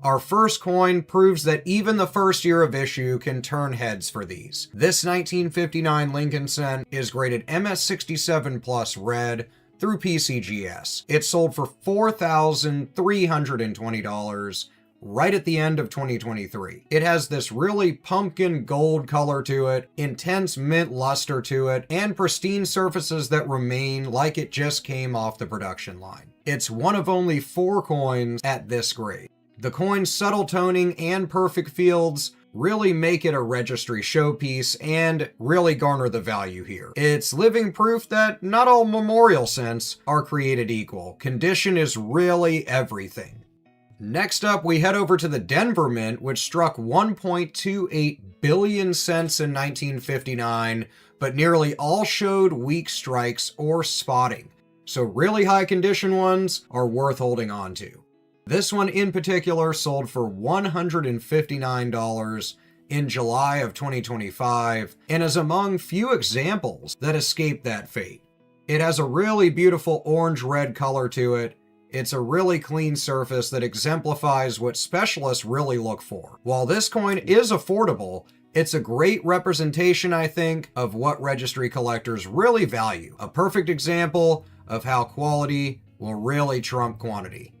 Our first coin proves that even the first year of issue can turn heads for these. This 1959 Lincoln cent is graded MS67 Plus red through PCGS. It sold for $4,320 right at the end of 2023. It has this really pumpkin gold color to it, intense mint luster to it, and pristine surfaces that remain like it just came off the production line. It's one of only 4 coins at this grade. The coin's subtle toning and perfect fields really make it a registry showpiece and really garner the value here. It's living proof that not all memorial cents are created equal. Condition is really everything. Next up, we head over to the Denver Mint, which struck 1.28 billion cents in 1959, but nearly all showed weak strikes or spotting. So really high condition ones are worth holding on to. This one in particular sold for $159 in July of 2025 and is among few examples that escape that fate. It has a really beautiful orange-red color to it. It's a really clean surface that exemplifies what specialists really look for. While this coin is affordable, it's a great representation, I think, of what registry collectors really value. A perfect example of how quality will really trump quantity.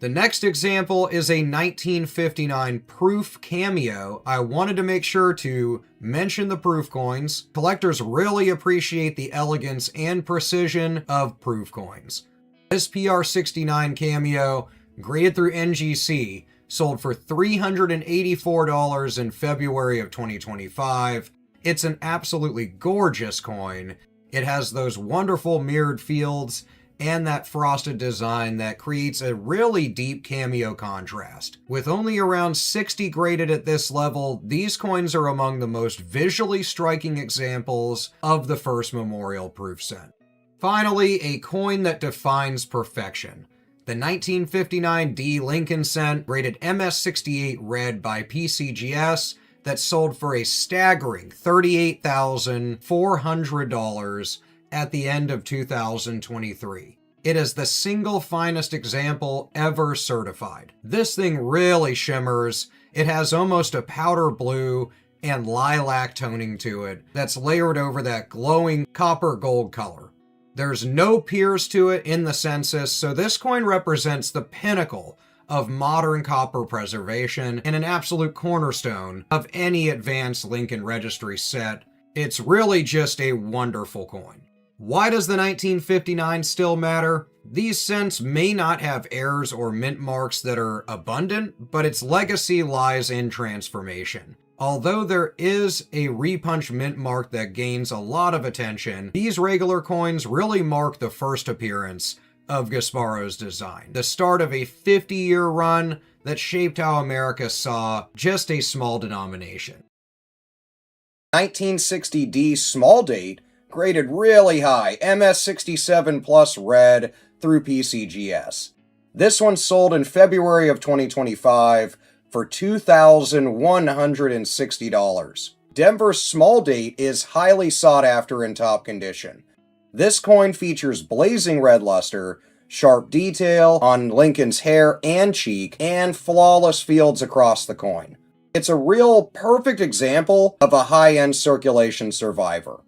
The next example is a 1959 proof cameo. I wanted to make sure to mention the proof coins. Collectors really appreciate the elegance and precision of proof coins. This PR69 cameo, graded through NGC, sold for $384 in February of 2025. It's an absolutely gorgeous coin. It has those wonderful mirrored fields and that frosted design that creates a really deep cameo contrast. With only around 60 graded at this level, these coins are among the most visually striking examples of the first memorial proof cent. Finally, a coin that defines perfection. The 1959 D Lincoln cent, rated MS68 red by PCGS, that sold for a staggering $38,400 at the end of 2023. It is the single finest example ever certified. This thing really shimmers. It has almost a powder blue and lilac toning to it that's layered over that glowing copper gold color. There's no peers to it in the census, so this coin represents the pinnacle of modern copper preservation and an absolute cornerstone of any advanced Lincoln registry set. It's really just a wonderful coin. Why does the 1959 still matter? These cents may not have errors or mint marks that are abundant, but its legacy lies in transformation. Although there is a repunch mint mark that gains a lot of attention, these regular coins really mark the first appearance of Gasparo's design, the start of a 50-year run that shaped how America saw just a small denomination. 1960D small date, graded really high, MS67 Plus red through PCGS. This one sold in February of 2025 for $2,160. Denver's small date is highly sought after in top condition. This coin features blazing red luster, sharp detail on Lincoln's hair and cheek, and flawless fields across the coin. It's a real perfect example of a high-end circulation survivor.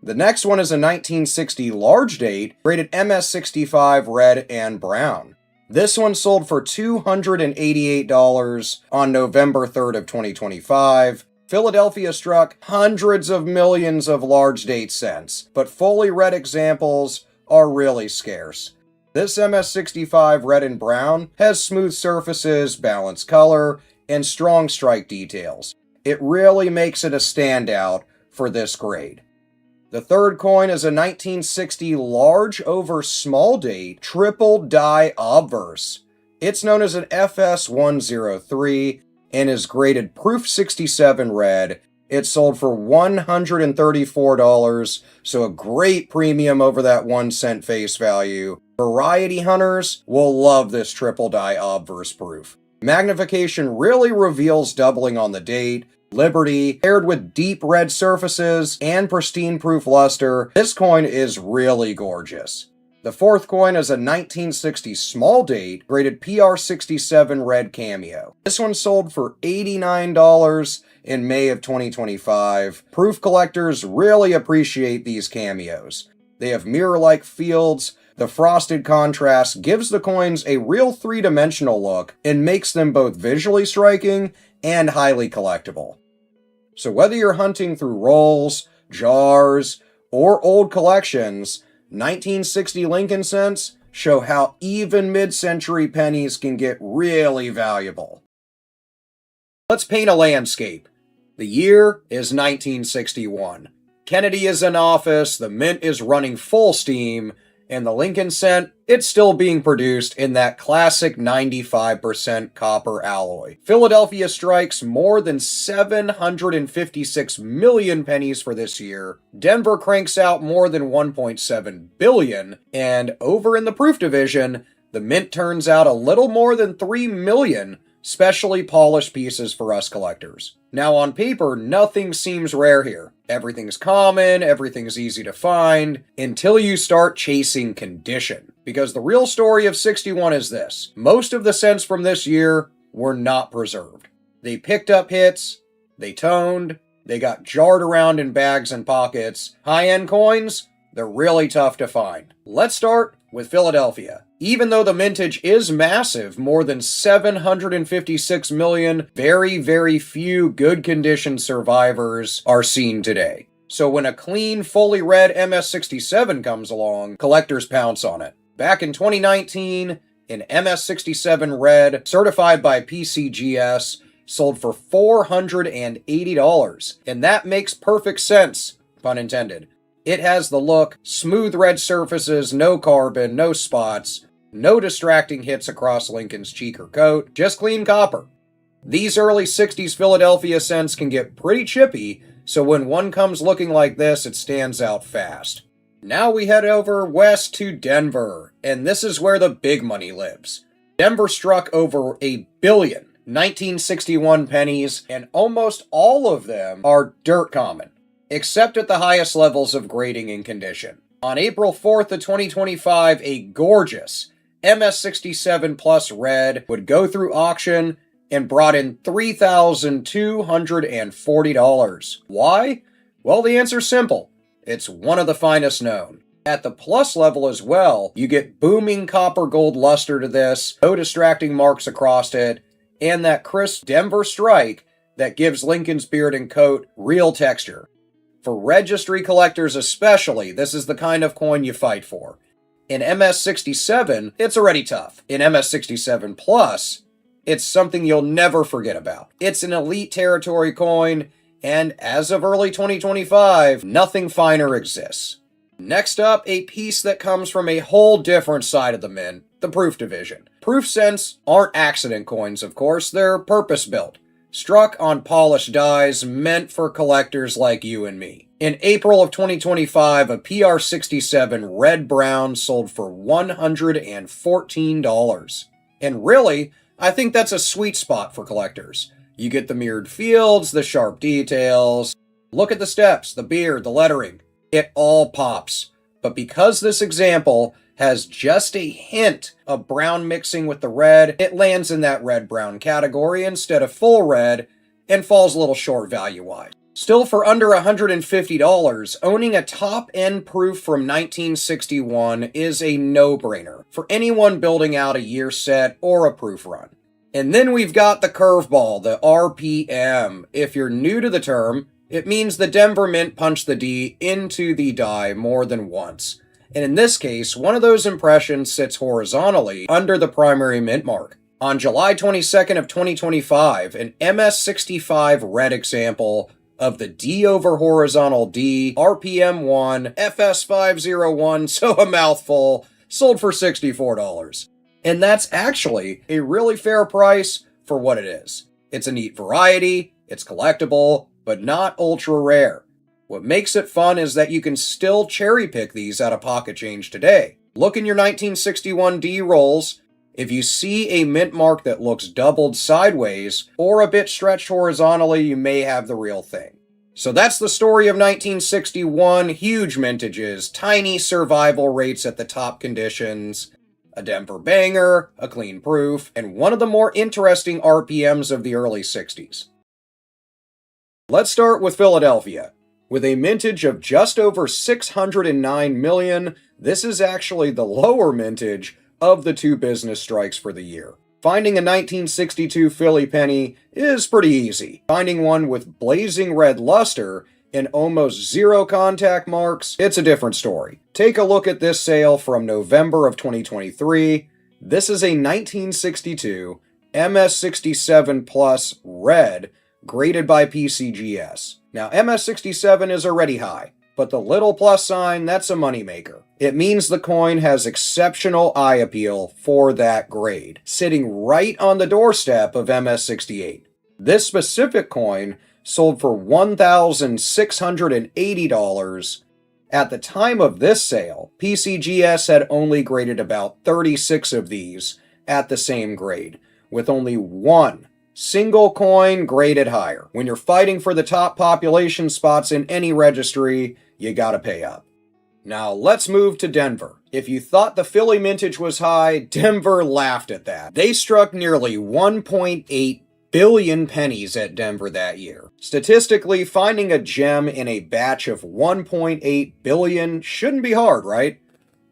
The next one is a 1960 large date, rated MS65 red and brown. This one sold for $288 on November 3rd of 2025. Philadelphia struck hundreds of millions of large date cents, but fully red examples are really scarce. This MS65 red and brown has smooth surfaces, balanced color, and strong strike details. It really makes it a standout for this grade. The third coin is a 1960 large over small date triple die obverse. It's known as an FS103 and is graded proof 67 red. It sold for $134, so a great premium over that 1 cent face value. Variety hunters will love this triple die obverse proof. Magnification really reveals doubling on the date. Liberty, paired with deep red surfaces and pristine proof luster, this coin is really gorgeous. The fourth coin is a 1960 small date, graded PR67 red cameo. This one sold for $89 in May of 2025. Proof collectors really appreciate these cameos. They have mirror-like fields. The frosted contrast gives the coins a real three-dimensional look and makes them both visually striking and highly collectible. So whether you're hunting through rolls, jars, or old collections, 1960 Lincoln cents show how even mid-century pennies can get really valuable. Let's paint a landscape. The year is 1961. Kennedy is in office, the mint is running full steam, and the Lincoln cent, it's still being produced in that classic 95% copper alloy. Philadelphia strikes more than 756 million pennies for this year. Denver cranks out more than 1.7 billion. And over in the proof division, the mint turns out a little more than 3 million specially polished pieces for us collectors. Now on paper, nothing seems rare here. Everything's common, everything's easy to find, until you start chasing condition. Because the real story of 61 is this: most of the cents from this year were not preserved. They picked up hits, they toned, they got jarred around in bags and pockets. High-end coins, they're really tough to find. Let's start with Philadelphia. Even though the mintage is massive, more than 756 million, very, very few good condition survivors are seen today. So when a clean, fully red MS-67 comes along, collectors pounce on it. Back in 2019, an MS-67 red, certified by PCGS, sold for $480. And that makes perfect sense, pun intended. It has the look, smooth red surfaces, no carbon, no spots, no distracting hits across Lincoln's cheek or coat, just clean copper. These early 60s Philadelphia cents can get pretty chippy, so when one comes looking like this, it stands out fast. Now we head over west to Denver, and this is where the big money lives. Denver struck over $1 billion 1961 pennies, and almost all of them are dirt common, except at the highest levels of grading and condition. On April 4th of 2025, a gorgeous MS-67 Plus Red would go through auction and brought in $3,240. Why? Well, the answer's simple. It's one of the finest known. At the plus level as well, you get booming copper gold luster to this, no distracting marks across it, and that crisp Denver strike that gives Lincoln's beard and coat real texture. For registry collectors especially, this is the kind of coin you fight for. In MS-67, it's already tough. In MS-67 Plus, it's something you'll never forget about. It's an elite territory coin, and as of early 2025, nothing finer exists. Next up, a piece that comes from a whole different side of the mint, the proof division. Proof cents aren't accident coins, of course, they're purpose-built. Struck on polished dies meant for collectors like you and me. In April of 2025, a PR67 red-brown sold for $114. And really, I think that's a sweet spot for collectors. You get the mirrored fields, the sharp details. Look at the steps, the beard, the lettering. It all pops. But because this example has just a hint of brown mixing with the red, it lands in that red-brown category instead of full red and falls a little short value-wise. Still, for under $150, owning a top-end proof from 1961 is a no-brainer for anyone building out a year set or a proof run. And then we've got the curveball, the RPM. If you're new to the term, it means the Denver Mint punched the D into the die more than once. And in this case, one of those impressions sits horizontally under the primary mint mark. On July 22nd of 2025, an MS-65 red example of the D over horizontal D, RPM 1, FS501, so a mouthful, sold for $64. And that's actually a really fair price for what it is. It's a neat variety, it's collectible, but not ultra rare. What makes it fun is that you can still cherry pick these out of pocket change today. Look in your 1961 D rolls. If you see a mint mark that looks doubled sideways or a bit stretched horizontally, you may have the real thing. So that's the story of 1961, huge mintages, tiny survival rates at the top conditions, a Denver banger, a clean proof, and one of the more interesting RPMs of the early 60s. Let's start with Philadelphia. With a mintage of just over 609 million, this is actually the lower mintage of the two business strikes for the year. Finding a 1962 Philly penny is pretty easy. Finding one with blazing red luster and almost zero contact marks, it's a different story. Take a look at this sale from November of 2023. This is a 1962 MS67 Plus red, graded by PCGS. Now, MS67 is already high, but the little plus sign, that's a moneymaker. It means the coin has exceptional eye appeal for that grade, sitting right on the doorstep of MS68. This specific coin sold for $1,680. At the time of this sale, PCGS had only graded about 36 of these at the same grade, with only one single coin graded higher. When you're fighting for the top population spots in any registry, you gotta pay up. Now let's move to Denver. If you thought the Philly mintage was high, Denver laughed at that. They struck nearly 1.8 billion pennies at Denver that year. Statistically, finding a gem in a batch of 1.8 billion shouldn't be hard, right?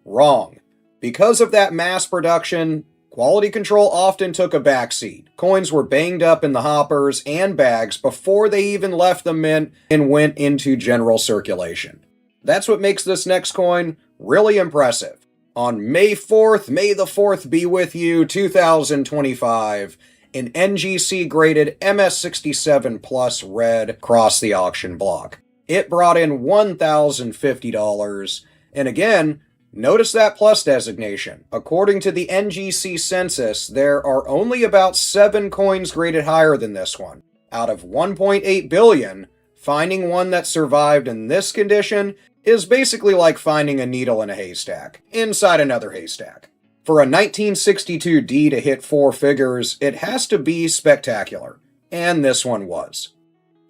Wrong. Because of that mass production, quality control often took a backseat. Coins were banged up in the hoppers and bags before they even left the mint and went into general circulation. That's what makes this next coin really impressive. On May 4th, May the 4th be with you, 2025, an NGC graded MS67 Plus red crossed the auction block. It brought in $1,050, and again, notice that plus designation. According to the NGC census, there are only about 7 coins graded higher than this one. Out of 1.8 billion, finding one that survived in this condition is basically like finding a needle in a haystack, inside another haystack. For a 1962 D to hit 4 figures, it has to be spectacular, and this one was.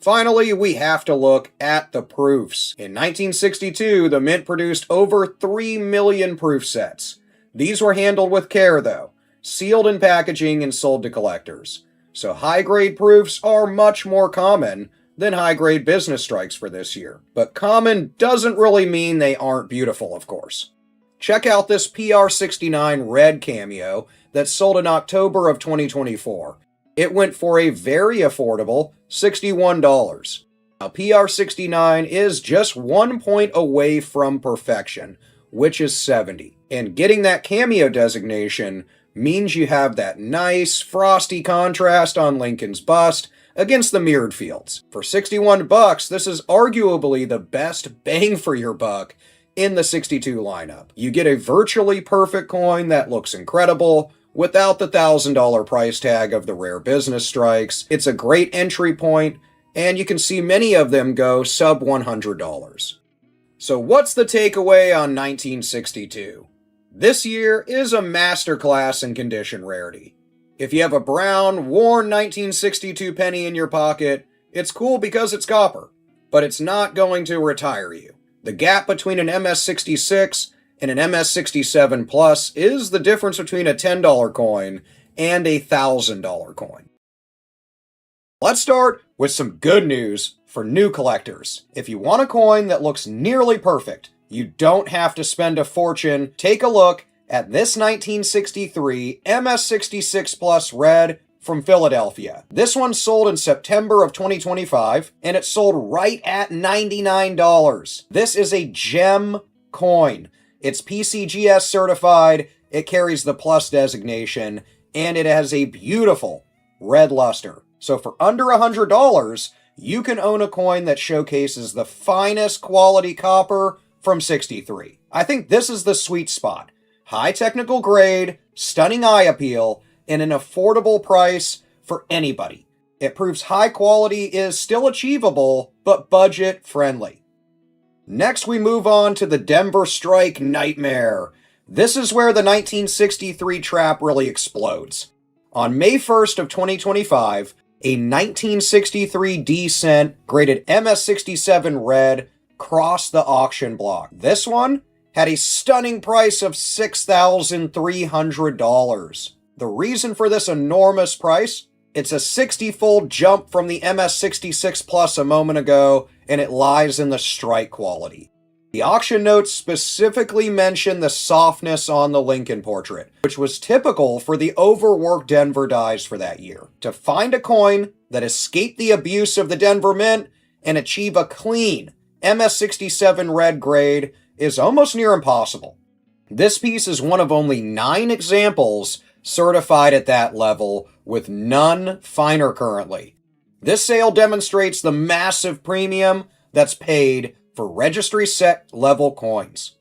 Finally, we have to look at the proofs. In 1962, the mint produced over 3 million proof sets. These were handled with care, though, sealed in packaging and sold to collectors. So high-grade proofs are much more common than high-grade business strikes for this year. But common doesn't really mean they aren't beautiful, of course. Check out this PR69 red cameo that sold in October of 2024. It went for a very affordable $61. Now, PR69 is just 1 point away from perfection, which is 70. And getting that cameo designation means you have that nice, frosty contrast on Lincoln's bust against the mirrored fields. For $61, this is arguably the best bang for your buck in the 62 lineup. You get a virtually perfect coin that looks incredible without the $1,000 price tag of the rare business strikes. It's a great entry point, and you can see many of them go sub $100. So what's the takeaway on 1962? This year is a masterclass in condition rarity. If you have a brown, worn 1962 penny in your pocket, it's cool because it's copper, but it's not going to retire you. The gap between an MS66 and an MS67 Plus is the difference between a $10 coin and a $1,000 coin. Let's start with some good news for new collectors. If you want a coin that looks nearly perfect, you don't have to spend a fortune. Take a look at this 1963 MS66 Plus red from Philadelphia. This one sold in September of 2025, and it sold right at $99. This is a gem coin. It's PCGS certified, it carries the plus designation, and it has a beautiful red luster. So for under $100, you can own a coin that showcases the finest quality copper from 63. I think this is the sweet spot. High technical grade, stunning eye appeal, and an affordable price for anybody. It proves high quality is still achievable, but budget friendly. Next, we move on to the Denver Strike Nightmare. This is where the 1963 trap really explodes. On May 1st of 2025, a 1963 D cent graded MS67 red crossed the auction block. This one had a stunning price of $6,300. The reason for this enormous price? It's a 60-fold jump from the MS66 Plus a moment ago, and it lies in the strike quality. The auction notes specifically mention the softness on the Lincoln portrait, which was typical for the overworked Denver dies for that year. To find a coin that escaped the abuse of the Denver Mint and achieve a clean MS67 red grade is almost near impossible. This piece is one of only 9 examples certified at that level, with none finer currently. This sale demonstrates the massive premium that's paid for registry set level coins.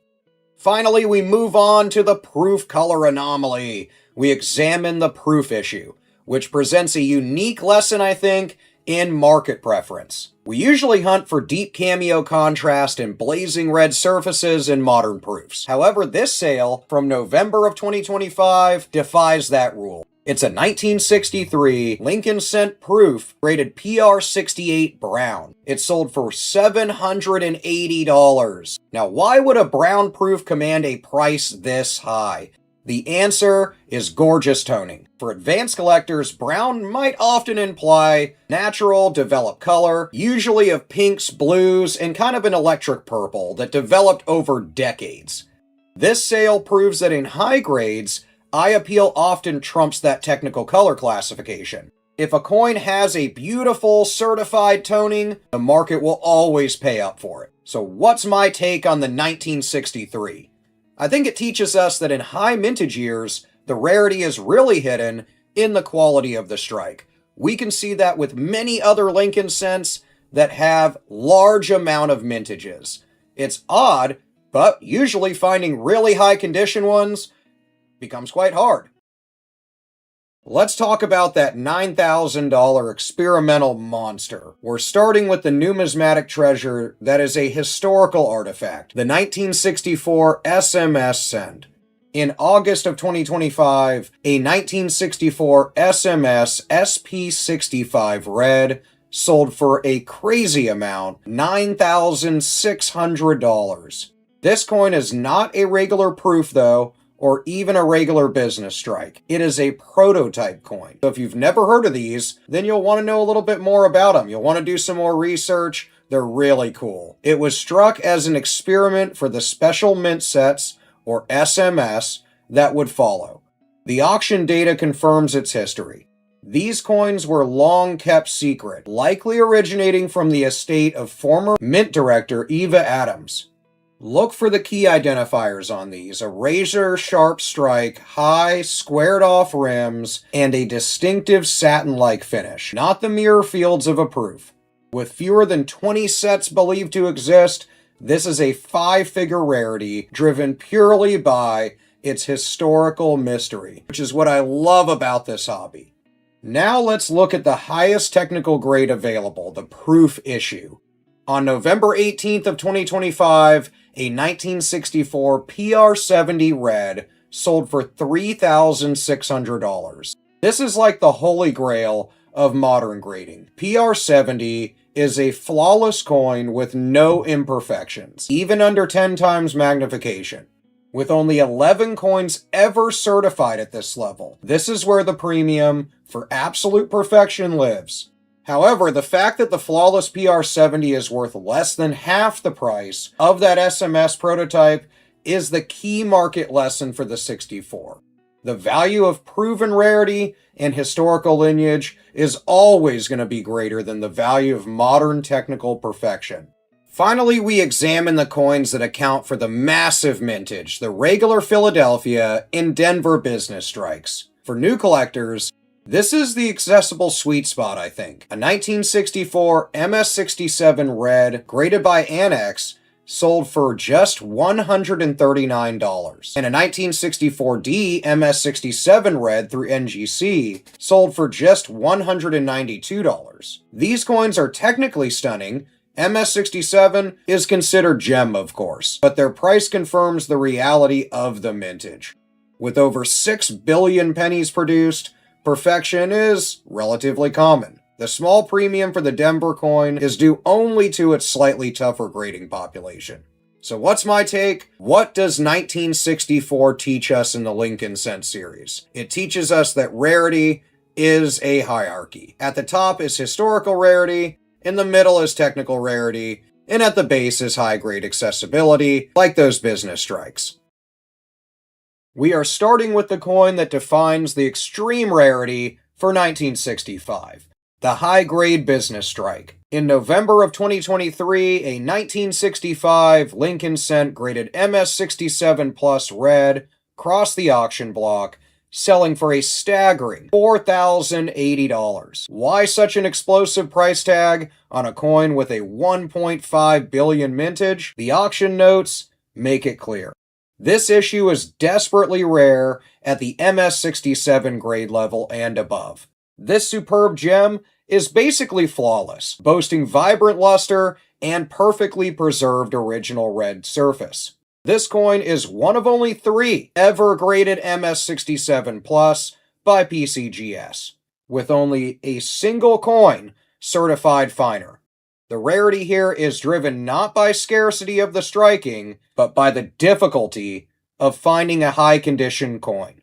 Finally, we move on to the proof color anomaly. We examine the proof issue, which presents a unique lesson, I think, in market preference. We usually hunt for deep cameo contrast and blazing red surfaces in modern proofs. However, this sale from November of 2025 defies that rule. It's a 1963 Lincoln Cent proof rated PR68 brown. It sold for $780. Now, why would a brown proof command a price this high? The answer is gorgeous toning. For advanced collectors, brown might often imply natural, developed color, usually of pinks, blues, and kind of an electric purple that developed over decades. This sale proves that in high grades, eye appeal often trumps that technical color classification. If a coin has a beautiful, certified toning, the market will always pay up for it. So what's my take on the 1963? I think it teaches us that in high mintage years, the rarity is really hidden in the quality of the strike. We can see that with many other Lincoln Cents that have large amount of mintages. It's odd, but usually finding really high condition ones becomes quite hard. Let's talk about that $9,000 experimental monster. We're starting with the numismatic treasure that is a historical artifact, the 1964 SMS cent. In August of 2025, a 1964 SMS SP65 red sold for a crazy amount, $9,600. This coin is not a regular proof though, or even a regular business strike. It is a prototype coin. So if you've never heard of these, then you'll want to know a little bit more about them. You'll want to do some more research. They're really cool. It was struck as an experiment for the special mint sets, or SMS, that would follow. The auction data confirms its history. These coins were long kept secret, likely originating from the estate of former mint director Eva Adams. Look for the key identifiers on these: a razor-sharp strike, high, squared-off rims, and a distinctive satin-like finish, not the mirror fields of a proof. With fewer than 20 sets believed to exist, this is a 5-figure rarity driven purely by its historical mystery, which is what I love about this hobby. Now let's look at the highest technical grade available, the proof issue. On November 18th of 2025, a 1964 PR70 red sold for $3,600. This is like the holy grail of modern grading. PR70 is a flawless coin with no imperfections, even under 10 times magnification. With only 11 coins ever certified at this level, this is where the premium for absolute perfection lives. However, the fact that the flawless PR70 is worth less than half the price of that SMS prototype is the key market lesson for the 64. The value of proven rarity and historical lineage is always going to be greater than the value of modern technical perfection. Finally, we examine the coins that account for the massive mintage, the regular Philadelphia and Denver business strikes. For new collectors, this is the accessible sweet spot, I think. A 1964 MS67 red, graded by Annex, sold for just $139. And a 1964D MS67 red through NGC sold for just $192. These coins are technically stunning. MS67 is considered gem, of course, but their price confirms the reality of the mintage. With over 6 billion pennies produced, perfection is relatively common. The small premium for the Denver coin is due only to its slightly tougher grading population. So what's my take? What does 1964 teach us in the Lincoln Cent series? It teaches us that rarity is a hierarchy. At the top is historical rarity, in the middle is technical rarity, and at the base is high-grade accessibility, like those business strikes. We are starting with the coin that defines the extreme rarity for 1965. The high-grade business strike. In November of 2023, a 1965 Lincoln Cent graded MS67 Plus red crossed the auction block, selling for a staggering $4,080. Why such an explosive price tag on a coin with a 1.5 billion mintage? The auction notes make it clear. This issue is desperately rare at the MS67 grade level and above. This superb gem is basically flawless, boasting vibrant luster and perfectly preserved original red surface. This coin is one of only 3 ever graded MS67 Plus by PCGS, with only a single coin certified finer. The rarity here is driven not by scarcity of the striking, but by the difficulty of finding a high-condition coin.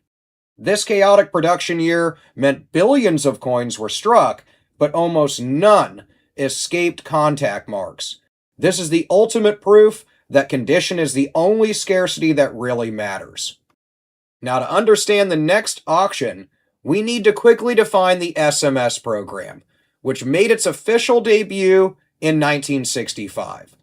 This chaotic production year meant billions of coins were struck, but almost none escaped contact marks. This is the ultimate proof that condition is the only scarcity that really matters. Now, to understand the next auction, we need to quickly define the SMS program, which made its official debut in 1965.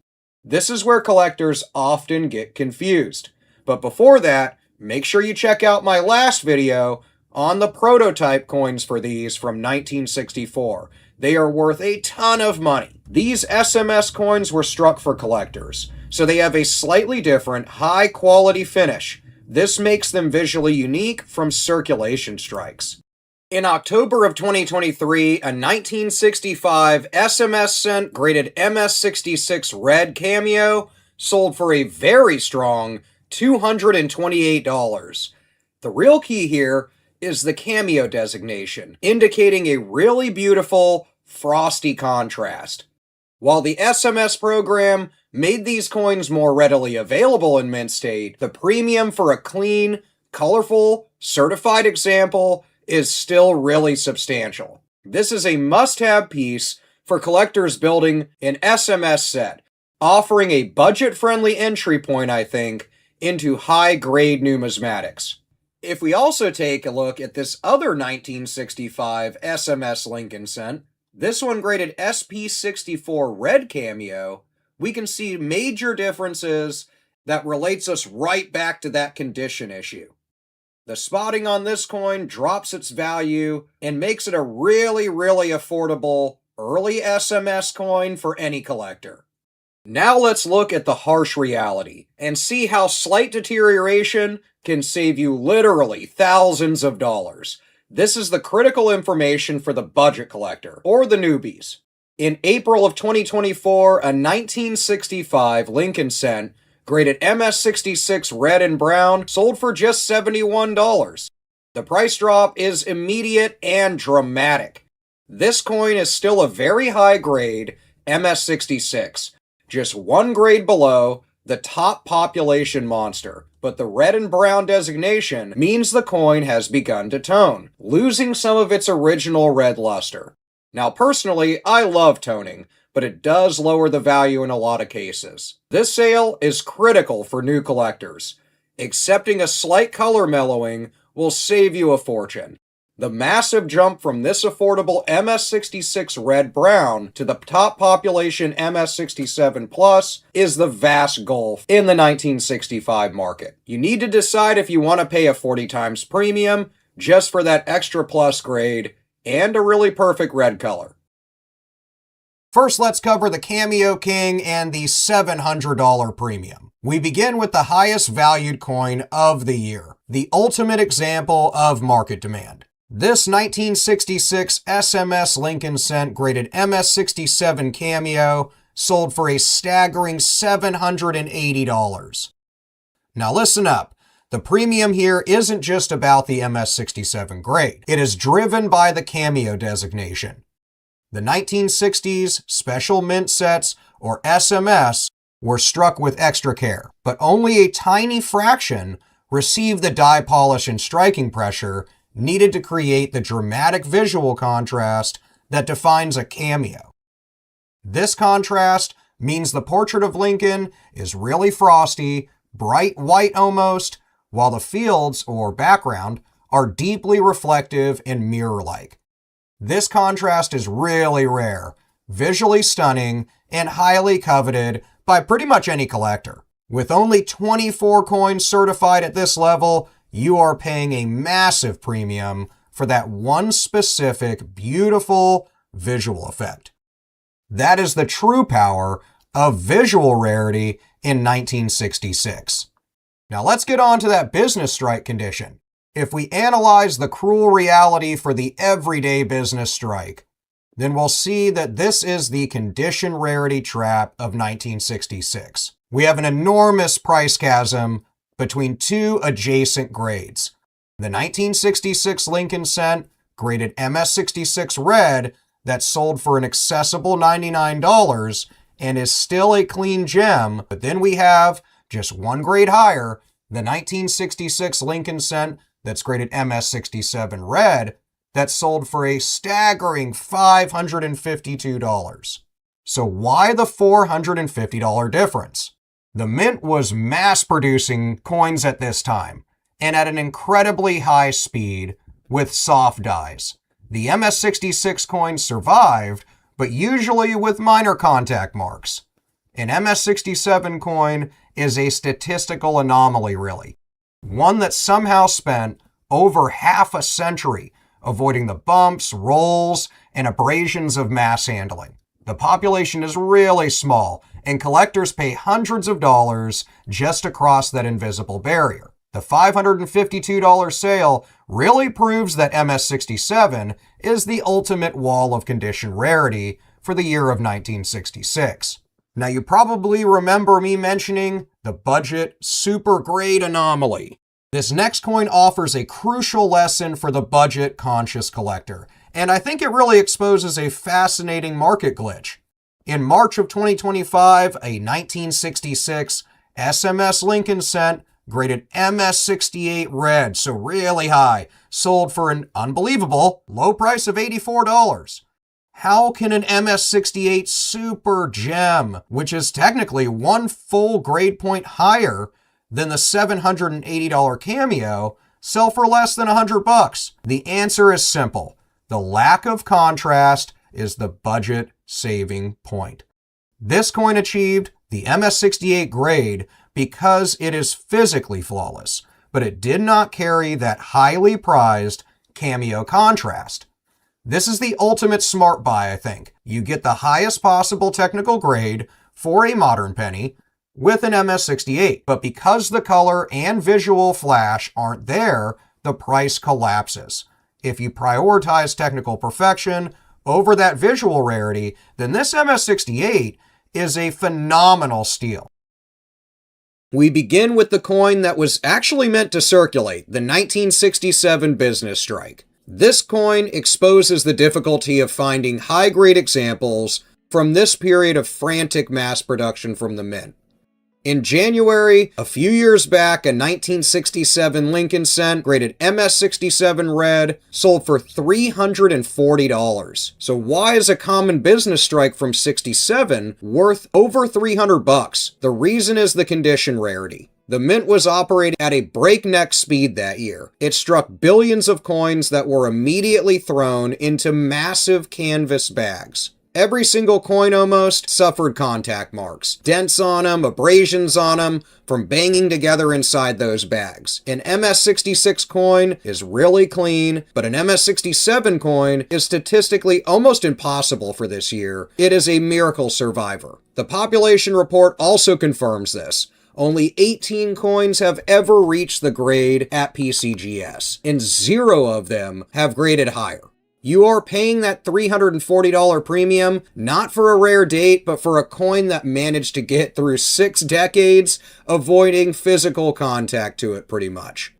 This is where collectors often get confused. But before that, make sure you check out my last video on the prototype coins for these from 1964. They are worth a ton of money. These SMS coins were struck for collectors, so they have a slightly different, high-quality finish. This makes them visually unique from circulation strikes. In October of 2023, a 1965 SMS Cent graded MS66 red cameo sold for a very strong $228. The real key here is the cameo designation, indicating a really beautiful, frosty contrast. While the SMS program made these coins more readily available in mint state, the premium for a clean, colorful, certified example is still really substantial. This is a must-have piece for collectors building an SMS set, offering a budget-friendly entry point, I think, into high-grade numismatics. If we also take a look at this other 1965 SMS Lincoln Cent, this one graded SP64 red cameo, we can see major differences that relates us right back to that condition issue. The spotting on this coin drops its value and makes it a really, really affordable early SMS coin for any collector. Now let's look at the harsh reality and see how slight deterioration can save you literally thousands of dollars. This is the critical information for the budget collector, or the newbies. In April of 2024, a 1965 Lincoln Cent graded MS66 red and brown sold for just $71. The price drop is immediate and dramatic. This coin is still a very high grade MS66, just one grade below the top population monster, but the red and brown designation means the coin has begun to tone, losing some of its original red luster. Now personally, I love toning, but it does lower the value in a lot of cases. This sale is critical for new collectors. Accepting a slight color mellowing will save you a fortune. The massive jump from this affordable MS66 red-brown to the top population MS67 Plus is the vast gulf in the 1965 market. You need to decide if you want to pay a 40 times premium just for that extra plus grade and a really perfect red color. First, let's cover the Cameo King and the $700 premium. We begin with the highest valued coin of the year, the ultimate example of market demand. This 1966 SMS Lincoln Cent graded MS67 Cameo sold for a staggering $780. Now listen up. The premium here isn't just about the MS67 grade. It is driven by the Cameo designation. The 1960s special mint sets, or SMS, were struck with extra care, but only a tiny fraction received the dye polish and striking pressure needed to create the dramatic visual contrast that defines a cameo. This contrast means the portrait of Lincoln is really frosty, bright white almost, while the fields, or background, are deeply reflective and mirror-like. This contrast is really rare, visually stunning, and highly coveted by pretty much any collector. With only 24 coins certified at this level, you are paying a massive premium for that one specific, beautiful visual effect. That is the true power of visual rarity in 1966. Now let's get on to that business strike condition. If we analyze the cruel reality for the everyday business strike, then we'll see that this is the condition rarity trap of 1966. We have an enormous price chasm between two adjacent grades. The 1966 Lincoln cent, graded MS66 red, that sold for an accessible $99 and is still a clean gem, but then we have, just one grade higher, the 1966 Lincoln cent that's graded MS67 red, that sold for a staggering $552. So why the $450 difference? The mint was mass producing coins at this time, and at an incredibly high speed with soft dyes. The MS66 coins survived, but usually with minor contact marks. An MS67 coin is a statistical anomaly, really. One that somehow spent over half a century avoiding the bumps, rolls, and abrasions of mass handling. The population is really small, and collectors pay hundreds of dollars just to cross that invisible barrier. The $552 sale really proves that MS67 is the ultimate wall of condition rarity for the year of 1966. Now, you probably remember me mentioning the budget super grade anomaly. This next coin offers a crucial lesson for the budget-conscious collector, and I think it really exposes a fascinating market glitch. In March of 2025, a 1966 SMS Lincoln cent, graded MS68 red, so really high, sold for an unbelievable low price of $84. How can an MS68 super gem, which is technically one full grade point higher than the $780 cameo, sell for less than $100? The answer is simple. The lack of contrast is the budget saving point. This coin achieved the MS68 grade because it is physically flawless, but it did not carry that highly prized cameo contrast. This is the ultimate smart buy, I think. You get the highest possible technical grade for a modern penny with an MS68, but because the color and visual flash aren't there, the price collapses. If you prioritize technical perfection over that visual rarity, then this MS68 is a phenomenal steal. We begin with the coin that was actually meant to circulate, the 1967 business strike. This coin exposes the difficulty of finding high-grade examples from this period of frantic mass production from the mint. In January, a few years back, a 1967 Lincoln cent, graded MS67 red, sold for $340. So why is a common business strike from 67 worth over $300? The reason is the condition rarity. The mint was operating at a breakneck speed that year. It struck billions of coins that were immediately thrown into massive canvas bags. Every single coin almost suffered contact marks, dents on them, abrasions on them, from banging together inside those bags. An MS66 coin is really clean, but an MS67 coin is statistically almost impossible for this year. It is a miracle survivor. The population report also confirms this. Only 18 coins have ever reached the grade at PCGS, and 0 of them have graded higher. You are paying that $340 premium, not for a rare date, but for a coin that managed to get through 6 decades, avoiding physical contact to it pretty much.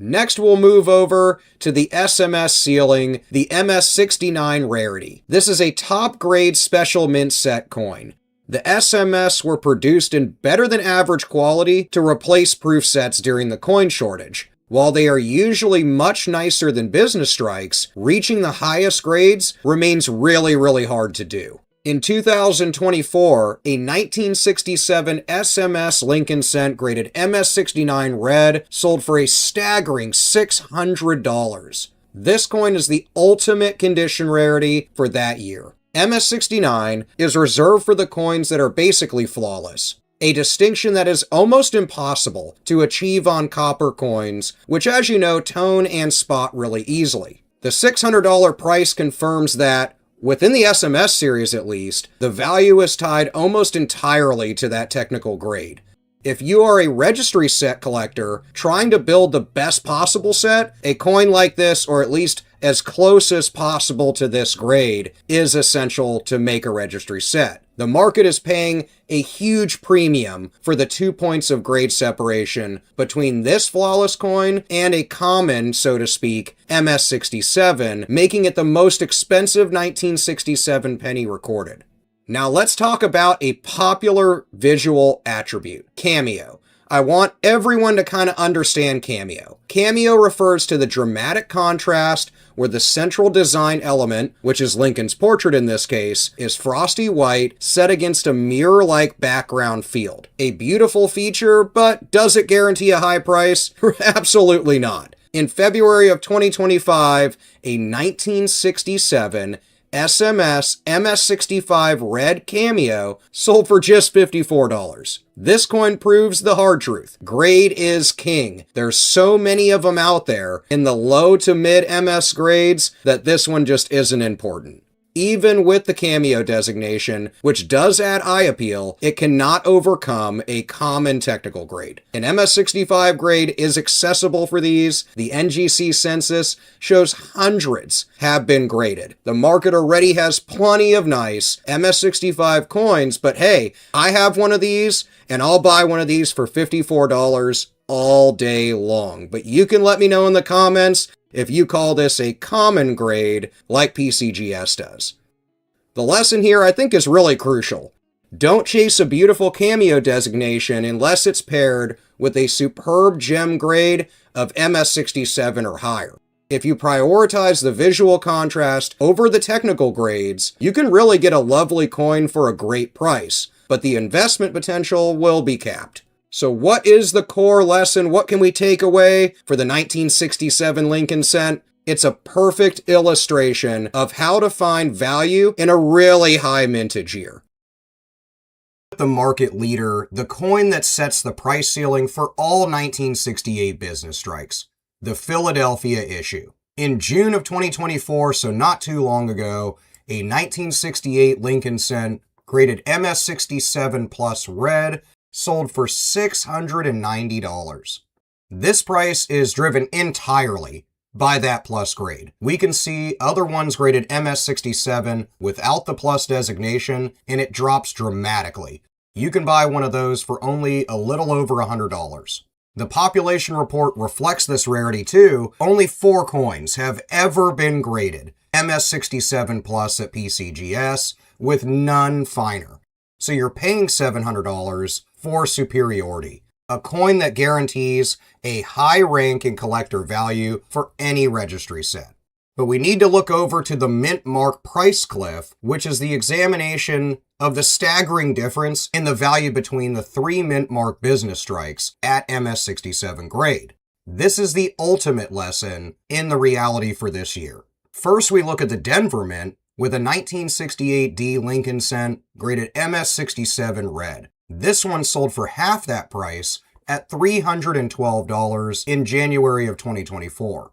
Next, we'll move over to the SMS ceiling, the MS69 rarity. This is a top grade special mint set coin. The SMS were produced in better than average quality to replace proof sets during the coin shortage. While they are usually much nicer than business strikes, reaching the highest grades remains really hard to do. In 2024, a 1967 SMS Lincoln Cent graded MS69 red sold for a staggering $600. This coin is the ultimate condition rarity for that year. MS69 is reserved for the coins that are basically flawless, a distinction that is almost impossible to achieve on copper coins, which, as you know, tone and spot really easily. The $600 price confirms that, within the SMS series at least, the value is tied almost entirely to that technical grade. If you are a registry set collector trying to build the best possible set, a coin like this, or at least as close as possible to this grade, is essential to make a registry set. The market is paying a huge premium for the 2 points of grade separation between this flawless coin and a common, so to speak, MS67, making it the most expensive 1967 penny recorded. Now let's talk about a popular visual attribute, cameo. I want everyone to kind of understand cameo. Cameo refers to the dramatic contrast where the central design element, which is Lincoln's portrait in this case, is frosty white set against a mirror-like background field. A beautiful feature, but does it guarantee a high price? Absolutely not. In February of 2025, a 1967 SMS MS65 red cameo sold for just $54. This coin proves the hard truth. Grade is king. There's so many of them out there in the low to mid MS grades that this one just isn't important. Even with the cameo designation, which does add eye appeal, it cannot overcome a common technical grade. An MS65 grade is accessible for these. The NGC census shows hundreds have been graded. The market already has plenty of nice MS65 coins, but hey, I have one of these, and I'll buy one of these for $54 all day long. But you can let me know in the comments if you call this a common grade like PCGS does. The lesson here I think is really crucial. Don't chase a beautiful cameo designation unless it's paired with a superb gem grade of MS67 or higher. If you prioritize the visual contrast over the technical grades, you can really get a lovely coin for a great price, but the investment potential will be capped. So what is the core lesson? What can we take away for the 1967 Lincoln Cent? It's a perfect illustration of how to find value in a really high mintage year. The market leader, the coin that sets the price ceiling for all 1968 business strikes, the Philadelphia issue. In June of 2024, so not too long ago, a 1968 Lincoln Cent graded MS67 plus red sold for $690. This price is driven entirely by that plus grade. We can see other ones graded MS67 without the plus designation, and it drops dramatically. You can buy one of those for only a little over $100. The population report reflects this rarity too. Only 4 coins have ever been graded MS67 plus at PCGS, with none finer. So you're paying $700 for superiority, a coin that guarantees a high rank in collector value for any registry set. But we need to look over to the mint mark price cliff, which is the examination of the staggering difference in the value between the 3 mint mark business strikes at MS67 grade. This is the ultimate lesson in the reality for this year. First, we look at the Denver Mint with a 1968 D Lincoln Cent graded MS67 red. This one sold for half that price at $312 in January of 2024.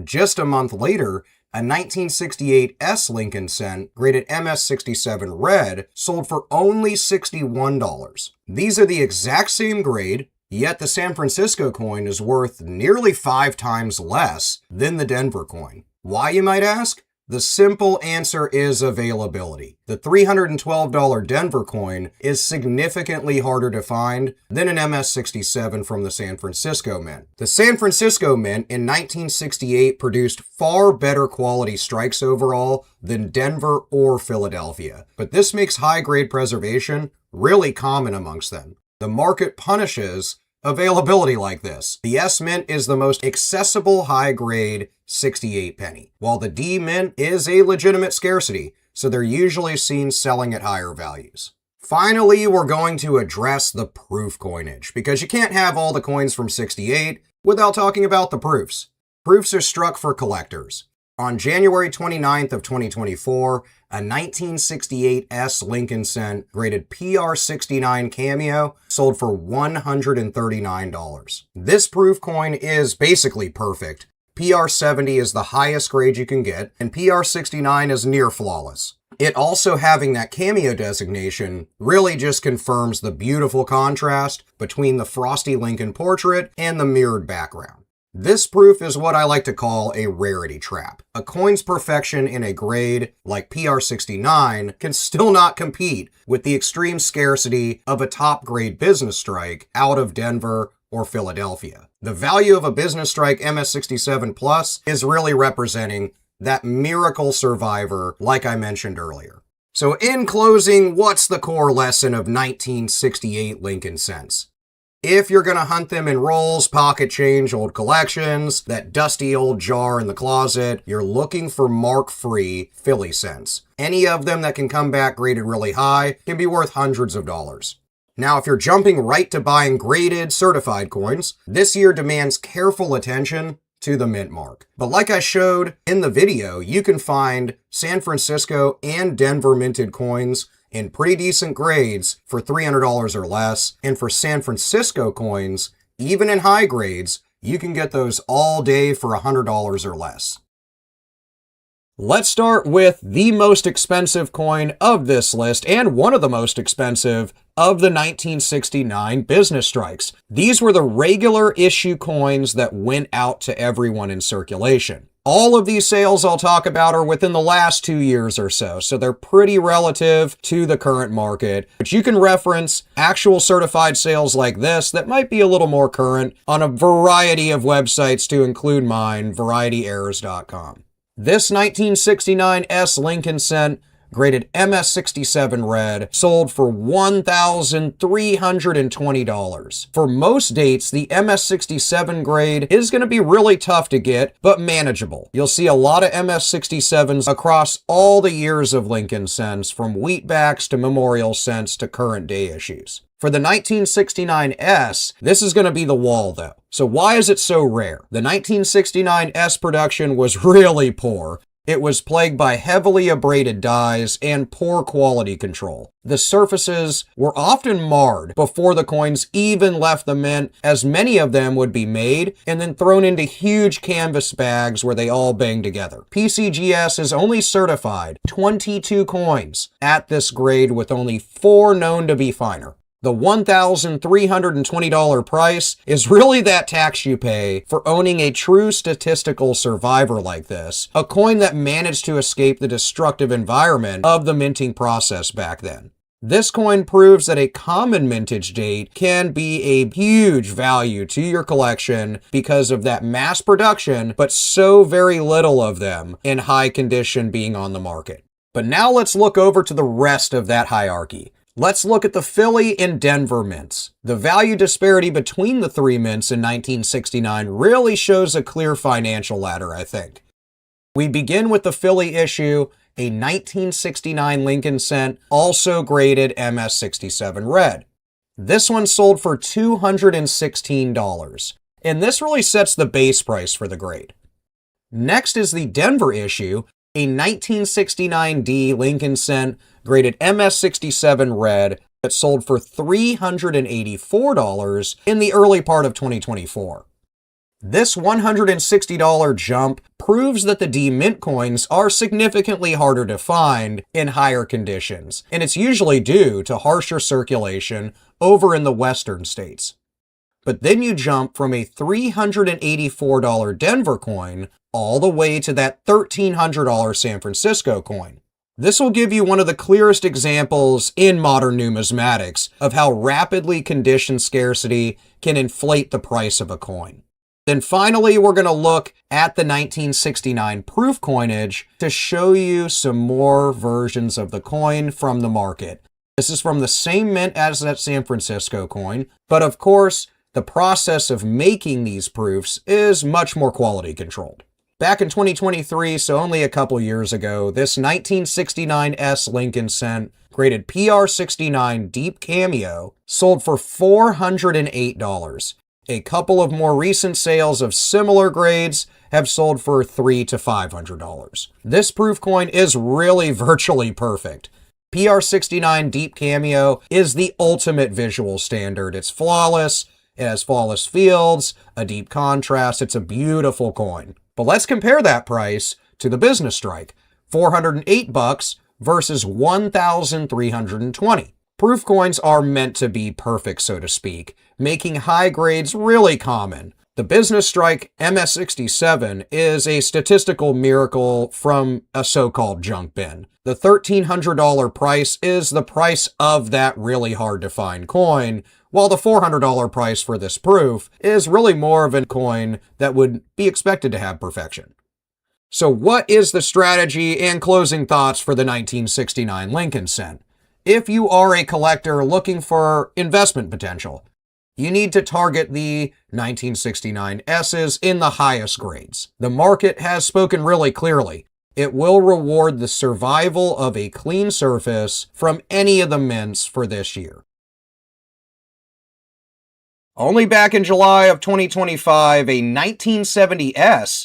Just a month later, a 1968 S Lincoln Cent graded MS67 red sold for only $61. These are the exact same grade, yet the San Francisco coin is worth nearly 5 times less than the Denver coin. Why, you might ask? The simple answer is availability. The $312 Denver coin is significantly harder to find than an MS-67 from the San Francisco Mint. The San Francisco Mint in 1968 produced far better quality strikes overall than Denver or Philadelphia, but this makes high-grade preservation really common amongst them. The market punishes availability like this. The S Mint is the most accessible high-grade 68 penny, while the D Mint is a legitimate scarcity, so they're usually seen selling at higher values. Finally, we're going to address the proof coinage, because you can't have all the coins from 68 without talking about the proofs. Proofs are struck for collectors. On January 29th of 2024, a 1968 S Lincoln Cent graded PR69 Cameo sold for $139. This proof coin is basically perfect. PR70 is the highest grade you can get, and PR69 is near flawless. It also having that Cameo designation really just confirms the beautiful contrast between the frosty Lincoln portrait and the mirrored background. This proof is what I like to call a rarity trap. A coin's perfection in a grade like PR69 can still not compete with the extreme scarcity of a top grade business strike out of Denver or Philadelphia. The value of a business strike MS67 Plus is really representing that miracle survivor like I mentioned earlier. So in closing, what's the core lesson of 1968 Lincoln Cents? If you're going to hunt them in rolls, pocket change, old collections, that dusty old jar in the closet, you're looking for mark-free Philly cents. Any of them that can come back graded really high can be worth hundreds of dollars. Now, if you're jumping right to buying graded, certified coins, this year demands careful attention to the mint mark. But like I showed in the video, you can find San Francisco and Denver minted coins in pretty decent grades for $300 or less. And for San Francisco coins, even in high grades, you can get those all day for $100 or less. Let's start with the most expensive coin of this list and one of the most expensive of the 1969 business strikes. These were the regular issue coins that went out to everyone in circulation. All of these sales I'll talk about are within the last 2 years or so they're pretty relative to the current market. But you can reference actual certified sales like this that might be a little more current on a variety of websites to include mine, VarietyErrors.com. This 1969 S Lincoln Cent graded MS67 red, sold for $1,320. For most dates, the MS67 grade is going to be really tough to get, but manageable. You'll see a lot of MS67s across all the years of Lincoln Cents, from wheatbacks to memorial cents to current day issues. For the 1969 S, this is going to be the wall though. So why is it so rare? The 1969 S production was really poor. It was plagued by heavily abraded dies and poor quality control. The surfaces were often marred before the coins even left the mint, as many of them would be made and then thrown into huge canvas bags where they all bang together. PCGS has only certified 22 coins at this grade, with only 4 known to be finer. The $1,320 price is really that tax you pay for owning a true statistical survivor like this, a coin that managed to escape the destructive environment of the minting process back then. This coin proves that a common mintage date can be a huge value to your collection because of that mass production, but so very little of them in high condition being on the market. But now let's look over to the rest of that hierarchy. Let's look at the Philly and Denver mints. The value disparity between the 3 mints in 1969 really shows a clear financial ladder, I think. We begin with the Philly issue, a 1969 Lincoln Cent, also graded MS67 red. This one sold for $216, and this really sets the base price for the grade. Next is the Denver issue, a 1969 D Lincoln Cent, graded MS67 red, that sold for $384 in the early part of 2024. This $160 jump proves that the D mint coins are significantly harder to find in higher conditions, and it's usually due to harsher circulation over in the western states. But then you jump from a $384 Denver coin all the way to that $1,300 San Francisco coin. This will give you one of the clearest examples in modern numismatics of how rapidly conditioned scarcity can inflate the price of a coin. Then finally, we're going to look at the 1969 proof coinage to show you some more versions of the coin from the market. This is from the same mint as that San Francisco coin, but of course, the process of making these proofs is much more quality controlled. Back in 2023, so only a couple years ago, this 1969 Lincoln cent, graded PR69 Deep Cameo, sold for $408. A couple of more recent sales of similar grades have sold for $300 to $500. This proof coin is really virtually perfect. PR69 Deep Cameo is the ultimate visual standard. It's flawless, it has flawless fields, a deep contrast, it's a beautiful coin. But let's compare that price to the business strike, $408 versus $1,320. Proof coins are meant to be perfect, so to speak, making high grades really common. The business strike MS67 is a statistical miracle from a so-called junk bin. The $1,300 price is the price of that really hard to find coin, while the $400 price for this proof is really more of a coin that would be expected to have perfection. So what is the strategy and closing thoughts for the 1969 Lincoln cent? If you are a collector looking for investment potential, you need to target the 1969 S's in the highest grades. The market has spoken really clearly. It will reward the survival of a clean surface from any of the mints for this year. Only back in July of 2025, a 1970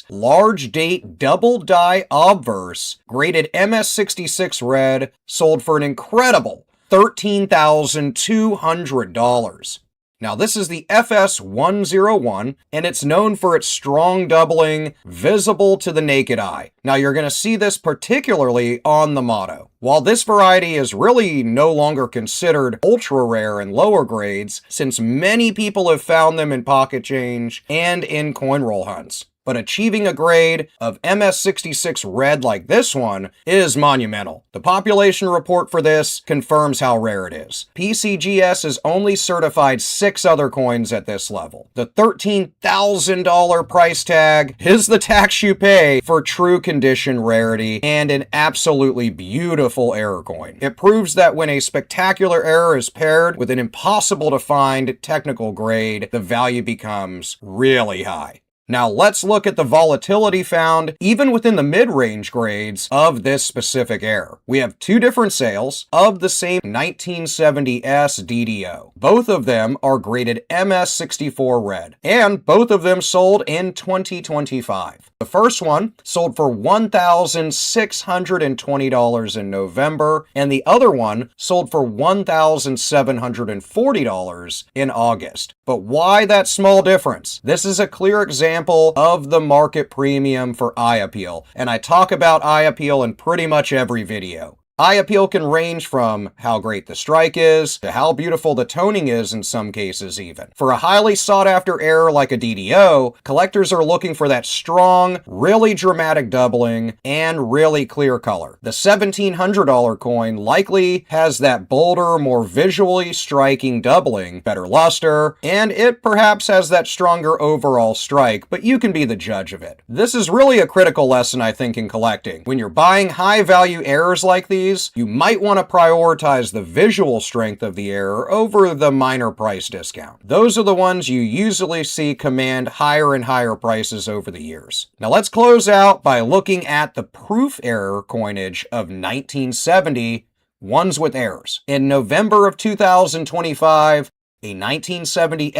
large date double die obverse graded MS66 red sold for an incredible $13,200. Now, this is the FS101, and it's known for its strong doubling, visible to the naked eye. Now, you're going to see this particularly on the motto. While this variety is really no longer considered ultra rare in lower grades, since many people have found them in pocket change and in coin roll hunts. But achieving a grade of MS66 red like this one is monumental. The population report for this confirms how rare it is. PCGS has only certified 6 other coins at this level. The $13,000 price tag is the tax you pay for true condition rarity and an absolutely beautiful error coin. It proves that when a spectacular error is paired with an impossible to find technical grade, the value becomes really high. Now let's look at the volatility found even within the mid-range grades of this specific error. We have 2 different sales of the same 1970 DDO. Both of them are graded MS64 red, and both of them sold in 2025. The first one sold for $1,620 in November, and the other one sold for $1,740 in August. But why that small difference? This is a clear example of the market premium for eye appeal, and I talk about eye appeal in pretty much every video. Eye appeal can range from how great the strike is to how beautiful the toning is in some cases even. For a highly sought after error like a DDO, collectors are looking for that strong, really dramatic doubling and really clear color. The $1,700 coin likely has that bolder, more visually striking doubling, better luster, and it perhaps has that stronger overall strike, but you can be the judge of it. This is really a critical lesson, I think, in collecting. When you're buying high value errors like these, you might want to prioritize the visual strength of the error over the minor price discount. Those are the ones you usually see command higher and higher prices over the years. Now let's close out by looking at the proof error coinage of 1970, ones with errors. In November of 2025, a 1970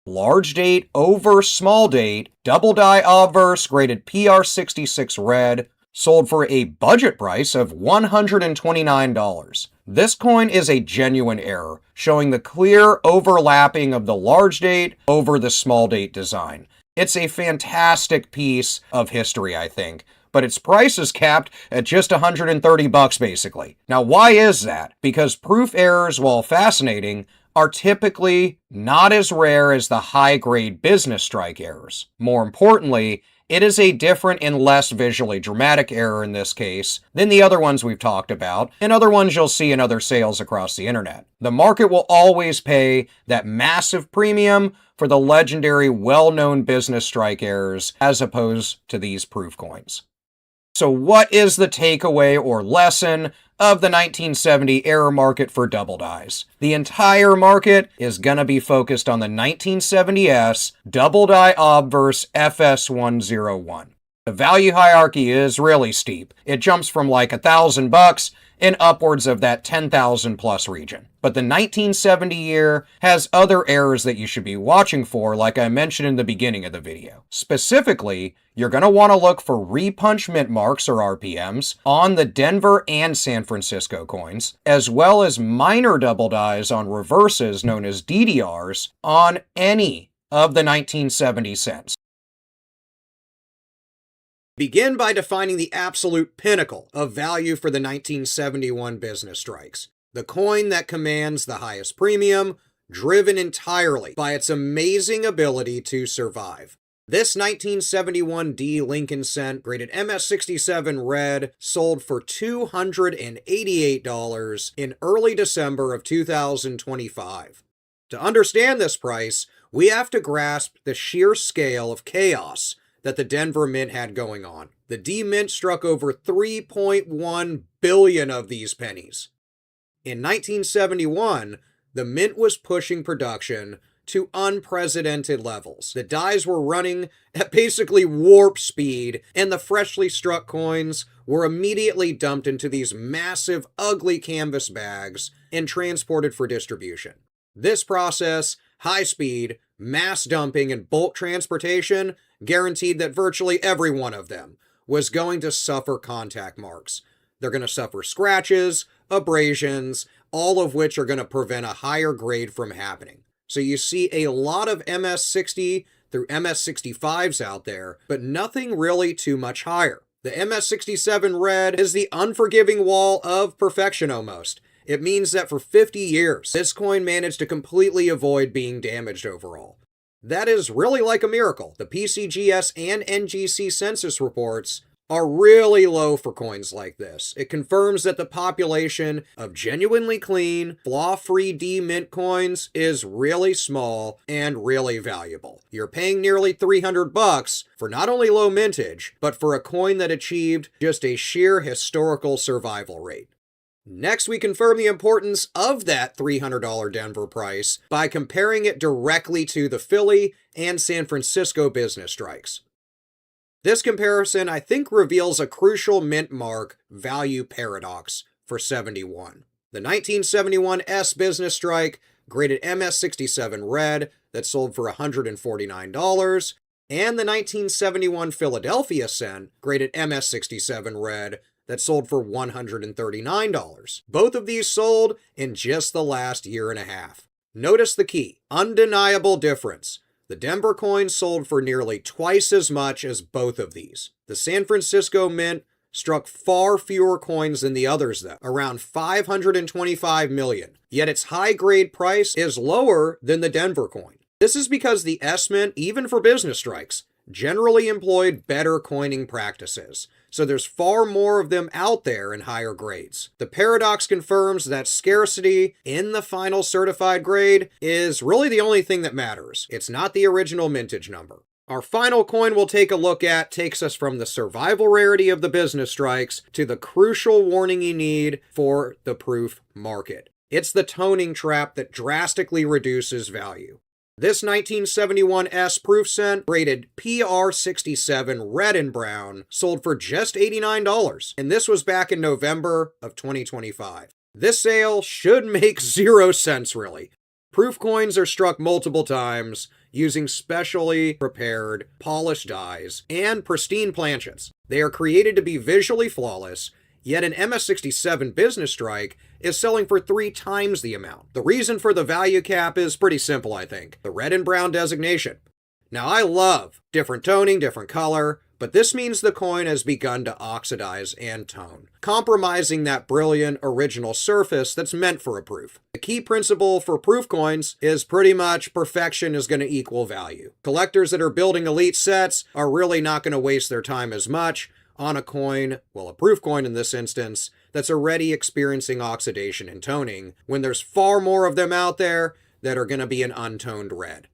large date over small date double die obverse graded PR66 red sold for a budget price of $129. This coin is a genuine error, showing the clear overlapping of the large date over the small date design. It's a fantastic piece of history, I think, but its price is capped at just $130 basically. Now, why is that? Because proof errors, while fascinating, are typically not as rare as the high-grade business strike errors. More importantly, It is a different and less visually dramatic error in this case than the other ones we've talked about, and other ones you'll see in other sales across the internet. The market will always pay that massive premium for the legendary, well-known business strike errors as opposed to these proof coins. So what is the takeaway or lesson of the 1970 error market for double dies? The entire market is going to be focused on the 1970S double die obverse FS101. The value hierarchy is really steep. It jumps from like $1,000 and upwards of that 10,000 plus region. But the 1970 year has other errors that you should be watching for, like I mentioned in the beginning of the video. Specifically, you're going to want to look for repunch mint marks or RPMs on the Denver and San Francisco coins, as well as minor double dies on reverses known as DDRs on any of the 1970 cents. Begin by defining the absolute pinnacle of value for the 1971 business strikes. The coin that commands the highest premium, driven entirely by its amazing ability to survive. This 1971 D Lincoln cent, graded MS67 red, sold for $288 in early December of 2025. To understand this price, we have to grasp the sheer scale of chaos that the Denver Mint had going on. The D Mint struck over 3.1 billion of these pennies. In 1971, the Mint was pushing production to unprecedented levels. The dies were running at basically warp speed, and the freshly struck coins were immediately dumped into these massive, ugly canvas bags and transported for distribution. This process, high speed, mass dumping, and bulk transportation guaranteed that virtually every one of them was going to suffer contact marks. They're going to suffer scratches, abrasions, all of which are going to prevent a higher grade from happening. So you see a lot of MS60 through MS65s out there, but nothing really too much higher. The MS67 red is the unforgiving wall of perfection almost. It means that for 50 years, this coin managed to completely avoid being damaged overall. That is really like a miracle. The PCGS and NGC census reports are really low for coins like this. It confirms that the population of genuinely clean, flaw-free D Mint coins is really small and really valuable. You're paying nearly $300 for not only low mintage, but for a coin that achieved just a sheer historical survival rate. Next, we confirm the importance of that $300 Denver price by comparing it directly to the Philly and San Francisco business strikes. This comparison, I think, reveals a crucial mint mark value paradox for 71. The 1971 S business strike, graded MS67 red, that sold for $149, and the 1971 Philadelphia cent, graded MS67 red, that sold for $139. Both of these sold in just the last year and a half. Notice the key, undeniable difference. The Denver coin sold for nearly twice as much as both of these. The San Francisco Mint struck far fewer coins than the others though, around 525 million, yet its high-grade price is lower than the Denver coin. This is because the S Mint, even for business strikes, generally employed better coining practices, so there's far more of them out there in higher grades. The paradox confirms that scarcity in the final certified grade is really the only thing that matters. It's not the original mintage number. Our final coin we'll take a look at takes us from the survival rarity of the business strikes to the crucial warning you need for the proof market. It's the toning trap that drastically reduces value. This 1971 S proof cent, rated PR67 red and brown, sold for just $89, and this was back in November of 2025. This sale should make 0 cents really. Proof coins are struck multiple times using specially prepared polished dies and pristine planchets. They are created to be visually flawless, yet an MS67 business strike is selling for 3 times the amount. The reason for the value cap is pretty simple, I think. The red and brown designation. Now, I love different toning, different color, but this means the coin has begun to oxidize and tone, compromising that brilliant original surface that's meant for a proof. The key principle for proof coins is pretty much perfection is going to equal value. Collectors that are building elite sets are really not going to waste their time as much on a coin, well, a proof coin in this instance, that's already experiencing oxidation and toning, when there's far more of them out there that are going to be an untoned red.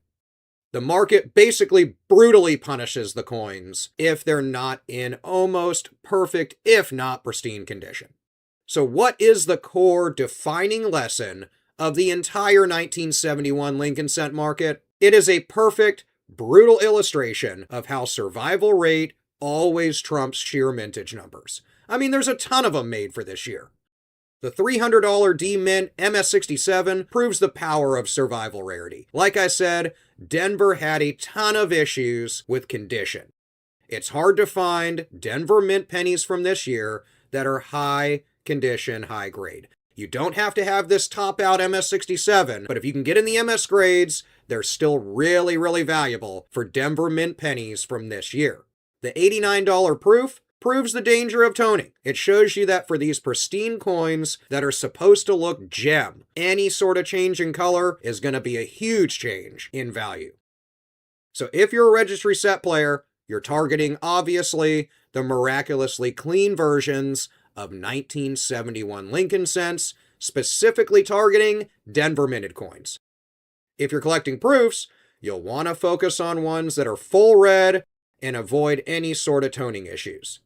The market basically brutally punishes the coins if they're not in almost perfect, if not pristine condition. So what is the core defining lesson of the entire 1971 Lincoln cent market? It is a perfect, brutal illustration of how survival rate always trumps sheer mintage numbers. I mean, there's a ton of them made for this year. The $300 D-Mint MS67 proves the power of survival rarity. Like I said, Denver had a ton of issues with condition. It's hard to find Denver mint pennies from this year that are high condition, high grade. You don't have to have this top out MS67, but if you can get in the MS grades, they're still really, really valuable for Denver mint pennies from this year. The $89 proof proves the danger of toning. It shows you that for these pristine coins that are supposed to look gem, any sort of change in color is going to be a huge change in value. So if you're a registry set player, you're targeting, obviously, the miraculously clean versions of 1971 Lincoln cents, specifically targeting Denver minted coins. If you're collecting proofs, you'll want to focus on ones that are full red and avoid any sort of toning issues.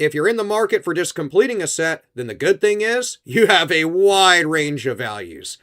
If you're in the market for just completing a set, then the good thing is you have a wide range of values.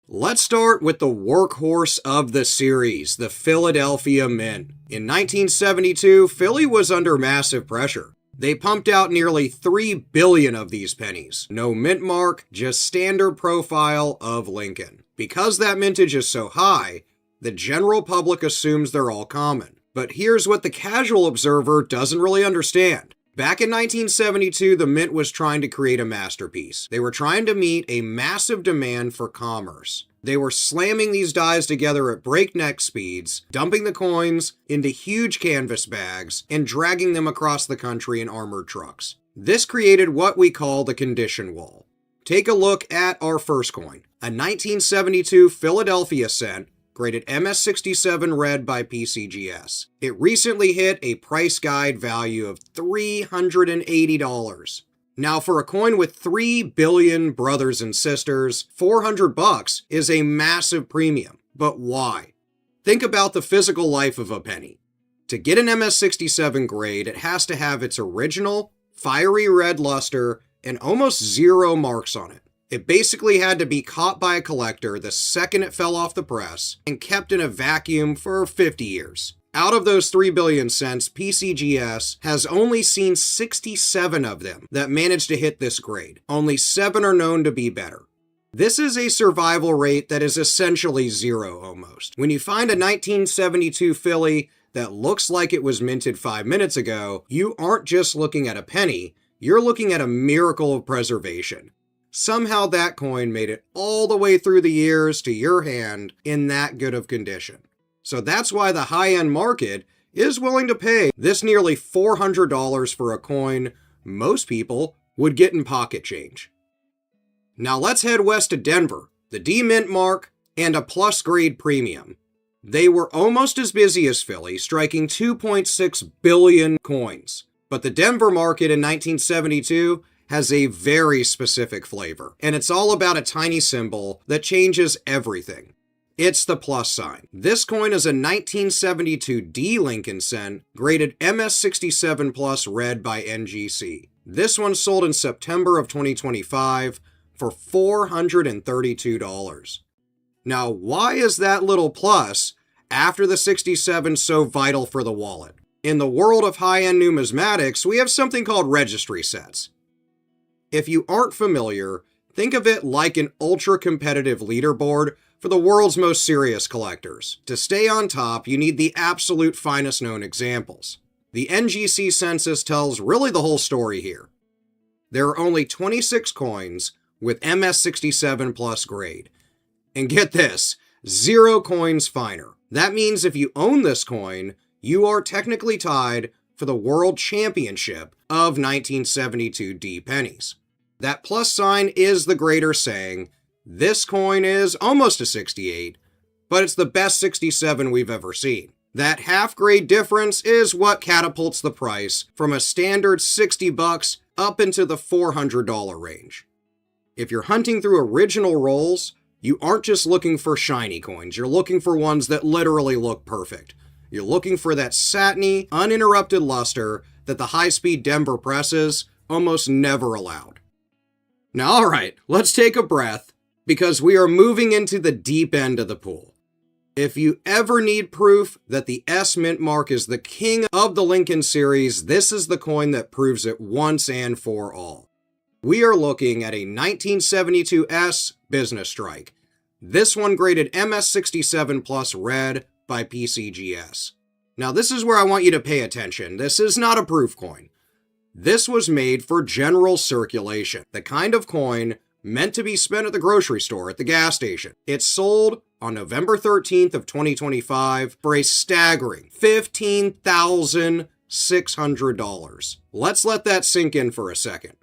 Let's start with the workhorse of the series, the Philadelphia Mint. In 1972, Philly was under massive pressure. They pumped out nearly 3 billion of these pennies. No mint mark, just standard profile of Lincoln. Because that mintage is so high, the general public assumes they're all common. But here's what the casual observer doesn't really understand. Back in 1972, the Mint was trying to create a masterpiece. They were trying to meet a massive demand for commerce. They were slamming these dies together at breakneck speeds, dumping the coins into huge canvas bags, and dragging them across the country in armored trucks. This created what we call the condition wall. Take a look at our first coin, a 1972 Philadelphia cent, graded MS67 red by PCGS. It recently hit a price guide value of $380. Now for a coin with 3 billion brothers and sisters, $400 is a massive premium. But why? Think about the physical life of a penny. To get an MS67 grade, it has to have its original, fiery red luster and almost zero marks on it. It basically had to be caught by a collector the second it fell off the press and kept in a vacuum for 50 years. Out of those 3 billion cents, PCGS has only seen 67 of them that managed to hit this grade. Only 7 are known to be better. This is a survival rate that is essentially zero almost. When you find a 1972 Philly that looks like it was minted 5 minutes ago, you aren't just looking at a penny, you're looking at a miracle of preservation. Somehow that coin made it all the way through the years to your hand in that good of condition. So that's why the high-end market is willing to pay this nearly $400 for a coin most people would get in pocket change. Now let's head west to Denver, the D-Mint mark, and a plus grade premium. They were almost as busy as Philly, striking 2.6 billion coins. But the Denver market in 1972 has a very specific flavor, and it's all about a tiny symbol that changes everything. It's the plus sign. This coin is a 1972 D Lincoln cent, graded MS67 Plus red by NGC. This one sold in September of 2025 for $432. Now, why is that little plus after the 67 so vital for the wallet? In the world of high-end numismatics, we have something called registry sets. If you aren't familiar, think of it like an ultra-competitive leaderboard for the world's most serious collectors. To stay on top, you need the absolute finest known examples. The NGC census tells really the whole story here. There are only 26 coins with MS67 plus grade. And get this, 0 coins finer. That means if you own this coin, you are technically tied for the World Championship of 1972 D pennies. That plus sign is the greater saying, this coin is almost a 68, but it's the best 67 we've ever seen. That half-grade difference is what catapults the price from a standard $60 up into the $400 range. If you're hunting through original rolls, you aren't just looking for shiny coins, you're looking for ones that literally look perfect. You're looking for that satiny, uninterrupted luster that the high-speed Denver presses almost never allowed. Now, alright, let's take a breath, because we are moving into the deep end of the pool. If you ever need proof that the S mint mark is the king of the Lincoln series, this is the coin that proves it once and for all. We are looking at a 1972 S business strike. This one graded MS67 plus red by PCGS. Now this is where I want you to pay attention. This is not a proof coin. This was made for general circulation, the kind of coin meant to be spent at the grocery store, at the gas station. It sold on November 13th of 2025 for a staggering $15,600. Let's let that sink in for a second.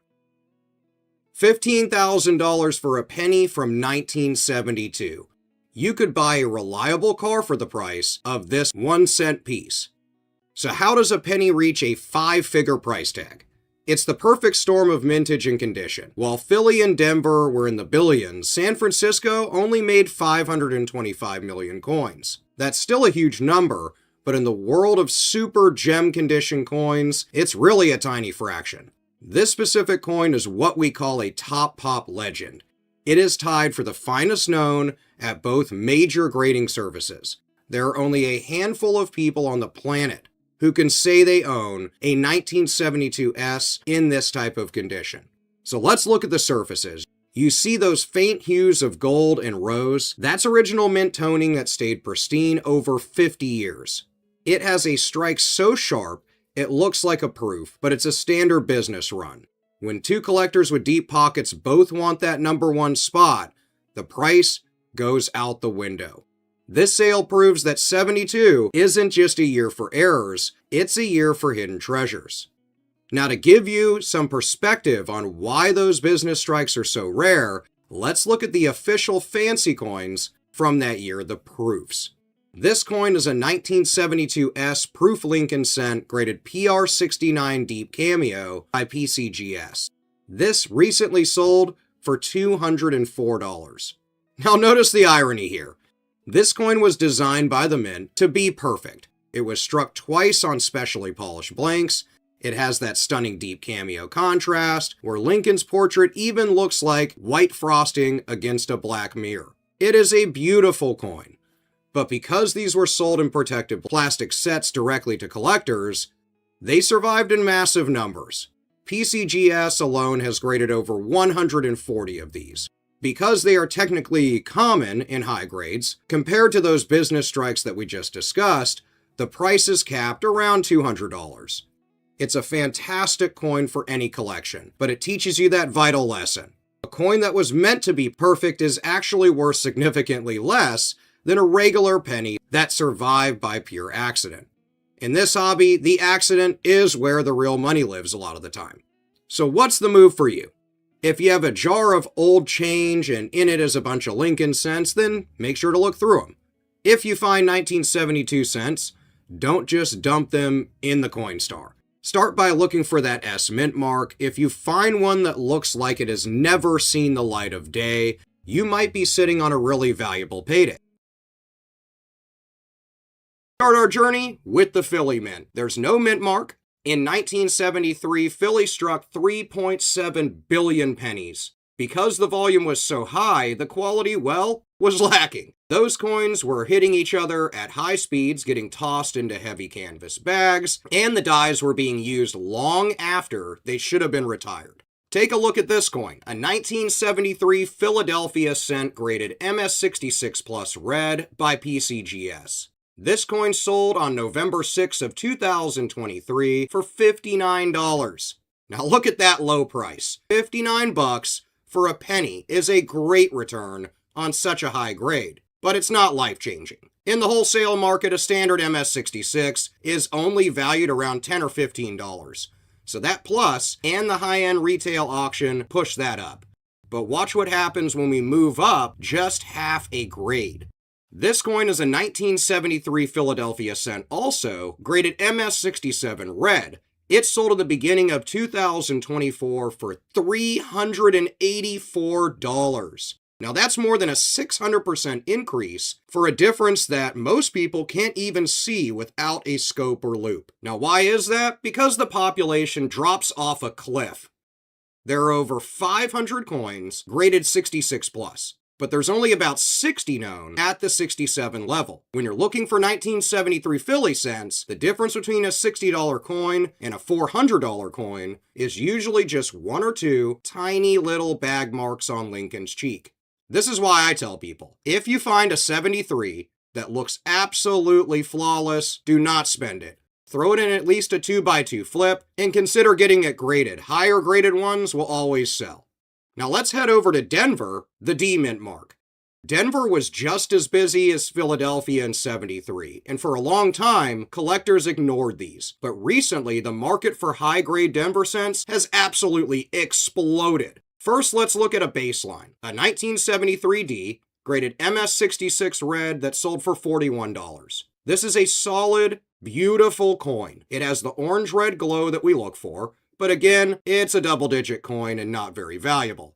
$15,000 for a penny from 1972. You could buy a reliable car for the price of this 1-cent piece. So how does a penny reach a 5-figure price tag? It's the perfect storm of mintage and condition. While Philly and Denver were in the billions, San Francisco only made 525 million coins. That's still a huge number, but in the world of super gem condition coins, it's really a tiny fraction. This specific coin is what we call a top pop legend. It is tied for the finest known at both major grading services. There are only a handful of people on the planet who can say they own a 1972 S in this type of condition. So let's look at the surfaces. You see those faint hues of gold and rose? That's original mint toning that stayed pristine over 50 years. It has a strike so sharp, it looks like a proof, but it's a standard business run. When two collectors with deep pockets both want that number one spot, the price goes out the window. This sale proves that 72 isn't just a year for errors, it's a year for hidden treasures. Now, to give you some perspective on why those business strikes are so rare, let's look at the official fancy coins from that year, the proofs. This coin is a 1972 S proof Lincoln cent graded PR69 Deep Cameo by PCGS. This recently sold for $204. Now notice the irony here. This coin was designed by the mint to be perfect. It was struck twice on specially polished blanks. It has that stunning deep cameo contrast, where Lincoln's portrait even looks like white frosting against a black mirror. It is a beautiful coin. But because these were sold in protective plastic sets directly to collectors, they survived in massive numbers. PCGS alone has graded over 140 of these. Because they are technically common in high grades, compared to those business strikes that we just discussed, the price is capped around $200. It's a fantastic coin for any collection, but it teaches you that vital lesson. A coin that was meant to be perfect is actually worth significantly less than a regular penny that survived by pure accident. In this hobby, the accident is where the real money lives a lot of the time. So what's the move for you? If you have a jar of old change and in it is a bunch of Lincoln cents, then make sure to look through them. If you find 1972 cents, don't just dump them in the Coinstar. Start by looking for that S mint mark. If you find one that looks like it has never seen the light of day, you might be sitting on a really valuable payday. Start our journey with the Philly mint. There's no mint mark. In 1973, Philly struck 3.7 billion pennies. Because the volume was so high, the quality, well, was lacking. Those coins were hitting each other at high speeds, getting tossed into heavy canvas bags, and the dies were being used long after they should have been retired. Take a look at this coin, a 1973 Philadelphia cent graded MS66 Plus red by PCGS. This coin sold on November 6th of 2023 for $59. Now look at that low price. $59 for a penny is a great return on such a high grade. but it's not life-changing. In the wholesale market, a standard MS66 is only valued around $10 or $15. So that plus and the high-end retail auction push that up. But watch what happens when we move up just half a grade. This coin is a 1973 Philadelphia cent, also graded MS67 red. It sold at the beginning of 2024 for $384. Now that's more than a 600% increase for a difference that most people can't even see without a scope or loop. Now why is that? Because the population drops off a cliff. There are over 500 coins graded 66 plus, but there's only about 60 known at the 67 level. When you're looking for 1973 Philly cents, the difference between a $60 coin and a $400 coin is usually just one or two tiny little bag marks on Lincoln's cheek. This is why I tell people, if you find a 73 that looks absolutely flawless, do not spend it. Throw it in at least a 2x2 flip and consider getting it graded. Higher graded ones will always sell. Now let's head over to Denver, the D mint mark. Denver was just as busy as Philadelphia in 73, and for a long time, collectors ignored these. But recently, the market for high-grade Denver cents has absolutely exploded. First, let's look at a baseline. A 1973 D, graded MS66 red that sold for $41. This is a solid, beautiful coin. It has the orange-red glow that we look for, but again, it's a double-digit coin and not very valuable.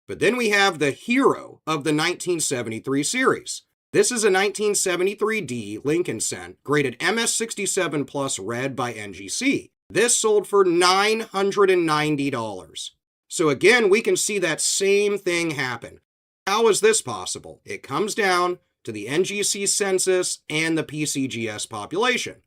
But then we have the hero of the 1973 series. This is a 1973 D Lincoln cent, graded MS67 plus red by NGC. This sold for $990. So again, we can see that same thing happen. How is this possible? It comes down to the NGC census and the PCGS population.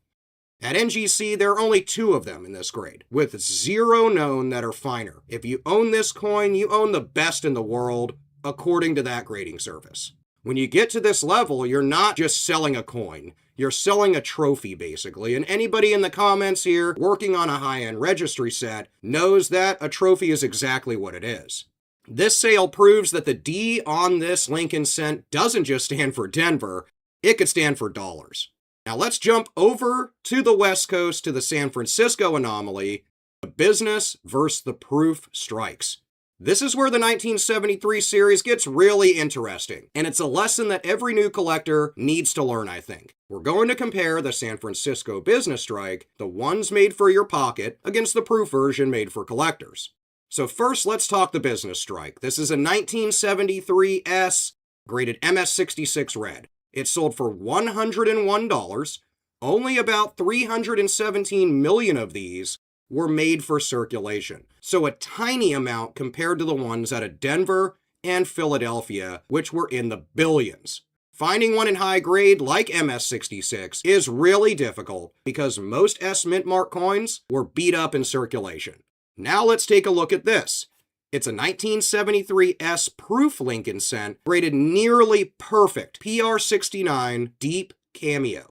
At NGC, there are only 2 of them in this grade, with 0 known that are finer. If you own this coin, you own the best in the world, according to that grading service. When you get to this level, you're not just selling a coin, you're selling a trophy, basically, and anybody in the comments here working on a high-end registry set knows that a trophy is exactly what it is. This sale proves that the D on this Lincoln cent doesn't just stand for Denver, it could stand for dollars. Now let's jump over to the West Coast to the San Francisco anomaly, the business versus the proof strikes. This is where the 1973 series gets really interesting, and it's a lesson that every new collector needs to learn, I think. We're going to compare the San Francisco business strike, the ones made for your pocket, against the proof version made for collectors. So first, let's talk the business strike. This is a 1973 S, graded MS66 red. It sold for $101. Only about 317 million of these were made for circulation. So a tiny amount compared to the ones out of Denver and Philadelphia, which were in the billions. Finding one in high grade like MS66 is really difficult because most S mint mark coins were beat up in circulation. Now let's take a look at this. It's a 1973 S proof Lincoln cent, graded nearly perfect PR69 deep cameo.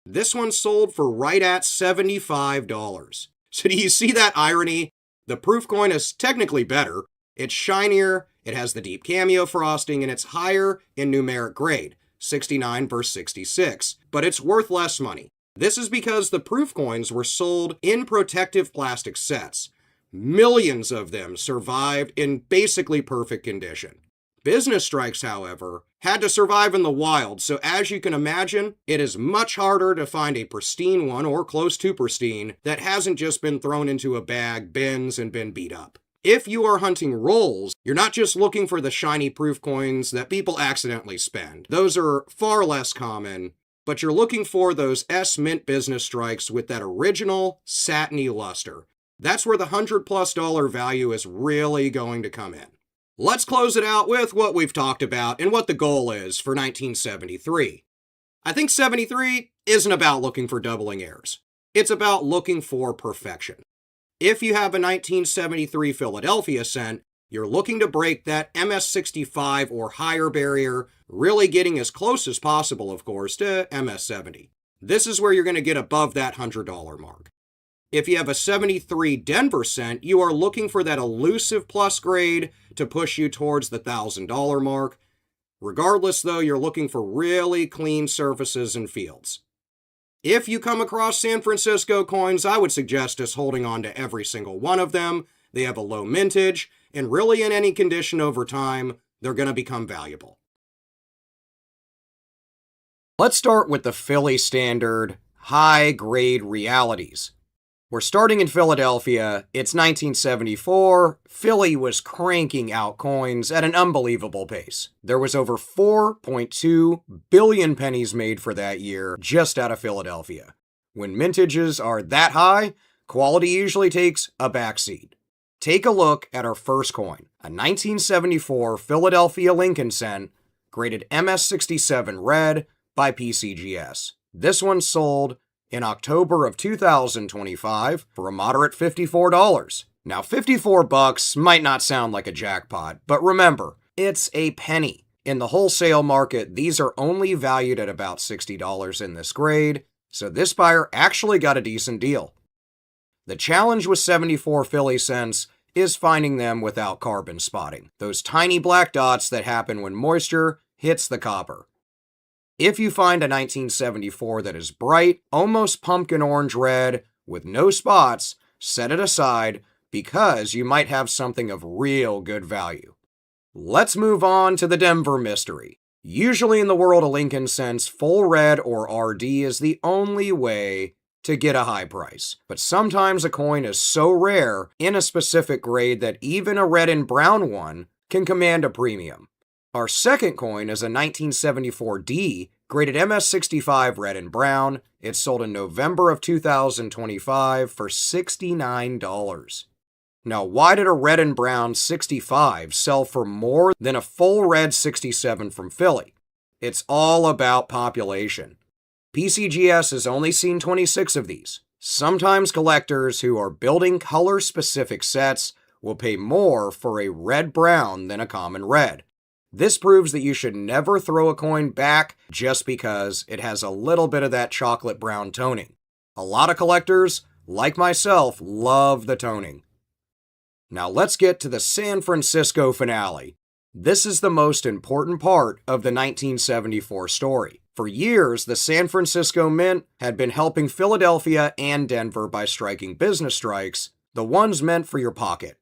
This one sold for right at $75. So do you see that irony? The proof coin is technically better. It's shinier, it has the deep cameo frosting, and it's higher in numeric grade, 69 versus 66, but it's worth less money. This is because the proof coins were sold in protective plastic sets. Millions of them survived in basically perfect condition. Business strikes, however, had to survive in the wild, so as you can imagine, it is much harder to find a pristine one or close to pristine that hasn't just been thrown into a bag, bins, and been beat up. If you are hunting rolls, you're not just looking for the shiny proof coins that people accidentally spend. Those are far less common, but you're looking for those S mint business strikes with that original satiny luster. That's where the $100+ value is really going to come in. Let's close it out with what we've talked about and what the goal is for 1973. I think 73 isn't about looking for doubling errors. It's about looking for perfection. If you have a 1973 Philadelphia cent, you're looking to break that MS65 or higher barrier, really getting as close as possible, of course, to MS70. This is where you're going to get above that $100 mark. If you have a 73 Denver cent, you are looking for that elusive plus grade to push you towards the $1,000 mark. Regardless, though, you're looking for really clean surfaces and fields. If you come across San Francisco coins, I would suggest just holding on to every single one of them. They have a low mintage, and really in any condition over time, they're going to become valuable. Let's start with the Philly standard high-grade realities. We're starting in Philadelphia. It's 1974. Philly was cranking out coins at an unbelievable pace. There was over 4.2 billion pennies made for that year just out of Philadelphia. When mintages are that high, quality usually takes a backseat. Take a look at our first coin, a 1974 Philadelphia Lincoln cent, graded MS67 red by PCGS. This one sold in October of 2025 for a moderate $54. Now, $54 might not sound like a jackpot, but remember, it's a penny. In the wholesale market, these are only valued at about $60 in this grade, so this buyer actually got a decent deal. The challenge with 74 Philly cents is finding them without carbon spotting, those tiny black dots that happen when moisture hits the copper. If you find a 1974 that is bright, almost pumpkin orange red, with no spots, set it aside because you might have something of real good value. Let's move on to the Denver mystery. Usually in the world of Lincoln cents, full red or RD is the only way to get a high price. But sometimes a coin is so rare in a specific grade that even a red and brown one can command a premium. Our second coin is a 1974D, graded MS65 red and brown. It sold in November of 2025 for $69. Now, why did a red and brown 65 sell for more than a full red 67 from Philly? It's all about population. PCGS has only seen 26 of these. Sometimes collectors who are building color-specific sets will pay more for a red-brown than a common red. This proves that you should never throw a coin back just because it has a little bit of that chocolate brown toning. A lot of collectors, like myself, love the toning. Now let's get to the San Francisco finale. This is the most important part of the 1974 story. For years, the San Francisco Mint had been helping Philadelphia and Denver by striking business strikes, the ones meant for your pocket.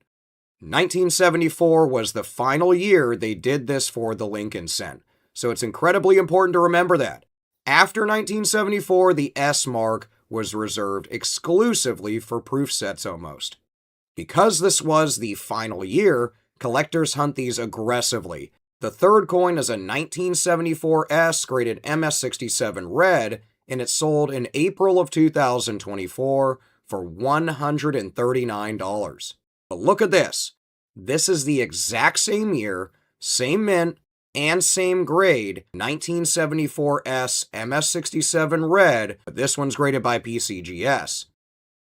1974 was the final year they did this for the Lincoln cent, so it's incredibly important to remember that. After 1974, the S mark was reserved exclusively for proof sets almost. Because this was the final year, collectors hunt these aggressively. The third coin is a 1974 S graded MS67 red, and it sold in April of 2024 for $139. But look at this. This is the exact same year, same mint, and same grade, 1974 S MS67 red, but this one's graded by PCGS.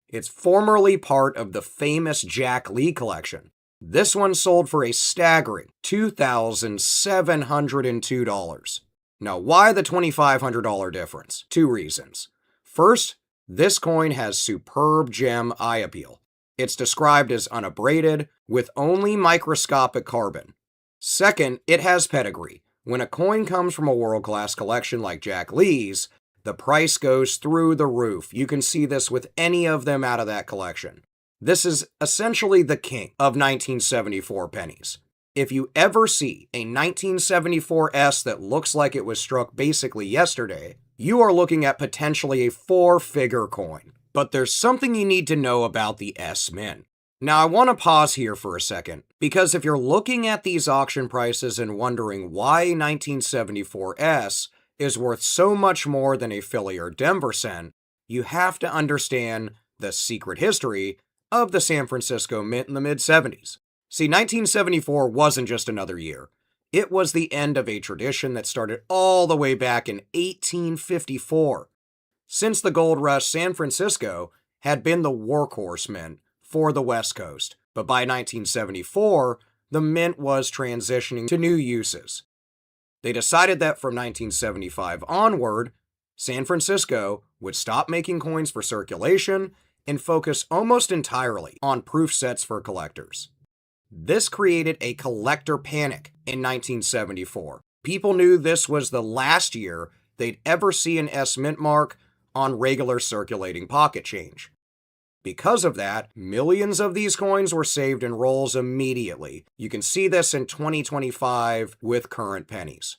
It's formerly part of the famous Jack Lee collection. This one sold for a staggering $2,702. Now, why the $2,500 difference? Two reasons. First, this coin has superb gem eye appeal. It's described as unabraded, with only microscopic carbon. Second, it has pedigree. When a coin comes from a world-class collection like Jack Lee's, the price goes through the roof. You can see this with any of them out of that collection. This is essentially the king of 1974 pennies. If you ever see a 1974 S that looks like it was struck basically yesterday, you are looking at potentially a four-figure coin. But there's something you need to know about the S Mint. Now, I want to pause here for a second, because if you're looking at these auction prices and wondering why a 1974 S is worth so much more than a Philly or Denver cent, you have to understand the secret history of the San Francisco Mint in the mid-70s. See, 1974 wasn't just another year. It was the end of a tradition that started all the way back in 1854. Since the gold rush, San Francisco had been the workhorse mint for the West Coast, but by 1974, the mint was transitioning to new uses. They decided that from 1975 onward, San Francisco would stop making coins for circulation and focus almost entirely on proof sets for collectors. This created a collector panic in 1974. People knew this was the last year they'd ever see an S mint mark on regular circulating pocket change. Because of that, millions of these coins were saved in rolls immediately. You can see this in 2025 with current pennies.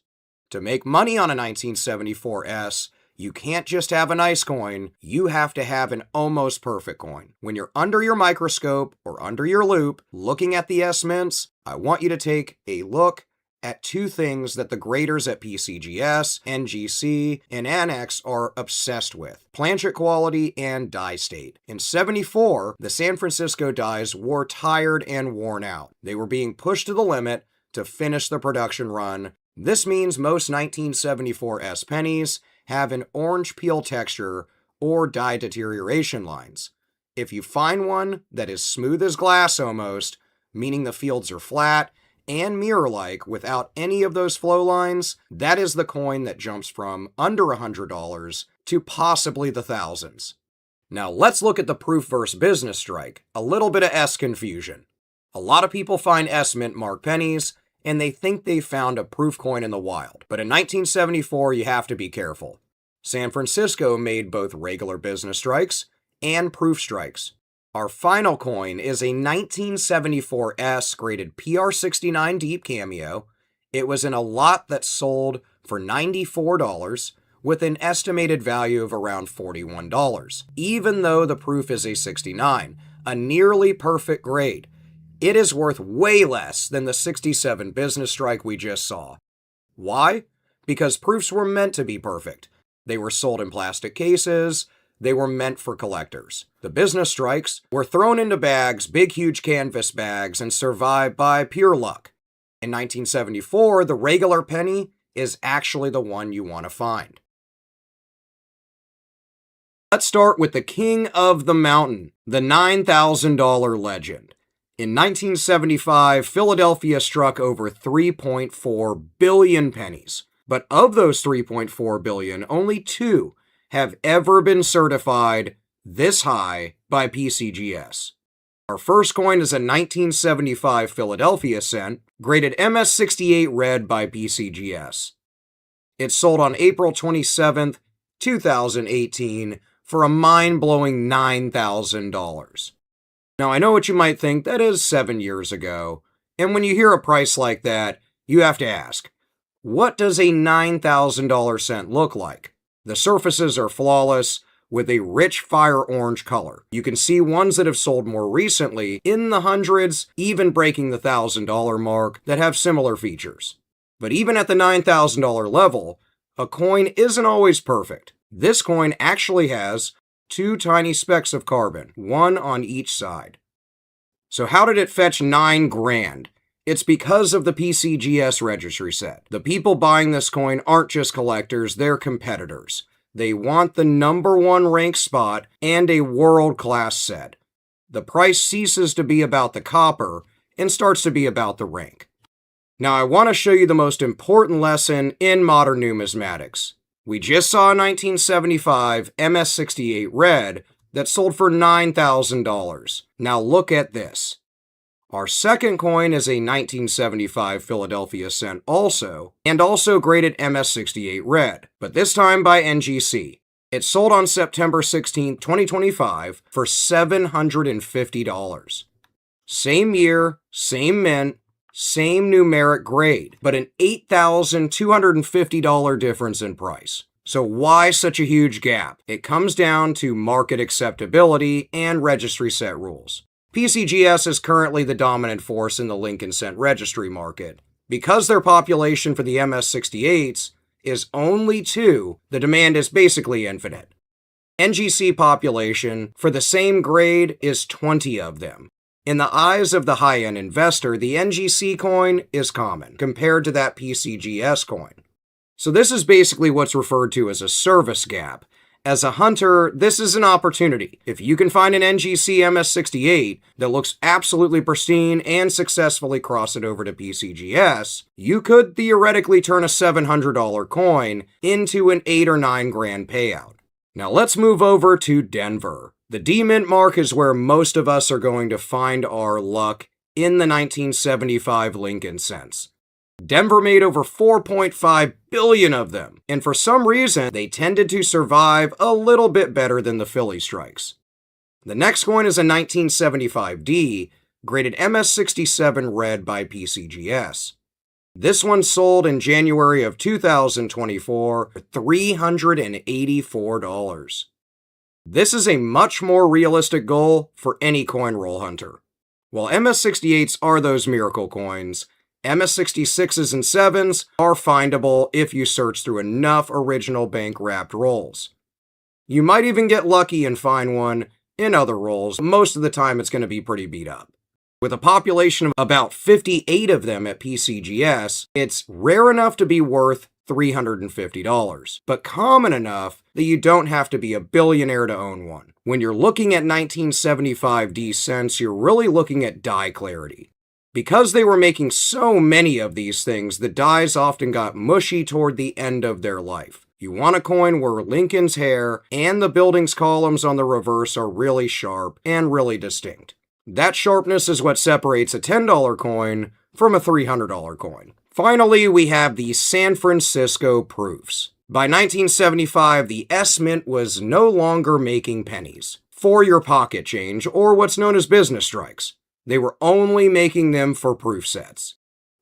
To make money on a 1974 S, you can't just have a nice coin, you have to have an almost perfect coin. When you're under your microscope or under your loupe looking at the S mints, I want you to take a look at two things that the graders at PCGS, NGC, and Annex are obsessed with: planchet quality and die state. In 74, the San Francisco dies were tired and worn out. They were being pushed to the limit to finish the production run. This means most 1974 S pennies have an orange peel texture or die deterioration lines. If you find one that is smooth as glass almost, meaning the fields are flat and mirror-like without any of those flow lines, that is the coin that jumps from under $100 to possibly the thousands. Now let's look at the proof versus business strike. A little bit of S confusion. A lot of people find S mint mark pennies and they think they found a proof coin in the wild. But in 1974, you have to be careful. San Francisco made both regular business strikes and proof strikes. Our final coin is a 1974 S graded PR69 Deep Cameo. It was in a lot that sold for $94 with an estimated value of around $41, even though the proof is a 69, a nearly perfect grade. It is worth way less than the 67 business strike we just saw. Why? Because proofs were meant to be perfect. They were sold in plastic cases. They were meant for collectors. The business strikes were thrown into bags, big huge canvas bags, and survived by pure luck. In 1974, the regular penny is actually the one you want to find. Let's start with the king of the mountain, the $9,000 legend. In 1975, Philadelphia struck over 3.4 billion pennies. But of those 3.4 billion, only 2 have ever been certified this high by PCGS. Our first coin is a 1975 Philadelphia cent, graded MS68 red by PCGS. It sold on April 27th, 2018 for a mind-blowing $9,000. Now, I know what you might think, that is 7 years ago, and when you hear a price like that, you have to ask, what does a $9,000 cent look like? The surfaces are flawless, with a rich fire orange color. You can see ones that have sold more recently, in the hundreds, even breaking the $1,000 mark, that have similar features. But even at the $9,000 level, a coin isn't always perfect. This coin actually has 2 tiny specks of carbon, one on each side. So how did it fetch $9 grand? It's because of the PCGS registry set. The people buying this coin aren't just collectors, they're competitors. They want the #1 ranked spot and a world-class set. The price ceases to be about the copper and starts to be about the rank. Now I want to show you the most important lesson in modern numismatics. We just saw a 1975 MS68 red that sold for $9,000. Now look at this. Our second coin is a 1975 Philadelphia cent also graded MS68 red, but this time by NGC. It sold on September 16, 2025 for $750. Same year, same mint, same numeric grade, but an $8,250 difference in price. So why such a huge gap? It comes down to market acceptability and registry set rules. PCGS is currently the dominant force in the Lincoln Cent registry market. Because their population for the MS68s is only 2, the demand is basically infinite. NGC population for the same grade is 20 of them. In the eyes of the high-end investor, the NGC coin is common compared to that PCGS coin. So this is basically what's referred to as a service gap. As a hunter, this is an opportunity. If you can find an NGC MS68 that looks absolutely pristine and successfully cross it over to PCGS, you could theoretically turn a $700 coin into an $8 or $9 grand payout. Now let's move over to Denver. The D-Mint mark is where most of us are going to find our luck in the 1975 Lincoln cents. Denver made over 4.5 billion of them, and for some reason, they tended to survive a little bit better than the Philly strikes. The next coin is a 1975D, graded MS67 red by PCGS. This one sold in January of 2024 for $384. This is a much more realistic goal for any coin roll hunter. While MS68s are those miracle coins, MS66s and 7s are findable if you search through enough original bank-wrapped rolls. You might even get lucky and find one in other rolls. Most of the time it's going to be pretty beat up. With a population of about 58 of them at PCGS, it's rare enough to be worth $350, but common enough that you don't have to be a billionaire to own one. When you're looking at 1975D cents, you're really looking at die clarity. Because they were making so many of these things, the dies often got mushy toward the end of their life. You want a coin where Lincoln's hair and the building's columns on the reverse are really sharp and really distinct. That sharpness is what separates a $10 coin from a $300 coin. Finally, we have the San Francisco proofs. By 1975, the S-Mint was no longer making pennies for your pocket change or what's known as business strikes. They were only making them for proof sets.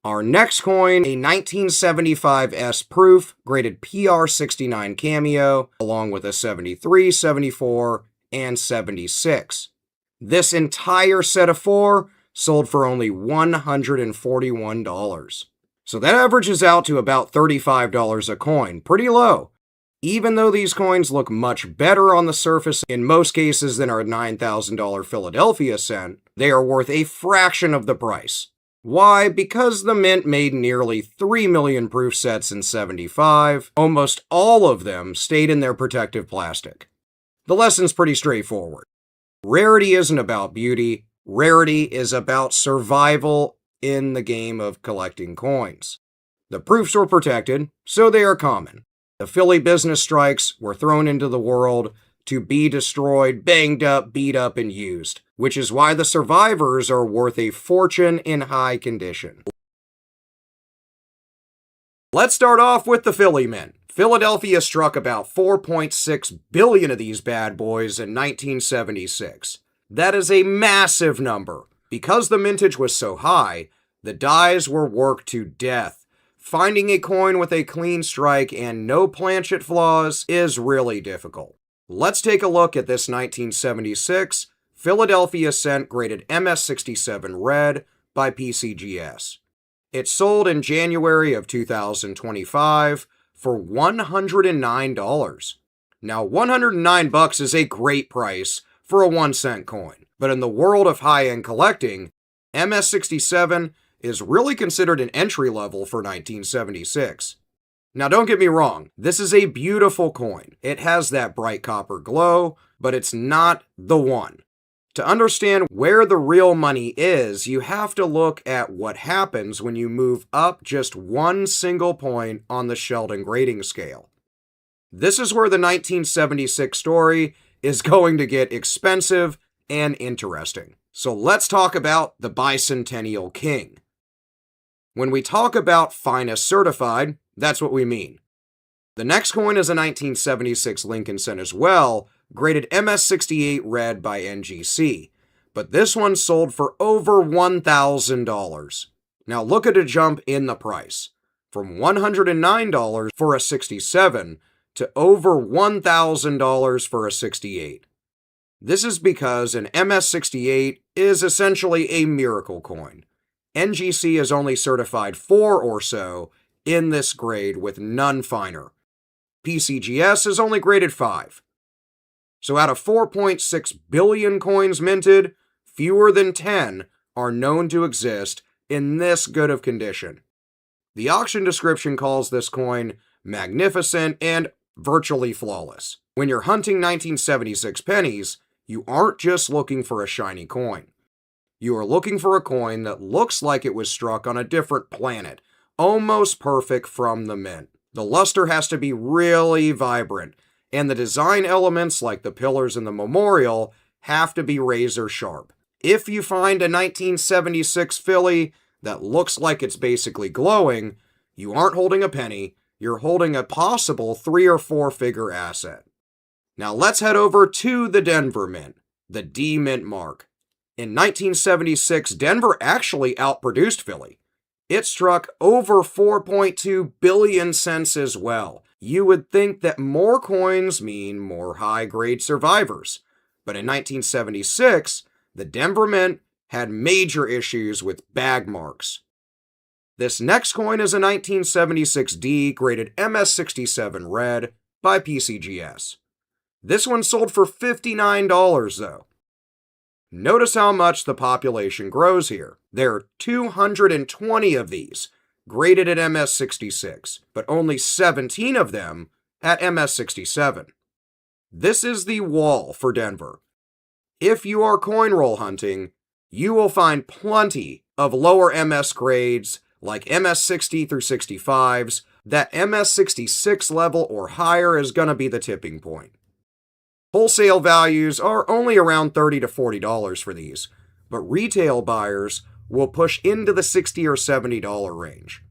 Our next coin, a 1975 S proof, graded PR69 Cameo, along with a 73, 74, and 76. This entire set of 4 sold for only $141. So that averages out to about $35 a coin, pretty low. Even though these coins look much better on the surface in most cases than our $9,000 Philadelphia cent, they are worth a fraction of the price. Why? Because the mint made nearly 3 million proof sets in '75. Almost all of them stayed in their protective plastic. The lesson's pretty straightforward. Rarity isn't about beauty. Rarity is about survival in the game of collecting coins. The proofs were protected, so they are common. The Philly business strikes were thrown into the world to be destroyed, banged up, beat up, and used, which is why the survivors are worth a fortune in high condition. Let's start off with the Philly Mint. Philadelphia struck about 4.6 billion of these bad boys in 1976. That is a massive number. Because the mintage was so high, the dies were worked to death. Finding a coin with a clean strike and no planchet flaws is really difficult. Let's take a look at this 1976 Philadelphia cent graded MS67 red by PCGS. It sold in January of 2025 for $109. Now, $109 is a great price for a 1-cent coin, but in the world of high-end collecting, MS67 is really considered an entry level for 1976. Now, don't get me wrong, this is a beautiful coin. It has that bright copper glow, but it's not the one. To understand where the real money is, you have to look at what happens when you move up just one single point on the Sheldon grading scale. This is where the 1976 story is going to get expensive and interesting. So let's talk about the Bicentennial King. When we talk about finest certified, that's what we mean. The next coin is a 1976 Lincoln cent as well, graded MS68 red by NGC, but this one sold for over $1,000. Now look at a jump in the price, from $109 for a 67 to over $1,000 for a 68. This is because an MS68 is essentially a miracle coin. NGC is only certified 4 or so in this grade with none finer. PCGS is only graded 5. So out of 4.6 billion coins minted, fewer than 10 are known to exist in this good of condition. The auction description calls this coin magnificent and virtually flawless. When you're hunting 1976 pennies, you aren't just looking for a shiny coin. You are looking for a coin that looks like it was struck on a different planet, almost perfect from the mint. The luster has to be really vibrant, and the design elements like the pillars and the memorial have to be razor sharp. If you find a 1976 Philly that looks like it's basically glowing, you aren't holding a penny, you're holding a possible 3 or 4 figure asset. Now let's head over to the Denver Mint, the D Mint mark. In 1976, Denver actually outproduced Philly. It struck over 4.2 billion cents as well. You would think that more coins mean more high-grade survivors. But in 1976, the Denver Mint had major issues with bag marks. This next coin is a 1976D graded MS67 red by PCGS. This one sold for $59 though. Notice how much the population grows here. There are 220 of these graded at MS66, but only 17 of them at MS67. This is the wall for Denver. If you are coin roll hunting, you will find plenty of lower MS grades like MS60 through 65s. That MS66 level or higher is going to be the tipping point. Wholesale values are only around $30 to $40 for these, but retail buyers will push into the $60 or $70 range.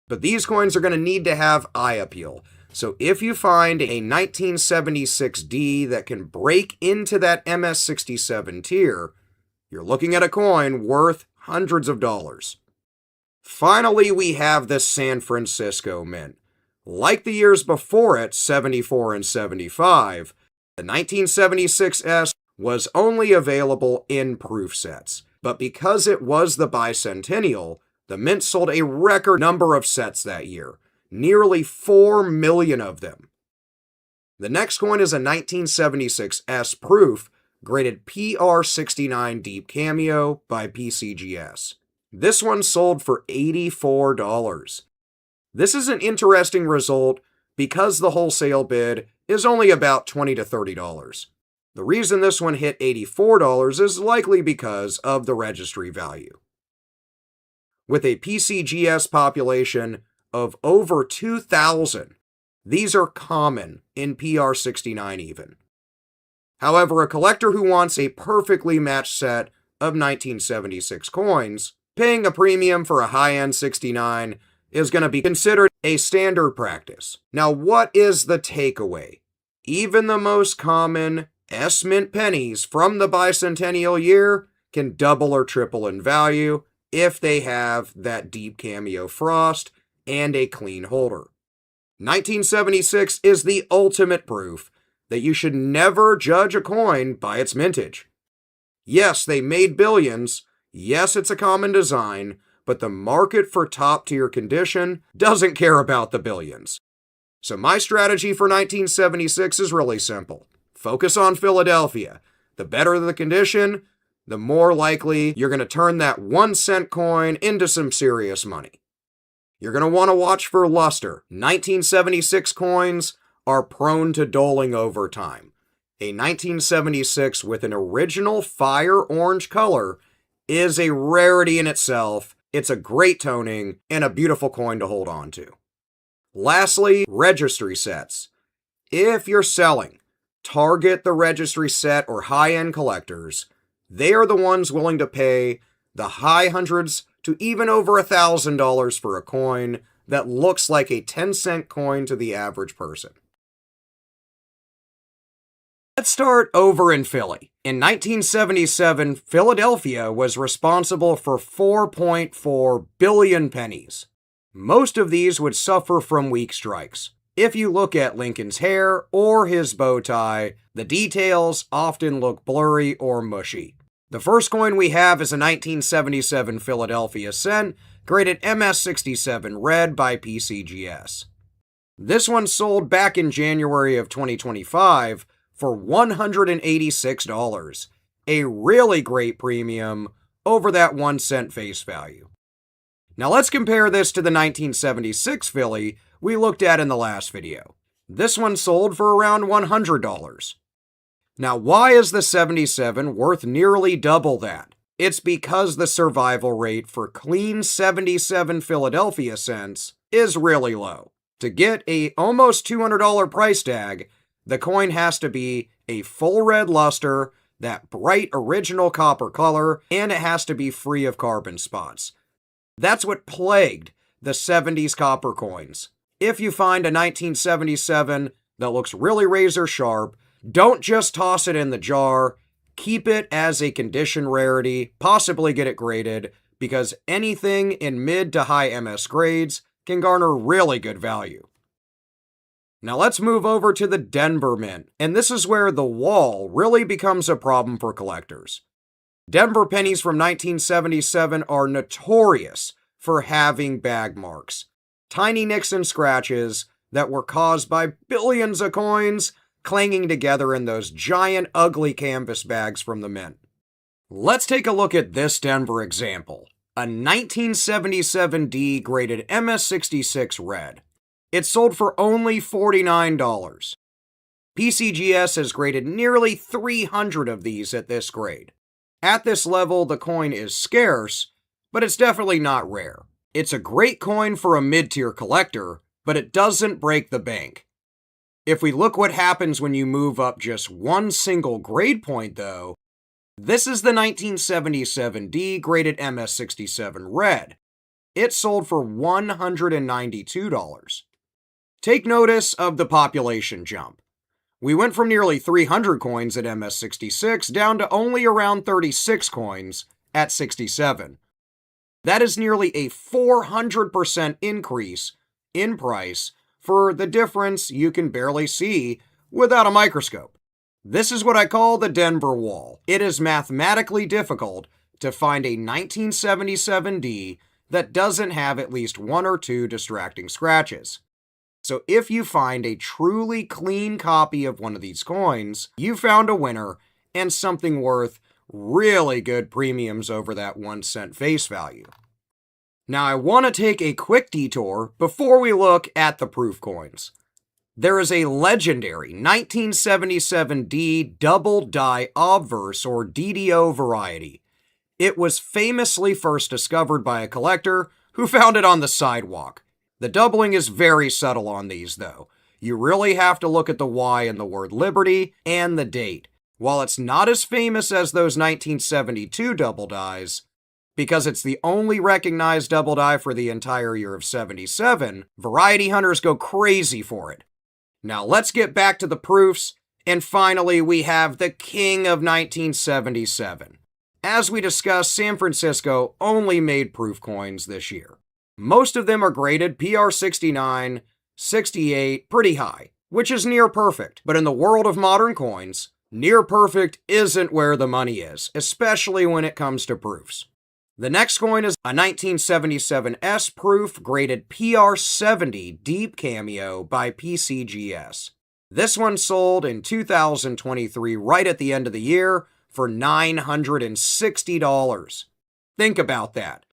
But these coins are going to need to have eye appeal. So if you find a 1976D that can break into that MS67 tier, you're looking at a coin worth hundreds of dollars. Finally, we have the San Francisco Mint. Like the years before it, 74 and 75, the 1976S was only available in proof sets. But because it was the bicentennial, the Mint sold a record number of sets that year. Nearly 4 million of them. The next coin is a 1976S proof, graded PR69 Deep Cameo by PCGS. This one sold for $84. This is an interesting result because the wholesale bid is only about $20 to $30. The reason this one hit $84 is likely because of the registry value. With a PCGS population of over 2,000, these are common in PR69 even. However, a collector who wants a perfectly matched set of 1976 coins, paying a premium for a high-end 69 is going to be considered a standard practice. Now, what is the takeaway? Even the most common S-Mint pennies from the bicentennial year can double or triple in value if they have that deep cameo frost and a clean holder. 1976 is the ultimate proof that you should never judge a coin by its mintage. Yes, they made billions. Yes, it's a common design, but the market for top-tier condition doesn't care about the billions. So my strategy for 1976 is really simple. Focus on Philadelphia. The better the condition, the more likely you're going to turn that 1-cent coin into some serious money. You're going to want to watch for luster. 1976 coins are prone to doling over time. A 1976 with an original fire orange color is a rarity in itself. It's a great toning and a beautiful coin to hold on to. Lastly, registry sets. If you're selling, target the registry set or high-end collectors. They are the ones willing to pay the high hundreds to even over $1,000 for a coin that looks like a 10-cent coin to the average person. Let's start over in Philly. In 1977, Philadelphia was responsible for 4.4 billion pennies. Most of these would suffer from weak strikes. If you look at Lincoln's hair or his bow tie, the details often look blurry or mushy. The first coin we have is a 1977 Philadelphia cent, graded MS67 red by PCGS. This one sold back in January of 2025 for $186, a really great premium over that 1-cent face value. Now let's compare this to the 1976 Philly we looked at in the last video. This one sold for around $100. Now why is the 77 worth nearly double that? It's because the survival rate for clean 77 Philadelphia cents is really low. To get a almost $200 price tag, the coin has to be a full red luster, that bright original copper color, and it has to be free of carbon spots. That's what plagued the 70s copper coins. If you find a 1977 that looks really razor sharp, don't just toss it in the jar. Keep it as a condition rarity, possibly get it graded, because anything in mid to high MS grades can garner really good value. Now let's move over to the Denver Mint, and this is where the wall really becomes a problem for collectors. Denver pennies from 1977 are notorious for having bag marks, tiny nicks and scratches that were caused by billions of coins clanging together in those giant ugly canvas bags from the mint. Let's take a look at this Denver example, a 1977D graded MS66 red. It's sold for only $49. PCGS has graded nearly 300 of these at this grade. At this level, the coin is scarce, but it's definitely not rare. It's a great coin for a mid-tier collector, but it doesn't break the bank. If we look what happens when you move up just one single grade point though, this is the 1977D graded MS67 red. It sold for $192. Take notice of the population jump. We went from nearly 300 coins at MS66 down to only around 36 coins at 67. That is nearly a 400% increase in price for the difference you can barely see without a microscope. This is what I call the Denver wall. It is mathematically difficult to find a 1977D that doesn't have at least one or two distracting scratches. So if you find a truly clean copy of one of these coins, you found a winner and something worth really good premiums over that 1 cent face value. Now I want to take a quick detour before we look at the proof coins. There is a legendary 1977D double die obverse or DDO variety. It was famously first discovered by a collector who found it on the sidewalk. The doubling is very subtle on these, though. You really have to look at the Y in the word Liberty and the date. While it's not as famous as those 1972 double dies, because it's the only recognized double die for the entire year of 77, variety hunters go crazy for it. Now let's get back to the proofs, and finally we have the king of 1977. As we discussed, San Francisco only made proof coins this year. Most of them are graded PR 69, 68, pretty high, which is near perfect. But in the world of modern coins, near perfect isn't where the money is, especially when it comes to proofs. The next coin is a 1977S proof graded PR 70 Deep Cameo by PCGS. This one sold in 2023 right at the end of the year for $960. Think about that.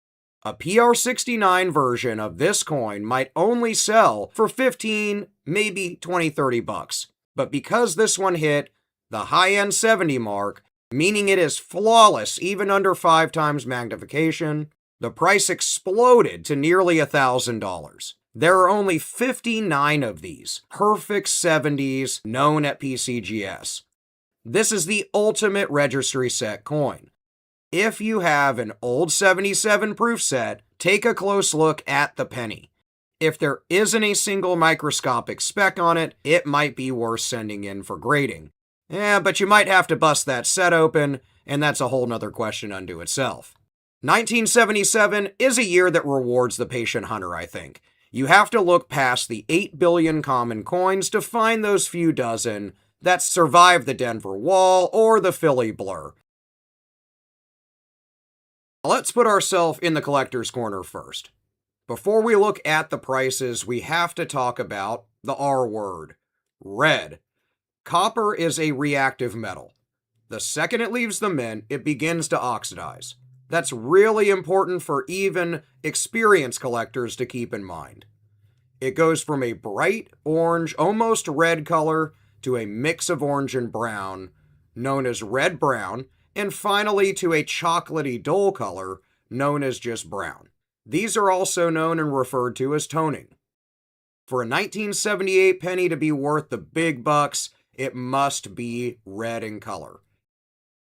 A PR69 version of this coin might only sell for 15, maybe 20, 30 bucks. But because this one hit the high-end 70 mark, meaning it is flawless even under 5 times magnification, the price exploded to nearly $1,000. There are only 59 of these perfect 70s known at PCGS. This is the ultimate registry set coin. If you have an old 77 proof set, take a close look at the penny. If there isn't a single microscopic speck on it, it might be worth sending in for grading. But you might have to bust that set open, and that's a whole nother question unto itself. 1977 is a year that rewards the patient hunter, I think. You have to look past the 8 billion common coins to find those few dozen that survive the Denver wall or the Philly blur. Let's put ourselves in the collector's corner first. Before we look at the prices, we have to talk about the R word, red. Copper is a reactive metal. The second it leaves the mint, it begins to oxidize. That's really important for even experienced collectors to keep in mind. It goes from a bright orange, almost red color to a mix of orange and brown, known as red-brown, and finally to a chocolatey dull color, known as just brown. These are also known and referred to as toning. For a 1978 penny to be worth the big bucks, it must be red in color.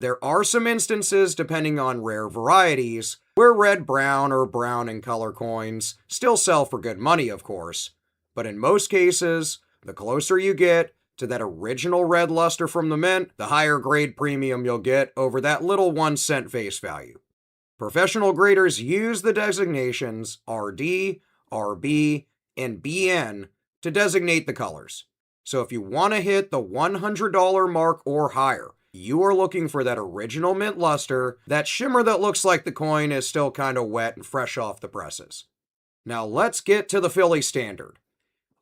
There are some instances, depending on rare varieties, where red-brown or brown in color coins still sell for good money, of course. But in most cases, the closer you get to that original red luster from the mint, the higher grade premium you'll get over that little 1 cent face value. Professional graders use the designations RD, RB, and BN to designate the colors. So if you want to hit the $100 mark or higher, you are looking for that original mint luster, that shimmer that looks like the coin is still kind of wet and fresh off the presses. Now let's get to the Philly Standard.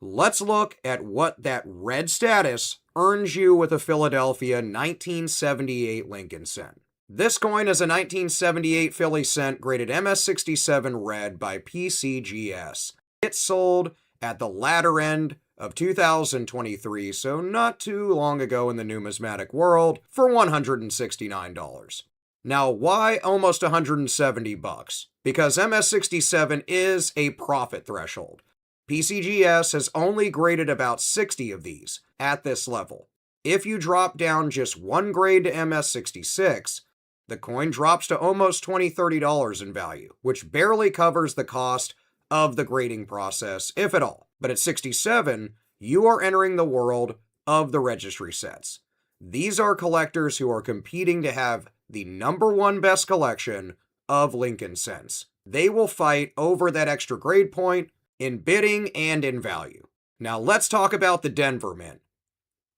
Let's look at what that red status earns you with a Philadelphia 1978 Lincoln cent. This coin is a 1978 Philly cent graded MS67 red by PCGS. It sold at the latter end of 2023, so not too long ago in the numismatic world, for $169. Now, why almost $170? Because MS67 is a profit threshold. PCGS has only graded about 60 of these at this level. If you drop down just one grade to MS66, the coin drops to almost $20-30 in value, which barely covers the cost of the grading process, if at all. But at 67, you are entering the world of the registry sets. These are collectors who are competing to have the #1 best collection of Lincoln cents. They will fight over that extra grade point in bidding and in value. Now let's talk about the Denver Mint.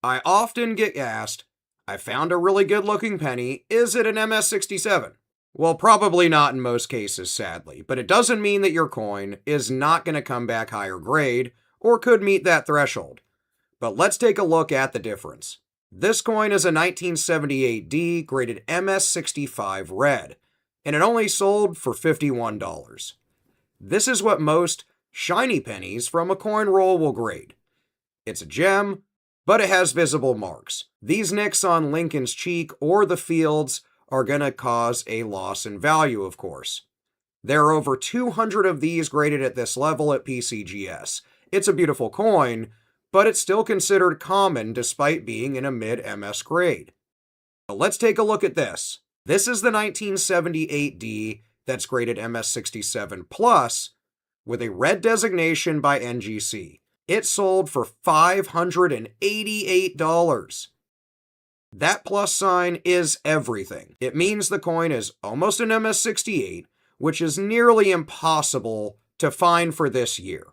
I often get asked, I found a really good looking penny, is it an MS67? Well, probably not in most cases, sadly, but it doesn't mean that your coin is not going to come back higher grade or could meet that threshold. But let's take a look at the difference. This coin is a 1978D graded MS65 red, and it only sold for $51. This is what most shiny pennies from a coin roll will grade. It's a gem, but it has visible marks. These nicks on Lincoln's cheek or the fields are going to cause a loss in value, of course. There are over 200 of these graded at this level at PCGS. It's a beautiful coin, but it's still considered common despite being in a mid-MS grade. But let's take a look at this. This is the 1978D that's graded MS67 Plus with a red designation by NGC. It sold for $588. That plus sign is everything. It means the coin is almost an MS68, which is nearly impossible to find for this year.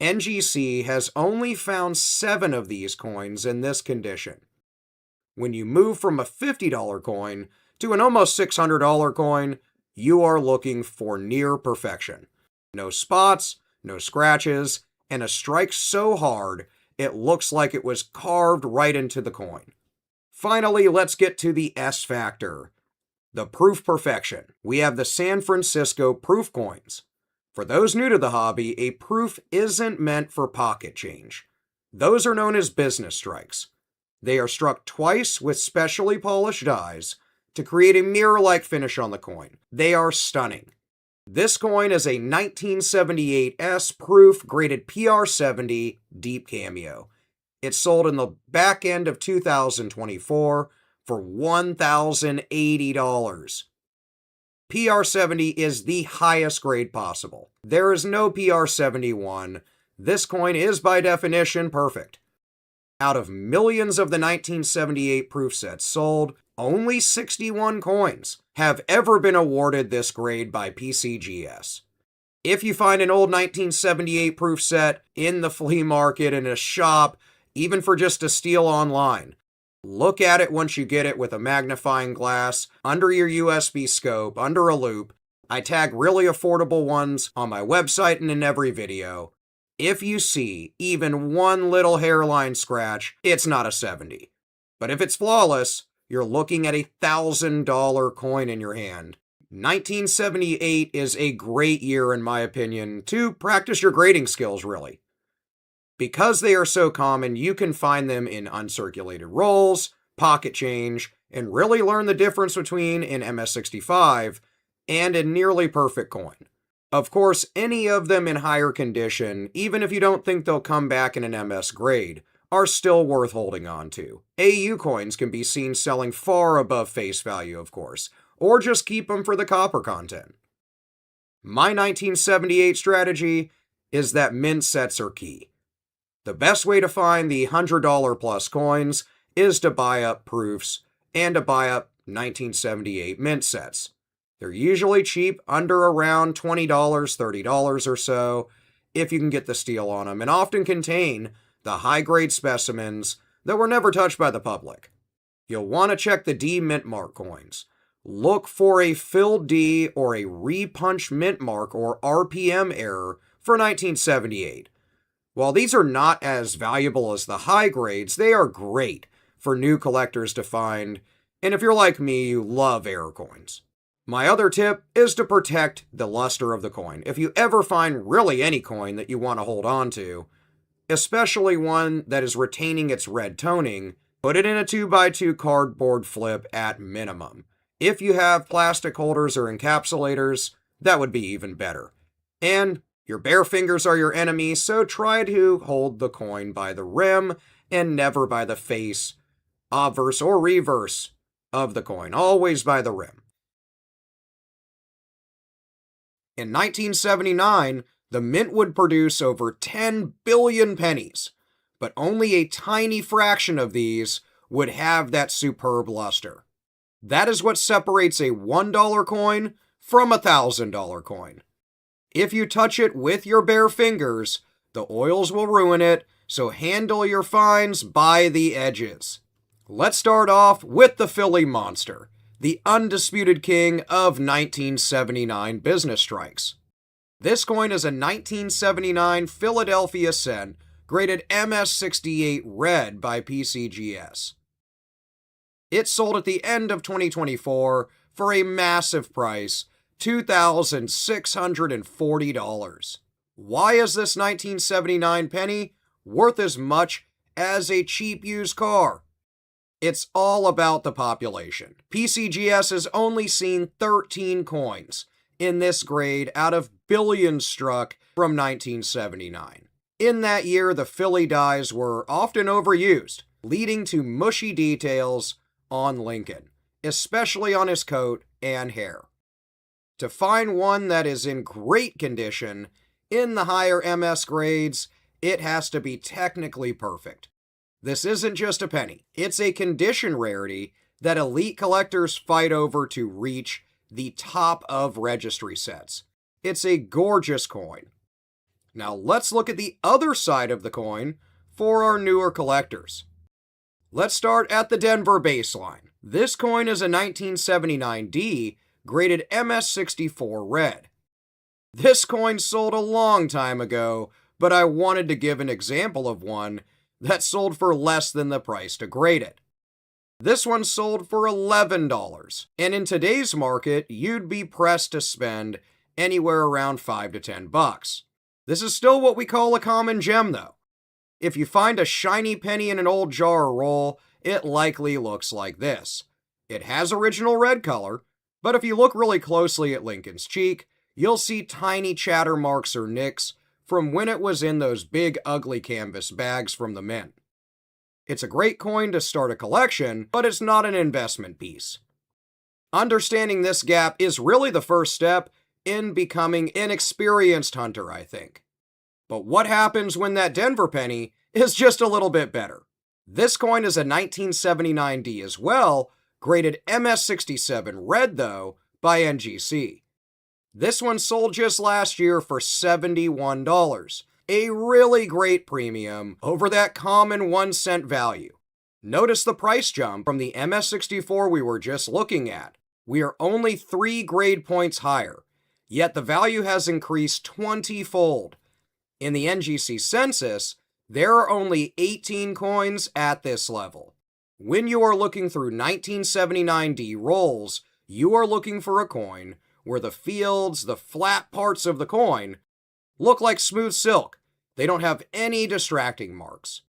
NGC has only found 7 of these coins in this condition. When you move from a $50 coin to an almost $600 coin, you are looking for near perfection. No spots, no scratches, and a strike so hard it looks like it was carved right into the coin. Finally, let's get to the S factor, the proof perfection. We have the San Francisco proof coins. For those new to the hobby, a proof isn't meant for pocket change. Those are known as business strikes. They are struck twice with specially polished dies to create a mirror-like finish on the coin. They are stunning. This coin is a 1978 S proof graded PR70 deep cameo. It sold in the back end of 2024 for $1,080. PR70 is the highest grade possible. There is no PR71. This coin is by definition perfect. Out of millions of the 1978 proof sets sold, only 61 coins have ever been awarded this grade by PCGS. If you find an old 1978 proof set in the flea market, in a shop, even for just a steal online, look at it once you get it with a magnifying glass, under your USB scope, under a loop. I tag really affordable ones on my website and in every video. If you see even one little hairline scratch, it's not a 70. But if it's flawless, you're looking at a $1,000 coin in your hand. 1978 is a great year, in my opinion, to practice your grading skills, really. Because they are so common, you can find them in uncirculated rolls, pocket change, and really learn the difference between an MS65 and a nearly perfect coin. Of course, any of them in higher condition, even if you don't think they'll come back in an MS grade, are still worth holding on to. AU coins can be seen selling far above face value, of course, or just keep them for the copper content. My 1978 strategy is that mint sets are key. The best way to find the $100 plus coins is to buy up proofs and to buy up 1978 mint sets. They're usually cheap, under around $20, $30 or so, if you can get the steal on them, and often contain the high-grade specimens that were never touched by the public. You'll want to check the D mint mark coins. Look for a filled D or a repunch mint mark or RPM error for 1978. While these are not as valuable as the high grades, they are great for new collectors to find, and if you're like me, you love error coins. My other tip is to protect the luster of the coin. If you ever find really any coin that you want to hold on to, especially one that is retaining its red toning, put it in a 2x2 cardboard flip at minimum. If you have plastic holders or encapsulators, that would be even better. And your bare fingers are your enemy, so try to hold the coin by the rim and never by the face, obverse or reverse of the coin, always by the rim. In 1979, the mint would produce over 10 billion pennies, but only a tiny fraction of these would have that superb luster. That is what separates a $1 coin from a $1,000 coin. If you touch it with your bare fingers, the oils will ruin it, so handle your finds by the edges. Let's start off with the Philly Monster, the undisputed king of 1979 business strikes. This coin is a 1979 Philadelphia cent, graded MS68 red by PCGS. It sold at the end of 2024 for a massive price, $2,640. Why is this 1979 penny worth as much as a cheap used car? It's all about the population. PCGS has only seen 13 coins in this grade out of billions struck from 1979. In that year, the Philly dies were often overused, leading to mushy details on Lincoln, especially on his coat and hair. To find one that is in great condition in the higher MS grades, it has to be technically perfect. This isn't just a penny. It's a condition rarity that elite collectors fight over to reach the top of registry sets. It's a gorgeous coin. Now let's look at the other side of the coin for our newer collectors. Let's start at the Denver baseline. This coin is a 1979D graded MS64 red. This coin sold a long time ago, but I wanted to give an example of one that sold for less than the price to grade it. This one sold for $11, and in today's market, you'd be pressed to spend anywhere around $5 to $10. This is still what we call a common gem, though. If you find a shiny penny in an old jar or roll, it likely looks like this. It has original red color, but if you look really closely at Lincoln's cheek, you'll see tiny chatter marks or nicks from when it was in those big ugly canvas bags from the mint. It's a great coin to start a collection, but it's not an investment piece. Understanding this gap is really the first step in becoming an experienced hunter, I think. But what happens when that Denver penny is just a little bit better? This coin is a 1979D as well, graded MS67 red though by NGC. This one sold just last year for $71, a really great premium over that common 1 cent value. Notice the price jump from the MS64 we were just looking at. We are only 3 grade points higher, yet the value has increased 20-fold. In the NGC census, there are only 18 coins at this level. When you are looking through 1979D rolls, you are looking for a coin where the fields, the flat parts of the coin, look like smooth silk. They don't have any distracting marks.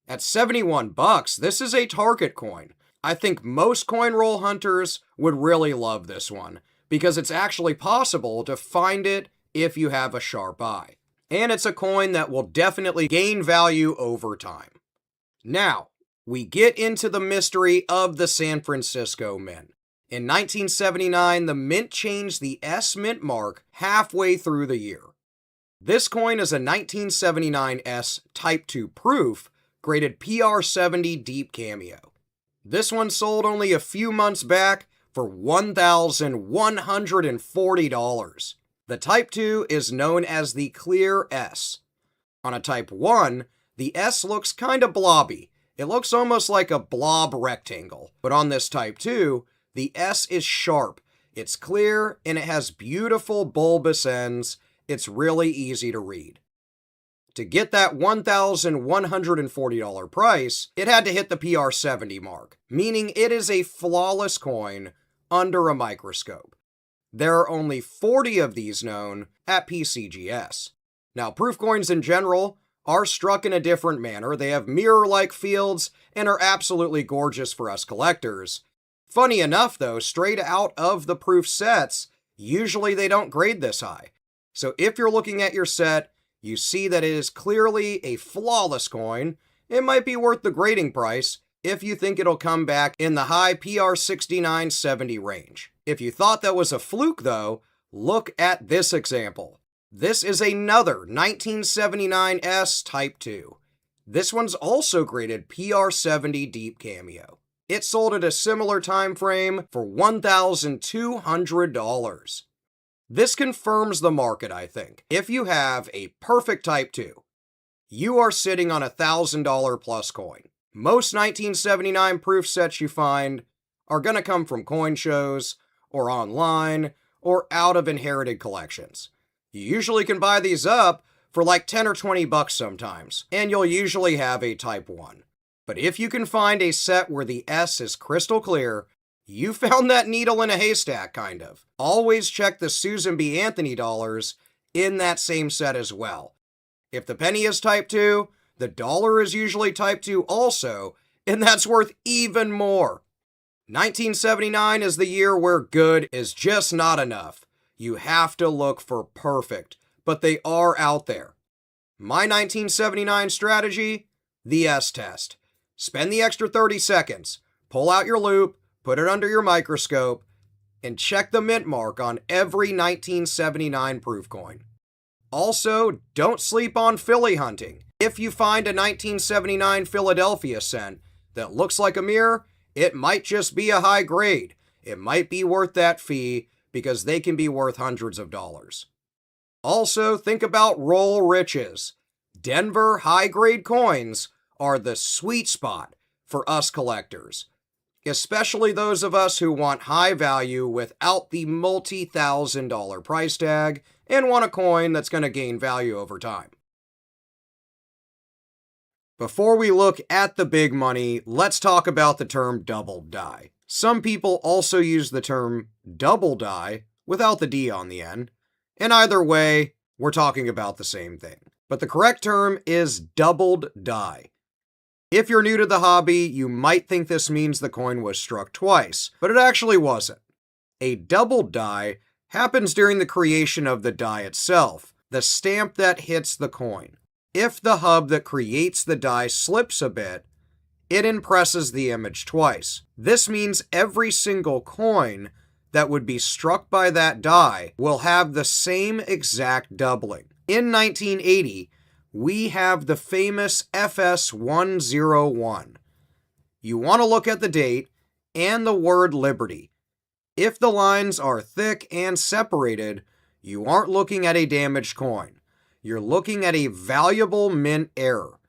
At $71, this is a target coin. I think most coin roll hunters would really love this one, because it's actually possible to find it if you have a sharp eye. And it's a coin that will definitely gain value over time. Now, we get into the mystery of the San Francisco Mint. In 1979, the Mint changed the S Mint mark halfway through the year. This coin is a 1979 S Type 2 proof, graded PR70 Deep Cameo. This one sold only a few months back for $1,140. The Type 2 is known as the Clear S. On a Type 1, the S looks kinda blobby. It looks almost like a blob rectangle. But on this Type 2, the S is sharp, it's clear, and it has beautiful bulbous ends. It's really easy to read. To get that $1,140 price, it had to hit the PR70 mark, meaning it is a flawless coin under a microscope. There are only 40 of these known at PCGS. Now, proof coins in general are struck in a different manner. They have mirror-like fields and are absolutely gorgeous for us collectors. Funny enough, though, straight out of the proof sets, usually they don't grade this high. So if you're looking at your set, you see that it is clearly a flawless coin, it might be worth the grading price if you think it'll come back in the high PR69-70 range. If you thought that was a fluke, though, look at this example. This is another 1979 S Type 2. This one's also graded PR70 Deep Cameo. It sold at a similar time frame for $1,200. This confirms the market, I think. If you have a perfect Type 2, you are sitting on a $1,000 plus coin. Most 1979 proof sets you find are going to come from coin shows, or online, or out of inherited collections. You usually can buy these up for like 10 or 20 bucks sometimes, and you'll usually have a Type 1. But if you can find a set where the S is crystal clear, you found that needle in a haystack, kind of. Always check the Susan B. Anthony dollars in that same set as well. If the penny is Type 2, the dollar is usually Type 2 also, and that's worth even more. 1979 is the year where good is just not enough. You have to look for perfect, but they are out there. My 1979 strategy? The S-test. Spend the extra 30 seconds, pull out your loupe, put it under your microscope, and check the mint mark on every 1979 proof coin. Also, don't sleep on Philly hunting. If you find a 1979 Philadelphia cent that looks like a mirror, it might just be a high grade. It might be worth that fee because they can be worth hundreds of dollars. Also, think about roll riches. Denver high-grade coins are the sweet spot for us collectors, especially those of us who want high value without the multi-$1,000 price tag and want a coin that's going to gain value over time. Before we look at the big money, let's talk about the term double die. Some people also use the term double die without the D on the end, and either way, we're talking about the same thing. But the correct term is doubled die. If you're new to the hobby, you might think this means the coin was struck twice, but it actually wasn't. A doubled die happens during the creation of the die itself, the stamp that hits the coin. If the hub that creates the die slips a bit, it impresses the image twice. This means every single coin that would be struck by that die will have the same exact doubling. In 1980, we have the famous FS101. You want to look at the date and the word Liberty. If the lines are thick and separated, you aren't looking at a damaged coin. You're looking at a valuable mint error.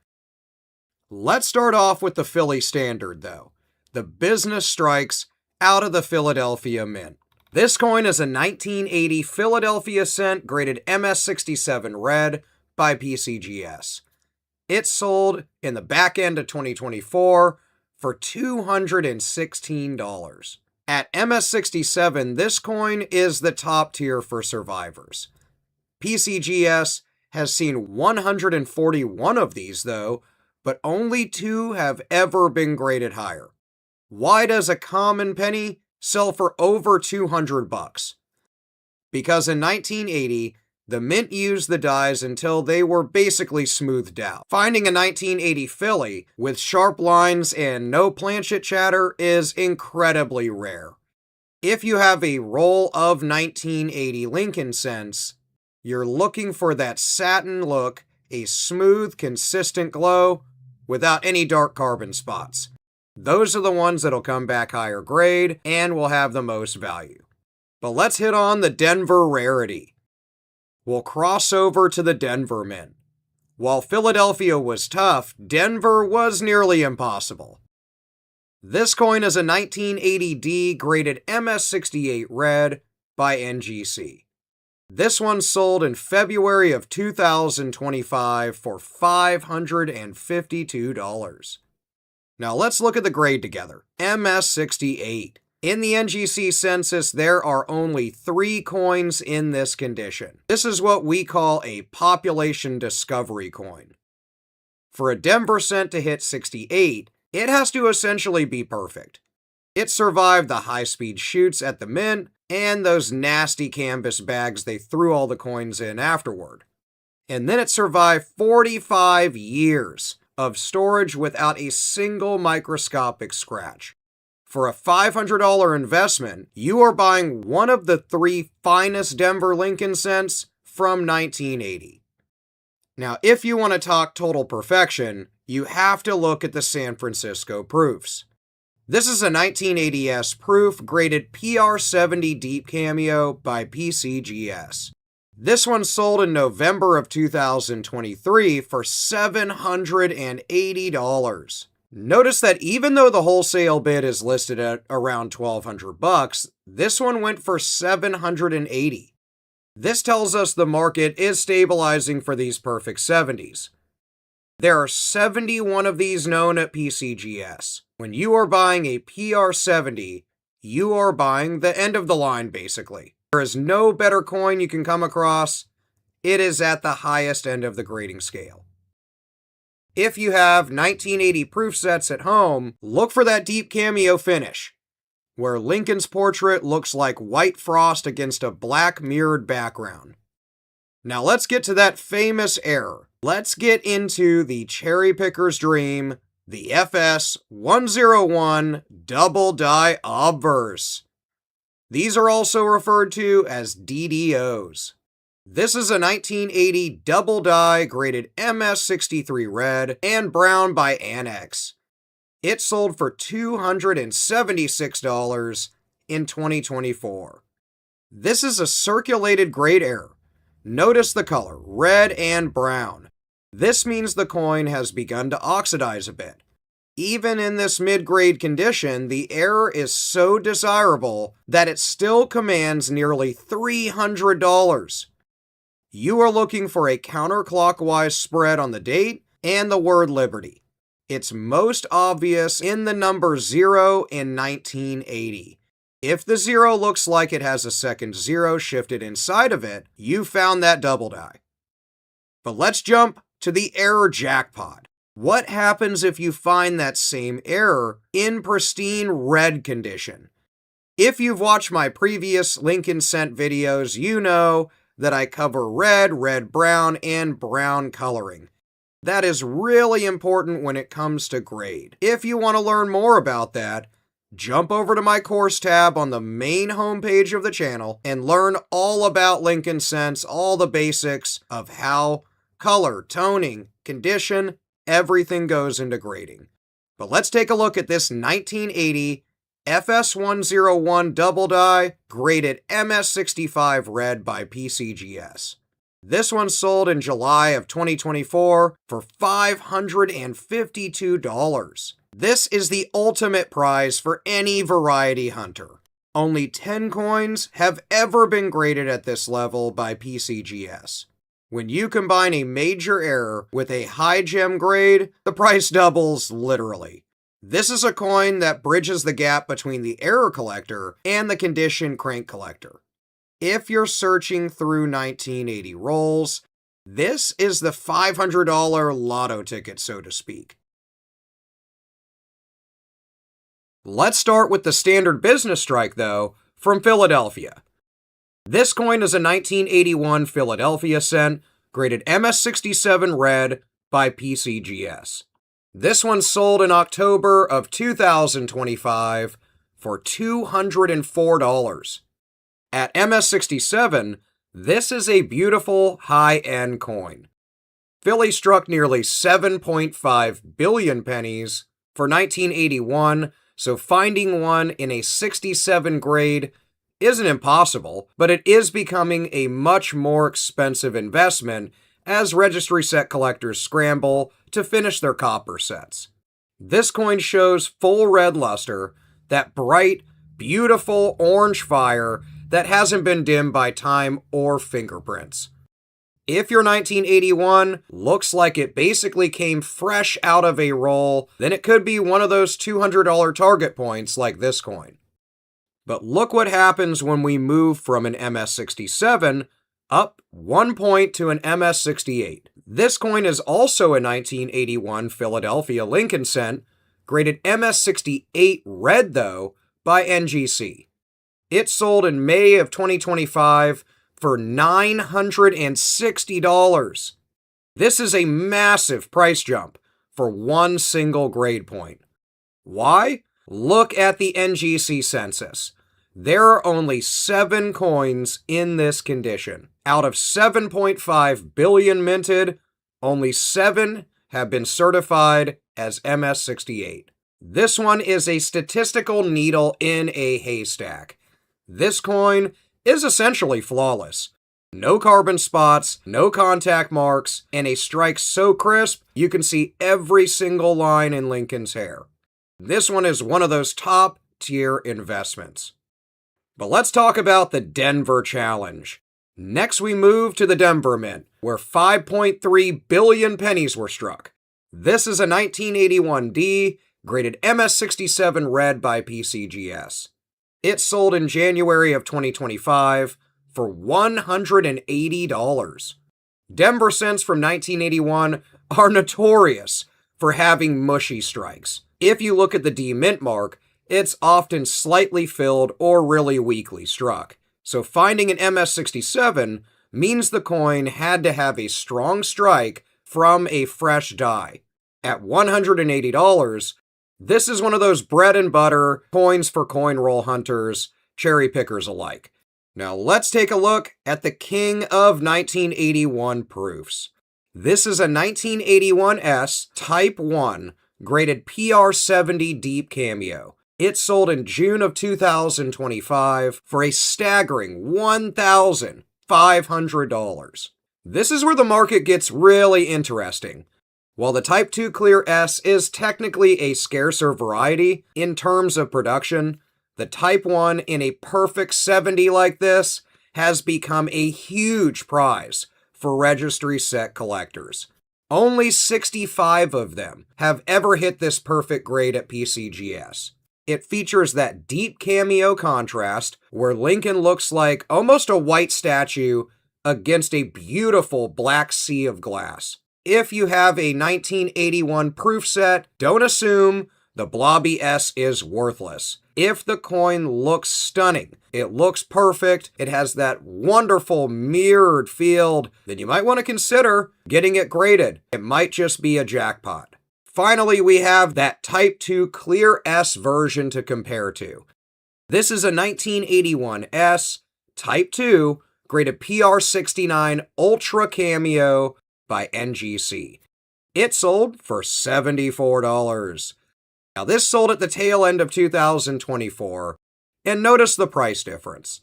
Let's start off with the Philly standard, though. The business strikes out of the Philadelphia Mint. This coin is a 1980 Philadelphia cent graded MS67 red by PCGS. It sold in the back end of 2024 for $216. At MS67, this coin is the top tier for survivors. PCGS has seen 141 of these, though, but only 2 have ever been graded higher. Why does a common penny sell for over $200? Because in 1980, The mint used the dies until they were basically smoothed out. Finding a 1980 Philly with sharp lines and no planchet chatter is incredibly rare. If you have a roll of 1980 Lincoln cents, you're looking for that satin look, a smooth, consistent glow without any dark carbon spots. Those are the ones that'll come back higher grade and will have the most value. But let's hit on the Denver rarity. We'll cross over to the Denver Mint. While Philadelphia was tough, Denver was nearly impossible. This coin is a 1980D graded MS68 red by NGC. This one sold in February of 2025 for $552. Now let's look at the grade together. MS68. In the NGC census, there are only 3 coins in this condition. This is what we call a population discovery coin. For a Denver cent to hit 68, it has to essentially be perfect. It survived the high-speed shoots at the mint and those nasty canvas bags they threw all the coins in afterward. And then it survived 45 years of storage without a single microscopic scratch. For a $500 investment, you are buying one of the 3 finest Denver Lincoln cents from 1980. Now, if you want to talk total perfection, you have to look at the San Francisco proofs. This is a 1980S proof graded PR70 Deep Cameo by PCGS. This one sold in November of 2023 for $780. Notice that even though the wholesale bid is listed at around $1,200, this one went for $780. This tells us the market is stabilizing for these perfect 70s. There are 71 of these known at PCGS. When you are buying a PR70, you are buying the end of the line basically. There is no better coin you can come across. It is at the highest end of the grading scale. If you have 1980 proof sets at home, look for that deep cameo finish, where Lincoln's portrait looks like white frost against a black mirrored background. Now let's get to that famous error. Let's get into the cherry picker's dream, the FS101 double die obverse. These are also referred to as DDOs. This is a 1980 double die graded MS63 red and brown by Annex. It sold for $276 in 2024. This is a circulated grade error. Notice the color, red and brown. This means the coin has begun to oxidize a bit. Even in this mid-grade condition, the error is so desirable that it still commands nearly $300. You are looking for a counterclockwise spread on the date and the word Liberty. It's most obvious in the number 0 in 1980. If the 0 looks like it has a second 0 shifted inside of it, you found that double die. But let's jump to the error jackpot. What happens if you find that same error in pristine red condition? If you've watched my previous Lincoln cent videos, you know that I cover red, red-brown, and brown coloring. That is really important when it comes to grade. If you want to learn more about that, jump over to my course tab on the main homepage of the channel and learn all about Lincoln cents, all the basics of how color, toning, condition, everything goes into grading. But let's take a look at this 1980 FS101 double die graded MS65 red by PCGS. This one sold in July of 2024 for $552. This is the ultimate prize for any variety hunter. Only 10 coins have ever been graded at this level by PCGS. When you combine a major error with a high gem grade, the price doubles literally. This is a coin that bridges the gap between the error collector and the condition crank collector. If you're searching through 1980 rolls, this is the $500 lotto ticket, so to speak. Let's start with the standard business strike, though, from Philadelphia. This coin is a 1981 Philadelphia cent, graded MS67 red by PCGS. This one sold in October of 2025 for $204. At MS67, this is a beautiful high-end coin. Philly struck nearly 7.5 billion pennies for 1981, so finding one in a 67 grade isn't impossible, but it is becoming a much more expensive investment as registry set collectors scramble to finish their copper sets. This coin shows full red luster, that bright, beautiful orange fire that hasn't been dimmed by time or fingerprints. If your 1981 looks like it basically came fresh out of a roll, then it could be one of those $200 target points like this coin. But look what happens when we move from an MS67 up 1 point to an MS68. This coin is also a 1981 Philadelphia Lincoln cent, graded MS68 red though by NGC. It sold in May of 2025 for $960. This is a massive price jump for one single grade point. Why? Look at the NGC census. There are only 7 coins in this condition. Out of 7.5 billion minted, only 7 have been certified as MS68. This one is a statistical needle in a haystack. This coin is essentially flawless. No carbon spots, no contact marks, and a strike so crisp you can see every single line in Lincoln's hair. This one is one of those top-tier investments. But let's talk about the Denver Challenge. Next we move to the Denver Mint, where 5.3 billion pennies were struck. This is a 1981D, graded MS67 red by PCGS. It sold in January of 2025 for $180. Denver cents from 1981 are notorious for having mushy strikes. If you look at the D mint mark, it's often slightly filled or really weakly struck. So finding an MS67 means the coin had to have a strong strike from a fresh die. At $180, this is one of those bread and butter coins for coin roll hunters, cherry pickers alike. Now let's take a look at the king of 1981 proofs. This is a 1981S Type 1 graded PR70 Deep Cameo. It sold in June of 2025 for a staggering $1,500. This is where the market gets really interesting. While the Type 2 Clear S is technically a scarcer variety in terms of production, the Type 1 in a perfect 70 like this has become a huge prize for registry set collectors. Only 65 of them have ever hit this perfect grade at PCGS. It features that deep cameo contrast where Lincoln looks like almost a white statue against a beautiful black sea of glass. If you have a 1981 proof set, don't assume the blobby S is worthless. If the coin looks stunning, it looks perfect, it has that wonderful mirrored field, then you might want to consider getting it graded. It might just be a jackpot. Finally, we have that Type 2 Clear S version to compare to. This is a 1981 S Type 2 graded PR69 Ultra Cameo by NGC. It sold for $74. Now this sold at the tail end of 2024, and notice the price difference.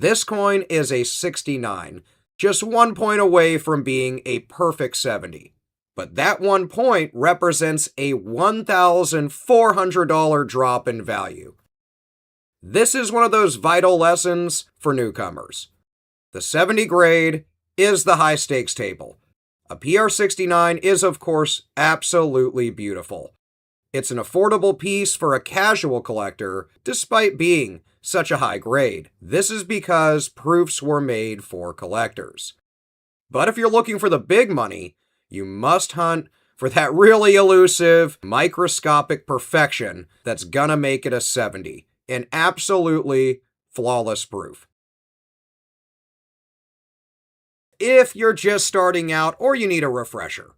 This coin is a 69, just 1 point away from being a perfect 70. But that 1 point represents a $1,400 drop in value. This is one of those vital lessons for newcomers. The 70 grade is the high stakes table. A PR69 is, of course, absolutely beautiful. It's an affordable piece for a casual collector, despite being such a high grade. This is because proofs were made for collectors. But if you're looking for the big money, you must hunt for that really elusive, microscopic perfection that's gonna make it a 70. An absolutely flawless proof. if you're just starting out or you need a refresher.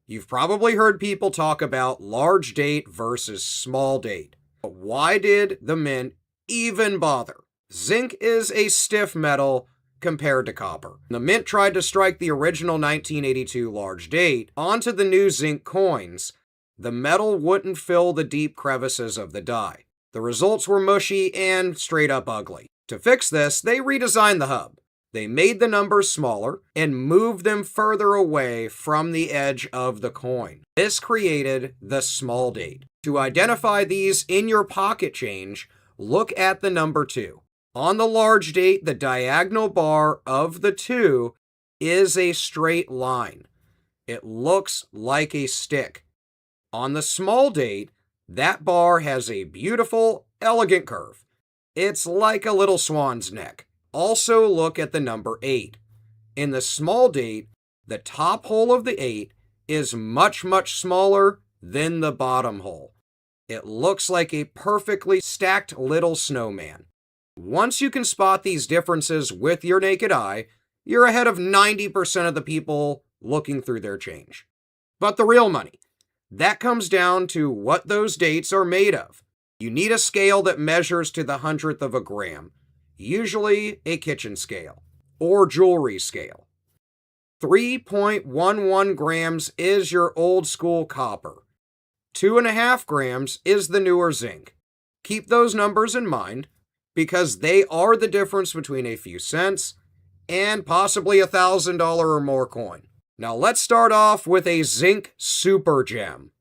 You've probably heard people talk about large date versus small date. But why did the mint even bother? Zinc is a stiff metal compared to copper. The mint tried to strike the original 1982 large date onto the new zinc coins. The metal wouldn't fill the deep crevices of the die. The results were mushy and straight up ugly. To fix this, they redesigned the hub. They made the numbers smaller and moved them further away from the edge of the coin. This created the small date. To identify these in your pocket change, look at the number 2. On the large date, the diagonal bar of the 2 is a straight line. It looks like a stick. On the small date, that bar has a beautiful, elegant curve. It's like a little swan's neck. Also look at the number 8. In the small date, the top hole of the 8 is much smaller than the bottom hole. It looks like a perfectly stacked little snowman. Once you can spot these differences with your naked eye, you're ahead of 90% of the people looking through their change. But the real money, that comes down to what those dates are made of. You need a scale that measures to the 100th of a gram. Usually a kitchen scale or jewelry scale. 3.11 grams is your old school copper. 2.5 grams is the newer zinc. Keep those numbers in mind because they are the difference between a few cents and possibly $1,000 or more coin. Now let's start off with a zinc super gem.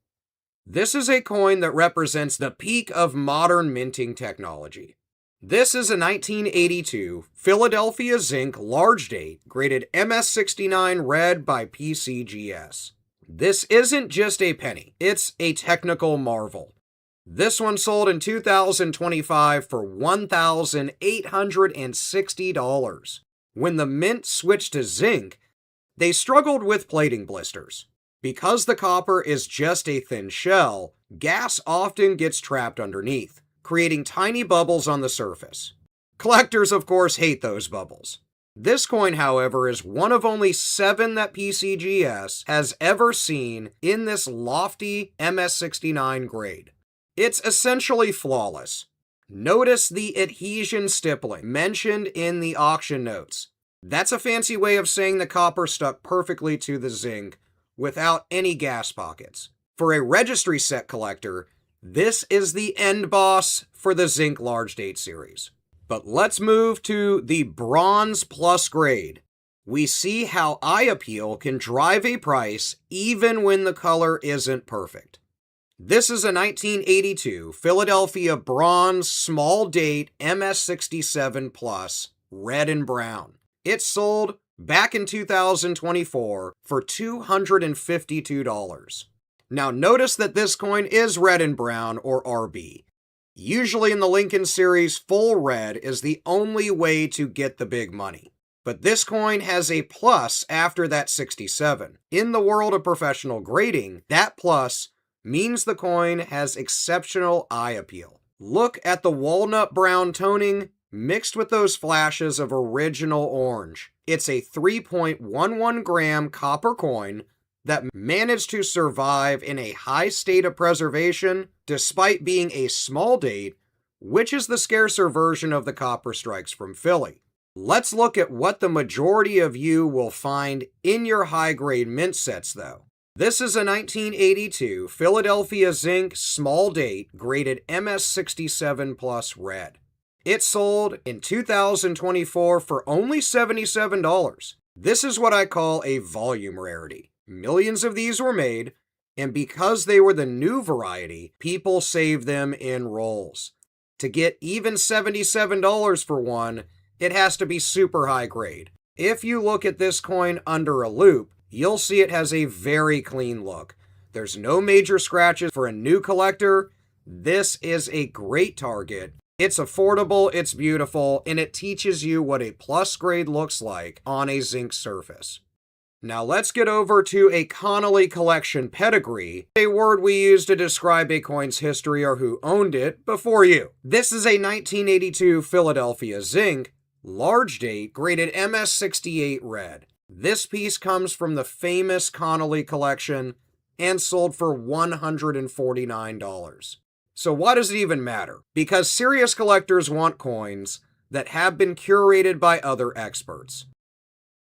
This is a coin that represents the peak of modern minting technology. This is a 1982 Philadelphia Zinc large date graded MS69 red by PCGS. This isn't just a penny, it's a technical marvel. This one sold in 2025 for $1,860. When the mint switched to zinc, they struggled with plating blisters. Because the copper is just a thin shell, gas often gets trapped underneath, creating tiny bubbles on the surface. Collectors, of course, hate those bubbles. This coin, however, is one of only 7 that PCGS has ever seen in this lofty MS69 grade. It's essentially flawless. Notice the adhesion stippling mentioned in the auction notes. That's a fancy way of saying the copper stuck perfectly to the zinc without any gas pockets. For a registry set collector, this is the end boss for the zinc large date series. But let's move to the bronze plus grade. We see how eye appeal can drive a price even when the color isn't perfect. This is a 1982 Philadelphia bronze small date MS67 plus red and brown. It sold back in 2024 for $252. Now notice that this coin is red and brown or RB. Usually in the Lincoln series, full red is the only way to get the big money. But this coin has a plus after that 67. In the world of professional grading, that plus means the coin has exceptional eye appeal. Look at the walnut brown toning mixed with those flashes of original orange. It's a 3.11 gram copper coin that managed to survive in a high state of preservation despite being a small date, which is the scarcer version of the copper strikes from Philly. Let's look at what the majority of you will find in your high-grade mint sets, though. This is a 1982 Philadelphia Zinc small date graded MS67 plus red. It sold in 2024 for only $77. This is what I call a volume rarity. Millions of these were made, and because they were the new variety, people saved them in rolls. To get even $77 for one, it has to be super high grade. If you look at this coin under a loupe, you'll see it has a very clean look. There's no major scratches. For a new collector, this is a great target. It's affordable, it's beautiful, and it teaches you what a plus grade looks like on a zinc surface. Now let's get over to a Connolly collection pedigree, a word we use to describe a coin's history or who owned it before you. This is a 1982 Philadelphia Zinc large date graded MS68 red. This piece comes from the famous Connolly collection and sold for $149. So why does it even matter? Because serious collectors want coins that have been curated by other experts.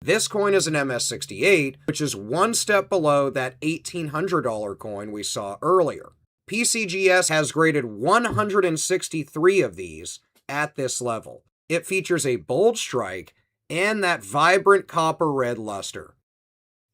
This coin is an MS-68, which is one step below that $1,800 coin we saw earlier. PCGS has graded 163 of these at this level. It features a bold strike and that vibrant copper red luster.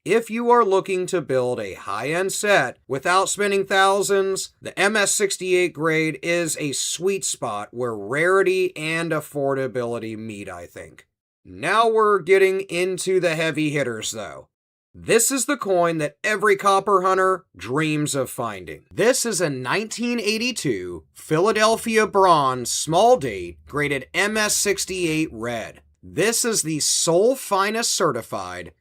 If you are looking to build a high-end set without spending thousands, the MS-68 grade is a sweet spot where rarity and affordability meet, I think. Now we're getting into the heavy hitters, though. This is the coin that every copper hunter dreams of finding. This is a 1982 Philadelphia bronze small date graded MS-68 red. This is the sole finest certified,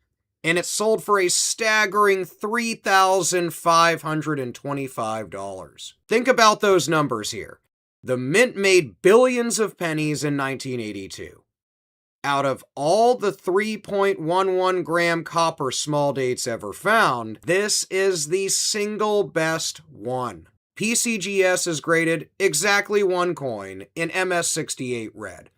and it sold for a staggering $3,525. Think about those numbers here. The mint made billions of pennies in 1982. Out of all the 3.11 gram copper small dates ever found, this is the single best one. PCGS is graded exactly one coin in MS-68 red,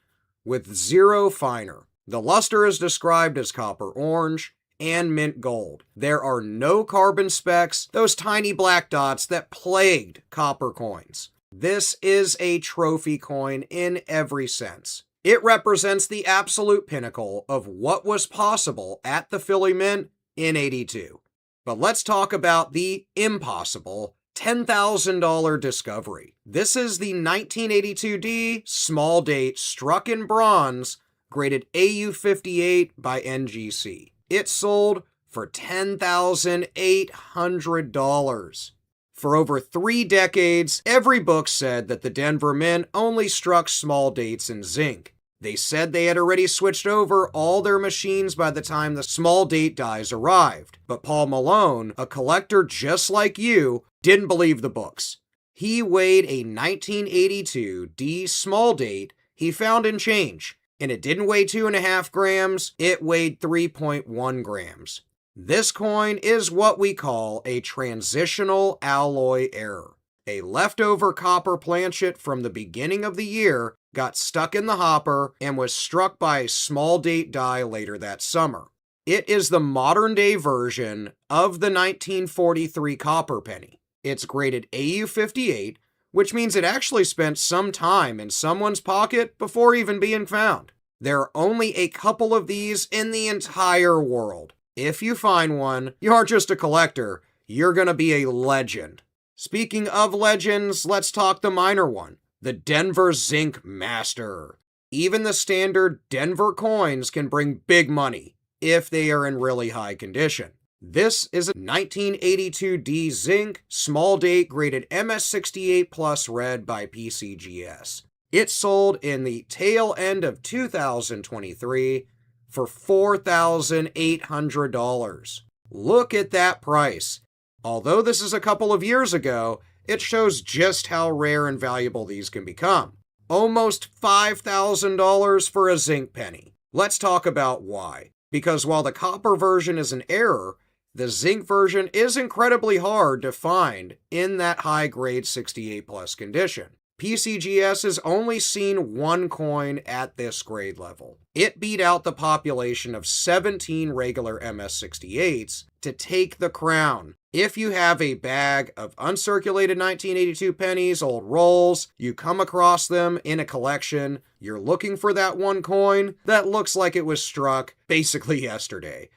with 0 finer. The luster is described as copper orange and mint gold. There are no carbon specks, those tiny black dots that plagued copper coins. This is a trophy coin in every sense. It represents the absolute pinnacle of what was possible at the Philly Mint in '82. But let's talk about the impossible $10,000 discovery. This is the 1982D small date struck in bronze, graded AU58 by NGC. It sold for $10,800. For over 3 decades, every book said that the Denver Mint only struck small dates in zinc. They said they had already switched over all their machines by the time the small date dies arrived. But Paul Malone, a collector just like you, didn't believe the books. He weighed a 1982 D small date he found in change, and it didn't weigh 2.5 grams, it weighed 3.1 grams. This coin is what we call a transitional alloy error. A leftover copper planchet from the beginning of the year got stuck in the hopper and was struck by a small date die later that summer. It is the modern day version of the 1943 copper penny. It's graded AU58, which means it actually spent some time in someone's pocket before even being found. There are only a couple of these in the entire world. If you find one, you aren't just a collector, you're gonna be a legend. Speaking of legends, let's talk the minor one, the Denver Zinc Master. Even the standard Denver coins can bring big money if they are in really high condition. This is a 1982D zinc small date graded MS-68 plus red by PCGS. It sold in the tail end of 2023 for $4,800. Look at that price. Although this is a couple of years ago, it shows just how rare and valuable these can become. Almost $5,000 for a zinc penny. Let's talk about why. Because while the copper version is an error, the zinc version is incredibly hard to find in that high grade 68 plus condition. PCGS has only seen one coin at this grade level. It beat out the population of 17 regular MS-68s to take the crown. If you have a bag of uncirculated 1982 pennies, old rolls, you come across them in a collection, you're looking for that one coin that looks like it was struck basically yesterday.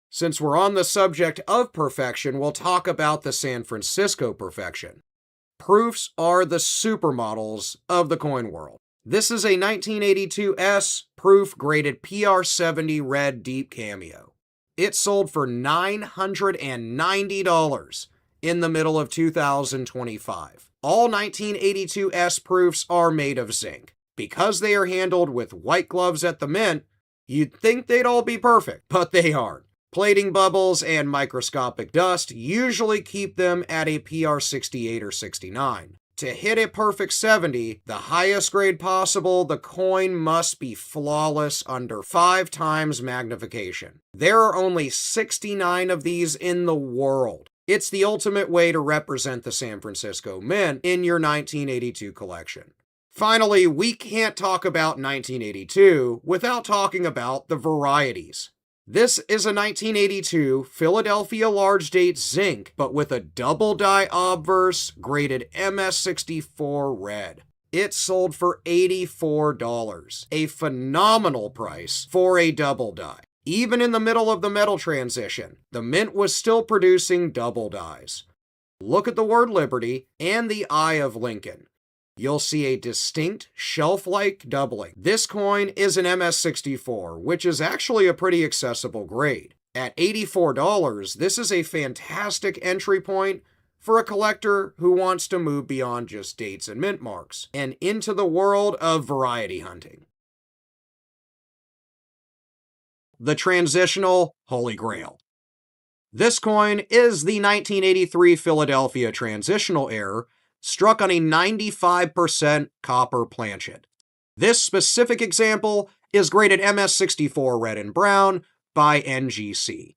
Since we're on the subject of perfection, we'll talk about the San Francisco perfection. Proofs are the supermodels of the coin world. This is a 1982S proof graded PR70 red deep cameo. It sold for $990 in the middle of 2025. All 1982S proofs are made of zinc. Because they are handled with white gloves at the mint, you'd think they'd all be perfect, but they aren't. Plating bubbles and microscopic dust usually keep them at a PR68 or 69. To hit a perfect 70, the highest grade possible, the coin must be flawless under 5 times magnification. There are only 69 of these in the world. It's the ultimate way to represent the San Francisco Mint in your 1982 collection. Finally, we can't talk about 1982 without talking about the varieties. This is a 1982 Philadelphia large date zinc, but with a double die obverse graded MS64 red. It sold for $84, a phenomenal price for a double die. Even in the middle of the metal transition, the Mint was still producing double dies. Look at the word Liberty and the Eye of Lincoln. You'll see a distinct shelf-like doubling. This coin is an MS64, which is actually a pretty accessible grade. At $84, this is a fantastic entry point for a collector who wants to move beyond just dates and mint marks and into the world of variety hunting. The Transitional Holy Grail. This coin is the 1983 Philadelphia Transitional Heir, struck on a 95% copper planchet. This specific example is graded MS64 red and brown by NGC.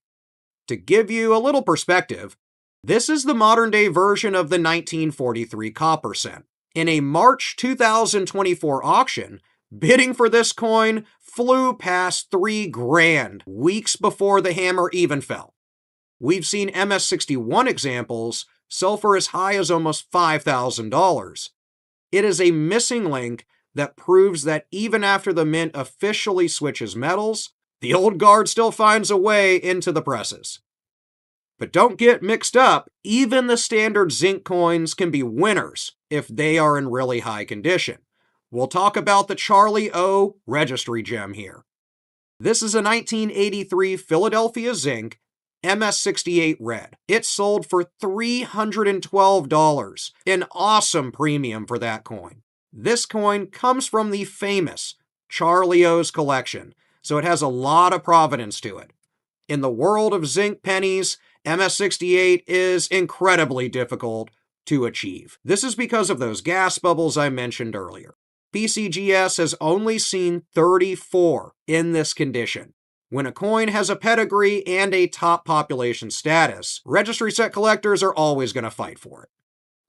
To give you a little perspective, this is the modern day version of the 1943 copper cent. In a March 2024 auction, bidding for this coin flew past $3,000 weeks before the hammer even fell. We've seen MS61 examples sell for as high as almost $5,000. It is a missing link that proves that even after the mint officially switches metals, the old guard still finds a way into the presses. But don't get mixed up, even the standard zinc coins can be winners if they are in really high condition. We'll talk about the Charlie O registry gem here. This is a 1983 Philadelphia zinc MS68 red. It sold for $312, an awesome premium for that coin. This coin comes from the famous Charlie O's collection, so it has a lot of provenance to it. In the world of zinc pennies, MS68 is incredibly difficult to achieve. This is because of those gas bubbles I mentioned earlier. PCGS has only seen 34 in this condition. When a coin has a pedigree and a top population status, registry set collectors are always going to fight for it.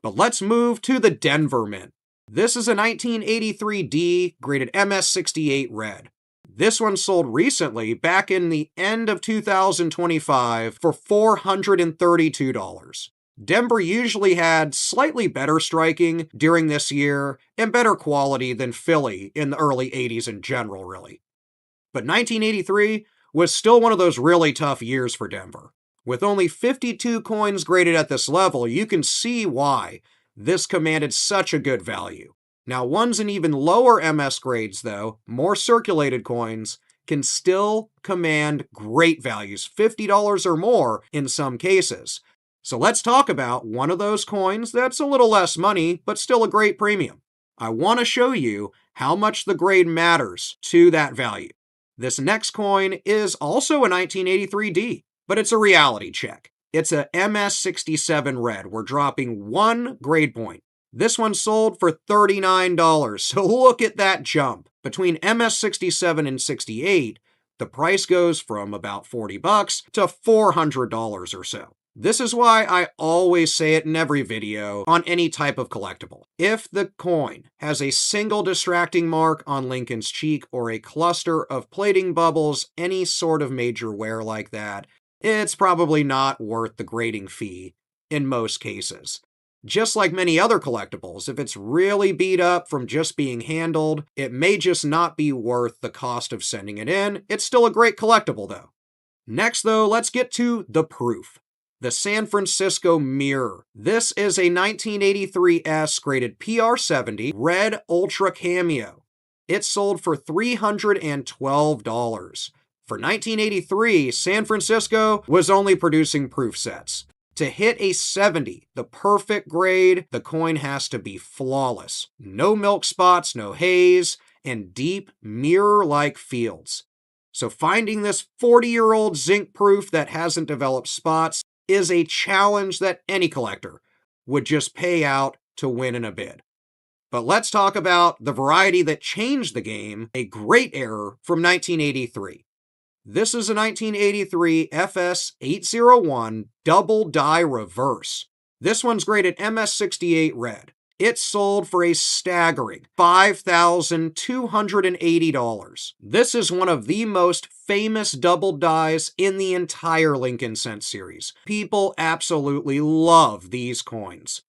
But let's move to the Denver Mint. This is a 1983 D graded MS68 red. This one sold recently, back in the end of 2025, for $432. Denver usually had slightly better striking during this year and better quality than Philly in the early 80s in general, really. But 1983 was still one of those really tough years for Denver. With only 52 coins graded at this level, you can see why this commanded such a good value. Now, ones in even lower MS grades, though, more circulated coins, can still command great values, $50 or more in some cases. So let's talk about one of those coins that's a little less money, but still a great premium. I want to show you how much the grade matters to that value. This next coin is also a 1983 D, but it's a reality check. It's a MS67 red. We're dropping 1 grade point. This one sold for $39, so look at that jump. Between MS67 and 68, the price goes from about $40 to $400 or so. This is why I always say it in every video on any type of collectible. If the coin has a single distracting mark on Lincoln's cheek or a cluster of plating bubbles, any sort of major wear like that, it's probably not worth the grading fee in most cases. Just like many other collectibles, if it's really beat up from just being handled, it may just not be worth the cost of sending it in. It's still a great collectible though. Next though, let's get to the proof. The San Francisco Mirror. This is a 1983 S graded PR70 red ultra cameo. It sold for $312. For 1983, San Francisco was only producing proof sets. To hit a 70, the perfect grade, the coin has to be flawless. No milk spots, no haze, and deep mirror-like fields. So finding this 40-year-old zinc proof that hasn't developed spots is a challenge that any collector would just pay out to win in a bid. But let's talk about the variety that changed the game, a great error from 1983. This is a 1983 FS801 double die reverse. This one's graded MS68 red. It sold for a staggering $5,280. This is one of the most famous double dies in the entire Lincoln Cent series. People absolutely love these coins.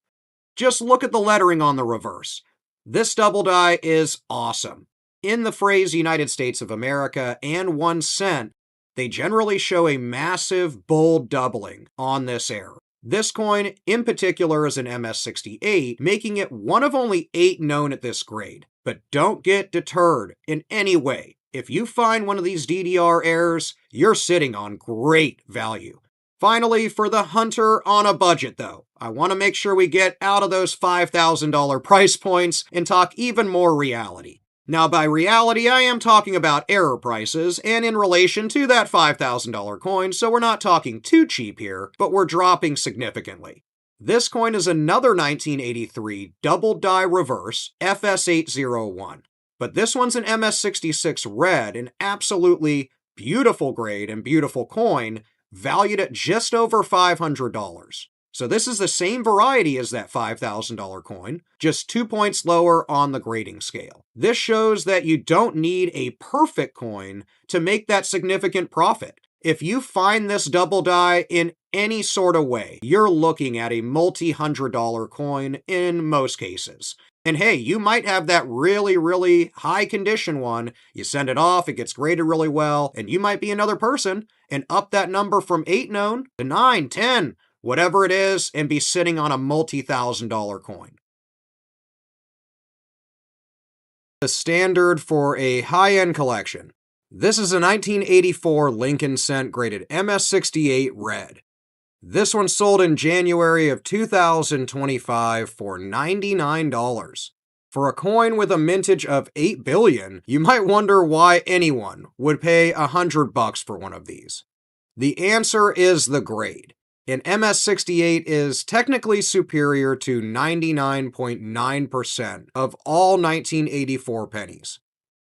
Just look at the lettering on the reverse. This double die is awesome. In the phrase United States of America and 1 cent, they generally show a massive, bold doubling on this error. This coin, in particular, is an MS68, making it one of only 8 known at this grade. But don't get deterred in any way. If you find one of these DDR errors, you're sitting on great value. Finally, for the hunter on a budget though, I want to make sure we get out of those $5,000 price points and talk even more reality. Now, by reality, I am talking about error prices and in relation to that $5,000 coin, so we're not talking too cheap here, but we're dropping significantly. This coin is another 1983 double die reverse FS801, but this one's an MS66 red, an absolutely beautiful grade and beautiful coin, valued at just over $500. So this is the same variety as that $5,000 coin, just 2 points lower on the grading scale. This shows that you don't need a perfect coin to make that significant profit. If you find this double die in any sort of way, you're looking at a multi-$100 coin in most cases. And hey, you might have that really, really high condition one. You send it off, it gets graded really well, and you might be another person and up that number from 8 known to 9, 10, whatever it is, and be sitting on a multi-$1,000 coin. The standard for a high-end collection. This is a 1984 Lincoln Cent graded MS68 red. This one sold in January of 2025 for $99. For a coin with a mintage of 8 billion, you might wonder why anyone would pay $100 for one of these. The answer is the grade. An MS68 is technically superior to 99.9% of all 1984 pennies.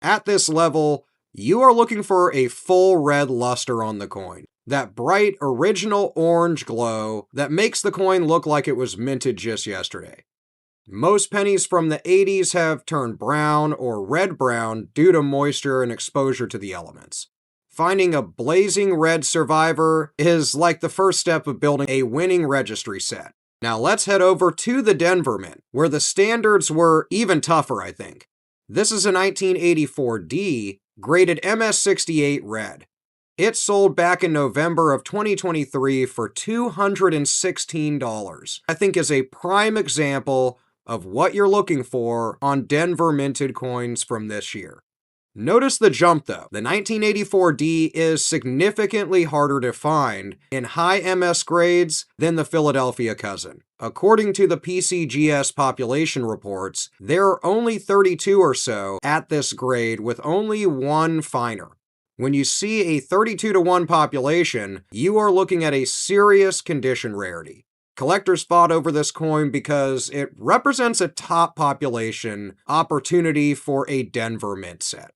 At this level, you are looking for a full red luster on the coin. That bright, original orange glow that makes the coin look like it was minted just yesterday. Most pennies from the 80s have turned brown or red-brown due to moisture and exposure to the elements. Finding a blazing red survivor is like the first step of building a winning registry set. Now let's head over to the Denver Mint, where the standards were even tougher, I think. This is a 1984 D, graded MS68 red. It sold back in November of 2023 for $216. I think is a prime example of what you're looking for on Denver minted coins from this year. Notice the jump though. The 1984 D is significantly harder to find in high MS grades than the Philadelphia cousin. According to the PCGS population reports, there are only 32 or so at this grade with only one finer. When you see a 32-to-1 population, you are looking at a serious condition rarity. Collectors fought over this coin because it represents a top population opportunity for a Denver mint set.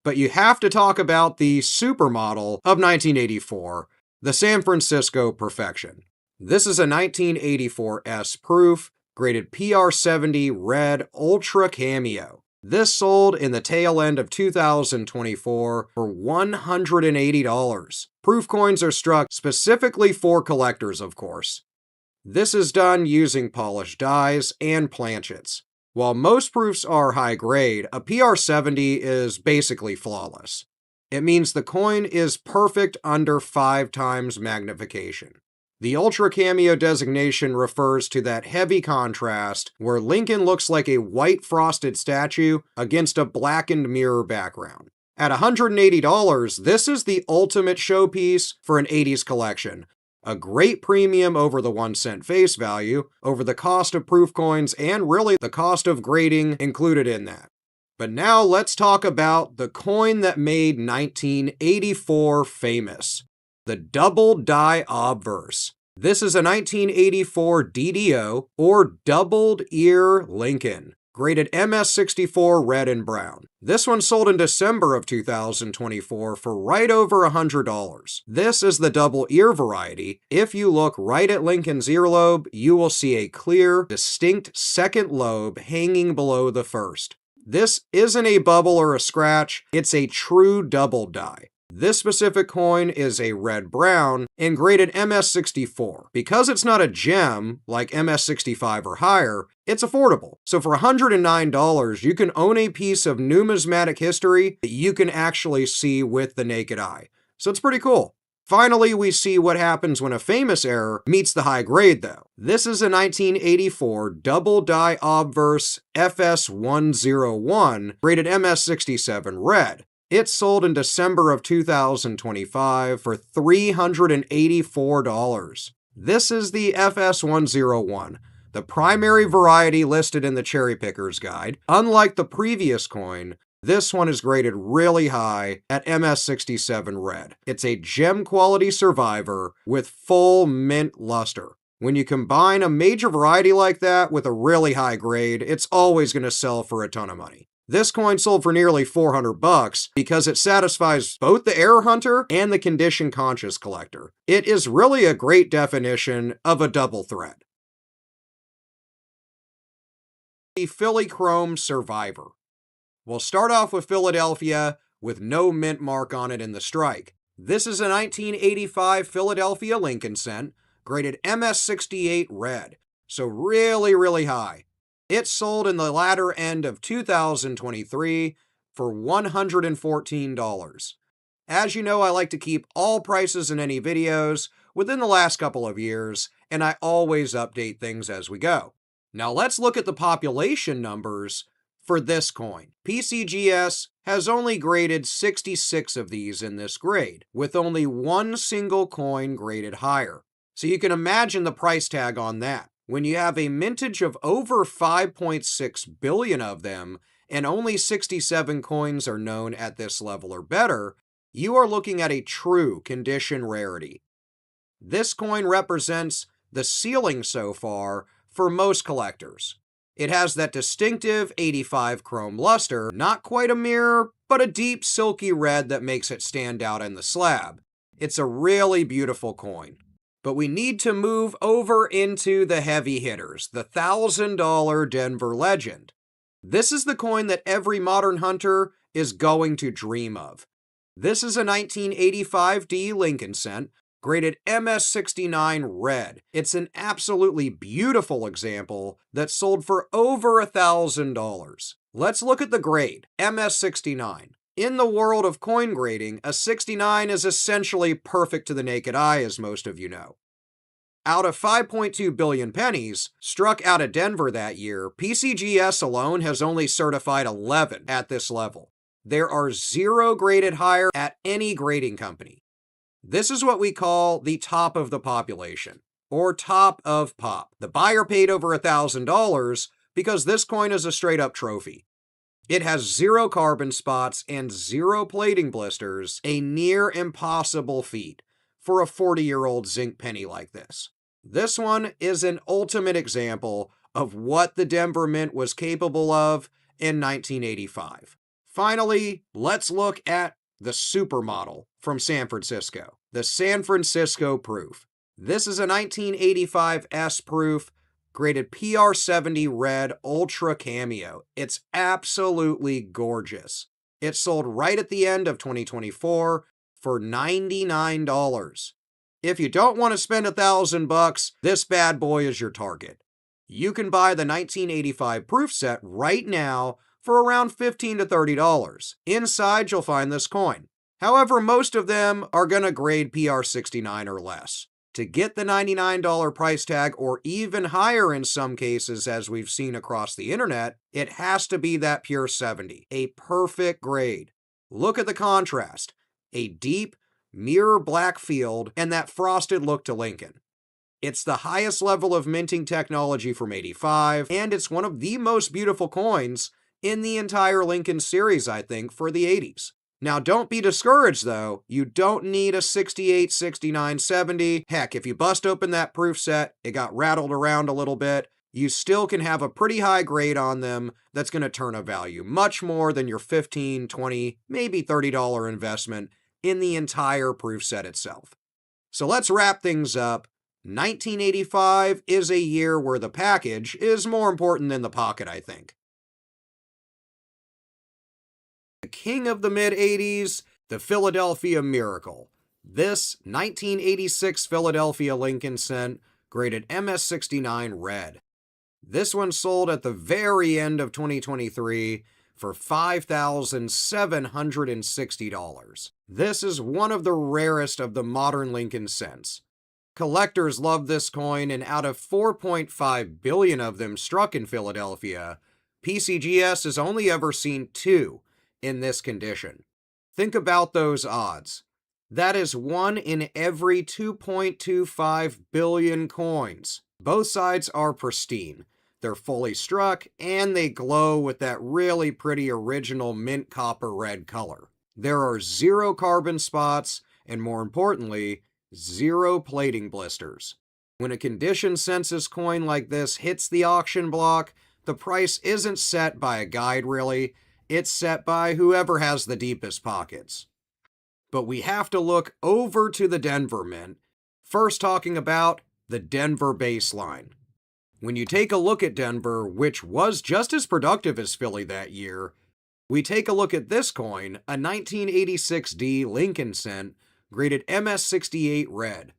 But you have to talk about the supermodel of 1984, the San Francisco Perfection. This is a 1984 S proof, graded PR70 red ultra cameo. This sold in the tail end of 2024 for $180. Proof coins are struck specifically for collectors, of course. This is done using polished dies and planchets. While most proofs are high grade, a PR70 is basically flawless. It means the coin is perfect under 5 times magnification. The Ultra Cameo designation refers to that heavy contrast where Lincoln looks like a white frosted statue against a blackened mirror background. At $180, this is the ultimate showpiece for an 80s collection. A great premium over the 1 cent face value, over the cost of proof coins, and really the cost of grading included in that. But now let's talk about the coin that made 1984 famous. The double die obverse. This is a 1984 DDO, or Doubled Ear Lincoln, graded MS64 red and brown. This one sold in December of 2024 for right over $100. This is the double ear variety. If you look right at Lincoln's earlobe, you will see a clear, distinct second lobe hanging below the first. This isn't a bubble or a scratch, it's a true double die. This specific coin is a red-brown and graded MS64. Because it's not a gem, like MS65 or higher, it's affordable. So for $109, you can own a piece of numismatic history that you can actually see with the naked eye. So it's pretty cool. Finally, we see what happens when a famous error meets the high grade, though. This is a 1984 double die obverse FS101, graded MS67 red. It sold in December of 2025 for $384. This is the FS101, the primary variety listed in the Cherry Picker's Guide. Unlike the previous coin, this one is graded really high at MS67 red. It's a gem quality survivor with full mint luster. When you combine a major variety like that with a really high grade, it's always going to sell for a ton of money. This coin sold for nearly $400 because it satisfies both the error hunter and the condition conscious collector. It is really a great definition of a double threat. The Philly Chrome Survivor. We'll start off with Philadelphia with no mint mark on it in the strike. This is a 1985 Philadelphia Lincoln cent, graded MS68 red, so really high. It sold in the latter end of 2023 for $114. As you know, I like to keep all prices in any videos within the last couple of years, and I always update things as we go. Now let's look at the population numbers for this coin. PCGS has only graded 66 of these in this grade, with only one single coin graded higher. So you can imagine the price tag on that. When you have a mintage of over 5.6 billion of them, and only 67 coins are known at this level or better, you are looking at a true condition rarity. This coin represents the ceiling so far for most collectors. It has that distinctive 85 chrome luster, not quite a mirror, but a deep silky red that makes it stand out in the slab. It's a really beautiful coin. But we need to move over into the heavy hitters, the $1,000 Denver Legend. This is the coin that every modern hunter is going to dream of. This is a 1985 D Lincoln cent, graded MS69 red. It's an absolutely beautiful example that sold for over $1,000. Let's look at the grade, MS69. In the world of coin grading, a 69 is essentially perfect to the naked eye, as most of you know. Out of 5.2 billion pennies struck out of Denver that year, PCGS alone has only certified 11 at this level. There are 0 graded higher at any grading company. This is what we call the top of the population, or top of pop. The buyer paid over $1,000 because this coin is a straight up trophy. It has 0 carbon spots and 0 plating blisters, a near impossible feat for a 40-year-old zinc penny like this. This one is an ultimate example of what the Denver Mint was capable of in 1985. Finally, let's look at the supermodel from San Francisco, the San Francisco Proof. This is a 1985 S Proof, graded PR70 red ultra cameo. It's absolutely gorgeous. It sold right at the end of 2024 for $99. If you don't want to spend $1,000, this bad boy is your target. You can buy the 1985 proof set right now for around $15 to $30. Inside, you'll find this coin. However, most of them are going to grade PR69 or less. To get the $99 price tag, or even higher in some cases as we've seen across the internet, it has to be that pure 70, a perfect grade. Look at the contrast, a deep, mirror black field and that frosted look to Lincoln. It's the highest level of minting technology from 85, and it's one of the most beautiful coins in the entire Lincoln series, I think, for the 80s. Now, don't be discouraged, though. You don't need a 68, 69, 70. Heck, if you bust open that proof set, it got rattled around a little bit, you still can have a pretty high grade on them that's going to turn a value, much more than your $15, $20, maybe $30 investment in the entire proof set itself. So let's wrap things up. 1985 is a year where the package is more important than the pocket, I think. The king of the mid-80s, the Philadelphia Miracle. This 1986 Philadelphia Lincoln cent, graded MS69 red. This one sold at the very end of 2023 for $5,760. This is one of the rarest of the modern Lincoln cents. Collectors love this coin, and out of 4.5 billion of them struck in Philadelphia, PCGS has only ever seen 2 in this condition. Think about those odds. That is 1 in every 2.25 billion coins. Both sides are pristine. They're fully struck, and they glow with that really pretty original mint copper red color. There are 0 carbon spots, and more importantly, 0 plating blisters. When a condition census coin like this hits the auction block, the price isn't set by a guide really, it's set by whoever has the deepest pockets. But we have to look over to the Denver Mint, first talking about the Denver baseline. When you take a look at Denver, which was just as productive as Philly that year, we take a look at this coin, a 1986D Lincoln cent, graded MS68 red.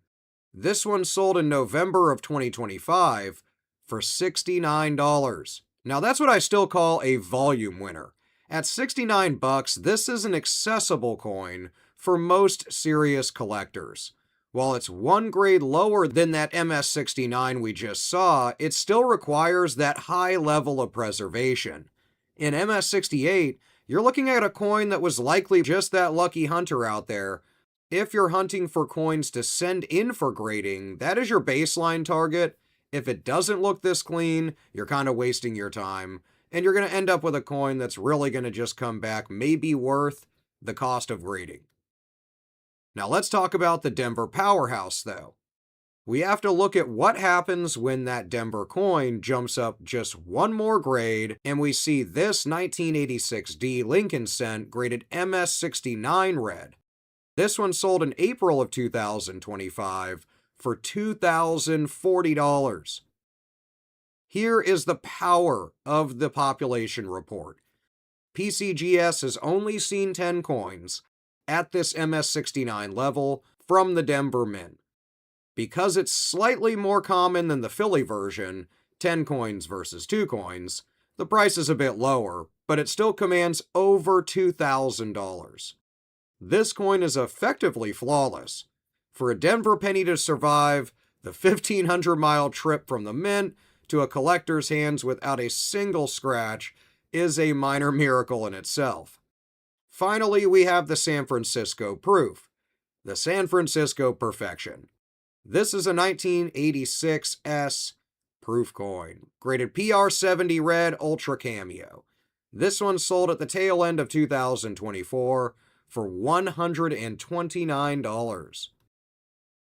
This one sold in November of 2025 for $69. Now that's what I still call a volume winner. At $69, this is an accessible coin for most serious collectors. While it's 1 grade lower than that MS69 we just saw, it still requires that high level of preservation. In MS68, you're looking at a coin that was likely just that lucky hunter out there. If you're hunting for coins to send in for grading, that is your baseline target. If it doesn't look this clean, you're kind of wasting your time, and you're going to end up with a coin that's really going to just come back maybe worth the cost of grading. Now let's talk about the Denver powerhouse, though. We have to look at what happens when that Denver coin jumps up just 1 more grade, and we see this 1986D Lincoln cent graded MS69 red. This one sold in April of 2025 for $2,040. Here is the power of the population report. PCGS has only seen 10 coins at this MS69 level from the Denver Mint. Because it's slightly more common than the Philly version, 10 coins versus 2 coins, the price is a bit lower, but it still commands over $2,000. This coin is effectively flawless. For a Denver penny to survive the 1,500-mile trip from the mint to a collector's hands without a single scratch is a minor miracle in itself. Finally, we have the San Francisco proof, the San Francisco Perfection. This is a 1986S proof coin, graded PR70 red ultra cameo. This one sold at the tail end of 2024 for $129.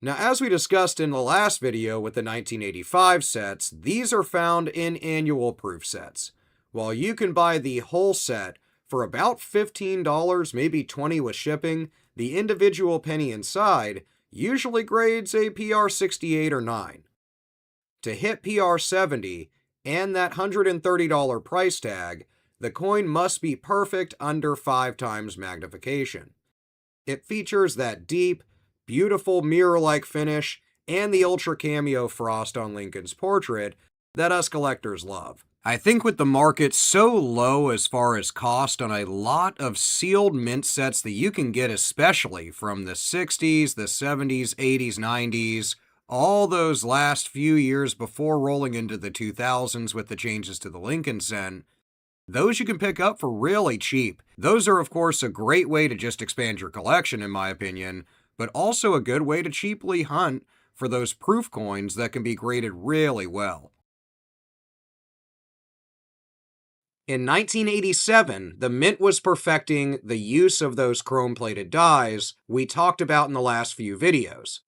Now, as we discussed in the last video with the 1985 sets, these are found in annual proof sets. While you can buy the whole set for about $15, maybe $20 with shipping, the individual penny inside usually grades a PR68 or 9. To hit PR70 and that $130 price tag, the coin must be perfect under 5 times magnification. It features that deep, beautiful mirror-like finish and the ultra cameo frost on Lincoln's portrait that us collectors love. I think with the market so low as far as cost on a lot of sealed mint sets that you can get, especially from the 60s, the 70s, 80s, 90s, all those last few years before rolling into the 2000s with the changes to the Lincoln cent, those you can pick up for really cheap. Those are, of course, a great way to just expand your collection, in my opinion, but also a good way to cheaply hunt for those proof coins that can be graded really well. In 1987, the Mint was perfecting the use of those chrome-plated dies we talked about in the last few videos.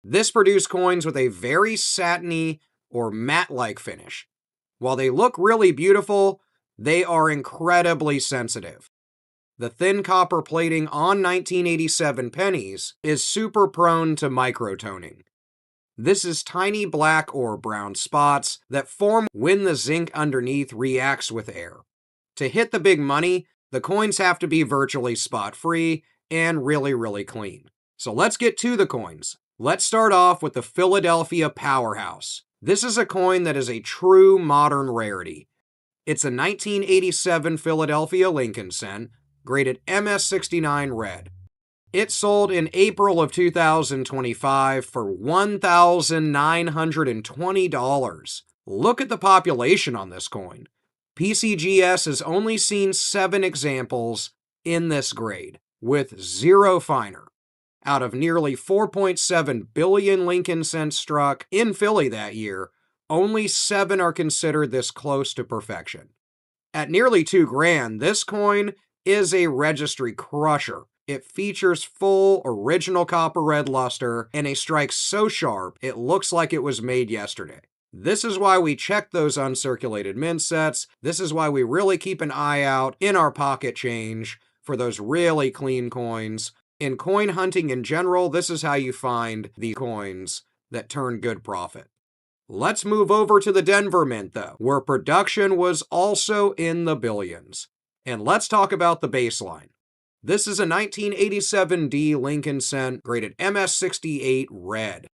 This produced coins with a very satiny or matte-like finish. While they look really beautiful, they are incredibly sensitive. The thin copper plating on 1987 pennies is super prone to microtoning. This is tiny black or brown spots that form when the zinc underneath reacts with air. To hit the big money, the coins have to be virtually spot-free and really clean. So let's get to the coins. Let's start off with the Philadelphia Powerhouse. This is a coin that is a true modern rarity. It's a 1987 Philadelphia Lincoln cent, graded MS69 red. It sold in April of 2025 for $1,920. Look at the population on this coin. PCGS has only seen 7 examples in this grade, with 0 finer. Out of nearly 4.7 billion Lincoln cents struck in Philly that year, only 7 are considered this close to perfection. At nearly $2,000, this coin is a registry crusher. It features full original copper red luster and a strike so sharp it looks like it was made yesterday. This is why we check those uncirculated mint sets. This is why we really keep an eye out in our pocket change for those really clean coins. In coin hunting in general, this is how you find the coins that turn good profit. Let's move over to the Denver Mint though, where production was also in the billions. And let's talk about the baseline. This is a 1987 D Lincoln cent graded MS68 red.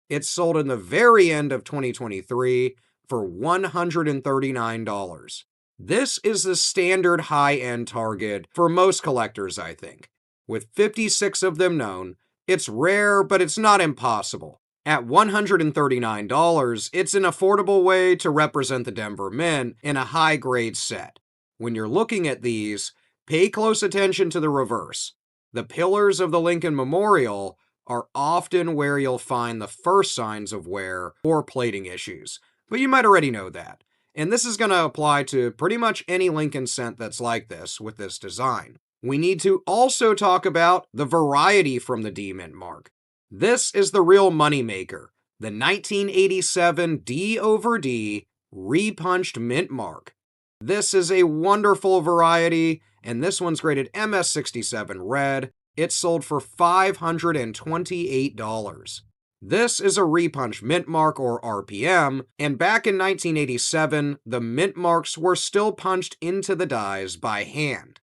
It sold in the very end of 2023 for $139. This is the standard high-end target for most collectors, I think. With 56 of them known, it's rare, but it's not impossible. At $139, it's an affordable way to represent the Denver Mint in a high-grade set. When you're looking at these, pay close attention to the reverse. The pillars of the Lincoln Memorial are often where you'll find the first signs of wear or plating issues, but you might already know that. And this is going to apply to pretty much any Lincoln cent that's like this with this design. We need to also talk about the variety from the D Mint mark. This is the real moneymaker, the 1987 D over D repunched mint mark. This is a wonderful variety, and this one's graded MS67 red. It sold for $528. This is a repunch mint mark or RPM, and back in 1987, the mint marks were still punched into the dies by hand.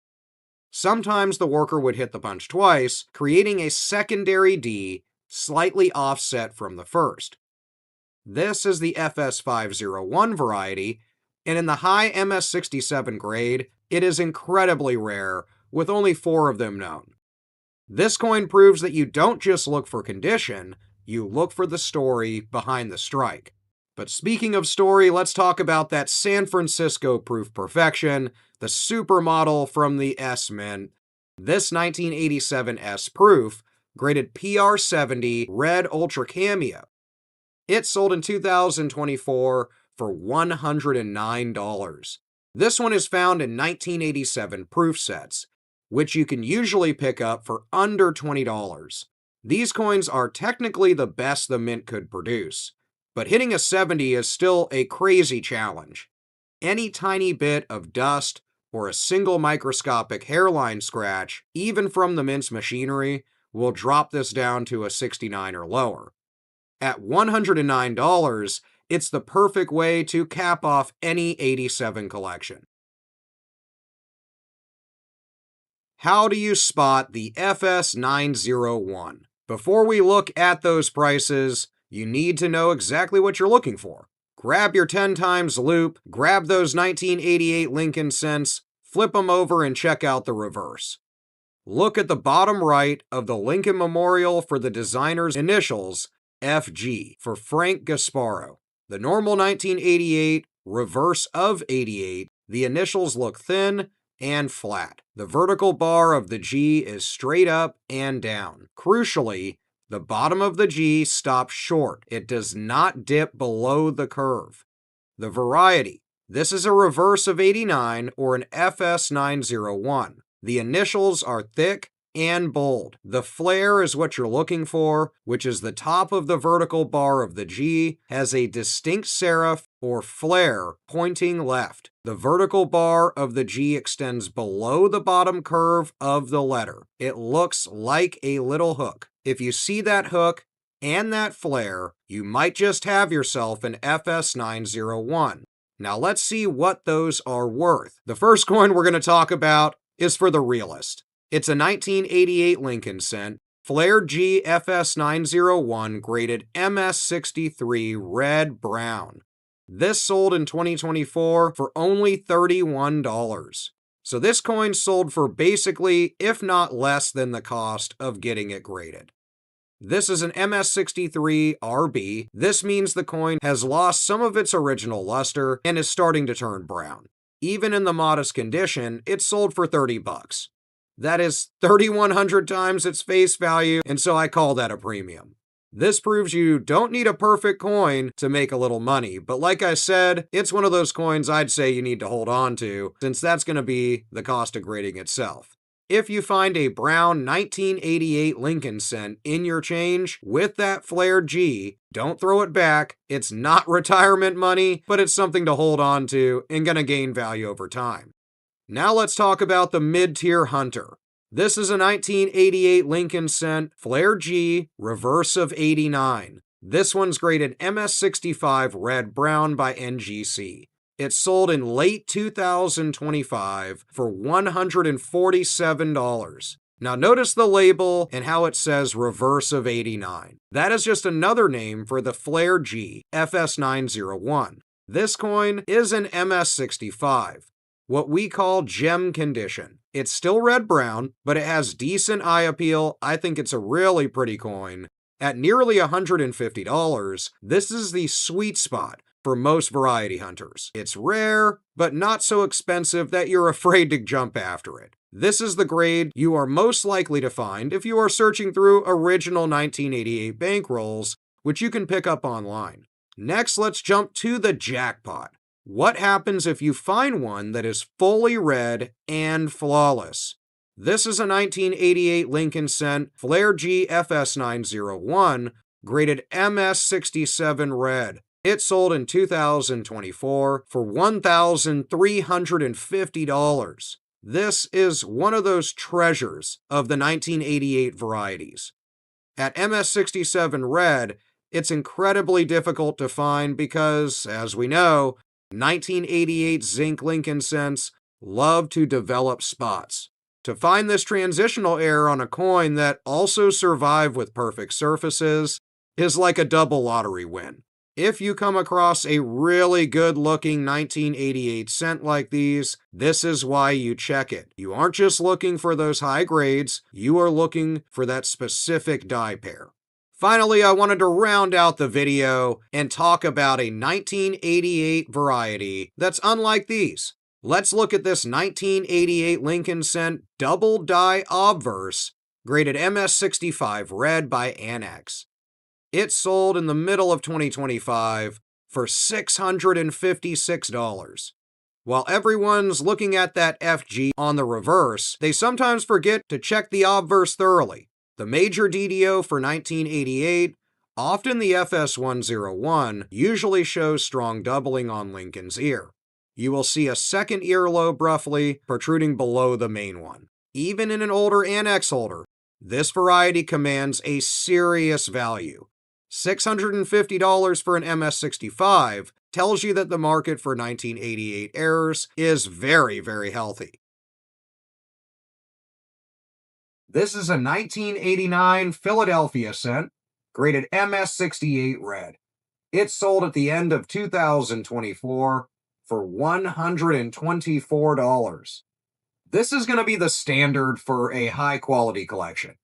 Sometimes the worker would hit the punch twice, creating a secondary D slightly offset from the first. This is the FS501 variety, and in the high MS67 grade, it is incredibly rare, with only 4 of them known. This coin proves that you don't just look for condition, you look for the story behind the strike. But speaking of story, let's talk about that San Francisco proof perfection, the supermodel from the S Mint. This 1987 S proof, graded PR70 red ultra cameo. It sold in 2024 for $109. This one is found in 1987 proof sets, which you can usually pick up for under $20. These coins are technically the best the Mint could produce, but hitting a 70 is still a crazy challenge. Any tiny bit of dust or a single microscopic hairline scratch, even from the Mint's machinery, will drop this down to a 69 or lower. At $109, it's the perfect way to cap off any 87 collection. How do you spot the FS901? Before we look at those prices, you need to know exactly what you're looking for. Grab your 10 times loop, grab those 1988 Lincoln cents, flip them over and check out the reverse. Look at the bottom right of the Lincoln Memorial for the designer's initials, FG, for Frank Gasparo. The normal 1988, reverse of 88, the initials look thin and flat. The vertical bar of the G is straight up and down. Crucially, the bottom of the G stops short. It does not dip below the curve. The variety. This is a reverse of 89 or an FS901. The initials are thick and bold. The flare is what you're looking for, which is the top of the vertical bar of the G, has a distinct serif or flare pointing left. The vertical bar of the G extends below the bottom curve of the letter. It looks like a little hook. If you see that hook and that flare, you might just have yourself an FS901. Now let's see what those are worth. The first coin we're going to talk about is for the realist. It's a 1988 Lincoln cent, Flare G FS901 graded MS63 red brown. This sold in 2024 for only $31. So this coin sold for basically, if not less than the cost of getting it graded. This is an MS63 RB. This means the coin has lost some of its original luster and is starting to turn brown. Even in the modest condition, it sold for $30. That is 3,100 times its face value, and so I call that a premium. This proves you don't need a perfect coin to make a little money, but like I said, it's one of those coins I'd say you need to hold on to, since that's going to be the cost of grading itself. If you find a brown 1988 Lincoln cent in your change with that Flare G, don't throw it back. It's not retirement money, but it's something to hold on to and going to gain value over time. Now let's talk about the mid-tier hunter. This is a 1988 Lincoln cent Flare G, reverse of 89. This one's graded MS65 red brown by NGC. It sold in late 2025 for $147. Now notice the label and how it says reverse of 89. That is just another name for the Flare G FS901. This coin is an MS65, what we call gem condition. It's still red-brown, but it has decent eye appeal. I think it's a really pretty coin. At nearly $150, this is the sweet spot for most variety hunters. It's rare, but not so expensive that you're afraid to jump after it. This is the grade you are most likely to find if you are searching through original 1988 bankrolls, which you can pick up online. Next, let's jump to the jackpot. What happens if you find one that is fully red and flawless? This is a 1988 Lincoln cent Flare G FS901 graded MS67 red. It sold in 2024 for $1,350. This is one of those treasures of the 1988 varieties. At MS67 red, it's incredibly difficult to find because, as we know, 1988 zinc Lincoln cents love to develop spots. To find this transitional error on a coin that also survived with perfect surfaces is like a double lottery win. If you come across a really good-looking 1988 cent like these, this is why you check it. You aren't just looking for those high grades, you are looking for that specific die pair. Finally, I wanted to round out the video and talk about a 1988 variety that's unlike these. Let's look at this 1988 Lincoln cent double die obverse, graded MS65 red by Annex. It sold in the middle of 2025 for $656. While everyone's looking at that FG on the reverse, they sometimes forget to check the obverse thoroughly. The major DDO for 1988, often the FS101, usually shows strong doubling on Lincoln's ear. You will see a second earlobe roughly protruding below the main one. Even in an older Annex holder, this variety commands a serious value. $650 for an MS65 tells you that the market for 1988 errors is very, very healthy. This is a 1989 Philadelphia cent, graded MS68 red. It sold at the end of 2024 for $124. This is going to be the standard for a high-quality collection.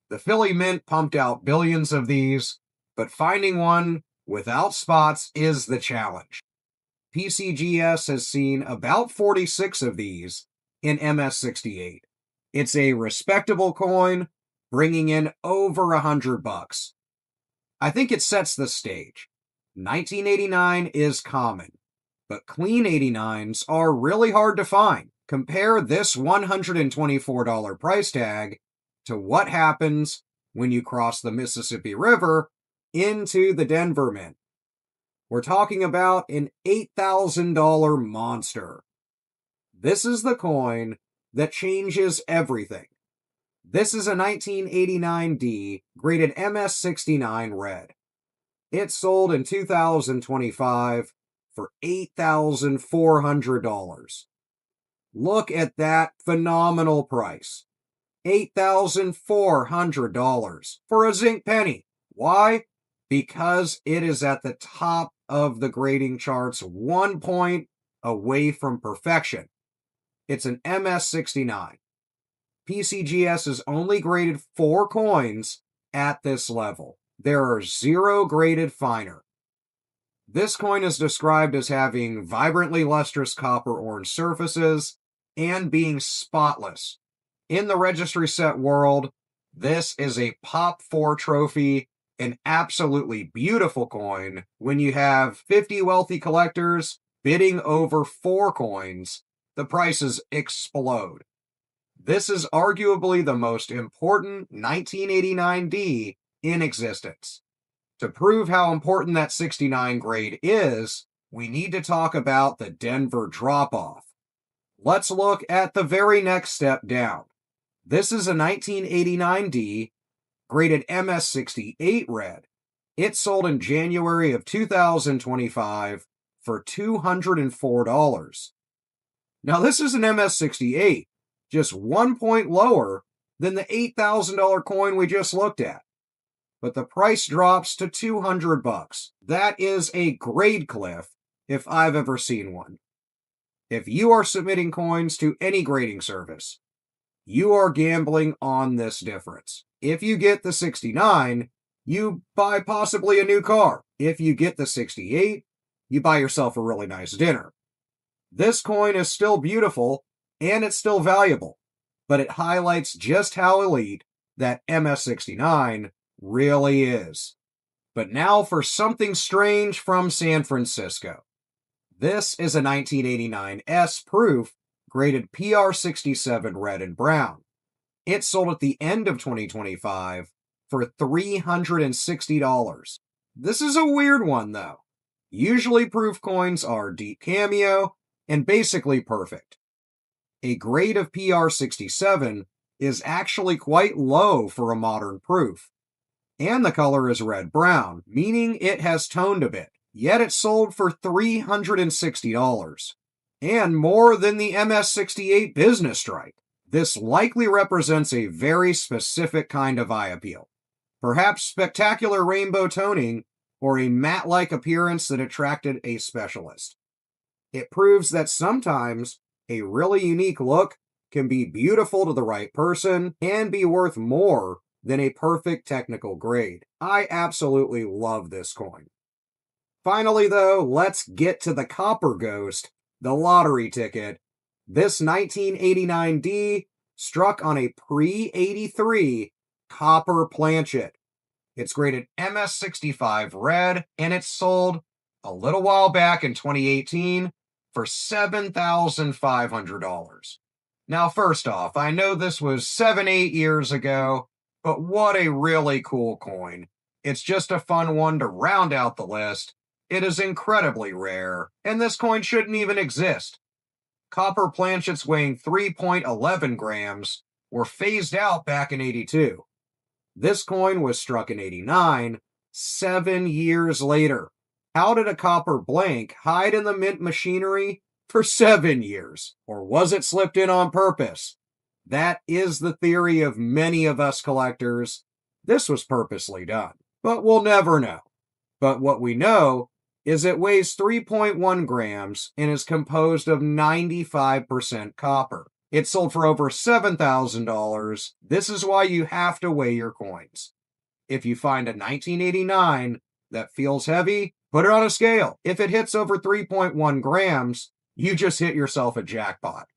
The Philly Mint pumped out billions of these, but finding one without spots is the challenge. PCGS has seen about 46 of these in MS68. It's a respectable coin, bringing in over $100. I think it sets the stage. 1989 is common, But clean 89s are really hard to find. Compare this $124 price tag to what happens when you cross the Mississippi River into the Denver Mint. We're talking about an $8,000 monster. This is the coin that changes everything. This is a 1989D graded MS69 red. It sold in 2025 for $8,400. Look at that phenomenal price. $8,400 for a zinc penny. Why? Because it is at the top of the grading charts, 1 point away from perfection. It's an MS69. PCGS has only graded 4 coins at this level. There are 0 graded finer. This coin is described as having vibrantly lustrous copper-orange surfaces and being spotless. In the registry set world, this is a Pop 4 trophy, an absolutely beautiful coin. When you have 50 wealthy collectors bidding over 4 coins, the prices explode. This is arguably the most important 1989D in existence. To prove how important that 69 grade is, we need to talk about the Denver drop-off. Let's look at the very next step down. This is a 1989D graded MS68 red. It sold in January of 2025 for $204. Now this is an MS68, just 1 point lower than the $8,000 coin we just looked at. But the price drops to $200. That is a grade cliff if I've ever seen one. If you are submitting coins to any grading service, you are gambling on this difference. If you get the 69, you buy possibly a new car. If you get the 68, you buy yourself a really nice dinner. This coin is still beautiful and it's still valuable, but it highlights just how elite that MS69 really is. But now for something strange from San Francisco. This is a 1989 S proof graded PR67 red and brown. It sold at the end of 2025 for $360. This is a weird one though. Usually proof coins are deep cameo and basically perfect. A grade of PR67 is actually quite low for a modern proof. And the color is red-brown, meaning it has toned a bit. Yet it sold for $360, and more than the MS68 business strike. This likely represents a very specific kind of eye appeal. Perhaps spectacular rainbow toning or a matte-like appearance that attracted a specialist. It proves that sometimes a really unique look can be beautiful to the right person and be worth more than a perfect technical grade. I absolutely love this coin. Finally, though, let's get to the Copper Ghost, the lottery ticket. This 1989D struck on a pre-83 copper planchet. It's graded MS65 red, and it sold a little while back in 2018 for $7,500. Now, first off, I know this was 7-8 years ago, but what a really cool coin. It's just a fun one to round out the list. It is incredibly rare, and this coin shouldn't even exist. Copper planchets weighing 3.11 grams were phased out back in 82. This coin was struck in 89, 7 years later. How did a copper blank hide in the mint machinery for 7 years? Or was it slipped in on purpose? That is the theory of many of us collectors. This was purposely done, but we'll never know. But what we know is it weighs 3.1 grams and is composed of 95% copper. It sold for over $7,000. This is why you have to weigh your coins. If you find a 1989 that feels heavy, put it on a scale. If it hits over 3.1 grams, you just hit yourself a jackpot.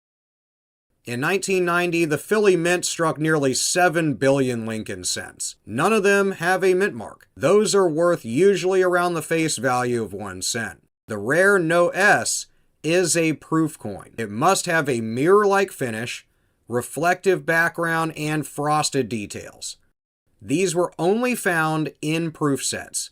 In 1990, the Philly Mint struck nearly 7 billion Lincoln cents. None of them have a mint mark. Those are worth usually around the face value of 1 cent. The rare No S is a proof coin. It must have a mirror-like finish, reflective background, and frosted details. These were only found in proof sets.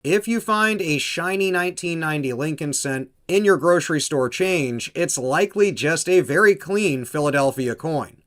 If you find a shiny 1990 Lincoln cent in your grocery store change, it's likely just a very clean Philadelphia coin.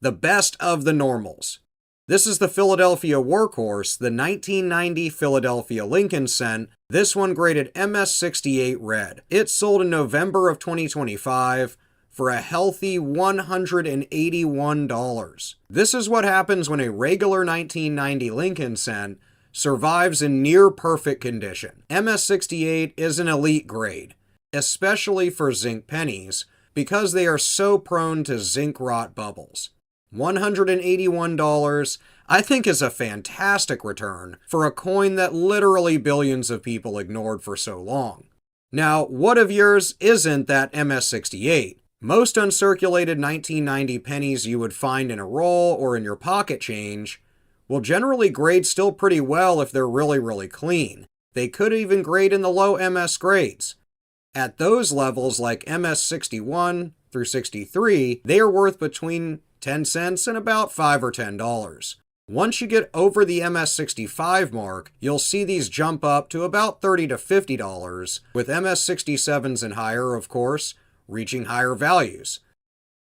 The best of the normals. This is the Philadelphia Workhorse, the 1990 Philadelphia Lincoln cent. This one graded MS68 red. It sold in November of 2025 for a healthy $181. This is what happens when a regular 1990 Lincoln cent survives in near perfect condition. MS68 is an elite grade, especially for zinc pennies, because they are so prone to zinc rot bubbles. $181, I think, is a fantastic return for a coin that literally billions of people ignored for so long. Now, what of yours isn't that MS68? Most uncirculated 1990 pennies you would find in a roll or in your pocket change will generally grade still pretty well if they're really, really clean. They could even grade in the low MS grades. At those levels, like MS61 through 63, they are worth between 10 cents and about $5 or $10. Once you get over the MS65 mark, you'll see these jump up to about $30 to $50, with MS67s and higher, of course, reaching higher values.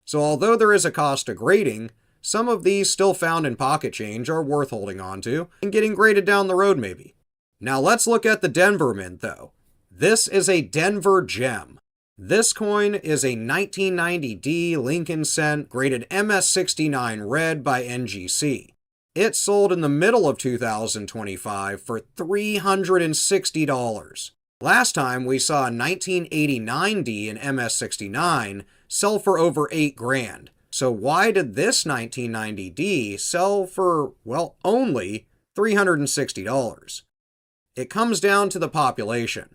So although there is a cost to grading, some of these still found in pocket change are worth holding on to and getting graded down the road maybe. Now let's look at the Denver Mint though. This is a Denver gem. This coin is a 1990D Lincoln cent graded MS69 red by NGC. It sold in the middle of 2025 for $360. Last time we saw a 1989D in MS69 sell for over $8,000. So why did this 1990D sell for, well, only $360? It comes down to the population.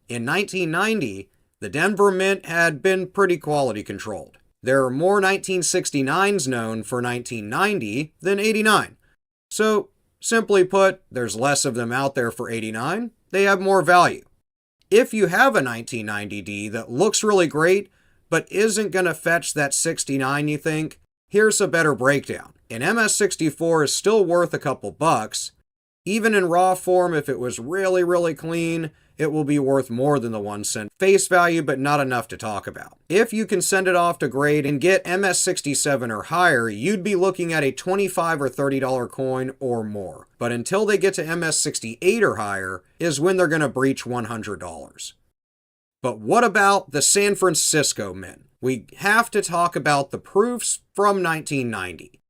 In 1990, the Denver Mint had been pretty quality controlled. There are more 1969s known for 1990 than 89. So, simply put, there's less of them out there for 89. They have more value. If you have a 1990D that looks really great, but isn't going to fetch that 69 you think, here's a better breakdown. An MS64 is still worth a couple bucks. Even in raw form, if it was really, really clean, it will be worth more than the 1 cent face value, but not enough to talk about. If you can send it off to grade and get MS67 or higher, you'd be looking at a $25 or $30 coin or more. But until they get to MS68 or higher is when they're going to breach $100. But what about the San Francisco Mint? We have to talk about the proofs from 1990.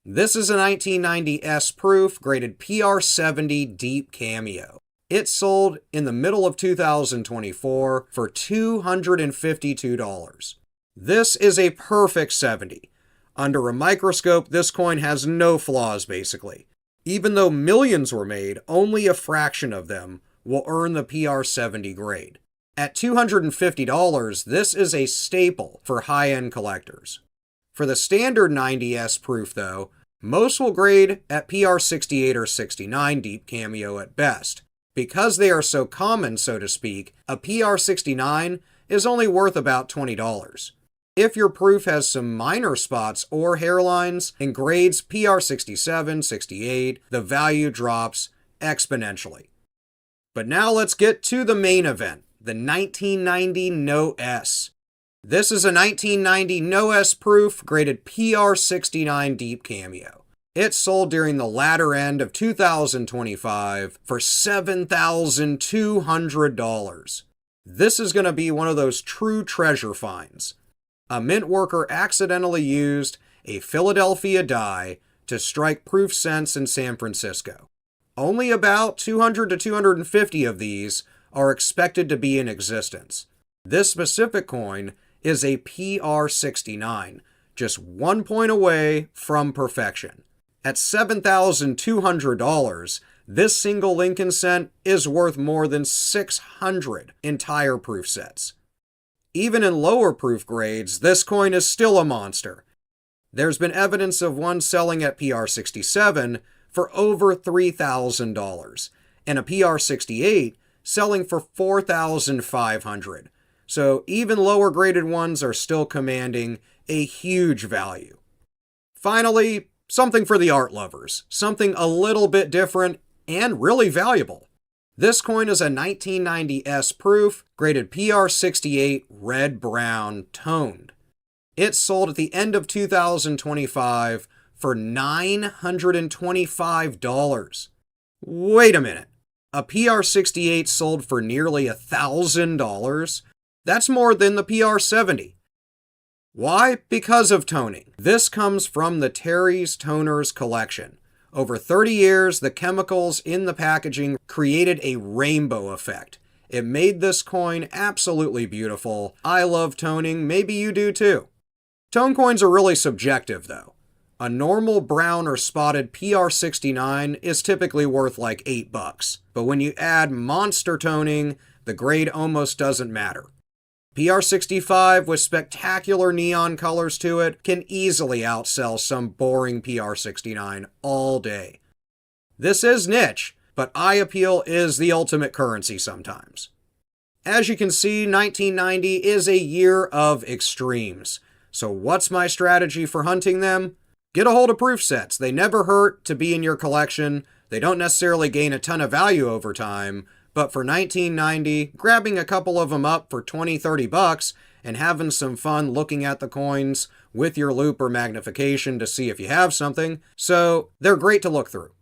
This is a 1990S proof graded PR70 Deep Cameo. It sold in the middle of 2024 for $252. This is a perfect 70. Under a microscope, this coin has no flaws basically. Even though millions were made, only a fraction of them will earn the PR70 grade. At $250, this is a staple for high-end collectors. For the standard 90S proof though, most will grade at PR68 or 69 Deep Cameo at best. Because they are so common, so to speak, a PR69 is only worth about $20. If your proof has some minor spots or hairlines and grades PR67, 68, the value drops exponentially. But now let's get to the main event, the 1990 No S. This is a 1990 No S proof graded PR69 Deep Cameo. It sold during the latter end of 2025 for $7,200. This is going to be one of those true treasure finds. A mint worker accidentally used a Philadelphia die to strike proof cents in San Francisco. Only about 200 to 250 of these are expected to be in existence. This specific coin is a PR69, just 1 point away from perfection. At $7,200, this single Lincoln cent is worth more than 600 entire proof sets. Even in lower proof grades, this coin is still a monster. There's been evidence of one selling at PR67 for over $3,000, and a PR68 selling for $4,500. So even lower graded ones are still commanding a huge value. Finally, something for the art lovers, something a little bit different and really valuable. This coin is a 1990 S proof, graded PR68 red-brown toned. It sold at the end of 2025 for $925. Wait a minute. A PR68 sold for nearly $1,000? That's more than the PR70. Why? Because of toning. This comes from the Terry's Toners collection. Over 30 years, the chemicals in the packaging created a rainbow effect. It made this coin absolutely beautiful. I love toning, maybe you do too. Tone coins are really subjective though. A normal brown or spotted PR69 is typically worth like $8, but when you add monster toning, the grade almost doesn't matter. PR65 with spectacular neon colors to it can easily outsell some boring PR69 all day. This is niche, but eye appeal is the ultimate currency sometimes. As you can see, 1990 is a year of extremes. So what's my strategy for hunting them? Get a hold of proof sets. They never hurt to be in your collection. They don't necessarily gain a ton of value over time, but for 1990, grabbing a couple of them up for $20-$30 and having some fun looking at the coins with your loupe or magnification to see if you have something, so they're great to look through.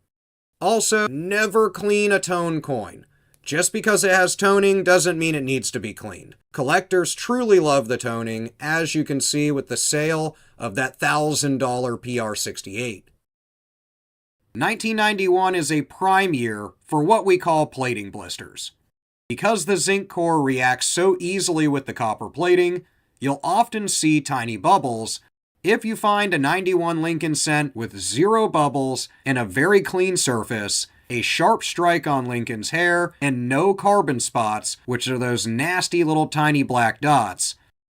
Also, never clean a tone coin. Just because it has toning doesn't mean it needs to be cleaned. Collectors truly love the toning, as you can see with the sale of that $1,000 PR68. 1991 is a prime year for what we call plating blisters. Because the zinc core reacts so easily with the copper plating, you'll often see tiny bubbles. If you find a 91 Lincoln cent with 0 bubbles and a very clean surface, a sharp strike on Lincoln's hair, and no carbon spots, which are those nasty little tiny black dots,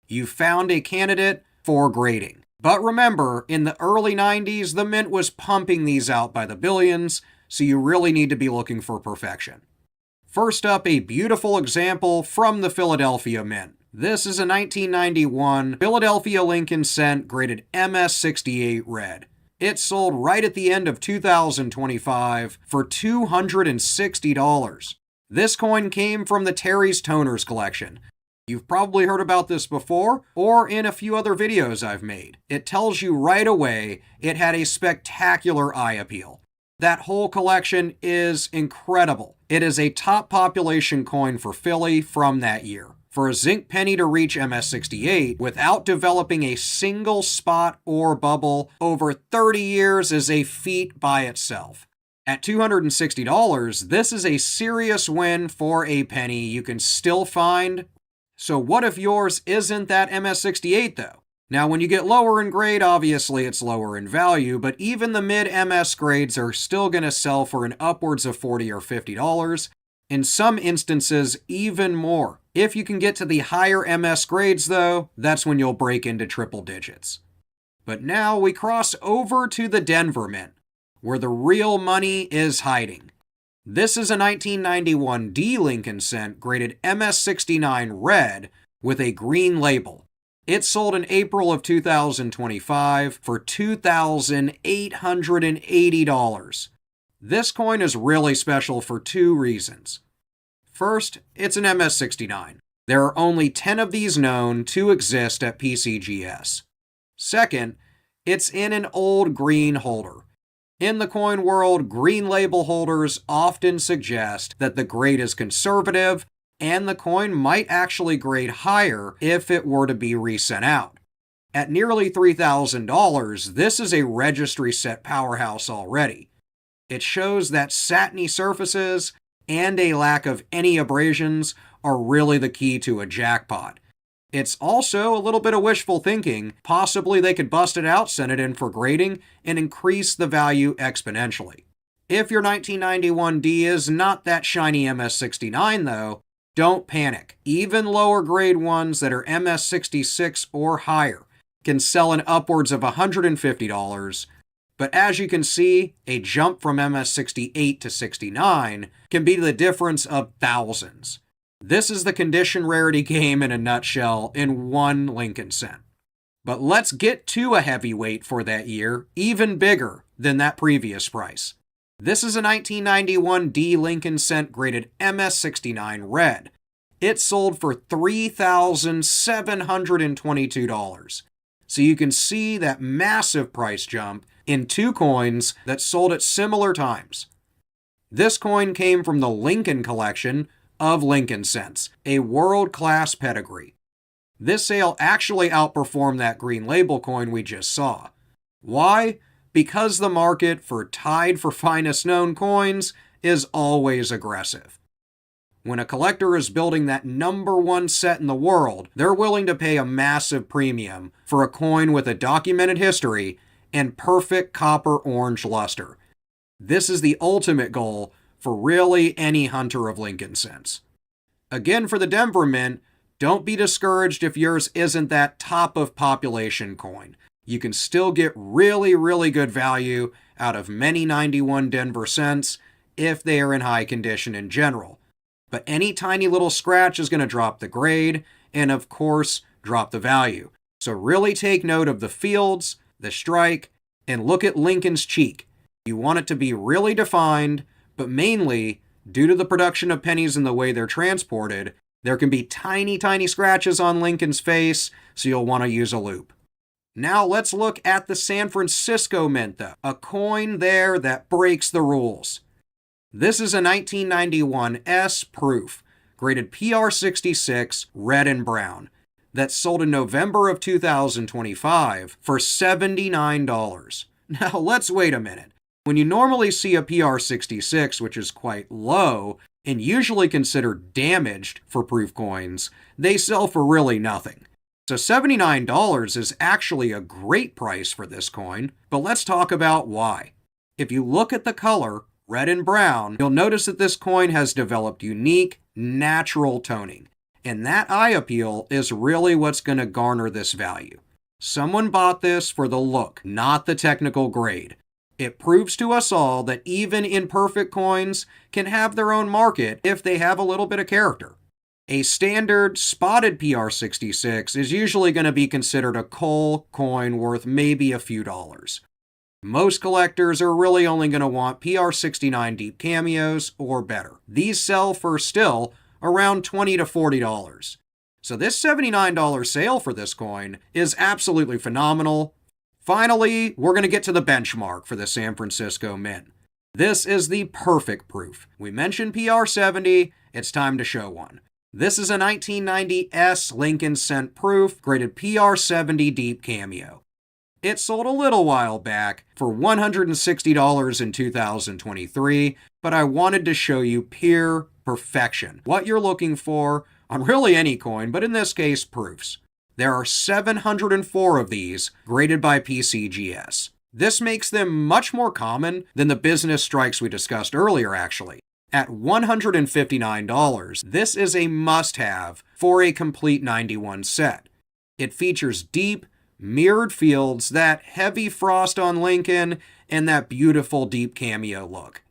you've found a candidate for grading. But remember, in the early 90s, the mint was pumping these out by the billions, so you really need to be looking for perfection. First up, a beautiful example from the Philadelphia Mint. This is a 1991 Philadelphia Lincoln cent graded MS68 red. It sold right at the end of 2025 for $260. This coin came from the Terry's Toners collection. You've probably heard about this before, or in a few other videos I've made. It tells you right away it had a spectacular eye appeal. That whole collection is incredible. It is a top population coin for Philly from that year. For a zinc penny to reach MS68 without developing a single spot or bubble over 30 years is a feat by itself. At $260, this is a serious win for a penny you can still find. So what if yours isn't that MS68 though? Now when you get lower in grade, obviously it's lower in value, but even the mid-MS grades are still going to sell for an upwards of $40 or $50. In some instances, even more. If you can get to the higher MS grades though, that's when you'll break into triple digits. But now we cross over to the Denver Mint, where the real money is hiding. This is a 1991 D Lincoln cent graded MS69 red with a green label. It sold in April of 2025 for $2,880. This coin is really special for 2 reasons. First, it's an MS69. There are only 10 of these known to exist at PCGS. Second, it's in an old green holder. In the coin world, green label holders often suggest that the grade is conservative and the coin might actually grade higher if it were to be resent out. At nearly $3,000, this is a registry set powerhouse already. It shows that satiny surfaces and a lack of any abrasions are really the key to a jackpot. It's also a little bit of wishful thinking. Possibly they could bust it out, send it in for grading, and increase the value exponentially. If your 1991 D is not that shiny MS69 though, don't panic. Even lower grade ones that are MS66 or higher can sell in upwards of $150. But as you can see, a jump from MS68 to 69 can be the difference of thousands. This is the condition rarity game in a nutshell in one Lincoln cent. But let's get to a heavyweight for that year, even bigger than that previous price. This is a 1991 D Lincoln cent graded MS69 red. It sold for $3,722. So you can see that massive price jump in two coins that sold at similar times. This coin came from the Lincoln collection of Lincoln cents, a world-class pedigree. This sale actually outperformed that green label coin we just saw. Why? Because the market for tied for finest known coins is always aggressive. When a collector is building that #1 set in the world, they're willing to pay a massive premium for a coin with a documented history and perfect copper-orange luster. This is the ultimate goal for really any hunter of Lincoln cents. Again, for the Denver Mint, don't be discouraged if yours isn't that top of population coin. You can still get really, really good value out of many 91 Denver cents if they are in high condition in general. But any tiny little scratch is going to drop the grade and, of course, drop the value. So really take note of the fields, the strike, and look at Lincoln's cheek. You want it to be really defined, but mainly, due to the production of pennies and the way they're transported, there can be tiny, tiny scratches on Lincoln's face, so you'll want to use a loop. Now let's look at the San Francisco Mint, though, a coin there that breaks the rules. This is a 1991 S proof, graded PR66, red and brown, that sold in November of 2025 for $79. Now let's wait a minute. When you normally see a PR66, which is quite low, and usually considered damaged for proof coins, they sell for really nothing. So $79 is actually a great price for this coin, but let's talk about why. If you look at the color, red and brown, you'll notice that this coin has developed unique, natural toning. And that eye appeal is really what's going to garner this value. Someone bought this for the look, not the technical grade. It proves to us all that even imperfect coins can have their own market if they have a little bit of character. A standard spotted PR66 is usually going to be considered a coal coin worth maybe a few dollars. Most collectors are really only going to want PR69 deep cameos or better. These sell for still around $20 to $40. So this $79 sale for this coin is absolutely phenomenal. Finally, we're going to get to the benchmark for the San Francisco Mint. This is the perfect proof. We mentioned PR70, it's time to show one. This is a 1990 S Lincoln cent proof, graded PR70 deep cameo. It sold a little while back for $160 in 2023, but I wanted to show you pure perfection, what you're looking for on really any coin, but in this case, proofs. There are 704 of these graded by PCGS. This makes them much more common than the business strikes we discussed earlier, actually. At $159, this is a must-have for a complete 91 set. It features deep, mirrored fields, that heavy frost on Lincoln, and that beautiful deep cameo look.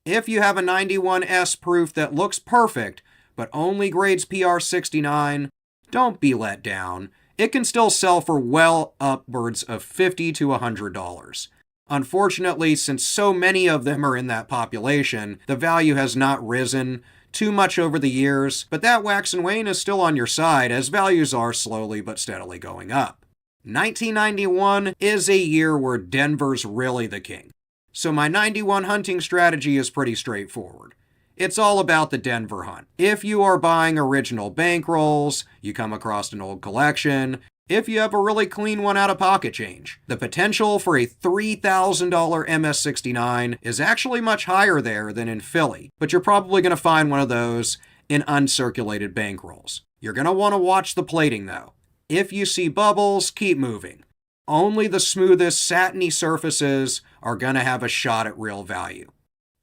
If you have a 91S proof that looks perfect, but only grades PR69, don't be let down. It can still sell for well upwards of $50 to $100. Unfortunately, since so many of them are in that population, the value has not risen too much over the years, but that wax and wane is still on your side as values are slowly but steadily going up. 1991 is a year where Denver's really the king. So my 91 hunting strategy is pretty straightforward. It's all about the Denver hunt. If you are buying original bankrolls, you come across an old collection, if you have a really clean one out of pocket change, the potential for a $3,000 MS69 is actually much higher there than in Philly, but you're probably going to find one of those in uncirculated bankrolls. You're going to want to watch the plating though. If you see bubbles, keep moving. Only the smoothest, satiny surfaces are going to have a shot at real value.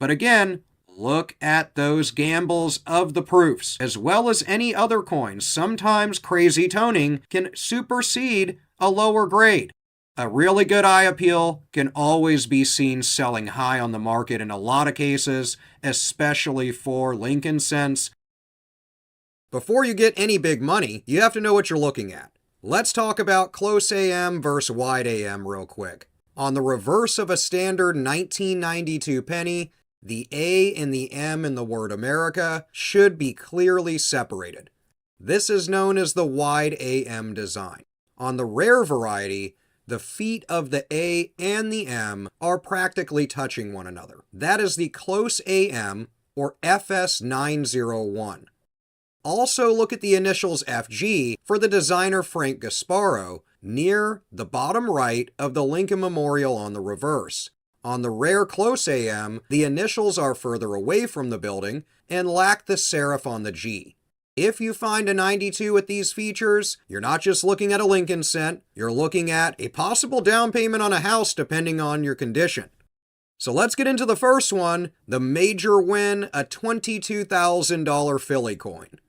But again, look at those gambles of the proofs, as well as any other coins. Sometimes crazy toning can supersede a lower grade. A really good eye appeal can always be seen selling high on the market in a lot of cases, especially for Lincoln cents. Before you get any big money, you have to know what you're looking at. Let's talk about close AM versus wide AM real quick. On the reverse of a standard 1992 penny, the A and the M in the word America should be clearly separated. This is known as the wide AM design. On the rare variety, the feet of the A and the M are practically touching one another. That is the close AM, or FS901. Also look at the initials FG for the designer Frank Gasparo near the bottom right of the Lincoln Memorial on the reverse. On the rare close AM, the initials are further away from the building and lack the serif on the G. If you find a 92 with these features, you're not just looking at a Lincoln cent, you're looking at a possible down payment on a house depending on your condition. So let's get into the first one, the major win, a $22,000 Philly coin.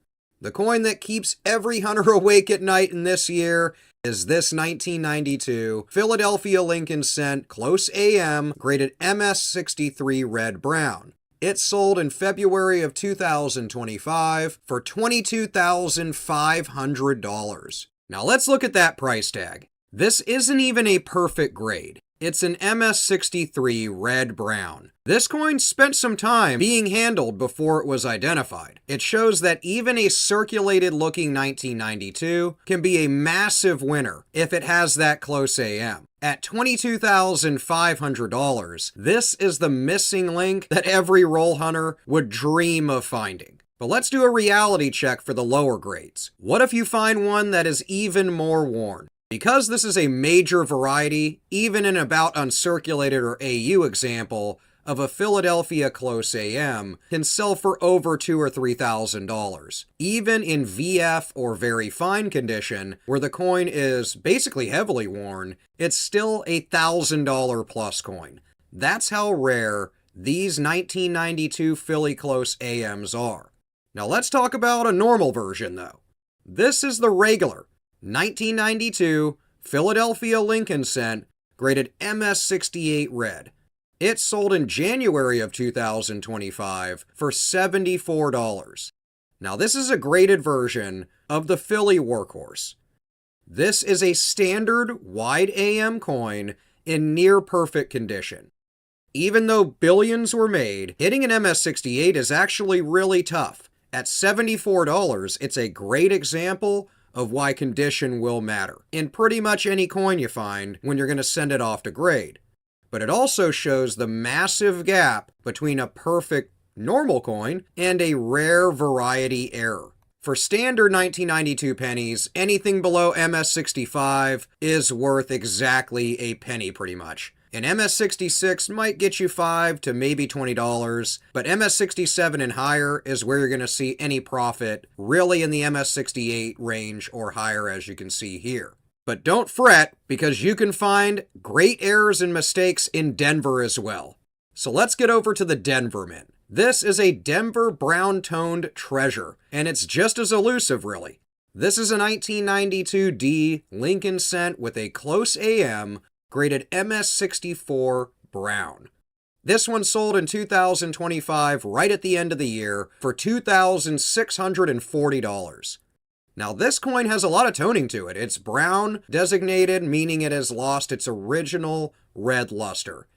The coin that keeps every hunter awake at night in this year is this 1992 Philadelphia Lincoln cent close AM graded MS63 red brown. It sold in February of 2025 for $22,500. Now let's look at that price tag. This isn't even a perfect grade. It's an MS63 red brown. This coin spent some time being handled before it was identified. It shows that even a circulated looking 1992 can be a massive winner if it has that close AM. At $22,500, this is the missing link that every roll hunter would dream of finding. But let's do a reality check for the lower grades. What if you find one that is even more worn? Because this is a major variety, even in about uncirculated or AU example of a Philadelphia close AM can sell for over $2,000 or $3,000. Even in VF or very fine condition, where the coin is basically heavily worn, it's still a $1,000 plus coin. That's how rare these 1992 Philly close AMs are. Now let's talk about a normal version though. This is the regular 1992 Philadelphia Lincoln cent graded MS68 red. It sold in January of 2025 for $74. Now this is a graded version of the Philly workhorse. This is a standard wide AM coin in near perfect condition. Even though billions were made, hitting an MS68 is actually really tough. At $74, it's a great example of why condition will matter in pretty much any coin you find when you're going to send it off to grade. But it also shows the massive gap between a perfect normal coin and a rare variety error. For standard 1992 pennies, anything below MS65 is worth exactly a penny pretty much. An MS66 might get you $5 to maybe $20, but MS67 and higher is where you're going to see any profit, really in the MS68 range or higher, as you can see here. But don't fret, because you can find great errors and mistakes in Denver as well. So let's get over to the Denver Mint. This is a Denver brown-toned treasure, and it's just as elusive, really. This is a 1992D Lincoln cent with a close AM graded MS64 brown. This one sold in 2025, right at the end of the year, for $2,640. Now this coin has a lot of toning to it. It's brown designated, meaning it has lost its original red luster.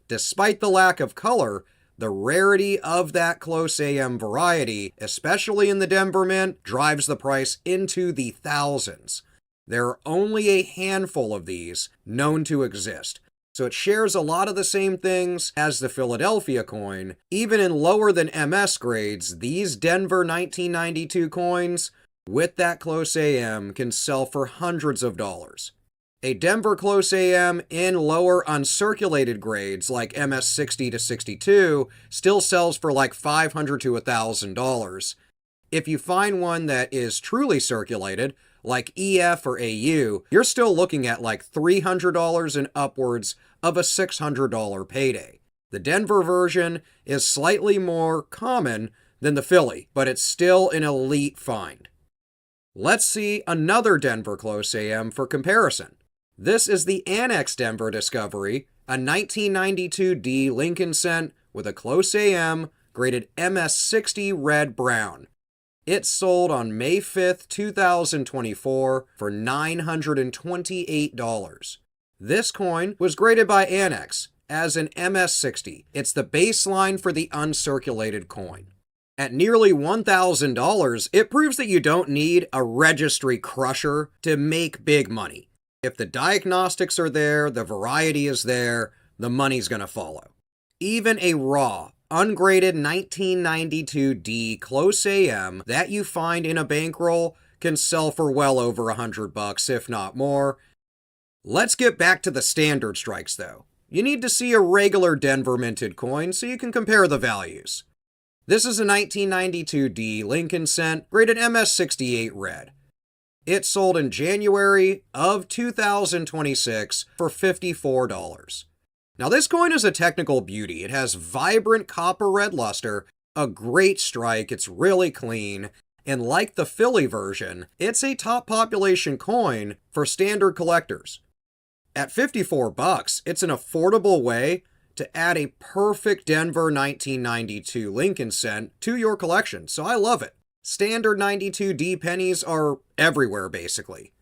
Despite the lack of color, the rarity of that close AM variety, especially in the Denver Mint, drives the price into the thousands. There are only a handful of these known to exist, so it shares a lot of the same things as the Philadelphia coin. Even in lower than MS grades, these Denver 1992 coins with that close AM can sell for hundreds of dollars. A Denver close AM in lower uncirculated grades like MS60 to 62 still sells for like $500 to $1,000. If you find one that is truly circulated, like EF or AU, you're still looking at like $300 and upwards of a $600 payday. The Denver version is slightly more common than the Philly, but it's still an elite find. Let's see another Denver close AM for comparison. This is the Annex Denver Discovery, a 1992D Lincoln cent with a close AM, graded MS60 red brown. It sold on May 5th, 2024 for $928. This coin was graded by Annex as an MS60. It's the baseline for the uncirculated coin. At nearly $1,000, it proves that you don't need a registry crusher to make big money. If the diagnostics are there, the variety is there, the money's going to follow. Even a raw, ungraded 1992D close AM that you find in a bankroll can sell for well over $100, if not more. Let's get back to the standard strikes though. You need to see a regular Denver minted coin so you can compare the values. This is a 1992D Lincoln cent, graded MS68 red. It sold in January of 2026 for $54. Now this coin is a technical beauty. It has vibrant copper red luster, a great strike, it's really clean, and like the Philly version, it's a top population coin for standard collectors. At $54, it's an affordable way to add a perfect Denver 1992 Lincoln cent to your collection, so I love it. Standard 92D pennies are everywhere basically.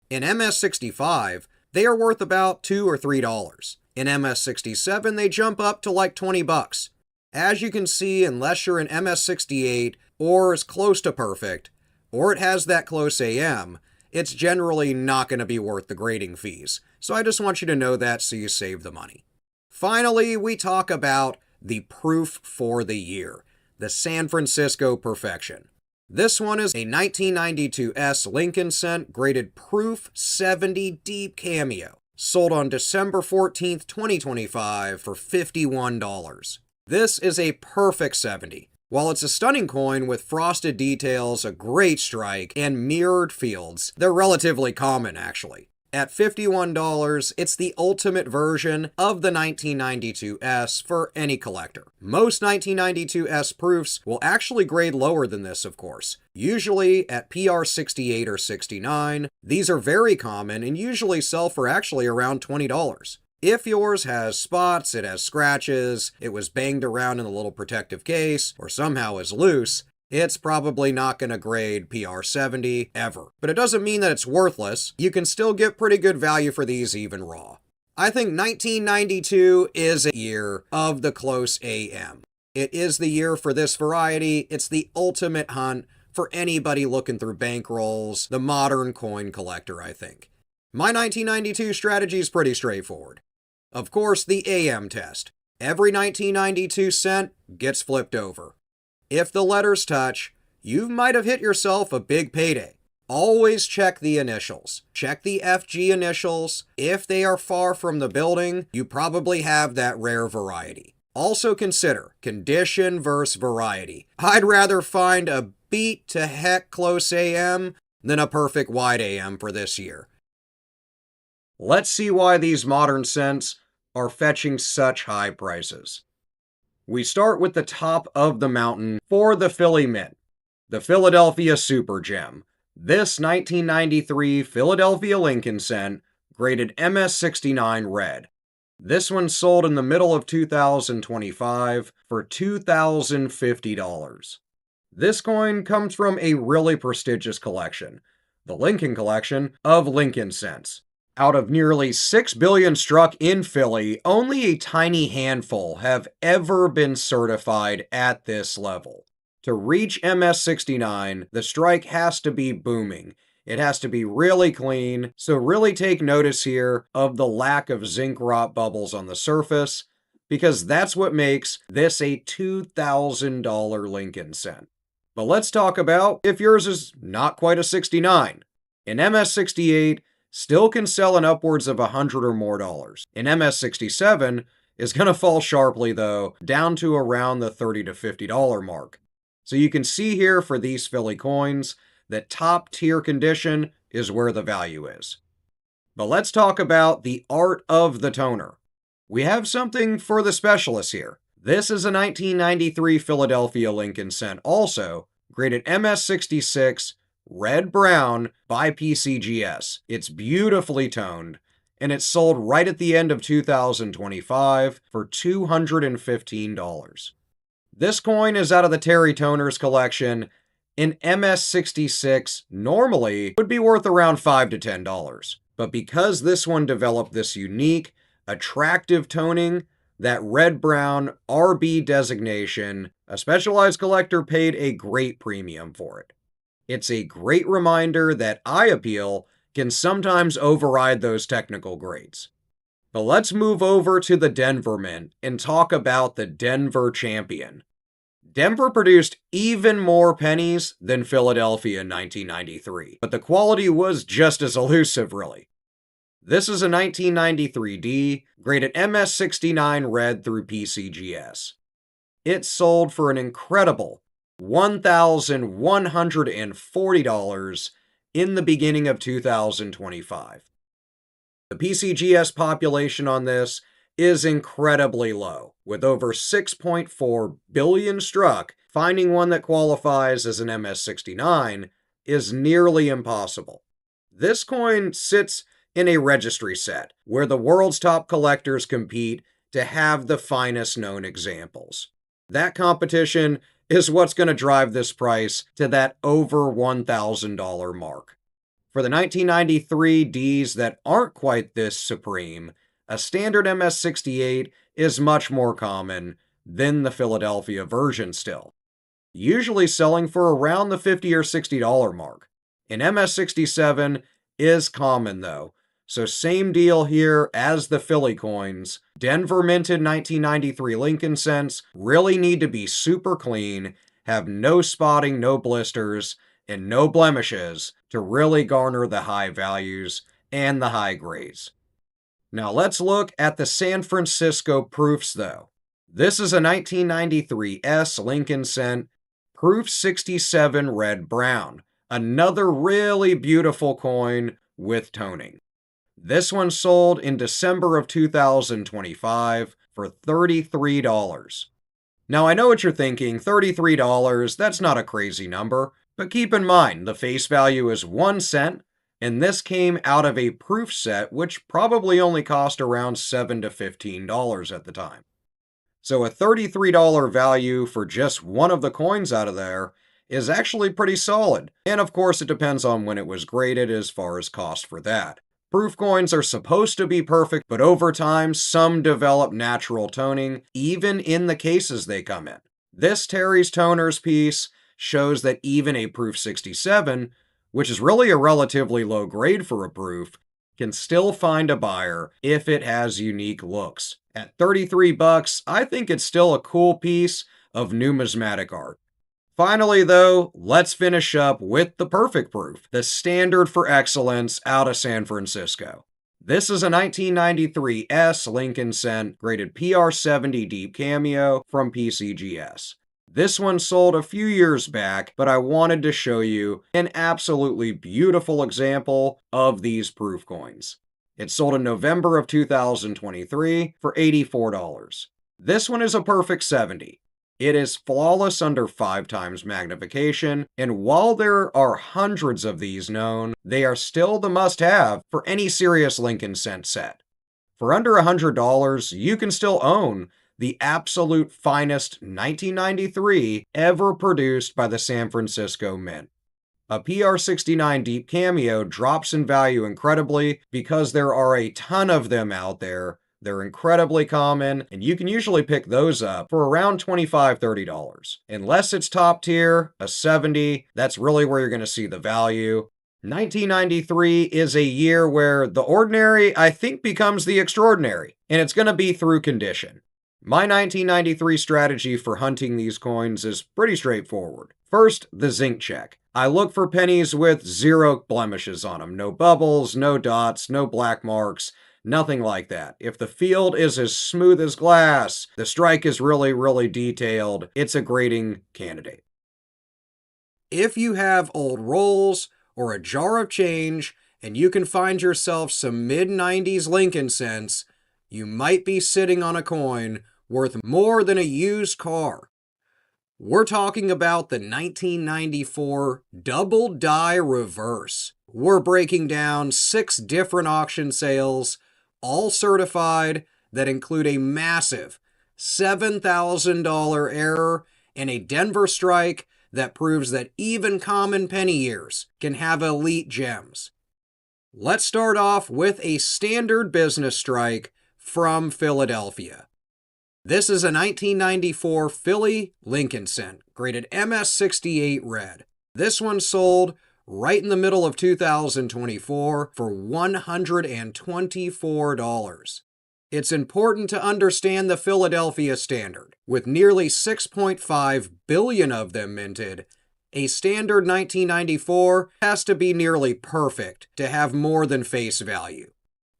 In MS65, they are worth about $2 or $3. In MS67, they jump up to like $20. As you can see, unless you're in MS68 or is close to perfect, or it has that close AM, it's generally not going to be worth the grading fees. So I just want you to know that so you save the money. Finally, we talk about the proof for the year, the San Francisco Perfection. This one is a 1992S Lincoln cent graded proof 70 deep cameo. Sold on December 14th, 2025 for $51. This is a perfect 70. While it's a stunning coin with frosted details, a great strike, and mirrored fields, they're relatively common actually. At $51, it's the ultimate version of the 1992S for any collector. Most 1992S proofs will actually grade lower than this, of course. Usually at PR 68 or 69, these are very common and usually sell for actually around $20. If yours has spots, it has scratches, it was banged around in a little protective case, or somehow is loose, it's probably not going to grade PR 70 ever. But it doesn't mean that it's worthless. You can still get pretty good value for these even raw. I think 1992 is a year of the close AM. It is the year for this variety. It's the ultimate hunt for anybody looking through bankrolls, the modern coin collector, I think. My 1992 strategy is pretty straightforward. Of course, the AM test. Every 1992 cent gets flipped over. If the letters touch, you might have hit yourself a big payday. Always check the initials. Check the FG initials. If they are far from the building, you probably have that rare variety. Also consider condition versus variety. I'd rather find a beat to heck close AM than a perfect wide AM for this year. Let's see why these modern cents are fetching such high prices. We start with the top of the mountain for the Philly Mint, the Philadelphia Super Gem. This 1993 Philadelphia Lincoln cent graded MS69 red. This one sold in the middle of 2025 for $2,050. This coin comes from a really prestigious collection, the Lincoln Collection of Lincoln cents. Out of nearly 6 billion struck in Philly, only a tiny handful have ever been certified at this level. To reach MS69, the strike has to be booming. It has to be really clean, so really take notice here of the lack of zinc rot bubbles on the surface, because that's what makes this a $2,000 Lincoln cent. But let's talk about if yours is not quite a 69. In MS68, still can sell in upwards of $100 or more. In MS67 is going to fall sharply though, down to around the $30 to $50 mark. So you can see here for these Philly coins that top tier condition is where the value is. But let's talk about the art of the toner. We have something for the specialists here. This is a 1993 Philadelphia Lincoln cent also, graded MS66 red brown by PCGS. It's beautifully toned. and it sold right at the end of 2025 for $215. This coin is out of the Terry Toners collection. An MS66 normally would be worth around $5 to $10, but because this one developed this unique, attractive toning, that red-brown RB designation, a specialized collector paid a great premium for it. It's a great reminder that eye appeal can sometimes override those technical grades. But let's move over to the Denver Mint and talk about the Denver Champion. Denver produced even more pennies than Philadelphia in 1993, but the quality was just as elusive, really. This is a 1993D, graded MS69 red through PCGS. It sold for an incredible $1,140 in the beginning of 2025. The PCGS population on this is incredibly low, with over 6.4 billion struck. Finding one that qualifies as an MS69 is nearly impossible. This coin sits in a registry set, where the world's top collectors compete to have the finest known examples. That competition is what's going to drive this price to that over $1,000 mark. For the 1993 Ds that aren't quite this supreme, a standard MS68 is much more common than the Philadelphia version still, usually selling for around the $50 or $60 mark. An MS67 is common though, so same deal here as the Philly coins. Denver minted 1993 Lincoln cents really need to be super clean, have no spotting, no blisters, and no blemishes to really garner the high values and the high grades. Now let's look at the San Francisco proofs though. This is a 1993 S Lincoln cent, proof 67 red brown. Another really beautiful coin with toning. This one sold in December of 2025 for $33. Now I know what you're thinking, $33, that's not a crazy number, but keep in mind the face value is 1 cent, and this came out of a proof set which probably only cost around $7 to $15 at the time. So a $33 value for just one of the coins out of there is actually pretty solid, and of course it depends on when it was graded as far as cost for that. Proof coins are supposed to be perfect, but over time, some develop natural toning, even in the cases they come in. This Terry's Toners piece shows that even a proof 67, which is really a relatively low grade for a proof, can still find a buyer if it has unique looks. At $33, I think it's still a cool piece of numismatic art. Finally, though, let's finish up with the perfect proof, the standard for excellence out of San Francisco. This is a 1993 S Lincoln cent graded PR70 deep cameo from PCGS. This one sold a few years back, but I wanted to show you an absolutely beautiful example of these proof coins. It sold in November of 2023 for $84. This one is a perfect 70. It is flawless under 5 times magnification, and while there are hundreds of these known, they are still the must-have for any serious Lincoln cent set. For under $100, you can still own the absolute finest 1993 ever produced by the San Francisco Mint. A PR69 deep cameo drops in value incredibly because there are a ton of them out there. They're incredibly common, and you can usually pick those up for around $25, $30. Unless it's top tier, a 70, that's really where you're going to see the value. 1993 is a year where the ordinary, I think, becomes the extraordinary, and it's going to be through condition. My 1993 strategy for hunting these coins is pretty straightforward. First, the zinc check. I look for pennies with 0 blemishes on them. No bubbles, no dots, no black marks. Nothing like that. If the field is as smooth as glass, the strike is really detailed, it's a grading candidate. If you have old rolls or a jar of change and you can find yourself some mid-90s Lincoln cents, you might be sitting on a coin worth more than a used car. We're talking about the 1994 Double Die Reverse. We're breaking down 6 different auction sales all certified, that include a massive $7,000 error and a Denver strike that proves that even common penny years can have elite gems. Let's start off with a standard business strike from Philadelphia. This is a 1994 Philly Lincoln cent, graded MS68 red. This one sold right in the middle of 2024 for $124. It's important to understand the Philadelphia standard. With nearly 6.5 billion of them minted, a standard 1994 has to be nearly perfect to have more than face value.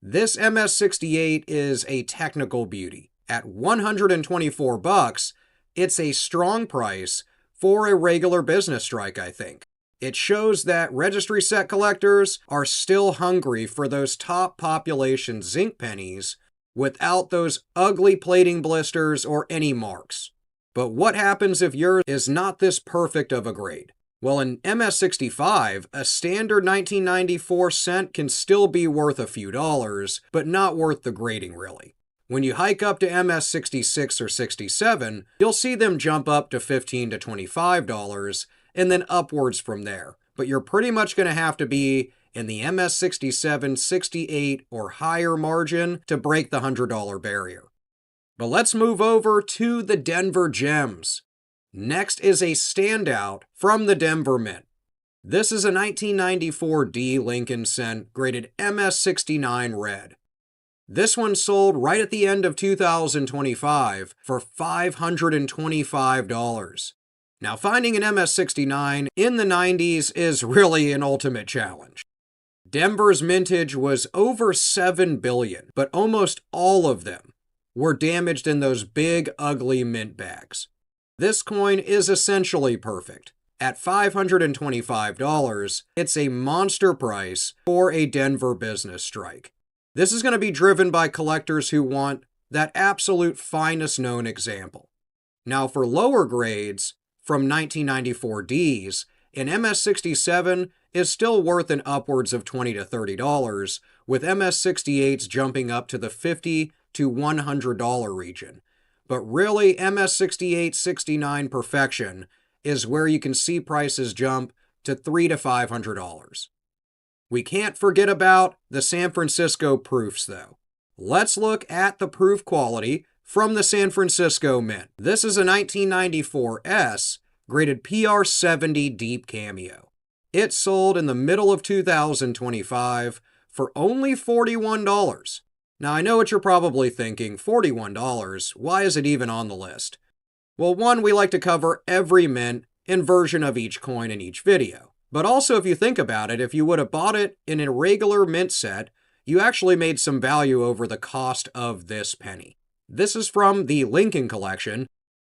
This MS68 is a technical beauty. At $124, it's a strong price for a regular business strike, I think. It shows that registry set collectors are still hungry for those top population zinc pennies without those ugly plating blisters or any marks. But what happens if yours is not this perfect of a grade? Well, in MS65, a standard 1994 cent can still be worth a few dollars, but not worth the grading really. When you hike up to MS66 or 67, you'll see them jump up to $15 to $25 and then upwards from there. But you're pretty much going to have to be in the MS67, 68 or higher margin to break the $100 barrier. But let's move over to the Denver Gems. Next is a standout from the Denver Mint. This is a 1994 D Lincoln cent graded MS69 red. This one sold right at the end of 2025 for $525. Now, finding an MS69 in the 90s is really an ultimate challenge. Denver's mintage was over 7 billion, but almost all of them were damaged in those big, ugly mint bags. This coin is essentially perfect. At $525, it's a monster price for a Denver business strike. This is going to be driven by collectors who want that absolute finest known example. Now, for lower grades from 1994 Ds, an MS67 is still worth an upwards of $20 to $30, with MS68s jumping up to the $50 to $100 region. But really, MS68-69 perfection is where you can see prices jump to $300 to $500. We can't forget about the San Francisco proofs, though. Let's look at the proof quality from the San Francisco Mint. This is a 1994 S, graded PR70 Deep Cameo. It sold in the middle of 2025 for only $41. Now, I know what you're probably thinking, $41, why is it even on the list? Well, one, we like to cover every mint and version of each coin in each video. But also, if you think about it, if you would have bought it in a regular mint set, you actually made some value over the cost of this penny. This is from the Lincoln collection.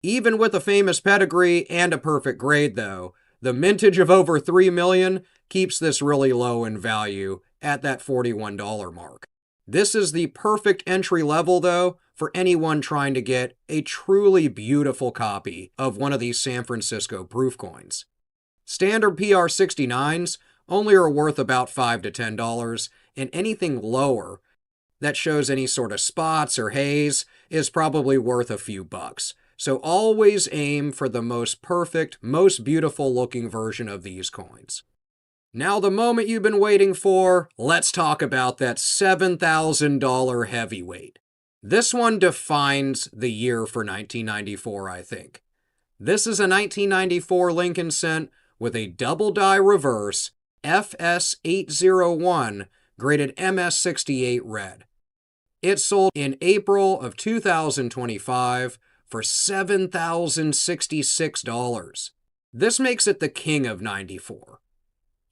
Even with a famous pedigree and a perfect grade, though, the mintage of over 3 million keeps this really low in value at that $41 mark. This is the perfect entry level, though, for anyone trying to get a truly beautiful copy of one of these San Francisco proof coins. Standard PR69s only are worth about $5 to $10, and anything lower that shows any sort of spots or haze is probably worth a few bucks. So always aim for the most perfect, most beautiful looking version of these coins. Now the moment you've been waiting for, let's talk about that $7,000 heavyweight. This one defines the year for 1994, I think. This is a 1994 Lincoln cent with a double die reverse FS801 graded MS68 red. It sold in April of 2025 for $7,066. This makes it the king of 94.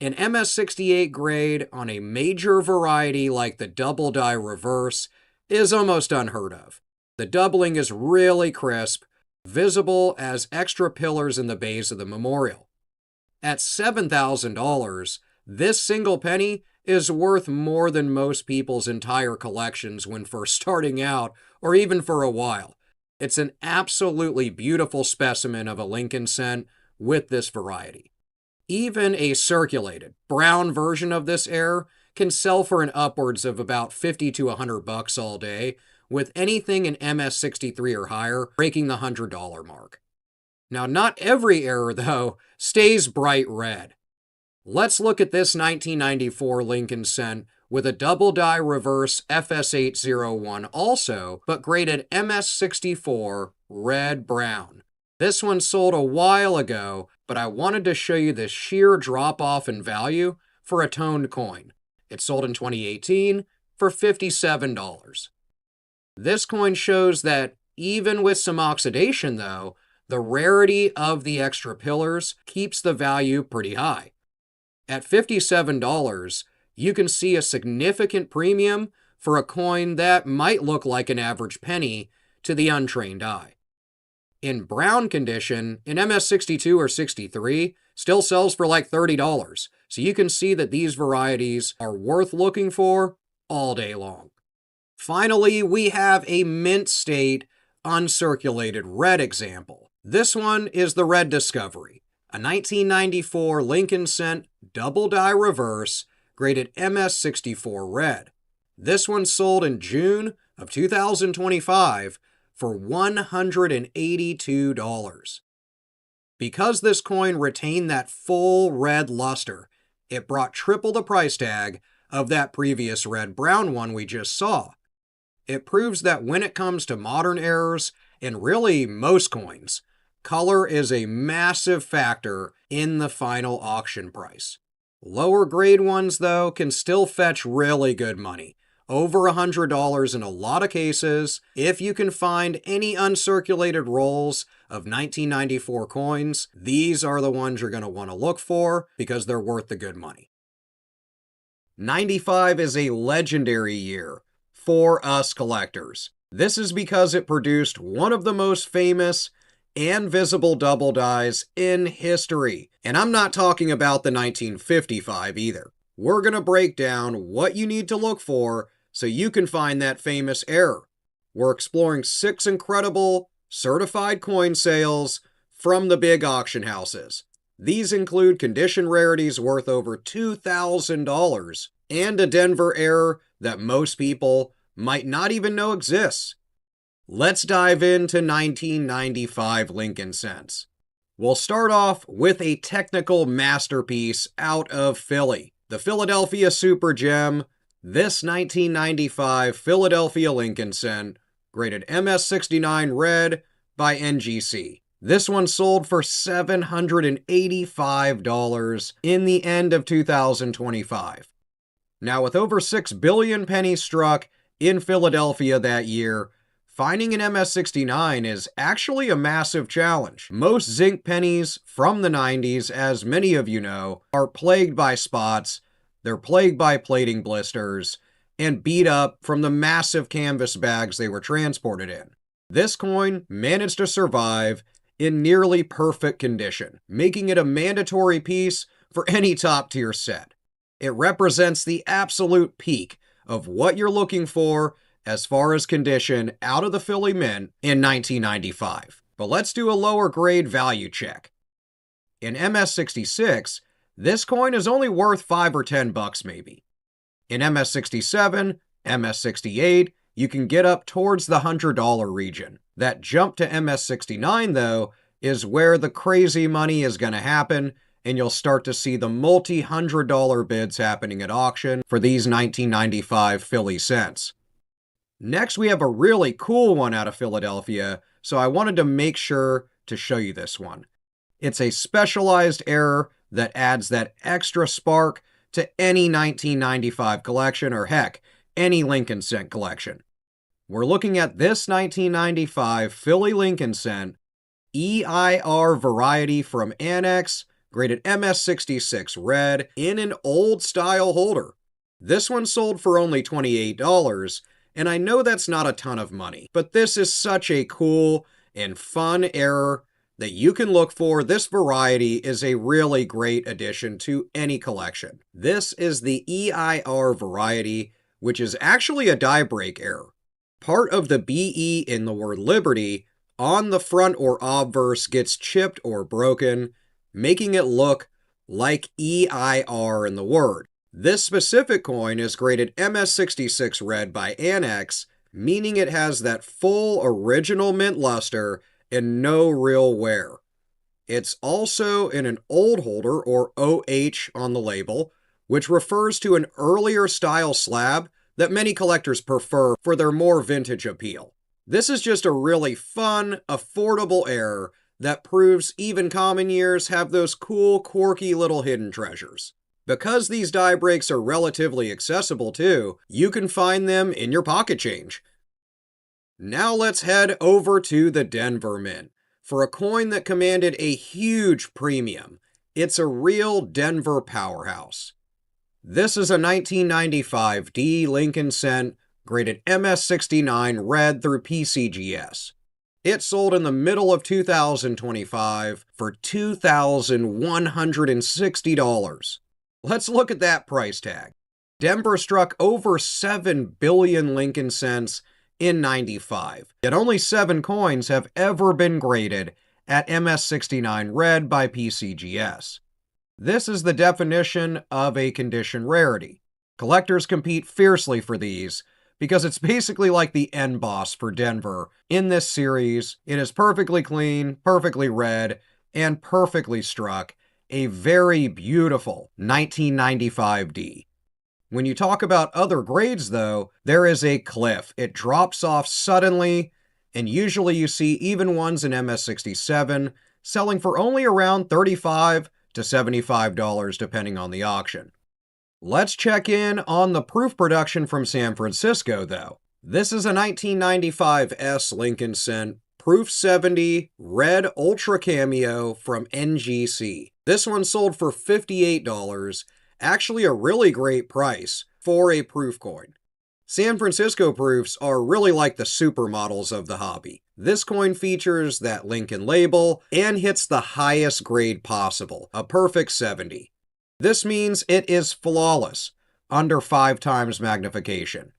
An MS68 grade on a major variety like the double die reverse is almost unheard of. The doubling is really crisp, visible as extra pillars in the base of the memorial. At $7,000, this single penny is worth more than most people's entire collections when first starting out, or even for a while. It's an absolutely beautiful specimen of a Lincoln cent with this variety. Even a circulated brown version of this error can sell for an upwards of about 50 to $100 all day, with anything in MS63 or higher breaking the $100 mark. Now, not every error, though, stays bright red. Let's look at this 1994 Lincoln Cent with a double die reverse FS801 also, but graded MS64 red-brown. This one sold a while ago, but I wanted to show you the sheer drop-off in value for a toned coin. It sold in 2018 for $57. This coin shows that even with some oxidation, though, the rarity of the extra pillars keeps the value pretty high. At $57, you can see a significant premium for a coin that might look like an average penny to the untrained eye. In brown condition, an MS62 or 63 still sells for like $30, so you can see that these varieties are worth looking for all day long. Finally, we have a mint state uncirculated red example. This one is the Red Discovery, a 1994 Lincoln Cent double die reverse graded MS64 red. This one sold in June of 2025 for $182. Because this coin retained that full red luster, it brought triple the price tag of that previous red-brown one we just saw. It proves that when it comes to modern errors, and really most coins, color is a massive factor in the final auction price. Lower grade ones, though, can still fetch really good money, over $100 in a lot of cases, if you can find any uncirculated rolls of 1994 coins. These are the ones you're going to want to look for because they're worth the good money. 95 is a legendary year for us collectors. This is because it produced one of the most famous and visible double dies in history. And I'm not talking about the 1955 either. We're going to break down what you need to look for so you can find that famous error. We're exploring 6 incredible certified coin sales from the big auction houses. These include condition rarities worth over $2,000 and a Denver error that most people might not even know exists. Let's dive into 1995 Lincoln Cents. We'll start off with a technical masterpiece out of Philly, the Philadelphia Super Gem. This 1995 Philadelphia Lincoln Cent, graded MS69 red by NGC. This one sold for $785 in the end of 2025. Now, with over 6 billion pennies struck in Philadelphia that year, finding an MS69 is actually a massive challenge. Most zinc pennies from the 90s, as many of you know, are plagued by spots, they're plagued by plating blisters, and beat up from the massive canvas bags they were transported in. This coin managed to survive in nearly perfect condition, making it a mandatory piece for any top-tier set. It represents the absolute peak of what you're looking for as far as condition out of the Philly Mint in 1995. But let's do a lower grade value check. In MS66, this coin is only worth $5 or $10 maybe. In MS67, MS68, you can get up towards the $100 region. That jump to MS69, though, is where the crazy money is going to happen, and you'll start to see the multi-$100 bids happening at auction for these 1995 Philly cents. Next, we have a really cool one out of Philadelphia, so I wanted to make sure to show you this one. It's a specialized error that adds that extra spark to any 1995 collection, or heck, any Lincoln Cent collection. We're looking at this 1995 Philly Lincoln Cent EIR variety from Annex, graded MS66 red in an old style holder. This one sold for only $28, and I know that's not a ton of money, but this is such a cool and fun error that you can look for. This variety is a really great addition to any collection. This is the EIR variety, which is actually a die break error. Part of the BE in the word Liberty on the front or obverse gets chipped or broken, making it look like EIR in the word. This specific coin is graded MS66 red by Annex, meaning it has that full original mint luster and no real wear. It's also in an old holder, or OH on the label, which refers to an earlier style slab that many collectors prefer for their more vintage appeal. This is just a really fun, affordable error that proves even common years have those cool, quirky little hidden treasures. Because these die breaks are relatively accessible too, you can find them in your pocket change. Now let's head over to the Denver Mint for a coin that commanded a huge premium. It's a real Denver powerhouse. This is a 1995 D Lincoln Cent, graded MS69 red through PCGS. It sold in the middle of 2025 for $2,160. Let's look at that price tag. Denver struck over 7 billion Lincoln cents in 95, yet only 7 coins have ever been graded at MS69 red by PCGS. This is the definition of a condition rarity. Collectors compete fiercely for these because it's basically like the end boss for Denver. In this series, it is perfectly clean, perfectly red, and perfectly struck. A very beautiful 1995 D. When you talk about other grades, though, there is a cliff. It drops off suddenly, and usually you see even ones in MS67 selling for only around $35 to $75 depending on the auction. Let's check in on the proof production from San Francisco, though. This is a 1995 S Lincoln Cent, Proof 70, Red Ultra Cameo from NGC. This one sold for $58, actually a really great price for a proof coin. San Francisco proofs are really like the supermodels of the hobby. This coin features that Lincoln label and hits the highest grade possible, a perfect 70. This means it is flawless, under 5 times magnification.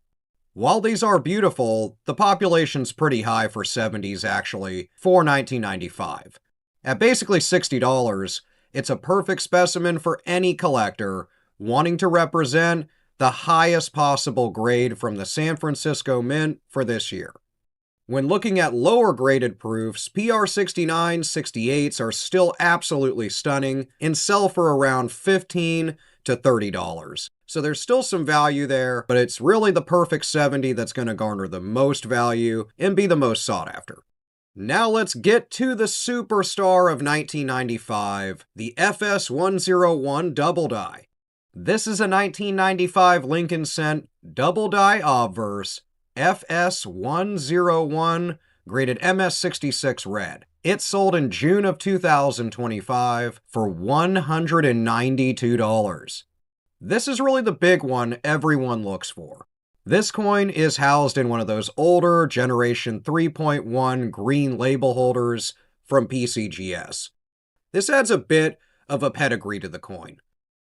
While these are beautiful, the population's pretty high for 70s actually, for 1995. At basically $60, it's a perfect specimen for any collector wanting to represent the highest possible grade from the San Francisco Mint for this year. When looking at lower graded proofs, PR69, 68s are still absolutely stunning and sell for around $15 to $30. So there's still some value there, but it's really the perfect 70 that's going to garner the most value and be the most sought after. Now let's get to the superstar of 1995, the FS101 Double Die. This is a 1995 Lincoln Cent Double Die Obverse FS101 graded MS66 red. It sold in June of 2025 for $192. This is really the big one everyone looks for. This coin is housed in one of those older Generation 3.1 green label holders from PCGS. This adds a bit of a pedigree to the coin.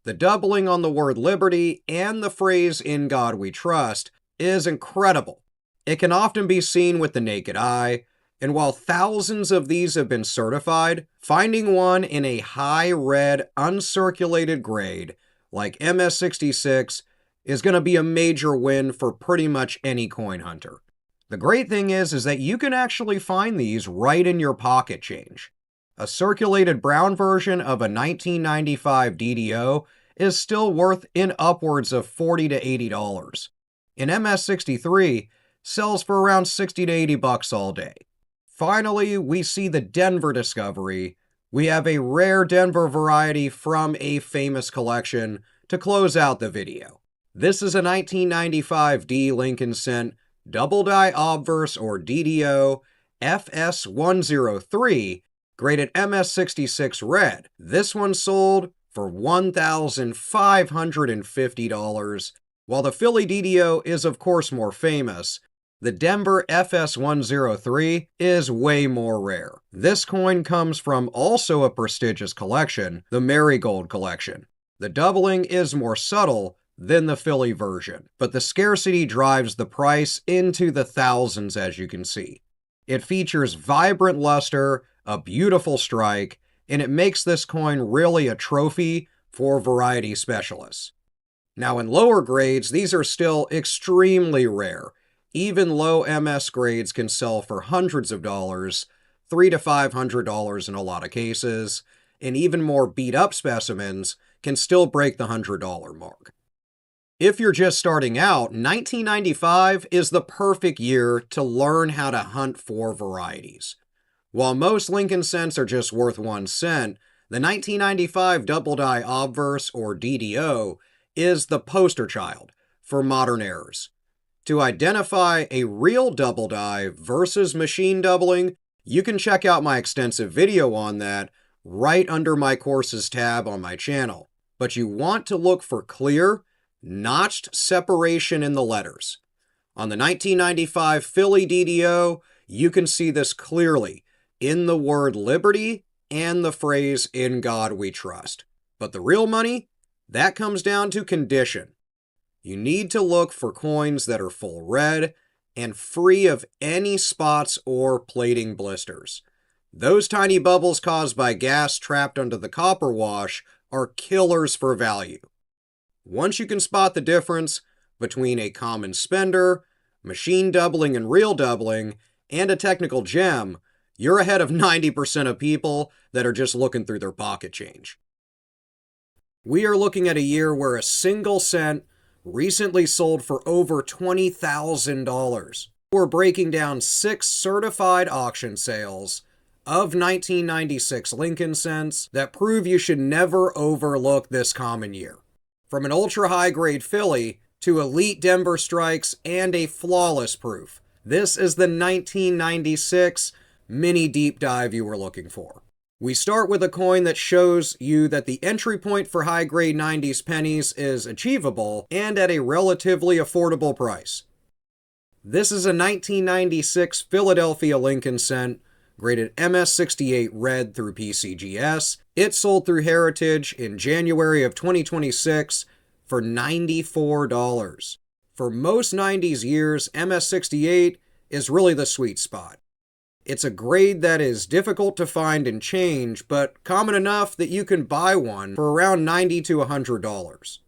The doubling on the word liberty and the phrase "In God We Trust" is incredible. It can often be seen with the naked eye, and while thousands of these have been certified, finding one in a high red uncirculated grade like MS66 is going to be a major win for pretty much any coin hunter. The great thing is that you can actually find these right in your pocket change. A circulated brown version of a 1995 DDO is still worth in upwards of $40 to $80. An MS63 sells for around $60 to $80 all day. Finally, we see the Denver discovery. We have a rare Denver variety from a famous collection to close out the video. This is a 1995 D Lincoln Cent Double Die Obverse or DDO FS103 graded MS66 red. This one sold for $1,550. While the Philly DDO is of course more famous, the Denver FS103 is way more rare. This coin comes from also a prestigious collection, the Marigold collection. The doubling is more subtle than the Philly version, but the scarcity drives the price into the thousands as you can see. It features vibrant luster, a beautiful strike, and it makes this coin really a trophy for variety specialists. Now in lower grades, these are still extremely rare. Even low MS grades can sell for hundreds of dollars, $300 to $500 in a lot of cases, and even more beat-up specimens can still break the $100 mark. If you're just starting out, 1995 is the perfect year to learn how to hunt for varieties. While most Lincoln cents are just worth 1 cent, the 1995 Double Die Obverse, or DDO, is the poster child for modern errors. To identify a real double die versus machine doubling, you can check out my extensive video on that right under my courses tab on my channel. But you want to look for clear, notched separation in the letters. On the 1995 Philly DDO, you can see this clearly in the word liberty and the phrase "in God we trust." But the real money, that comes down to condition. You need to look for coins that are full red and free of any spots or plating blisters. Those tiny bubbles caused by gas trapped under the copper wash are killers for value. Once you can spot the difference between a common spender, machine doubling and real doubling, and a technical gem, you're ahead of 90% of people that are just looking through their pocket change. We are looking at a year where a single cent recently sold for over $20,000. We're breaking down 6 certified auction sales of 1996 Lincoln cents that prove you should never overlook this common year. From an ultra high grade Philly to elite Denver strikes and a flawless proof, this is the 1996 mini deep dive you were looking for. We start with a coin that shows you that the entry point for high grade 90s pennies is achievable and at a relatively affordable price. This is a 1996 Philadelphia Lincoln cent, graded MS68 red through PCGS. It sold through Heritage in January of 2026 for $94. For most 90s years, MS68 is really the sweet spot. It's a grade that is difficult to find and change, but common enough that you can buy one for around $90 to $100.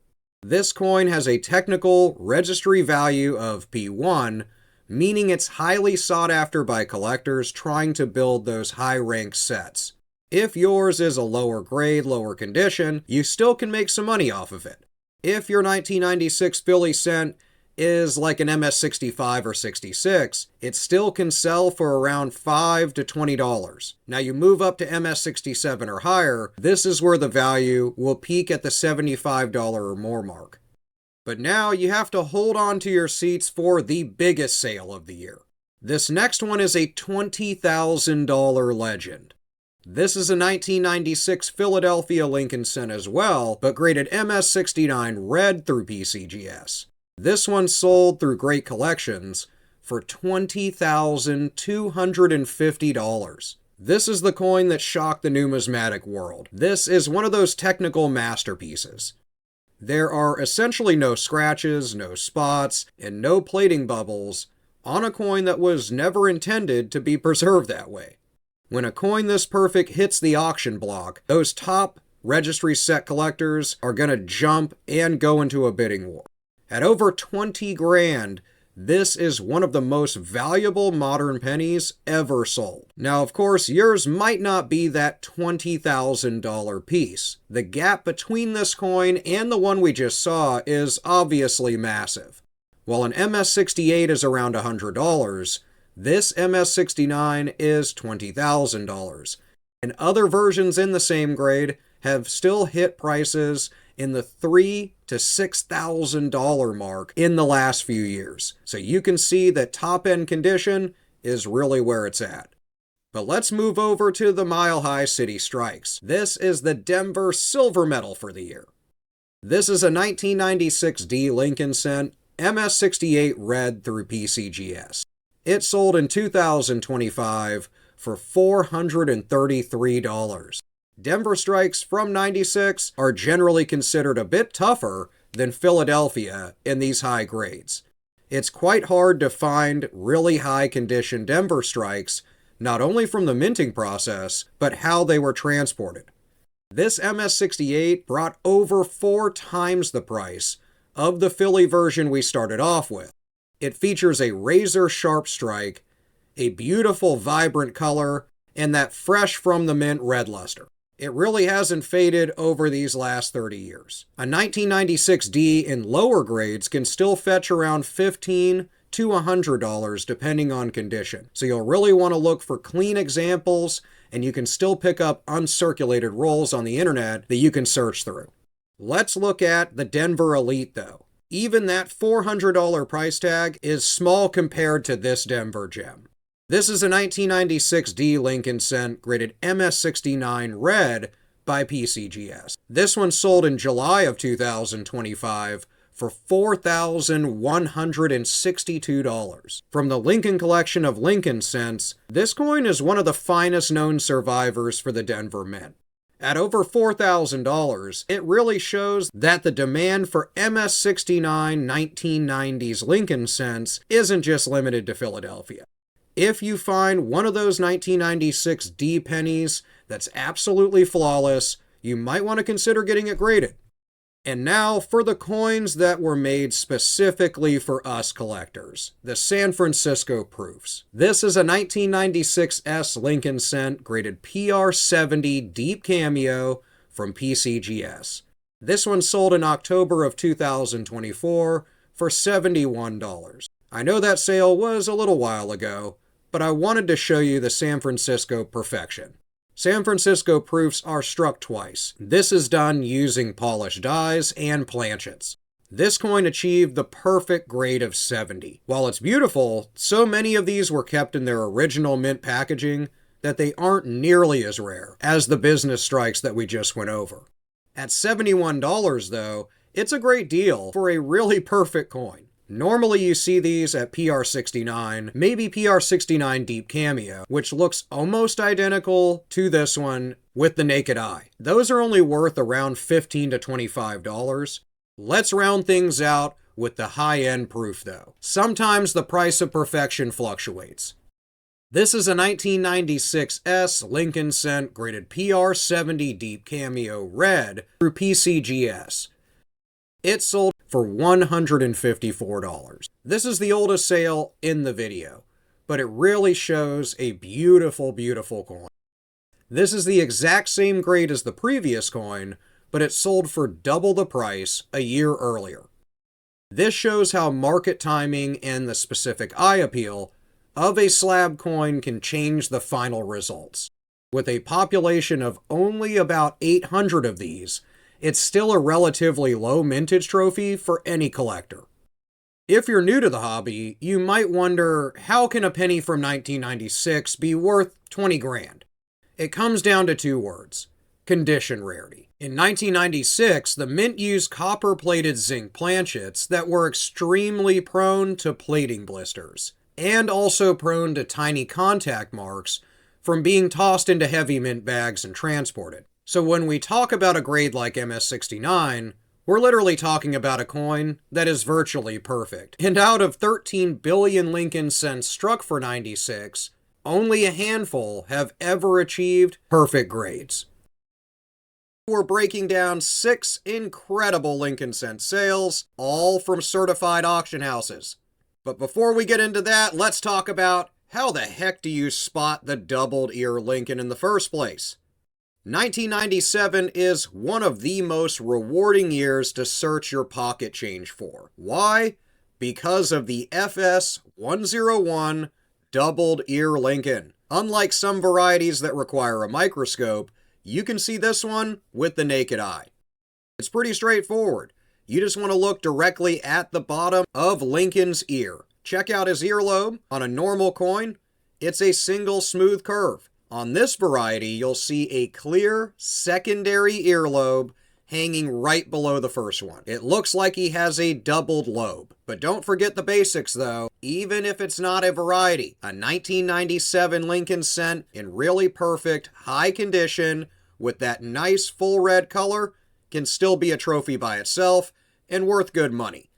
This coin has a technical registry value of P1, meaning it's highly sought after by collectors trying to build those high-ranked sets. If yours is a lower grade, lower condition, you still can make some money off of it. If your 1996 Philly cent is like an MS65 or 66, it still can sell for around $5 to $20. Now you move up to MS67 or higher, this is where the value will peak at the $75 or more mark. But now you have to hold on to your seats for the biggest sale of the year. This next one is a $20,000 legend. This is a 1996 Philadelphia Lincoln cent as well, but graded MS69 red through PCGS. This one sold through Great Collections for $20,250. This is the coin that shocked the numismatic world. This is one of those technical masterpieces. There are essentially no scratches, no spots, and no plating bubbles on a coin that was never intended to be preserved that way. When a coin this perfect hits the auction block, those top registry set collectors are going to jump and go into a bidding war. At over 20 grand, this is one of the most valuable modern pennies ever sold. Now, of course, yours might not be that $20,000 piece. The gap between this coin and the one we just saw is obviously massive. While an MS68 is around $100, this MS69 is $20,000. And other versions in the same grade have still hit prices in the $3,000 to $6,000 mark in the last few years. So you can see that top-end condition is really where it's at. But let's move over to the Mile High City Strikes. This is the Denver silver medal for the year. This is a 1996 D Lincoln cent, MS68 red through PCGS. It sold in 2025 for $433. Denver strikes from 96 are generally considered a bit tougher than Philadelphia in these high grades. It's quite hard to find really high condition Denver strikes, not only from the minting process, but how they were transported. This MS68 brought over 4 times the price of the Philly version we started off with. It features a razor-sharp strike, a beautiful vibrant color, and that fresh from the mint red luster. It really hasn't faded over these last 30 years. A 1996D in lower grades can still fetch around $15 to $100 depending on condition. So you'll really want to look for clean examples, and you can still pick up uncirculated rolls on the internet that you can search through. Let's look at the Denver Elite though. Even that $400 price tag is small compared to this Denver gem. This is a 1996D Lincoln Cent graded MS69 red by PCGS. This one sold in July of 2025 for $4,162. From the Lincoln collection of Lincoln Cents, this coin is one of the finest known survivors for the Denver Mint. At over $4,000, it really shows that the demand for MS69 1990s Lincoln Cents isn't just limited to Philadelphia. If you find one of those 1996 D pennies that's absolutely flawless, you might want to consider getting it graded. And now for the coins that were made specifically for us collectors, the San Francisco Proofs. This is a 1996S Lincoln Cent graded PR70 Deep Cameo from PCGS. This one sold in October of 2024 for $71. I know that sale was a little while ago, but I wanted to show you the San Francisco perfection. San Francisco Proofs are struck twice. This is done using polished dies and planchets. This coin achieved the perfect grade of 70. While it's beautiful, so many of these were kept in their original mint packaging that they aren't nearly as rare as the business strikes that we just went over. At $71 though, it's a great deal for a really perfect coin. Normally you see these at PR69, maybe PR69 Deep Cameo, which looks almost identical to this one with the naked eye. Those are only worth around $15 to $25. Let's round things out with the high-end proof though. Sometimes the price of perfection fluctuates. This is a 1996S Lincoln Cent graded PR70 Deep Cameo red through PCGS. It sold for $154. This is the oldest sale in the video, but it really shows a beautiful, beautiful coin. This is the exact same grade as the previous coin, but it sold for double the price a year earlier. This shows how market timing and the specific eye appeal of a slab coin can change the final results. With a population of only about 800 of these, it's still a relatively low mintage trophy for any collector. If you're new to the hobby, you might wonder, how can a penny from 1996 be worth 20 grand? It comes down to two words: condition rarity. In 1996, the mint used copper-plated zinc planchets that were extremely prone to plating blisters, and also prone to tiny contact marks from being tossed into heavy mint bags and transported. So when we talk about a grade like MS69, we're literally talking about a coin that is virtually perfect. And out of 13 billion Lincoln Cents struck for 96, only a handful have ever achieved perfect grades. We're breaking down 6 incredible Lincoln Cent sales, all from certified auction houses. But before we get into that, let's talk about how the heck do you spot the doubled ear Lincoln in the first place? 1997 is one of the most rewarding years to search your pocket change for. Why? Because of the FS101 doubled ear Lincoln. Unlike some varieties that require a microscope, you can see this one with the naked eye. It's pretty straightforward. You just want to look directly at the bottom of Lincoln's ear. Check out his earlobe. On a normal coin, it's a single smooth curve. On this variety, you'll see a clear secondary earlobe hanging right below the first one. It looks like he has a doubled lobe. But don't forget the basics though, even if it's not a variety. A 1997 Lincoln Cent in really perfect, high condition, with that nice full red color, can still be a trophy by itself and worth good money.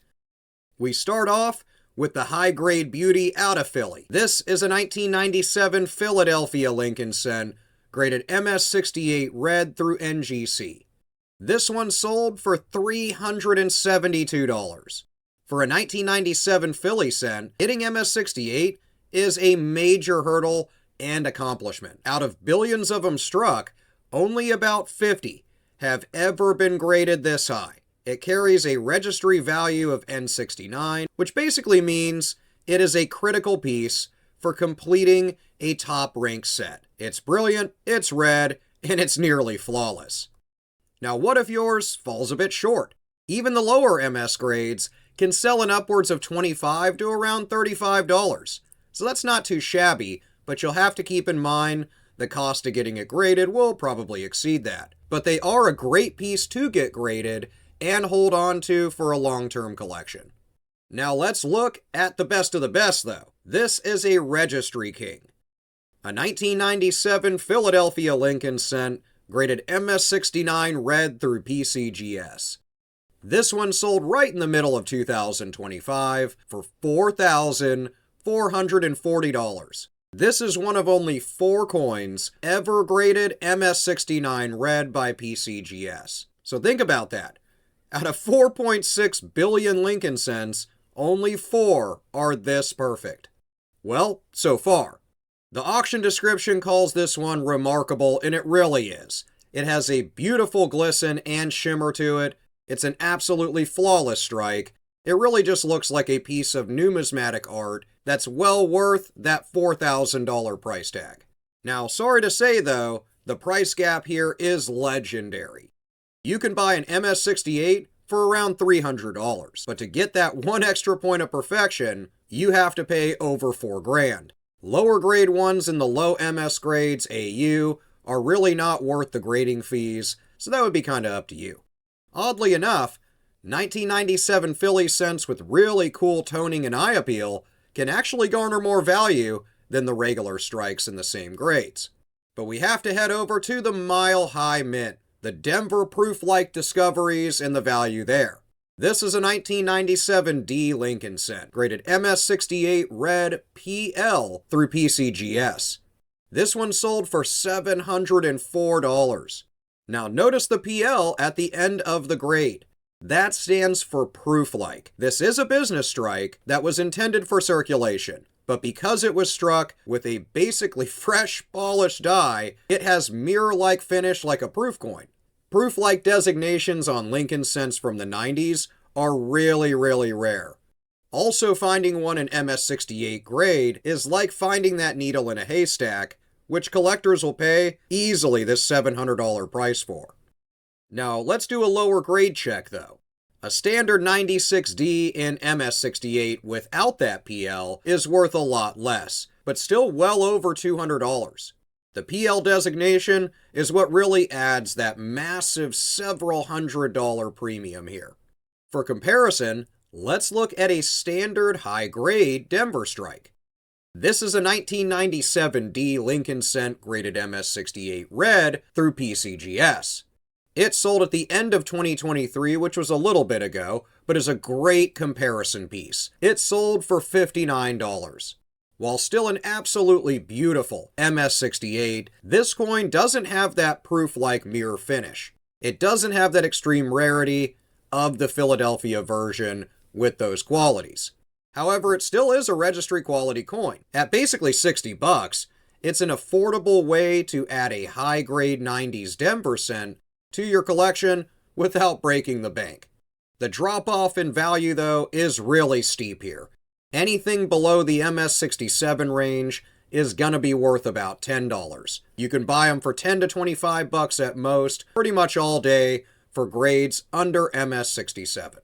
We start off with the high-grade beauty out of Philly. This is a 1997 Philadelphia Lincoln Cent, graded MS68 red through NGC. This one sold for $372. For a 1997 Philly cent, hitting MS68 is a major hurdle and accomplishment. Out of billions of them struck, only about 50 have ever been graded this high. It carries a registry value of N69, which basically means it is a critical piece for completing a top-ranked set. It's brilliant, it's red, and it's nearly flawless. Now, what if yours falls a bit short? Even the lower MS grades can sell in upwards of $25 to around $35. So that's not too shabby, but you'll have to keep in mind the cost of getting it graded will probably exceed that. But they are a great piece to get graded and hold on to for a long-term collection. Now let's look at the best of the best though. This is a registry king. A 1997 Philadelphia Lincoln cent graded MS69 red through PCGS. This one sold right in the middle of 2025 for $4,440. This is one of only 4 coins ever graded MS69 red by PCGS. So think about that. Out of 4.6 billion Lincoln cents, only 4 are this perfect. Well, so far. The auction description calls this one remarkable, and it really is. It has a beautiful glisten and shimmer to it. It's an absolutely flawless strike. It really just looks like a piece of numismatic art that's well worth that $4,000 price tag. Now, sorry to say though, the price gap here is legendary. You can buy an MS68 for around $300, but to get that one extra point of perfection, you have to pay over $4,000. Lower grade ones in the low MS grades AU are really not worth the grading fees, so that would be kinda up to you. Oddly enough, 1997 Philly cents with really cool toning and eye appeal can actually garner more value than the regular strikes in the same grades. But we have to head over to the Mile High Mint, the Denver proof-like discoveries and the value there. This is a 1997 D Lincoln cent, graded MS68 red PL through PCGS. This one sold for $704. Now notice the PL at the end of the grade. That stands for proof-like. This is a business strike that was intended for circulation, but because it was struck with a basically fresh, polished die, it has mirror-like finish like a proof coin. Proof-like designations on Lincoln cents from the 90s are really, really rare. Also, finding one in MS68 grade is like finding that needle in a haystack, which collectors will pay easily this $700 price for. Now, let's do a lower grade check though. A standard 96D in MS68 without that PL is worth a lot less, but still well over $200. The PL designation is what really adds that massive several $100 premium here. For comparison, let's look at a standard high-grade Denver strike. This is a 1997 D Lincoln cent graded MS68 red through PCGS. It sold at the end of 2023, which was a little bit ago, but is a great comparison piece. It sold for $59. While still an absolutely beautiful MS68, this coin doesn't have that proof-like mirror finish. It doesn't have that extreme rarity of the Philadelphia version with those qualities. However, it still is a registry quality coin. At basically $60, it's an affordable way to add a high-grade 90s Denver cent to your collection without breaking the bank. The drop-off in value, though, is really steep here. Anything below the MS67 range is gonna be worth about $10. You can buy them for $10 to $25 at most, pretty much all day, for grades under MS67.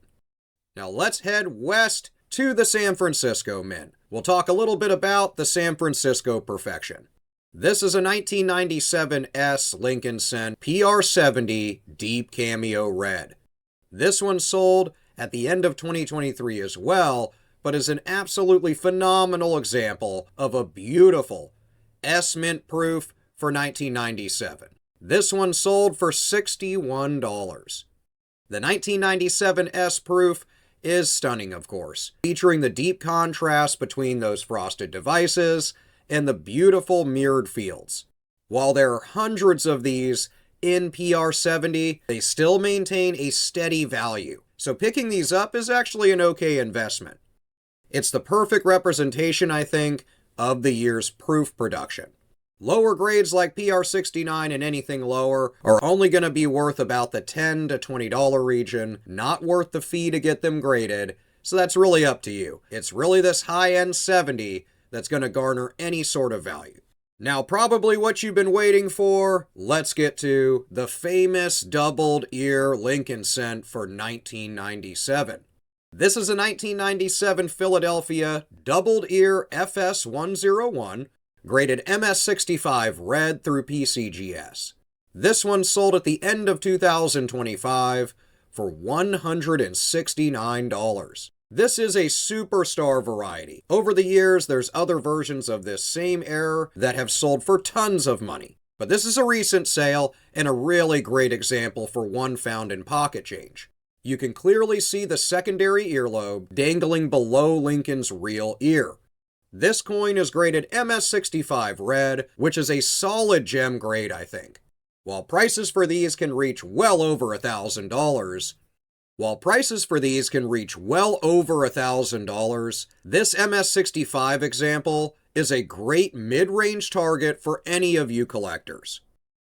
Now let's head west to the San Francisco Mint. We'll talk a little bit about the San Francisco Perfection. This is a 1997 S Lincoln cent PR70 Deep Cameo Red. This one sold at the end of 2023 as well, but is an absolutely phenomenal example of a beautiful S Mint proof for 1997. This one sold for $61. The 1997 S proof is stunning, of course, featuring the deep contrast between those frosted devices and the beautiful mirrored fields. While there are hundreds of these in PR70, they still maintain a steady value. So picking these up is actually an okay investment. It's the perfect representation, I think, of the year's proof production. Lower grades like PR69 and anything lower are only going to be worth about the $10 to $20 region, not worth the fee to get them graded, so that's really up to you. It's really this high-end 70 that's going to garner any sort of value. Now, probably what you've been waiting for, let's get to the famous doubled ear Lincoln cent for 1997. This is a 1997 Philadelphia doubled ear FS101, graded MS65 red through PCGS. This one sold at the end of 2025 for $169. This is a superstar variety. Over the years, there's other versions of this same error that have sold for tons of money. But this is a recent sale and a really great example for one found in pocket change. You can clearly see the secondary earlobe dangling below Lincoln's real ear. This coin is graded MS65 red, which is a solid gem grade, I think. While prices for these can reach well over $1,000, this MS65 example is a great mid-range target for any of you collectors.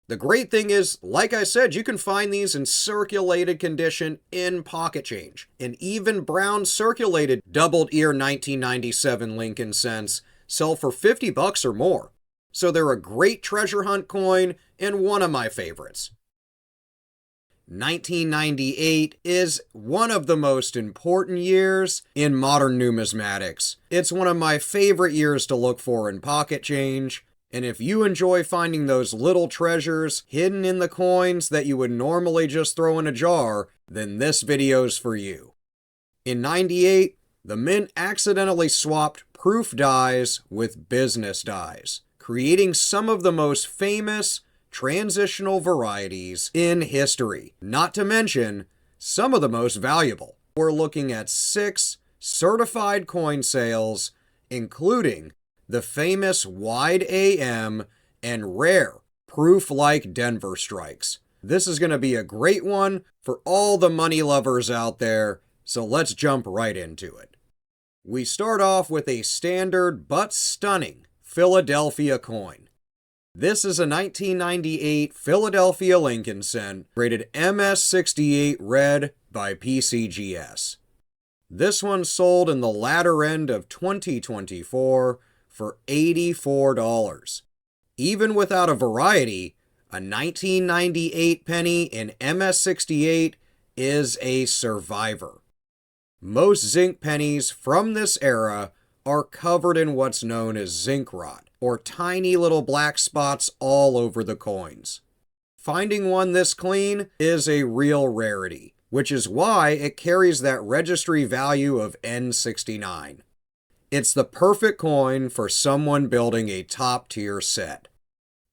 The great thing is, like I said, you can find these in circulated condition in pocket change. And even brown circulated doubled ear 1997 Lincoln cents sell for $50 or more. So they're a great treasure hunt coin and one of my favorites. 1998 is one of the most important years in modern numismatics. It's one of my favorite years to look for in pocket change. And if you enjoy finding those little treasures hidden in the coins that you would normally just throw in a jar, then this video's for you. In 98, the mint accidentally swapped proof dies with business dies, creating some of the most famous transitional varieties in history, not to mention some of the most valuable. We're looking at 6 certified coin sales, including the famous wide AM and rare proof-like Denver strikes. This is going to be a great one for all the money lovers out there, so let's jump right into it. We start off with a standard but stunning Philadelphia coin. This is a 1998 Philadelphia Lincoln cent, rated MS68 red by PCGS. This one sold in the latter end of 2024 for $84. Even without a variety, a 1998 penny in MS68 is a survivor. Most zinc pennies from this era are covered in what's known as zinc rot, or tiny little black spots all over the coins. Finding one this clean is a real rarity, which is why it carries that registry value of N69. It's the perfect coin for someone building a top-tier set.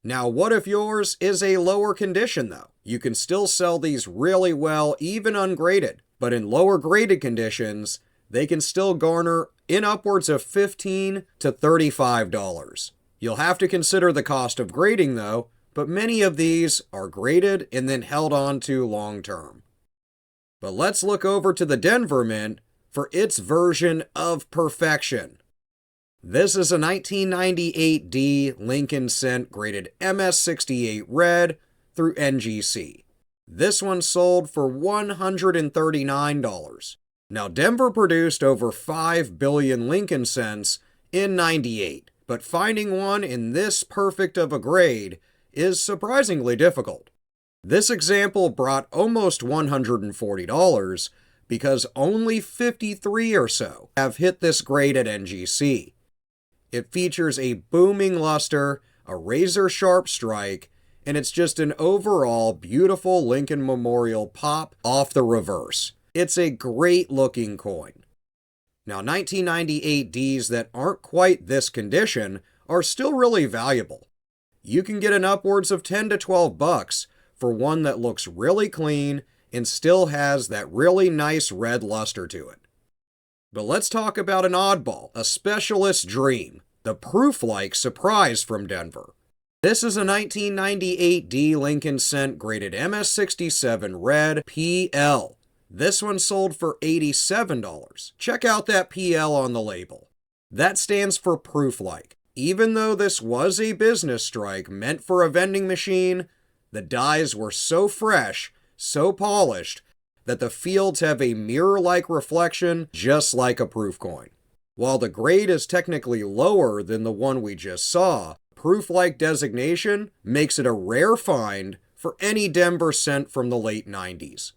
Now, what if yours is a lower condition, though? You can still sell these really well, even ungraded, but in lower graded conditions, they can still garner in upwards of $15 to $35. You'll have to consider the cost of grading, though, but many of these are graded and then held on to long-term. But let's look over to the Denver Mint for its version of perfection. This is a 1998 D Lincoln cent graded MS68 red through NGC. This one sold for $139. Now, Denver produced over 5 billion Lincoln cents in 98, but finding one in this perfect of a grade is surprisingly difficult. This example brought almost $140 because only 53 or so have hit this grade at NGC. It features a booming luster, a razor-sharp strike, and it's just an overall beautiful Lincoln Memorial pop off the reverse. It's a great-looking coin. Now, 1998 Ds that aren't quite this condition are still really valuable. You can get an upwards of $10 to $12 for one that looks really clean and still has that really nice red luster to it. But let's talk about an oddball, a specialist dream, the proof-like surprise from Denver. This is a 1998 D Lincoln Cent graded MS67 red PL. This one sold for $87. Check out that PL on the label. That stands for proof-like. Even though this was a business strike meant for a vending machine, the dies were so fresh, so polished, that the fields have a mirror-like reflection just like a proof coin. While the grade is technically lower than the one we just saw, proof-like designation makes it a rare find for any Denver cent from the late 90s.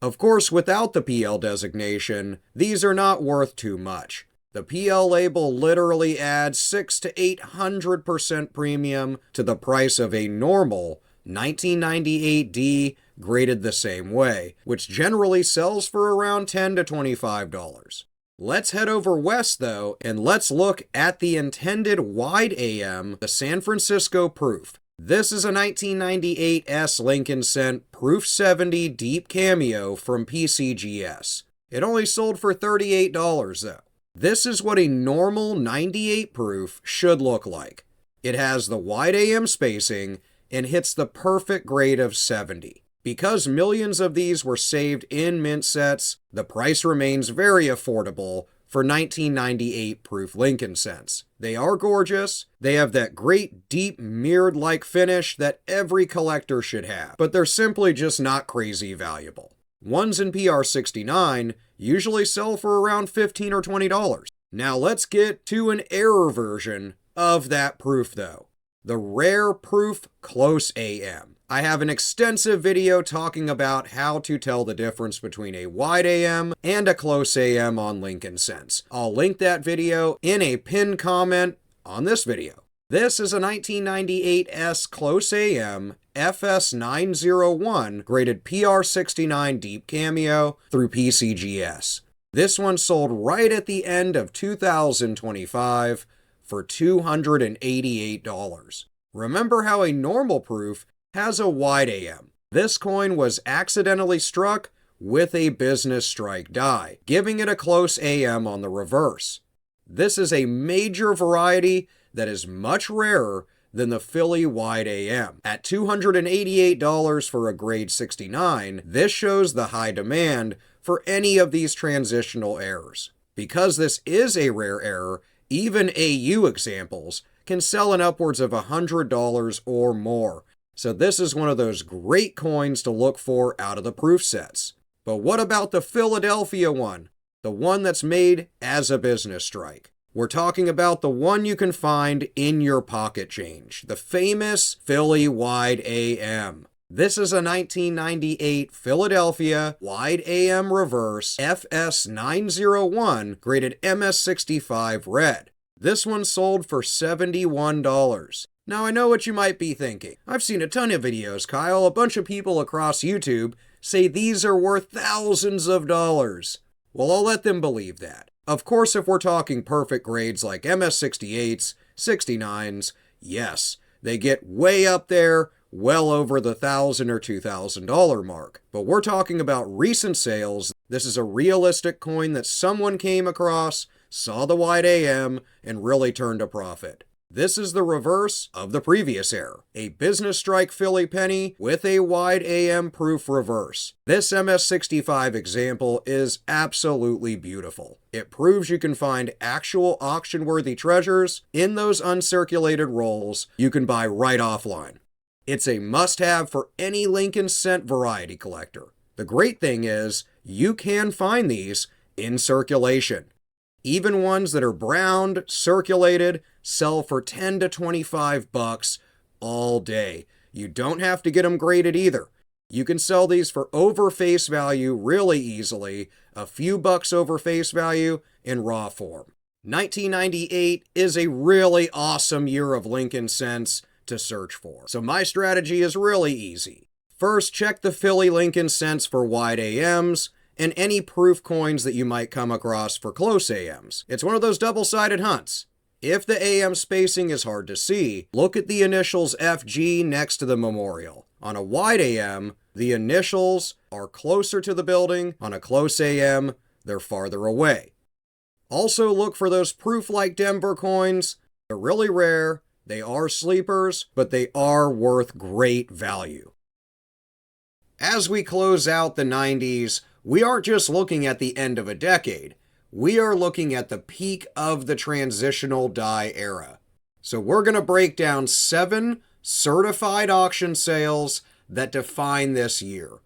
Of course, without the PL designation, these are not worth too much. The PL label literally adds 600 to 800% premium to the price of a normal 1998 D graded the same way, which generally sells for around $10 to $25. Let's head over west though, and let's look at the intended wide AM, the San Francisco Proof. This is a 1998 S Lincoln Cent Proof 70 Deep Cameo from PCGS. It only sold for $38 though. This is what a normal 98 proof should look like. It has the wide AM spacing and hits the perfect grade of 70. Because millions of these were saved in mint sets, the price remains very affordable for 1998 proof Lincoln Cents. They are gorgeous, they have that great deep mirrored-like finish that every collector should have, but they're simply just not crazy valuable. Ones in PR69 usually sell for around $15 or $20. Now let's get to an error version of that proof though. The rare proof close AM. I have an extensive video talking about how to tell the difference between a wide AM and a close AM on Lincoln Cents. I'll link that video in a pinned comment on this video. This is a 1998 S Close AM FS901 graded PR69 Deep Cameo through PCGS. This one sold right at the end of 2025 for $288. Remember how a normal proof has a wide AM. This coin was accidentally struck with a business strike die, giving it a close AM on the reverse. This is a major variety that is much rarer than the Philly wide AM. At $288 for a grade 69, this shows the high demand for any of these transitional errors. Because this is a rare error, even AU examples can sell in upwards of $100 or more. So this is one of those great coins to look for out of the proof sets. But what about the Philadelphia one? The one that's made as a business strike. We're talking about the one you can find in your pocket change. The famous Philly wide AM. This is a 1998 Philadelphia wide AM reverse FS901 graded MS65 red. This one sold for $71. Now I know what you might be thinking. I've seen a ton of videos, Kyle. A bunch of people across YouTube say these are worth thousands of dollars. Well, I'll let them believe that. Of course, if we're talking perfect grades like MS68s, 69s, yes, they get way up there, well over the $1,000 or $2,000 mark. But we're talking about recent sales. This is a realistic coin that someone came across, saw the wide AM, and really turned a profit. This is the reverse of the previous error, a business strike Philly penny with a wide AM proof reverse. This MS65 example is absolutely beautiful. It proves you can find actual auction-worthy treasures in those uncirculated rolls you can buy right offline. It's a must-have for any Lincoln Cent variety collector. The great thing is, you can find these in circulation. Even ones that are browned, circulated, sell for $10 to $25 all day. You don't have to get them graded either. You can sell these for over face value really easily, a few bucks over face value in raw form. 1998 is a really awesome year of Lincoln Cents to search for. So my strategy is really easy. First, check the Philly Lincoln Cents for wide AMs, and any proof coins that you might come across for close AMs. It's one of those double-sided hunts. If the AM spacing is hard to see, look at the initials FG next to the memorial. On a wide AM, the initials are closer to the building. On a close AM, they're farther away. Also look for those proof-like Denver coins. They're really rare, They are sleepers, but they are worth great value. As we close out the 90s, we aren't just looking at the end of a decade. We are looking at the peak of the transitional die era. So we're going to break down 7 certified auction sales that define this year.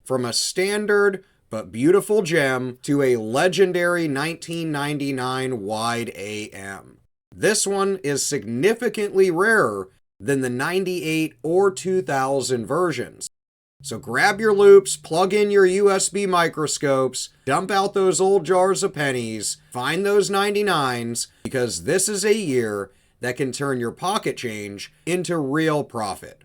From a standard but beautiful gem to a legendary 1999 wide AM. This one is significantly rarer than the 98 or 2000 versions. So grab your loops, plug in your USB microscopes, dump out those old jars of pennies, find those 99s, because this is a year that can turn your pocket change into real profit.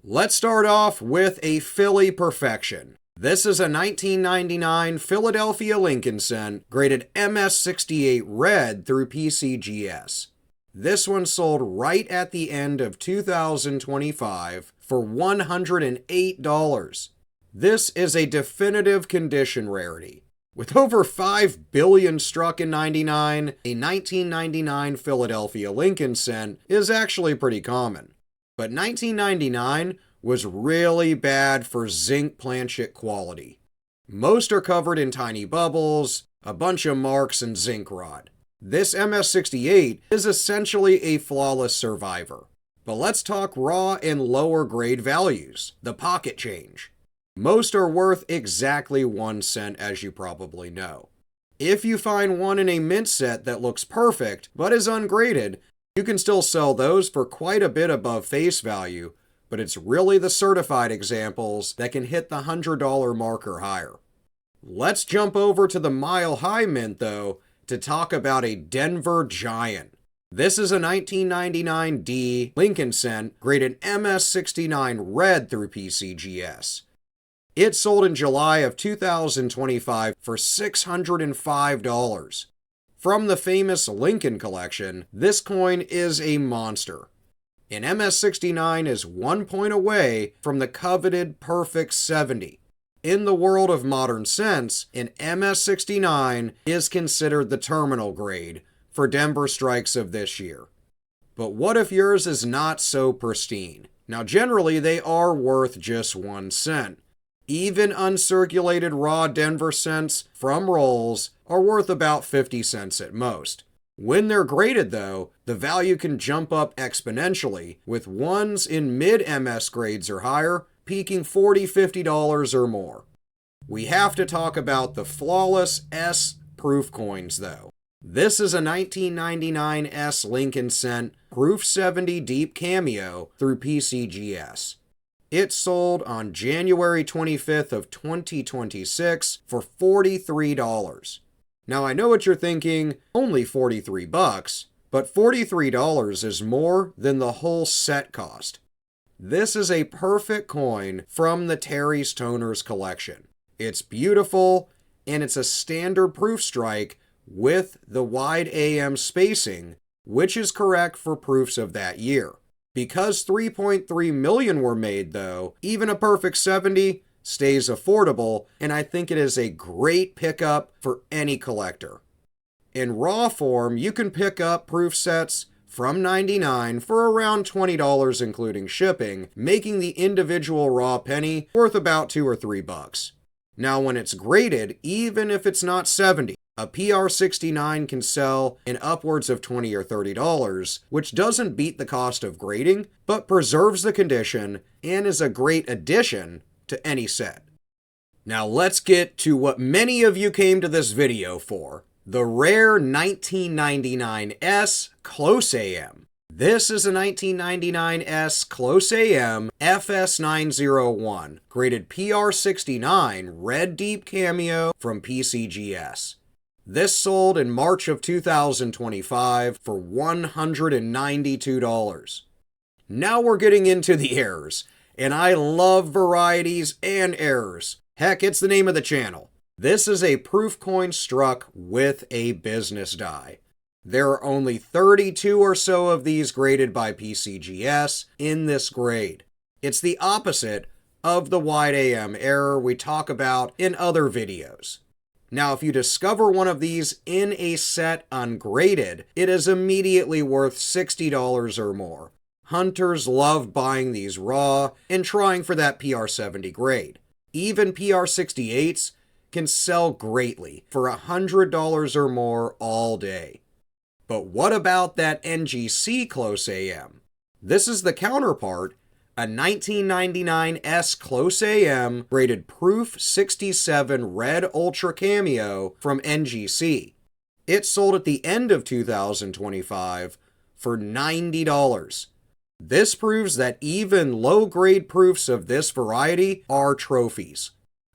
Let's start off with a Philly perfection. This is a 1999 Philadelphia Lincoln Cent, graded MS68 red through PCGS. This one sold right at the end of 2025 for $108. This is a definitive condition rarity. With over 5 billion struck in 99, a 1999 Philadelphia Lincoln Cent is actually pretty common. But 1999 was really bad for zinc planchet quality. Most are covered in tiny bubbles, a bunch of marks, and zinc rot. This MS68 is essentially a flawless survivor. But let's talk raw and lower grade values, the pocket change. Most are worth exactly 1 cent, as you probably know. If you find one in a mint set that looks perfect but is ungraded, you can still sell those for quite a bit above face value, but it's really the certified examples that can hit the $100 mark or higher. Let's jump over to the Mile High Mint, though, to talk about a Denver Giant. This is a 1999 D Lincoln Cent, graded MS69 red through PCGS. It sold in July of 2025 for $605. From the famous Lincoln collection, this coin is a monster. And MS69 is 1 point away from the coveted perfect 70. In the world of modern cents, an MS69 is considered the terminal grade for Denver strikes of this year. But what if yours is not so pristine? Now generally they are worth just 1 cent. Even uncirculated raw Denver cents from rolls are worth about 50 cents at most. When they're graded though, the value can jump up exponentially, with ones in mid-MS grades or higher peaking $40, $50 or more. We have to talk about the flawless S proof coins though. This is a 1999 S Lincoln Cent Proof 70 Deep Cameo through PCGS. It sold on January 25th of 2026 for $43. Now I know what you're thinking, only $43, but $43 is more than the whole set cost. This is a perfect coin from the Terry's Toners collection. It's beautiful, and it's a standard proof strike with the wide AM spacing, which is correct for proofs of that year. Because 3.3 million were made though, even a perfect 70 stays affordable, and I think it is a great pickup for any collector. In raw form, you can pick up proof sets from 99 for around $20 including shipping, making the individual raw penny worth about $2 or $3. Now when it's graded, even if it's not 70, a PR69 can sell in upwards of $20 or $30, which doesn't beat the cost of grading, but preserves the condition and is a great addition to any set. Now let's get to what many of you came to this video for, the rare 1999 S Close AM. This is a 1999 S Close AM FS901, graded PR69 Red Deep Cameo from PCGS. This sold in March of 2025 for $192. Now we're getting into the errors, and I love varieties and errors. Heck, it's the name of the channel. This is a proof coin struck with a business die. There are only 32 or so of these graded by PCGS in this grade. It's the opposite of the wide AM error we talk about in other videos. Now, if you discover one of these in a set ungraded, it is immediately worth $60 or more. Hunters love buying these raw and trying for that PR70 grade. Even PR68s can sell greatly for $100 or more all day. But what about that NGC Close AM? This is the counterpart, a 1999 S Close AM rated Proof 67 Red Ultra Cameo from NGC. It sold at the end of 2025 for $90. This proves that even low-grade proofs of this variety are trophies.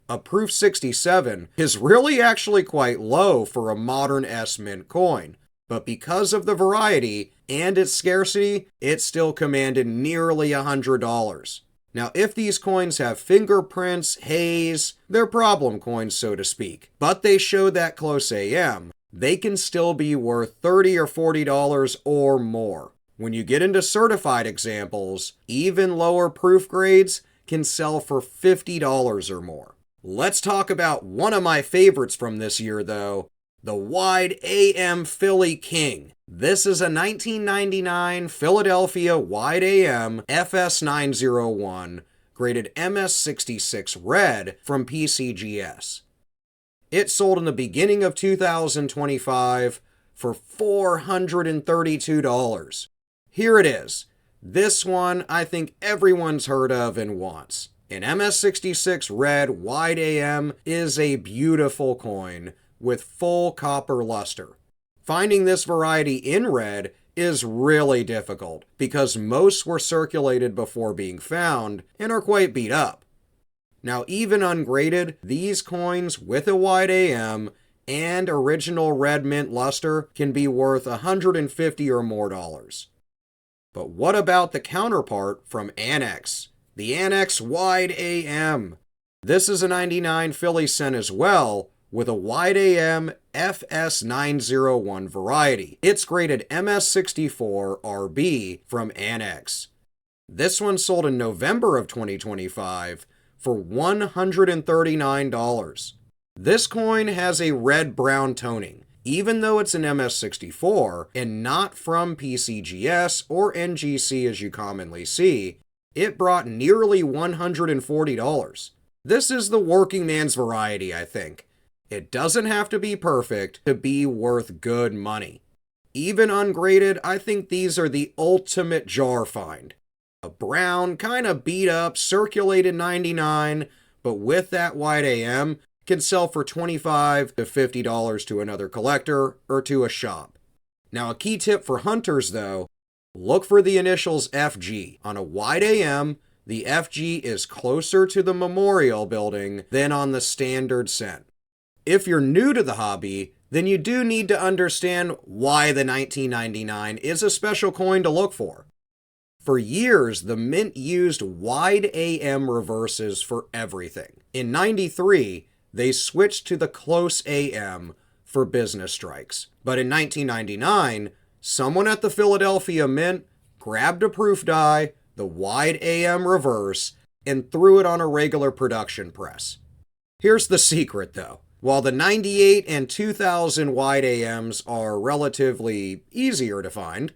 A Proof 67 is really actually quite low for a modern S Mint coin, but because of the variety and its scarcity, it still commanded nearly $100. Now, if these coins have fingerprints, haze, they're problem coins, so to speak, but they show that Close AM, they can still be worth $30 or $40 or more. When you get into certified examples, even lower proof grades can sell for $50 or more. Let's talk about one of my favorites from this year, though, the Wide AM Philly King. This is a 1999 Philadelphia Wide AM FS901 graded MS66 Red from PCGS. It sold in the beginning of 2025 for $432. Here it is. This one I think everyone's heard of and wants. An MS66 Red Wide AM is a beautiful coin with full copper luster. Finding this variety in red is really difficult because most were circulated before being found and are quite beat up. Now, even ungraded, these coins with a Wide AM and original red mint luster can be worth $150 or more dollars. But what about the counterpart from Annex? The Annex Wide AM. This is a 99 Philly cent as well, with a Wide AM FS901 variety. It's graded MS64 RB from Annex. This one sold in November of 2025 for $139. This coin has a red-brown toning. Even though it's an MS64 and not from PCGS or NGC as you commonly see, it brought nearly $140. This is the working man's variety, I think. It doesn't have to be perfect to be worth good money. Even ungraded, I think these are the ultimate jar find. A brown, kind of beat up, circulated 99, but with that Wide AM, can sell for $25 to $50 to another collector or to a shop. Now, a key tip for hunters, though, look for the initials FG. On a Wide AM, the FG is closer to the memorial building than on the standard cent. If you're new to the hobby, then you do need to understand why the 1999 is a special coin to look for. For years, the Mint used Wide AM reverses for everything. In '93, they switched to the Close AM for business strikes. But in 1999, someone at the Philadelphia Mint grabbed a proof die, the Wide AM reverse, and threw it on a regular production press. Here's the secret, though. While the 98 and 2000 Wide AMs are relatively easier to find,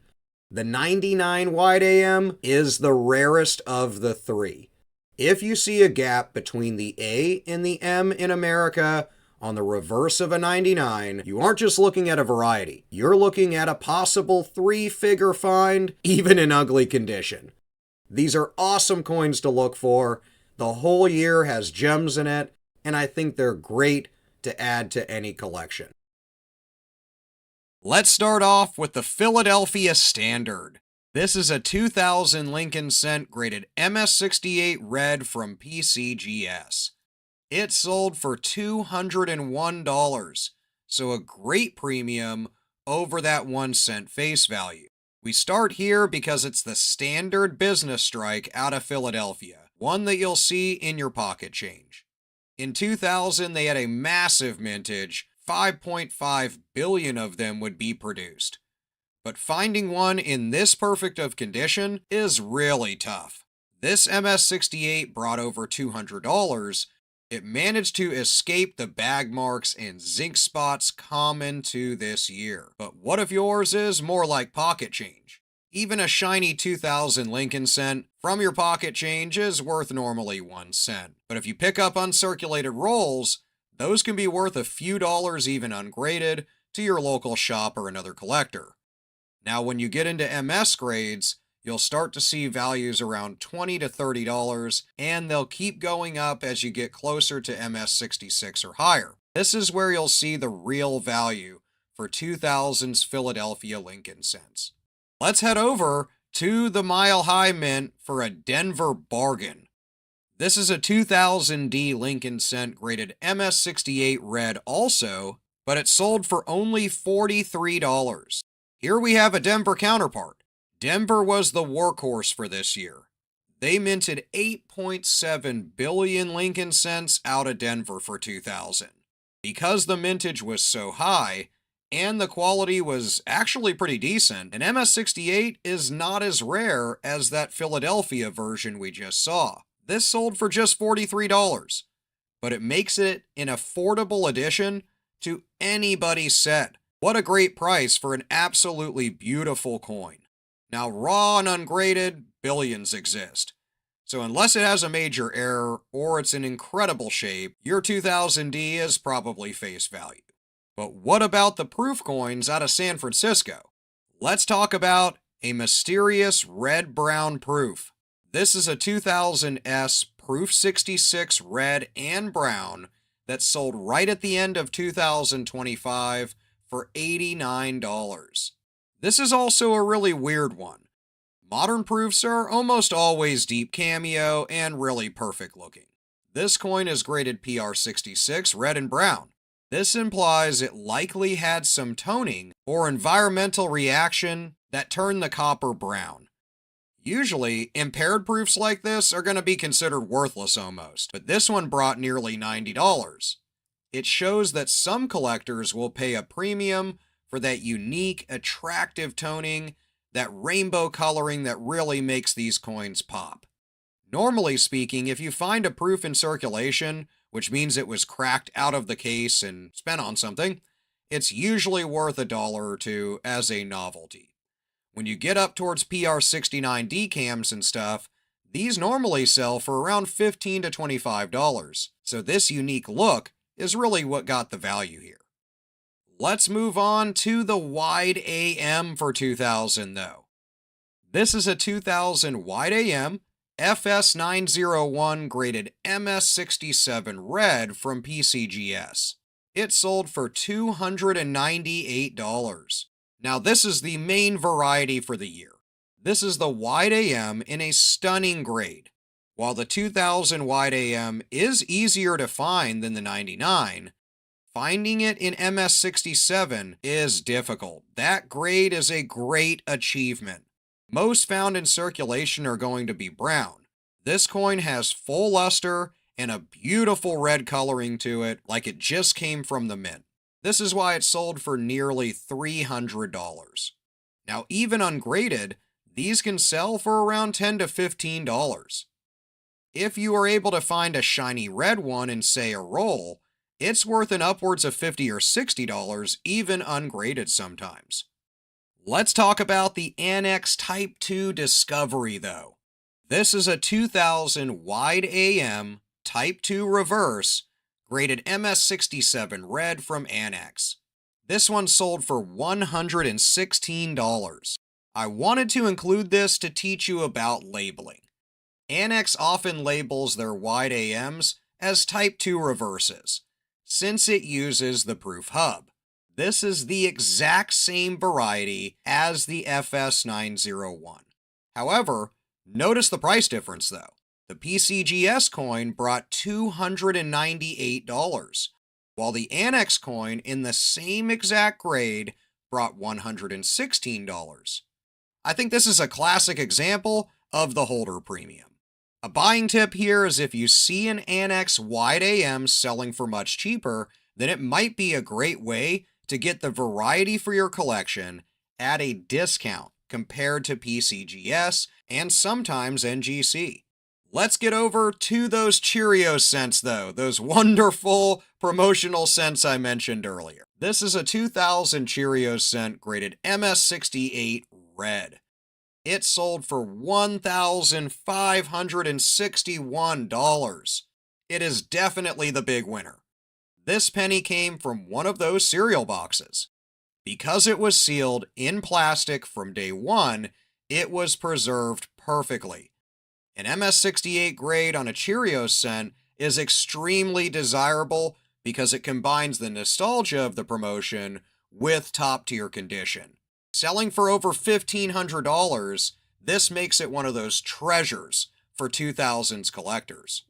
the 99 Wide AM is the rarest of the three. If you see a gap between the A and the M in America on the reverse of a 99, you aren't just looking at a variety. You're looking at a possible three-figure find, even in ugly condition. These are awesome coins to look for. The whole year has gems in it, and I think they're great to add to any collection. Let's start off with the Philadelphia Standard. This is a 2000 Lincoln Cent graded MS68 Red from PCGS. It sold for $201, so a great premium over that 1 cent face value. We start here because it's the standard business strike out of Philadelphia, one that you'll see in your pocket change. In 2000, they had a massive mintage, 5.5 billion of them would be produced. But finding one in this perfect of condition is really tough. This MS68 brought over $200, It managed to escape the bag marks and zinc spots common to this year. But what if yours is more like pocket change? Even a shiny 2000 Lincoln cent from your pocket change is worth normally 1 cent. But if you pick up uncirculated rolls, those can be worth a few dollars even ungraded to your local shop or another collector. Now when you get into MS grades, you'll start to see values around $20 to $30, and they'll keep going up as you get closer to MS 66 or higher. This is where you'll see the real value for 2000's Philadelphia Lincoln cents. Let's head over to the Mile High Mint for a Denver bargain. This is a 2000D Lincoln cent graded MS 68 red also, but it sold for only $43. Here we have a Denver counterpart. Denver was the workhorse for this year. They minted 8.7 billion Lincoln cents out of Denver for 2000. Because the mintage was so high, and the quality was actually pretty decent, an MS68 is not as rare as that Philadelphia version we just saw. This sold for just $43, but it makes it an affordable addition to anybody's set. What a great price for an absolutely beautiful coin. Now, raw and ungraded, billions exist. So unless it has a major error or it's in incredible shape, your 2000D is probably face value. But what about the proof coins out of San Francisco? Let's talk about a mysterious red-brown proof. This is a 2000S Proof 66 red and brown that sold right at the end of 2025 for $89. This is also a really weird one. Modern proofs are almost always deep cameo and really perfect looking. This coin is graded PR66 red and brown. This implies it likely had some toning or environmental reaction that turned the copper brown. Usually, impaired proofs like this are going to be considered worthless almost, but this one brought nearly $90. It shows that some collectors will pay a premium for that unique, attractive toning, that rainbow coloring that really makes these coins pop. Normally speaking, if you find a proof in circulation, which means it was cracked out of the case and spent on something, it's usually worth $1 or $2 as a novelty. When you get up towards PR69 decams and stuff, these normally sell for around $15 to $25, so this unique look is really what got the value here. Let's move on to the wide AM for 2000 though. This is a 2000 wide AM FS901 graded MS67 red from PCGS. It sold for $298. Now this is the main variety for the year. This is the wide AM in a stunning grade. While the 2000 wide AM is easier to find than the 99, finding it in MS67 is difficult. That grade is a great achievement. Most found in circulation are going to be brown. This coin has full luster and a beautiful red coloring to it, like it just came from the mint. This is why it sold for nearly $300. Now, even ungraded, these can sell for around $10 to $15. If you are able to find a shiny red one in, say, a roll, it's worth an upwards of $50 or $60, even ungraded sometimes. Let's talk about the Annex Type 2 Discovery, though. This is a 2000 wide AM Type 2 reverse, graded MS67 red from Annex. This one sold for $116. I wanted to include this to teach you about labeling. Annex often labels their wide AMs as Type 2 reverses, since it uses the proof hub. This is the exact same variety as the FS901. However, notice the price difference though. The PCGS coin brought $298, while the Annex coin in the same exact grade brought $116. I think this is a classic example of the holder premium. A buying tip here is if you see an Annex wide AM selling for much cheaper, then it might be a great way to get the variety for your collection at a discount compared to PCGS and sometimes NGC. Let's get over to those Cheerios scents though, those wonderful promotional scents I mentioned earlier. This is a 2000 Cheerios scent graded MS68 red. It sold for $1,561. It is definitely the big winner. This penny came from one of those cereal boxes. Because it was sealed in plastic from day one, it was preserved perfectly. An MS68 grade on a Cheerios scent is extremely desirable because it combines the nostalgia of the promotion with top-tier condition. Selling for over $1,500, this makes it one of those treasures for 2000s collectors.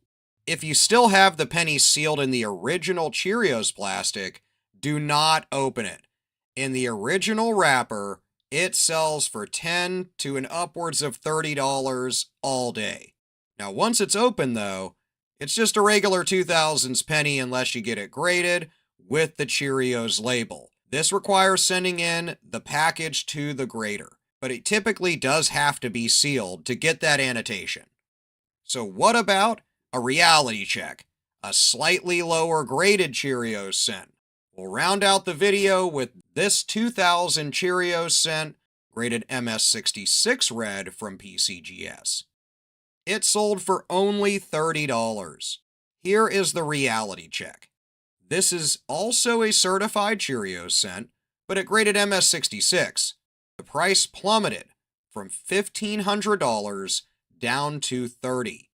If you still have the penny sealed in the original Cheerios plastic, do not open it. In the original wrapper, it sells for $10 to an upwards of $30 all day. Now, once it's open, though, it's just a regular 2000s penny unless you get it graded with the Cheerios label. This requires sending in the package to the grader, but it typically does have to be sealed to get that annotation. So what about a reality check? A slightly lower graded Cheerios scent. We'll round out the video with this 2000 Cheerios scent, graded MS66 red from PCGS. It sold for only $30. Here is the reality check. This is also a certified Cheerios scent, but it graded MS66. The price plummeted from $1,500 down to $30.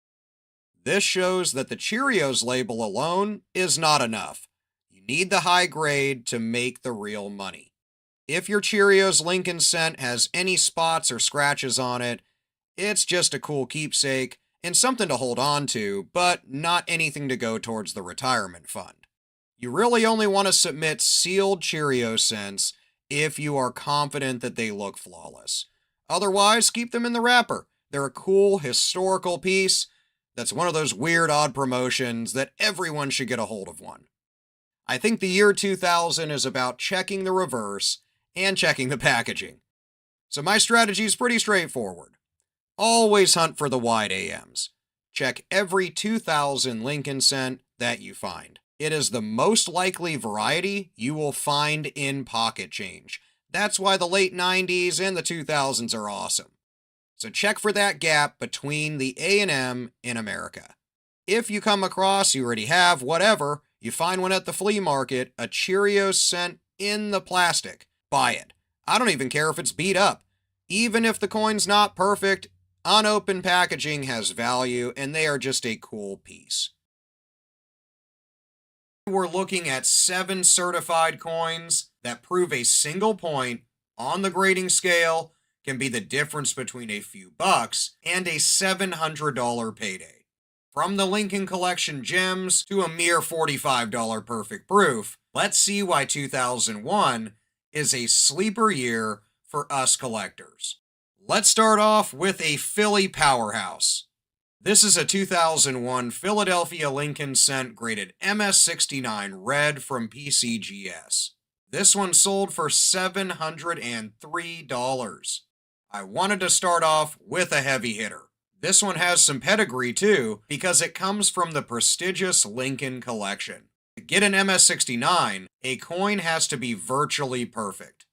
This shows that the Cheerios label alone is not enough. You need the high grade to make the real money. If your Cheerios Lincoln scent has any spots or scratches on it, it's just a cool keepsake and something to hold on to, but not anything to go towards the retirement fund. You really only want to submit sealed Cheerios scents if you are confident that they look flawless. Otherwise, keep them in the wrapper. They're a cool historical piece that's one of those weird odd promotions that everyone should get a hold of one. I think the year 2000 is about checking the reverse and checking the packaging. So my strategy is pretty straightforward. Always hunt for the wide AMs. Check every 2000 Lincoln scent that you find. It is the most likely variety you will find in pocket change. That's why the late 90s and the 2000s are awesome. So check for that gap between the A&M in America. If you come across, you already have, whatever, you find one at the flea market, a Cheerios scent in the plastic, buy it. I don't even care if it's beat up. Even if the coin's not perfect, unopened packaging has value and they are just a cool piece. We're looking at 7 certified coins that prove a single point on the grading scale can be the difference between a few bucks and a $700 payday. From the Lincoln Collection gems to a mere $45 perfect proof, let's see why 2001 is a sleeper year for us collectors. Let's start off with a Philly powerhouse. This is a 2001 Philadelphia Lincoln scent graded MS69 red from PCGS. This one sold for $703. I wanted to start off with a heavy hitter. This one has some pedigree too, because it comes from the prestigious Lincoln Collection. To get an MS69, a coin has to be virtually perfect.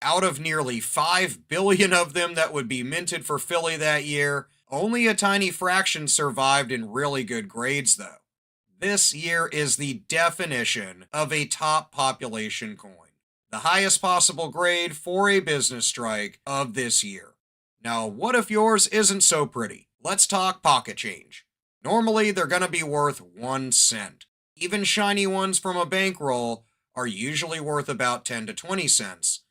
Out of nearly 5 billion of them that would be minted for Philly that year, only a tiny fraction survived in really good grades though. This year is the definition of a top population coin. The highest possible grade for a business strike of this year. Now, what if yours isn't so pretty? Let's talk pocket change. Normally, they're going to be worth 1 cent. Even shiny ones from a bankroll are usually worth about 10 to 20 cents.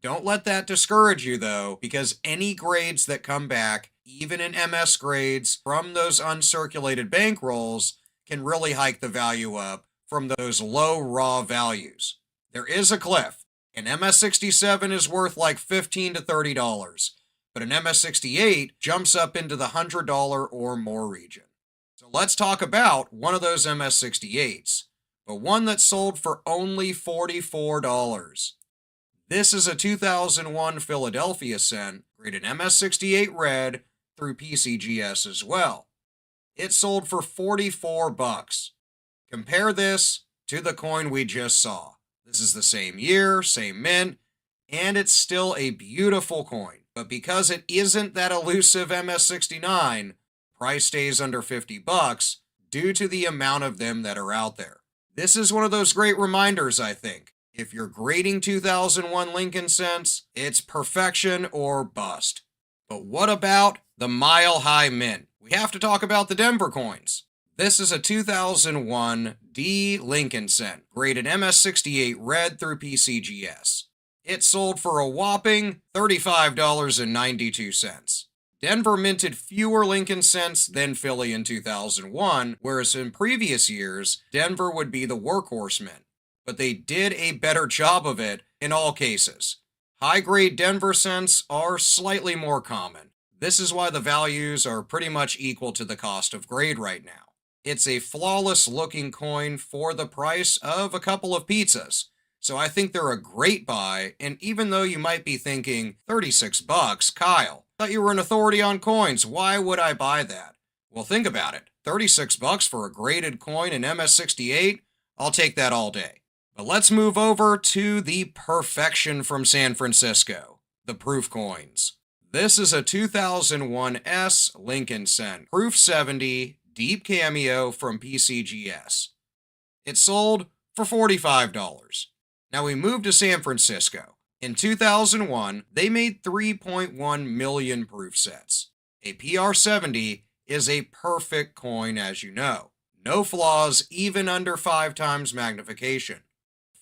Don't let that discourage you though, because any grades that come back, even in MS grades from those uncirculated bankrolls, can really hike the value up from those low raw values. There is a cliff. An MS67 is worth like $15 to $30, but an MS68 jumps up into the $100 or more region. So let's talk about one of those MS68s, but one that sold for only $44. This is a 2001 Philadelphia scent, graded MS68 red through PCGS as well. It sold for 44 bucks. Compare this to the coin we just saw. This is the same year, same mint, and it's still a beautiful coin. But because it isn't that elusive MS69, price stays under 50 bucks due to the amount of them that are out there. This is one of those great reminders, I think. If you're grading 2001 Lincoln cents, it's perfection or bust. But what about the Mile High Mint? We have to talk about the Denver coins. This is a 2001 D Lincoln cent, graded MS68 red through PCGS. It sold for a whopping $35.92. Denver minted fewer Lincoln cents than Philly in 2001, whereas in previous years, Denver would be the workhorse mint. But they did a better job of it in all cases. High-grade Denver cents are slightly more common. This is why the values are pretty much equal to the cost of grade right now. It's a flawless-looking coin for the price of a couple of pizzas. So I think they're a great buy, and even though you might be thinking, 36 bucks, Kyle, thought you were an authority on coins, why would I buy that? Well, think about it. 36 bucks for a graded coin in MS68? I'll take that all day. But let's move over to the perfection from San Francisco, the proof coins. This is a 2001 S Lincoln cent, proof 70, deep cameo from PCGS. It sold for $45. Now we move to San Francisco. In 2001, they made 3.1 million proof sets. A PR70 is a perfect coin, as you know. No flaws, even under 5 times magnification.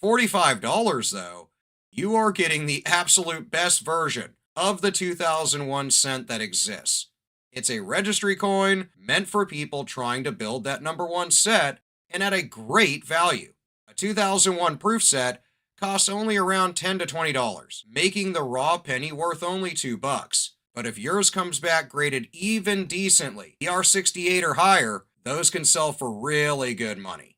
$45 though, you are getting the absolute best version of the 2001 cent that exists. It's a registry coin meant for people trying to build that number one set and at a great value. A 2001 proof set costs only around $10 to $20, making the raw penny worth only $2. But if yours comes back graded even decently, PR68 or higher, those can sell for really good money.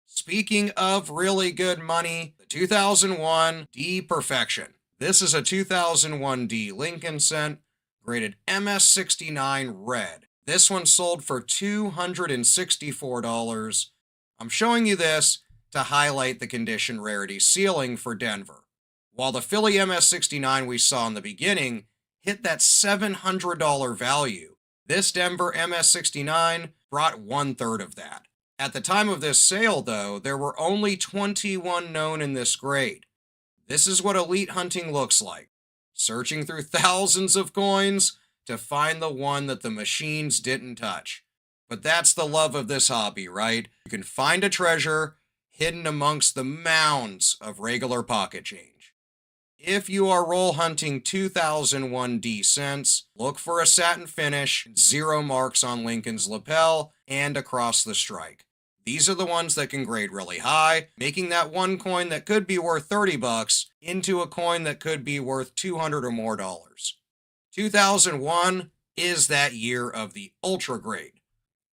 Speaking of really good money, the 2001 D Perfection. This is a 2001 D Lincoln cent, graded MS69 red. This one sold for $264. I'm showing you this to highlight the condition rarity ceiling for Denver. While the Philly MS69 we saw in the beginning hit that $700 value, this Denver MS69 brought 1/3 of that. At the time of this sale, though, there were only 21 known in this grade. This is what elite hunting looks like. Searching through thousands of coins to find the one that the machines didn't touch. But that's the love of this hobby, right? You can find a treasure hidden amongst the mounds of regular pocket change. If you are roll hunting 2001 D cents, look for a satin finish, 0 marks on Lincoln's lapel, and across the strike. These are the ones that can grade really high, making that one coin that could be worth 30 bucks into a coin that could be worth $200 or more. 2001 is that year of the ultra grade.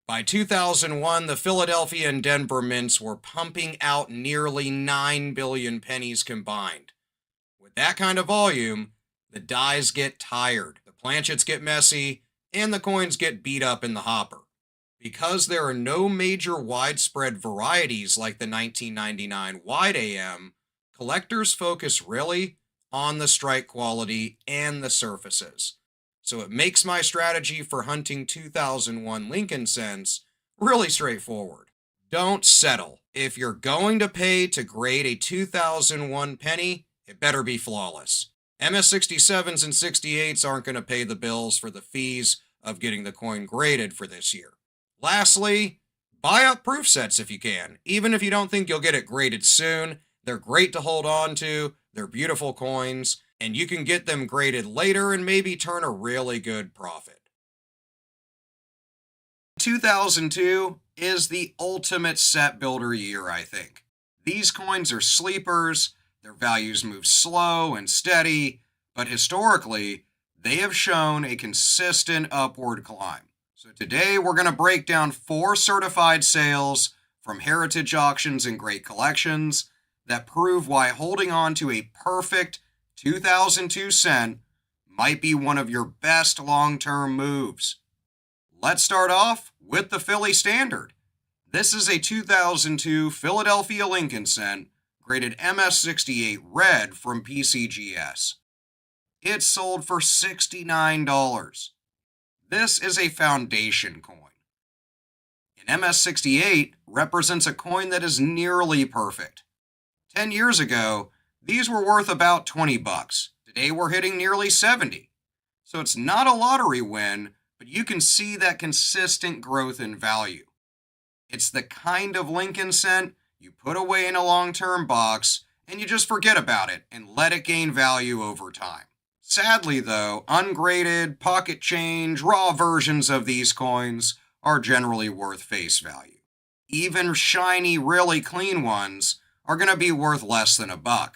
By 2001, the Philadelphia and Denver mints were pumping out nearly 9 billion pennies combined. With that kind of volume, the dies get tired, the planchets get messy, and the coins get beat up in the hopper. Because there are no major widespread varieties like the 1999 Wide AM, collectors focus really on the strike quality and the surfaces. So it makes my strategy for hunting 2001 Lincoln cents really straightforward. Don't settle. If you're going to pay to grade a 2001 penny, it better be flawless. MS67s and 68s aren't going to pay the bills for the fees of getting the coin graded for this year. Lastly, buy up proof sets if you can. Even if you don't think you'll get it graded soon, they're great to hold on to, they're beautiful coins, and you can get them graded later and maybe turn a really good profit. 2002 is the ultimate set builder year, I think. These coins are sleepers, their values move slow and steady, but historically, they have shown a consistent upward climb. So today we're going to break down 4 certified sales from heritage auctions and great collections that prove why holding on to a perfect 2002 cent might be one of your best long-term moves. Let's start off with the Philly standard. This is a 2002 Philadelphia Lincoln Cent, graded MS68 red from PCGS. It sold for $69. This is a foundation coin. An MS68 represents a coin that is nearly perfect. 10 years ago, these were worth about $20. Today we're hitting nearly 70. So it's not a lottery win, but you can see that consistent growth in value. It's the kind of Lincoln Cent you put away in a long-term box and you just forget about it and let it gain value over time. Sadly though, ungraded, pocket change, raw versions of these coins are generally worth face value. Even shiny, really clean ones are going to be worth less than $1.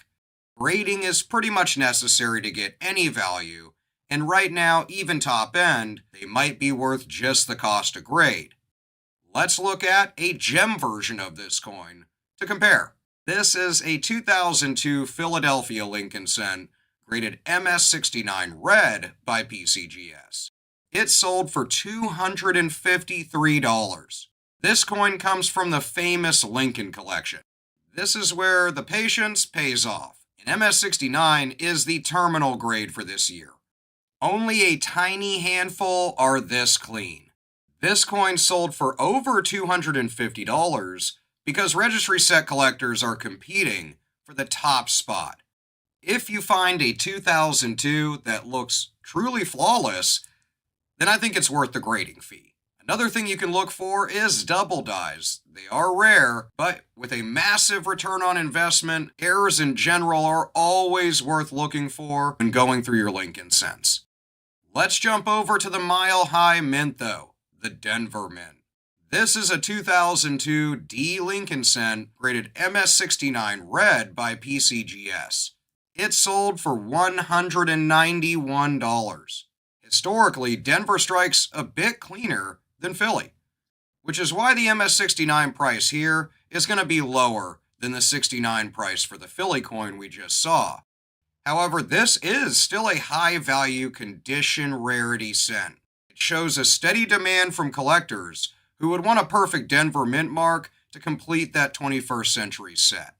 Grading is pretty much necessary to get any value, and right now, even top end, they might be worth just the cost to grade. Let's look at a gem version of this coin to compare. This is a 2002 Philadelphia Lincoln Cent, graded MS69 red by PCGS. It sold for $253. This coin comes from the famous Lincoln collection. This is where the patience pays off. And MS69 is the terminal grade for this year. Only a tiny handful are this clean. This coin sold for over $250 because registry set collectors are competing for the top spot. If you find a 2002 that looks truly flawless, then I think it's worth the grading fee. Another thing you can look for is double dies. They are rare, but with a massive return on investment, errors in general are always worth looking for when going through your Lincoln Cents. Let's jump over to the mile-high mint though, the Denver Mint. This is a 2002 D Lincoln Cent graded MS69 red by PCGS. It sold for $191. Historically, Denver strikes a bit cleaner than Philly, which is why the MS69 price here is going to be lower than the 69 price for the Philly coin we just saw. However, this is still a high-value condition rarity cent. It shows a steady demand from collectors who would want a perfect Denver mint mark to complete that 21st century set.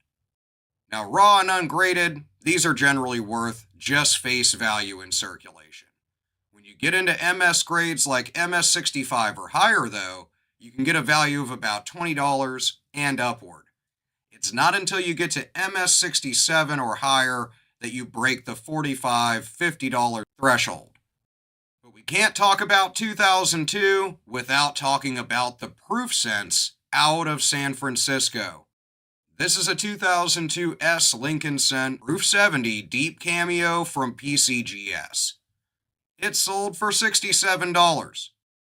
Now, raw and ungraded, these are generally worth just face value in circulation. When you get into MS grades like MS65 or higher, though, you can get a value of about $20 and upward. It's not until you get to MS67 or higher that you break the $45, $50 threshold. But we can't talk about 2002 without talking about the proof cents out of San Francisco. This is a 2002 S Lincoln Cent Proof 70 Deep Cameo from PCGS. It sold for $67.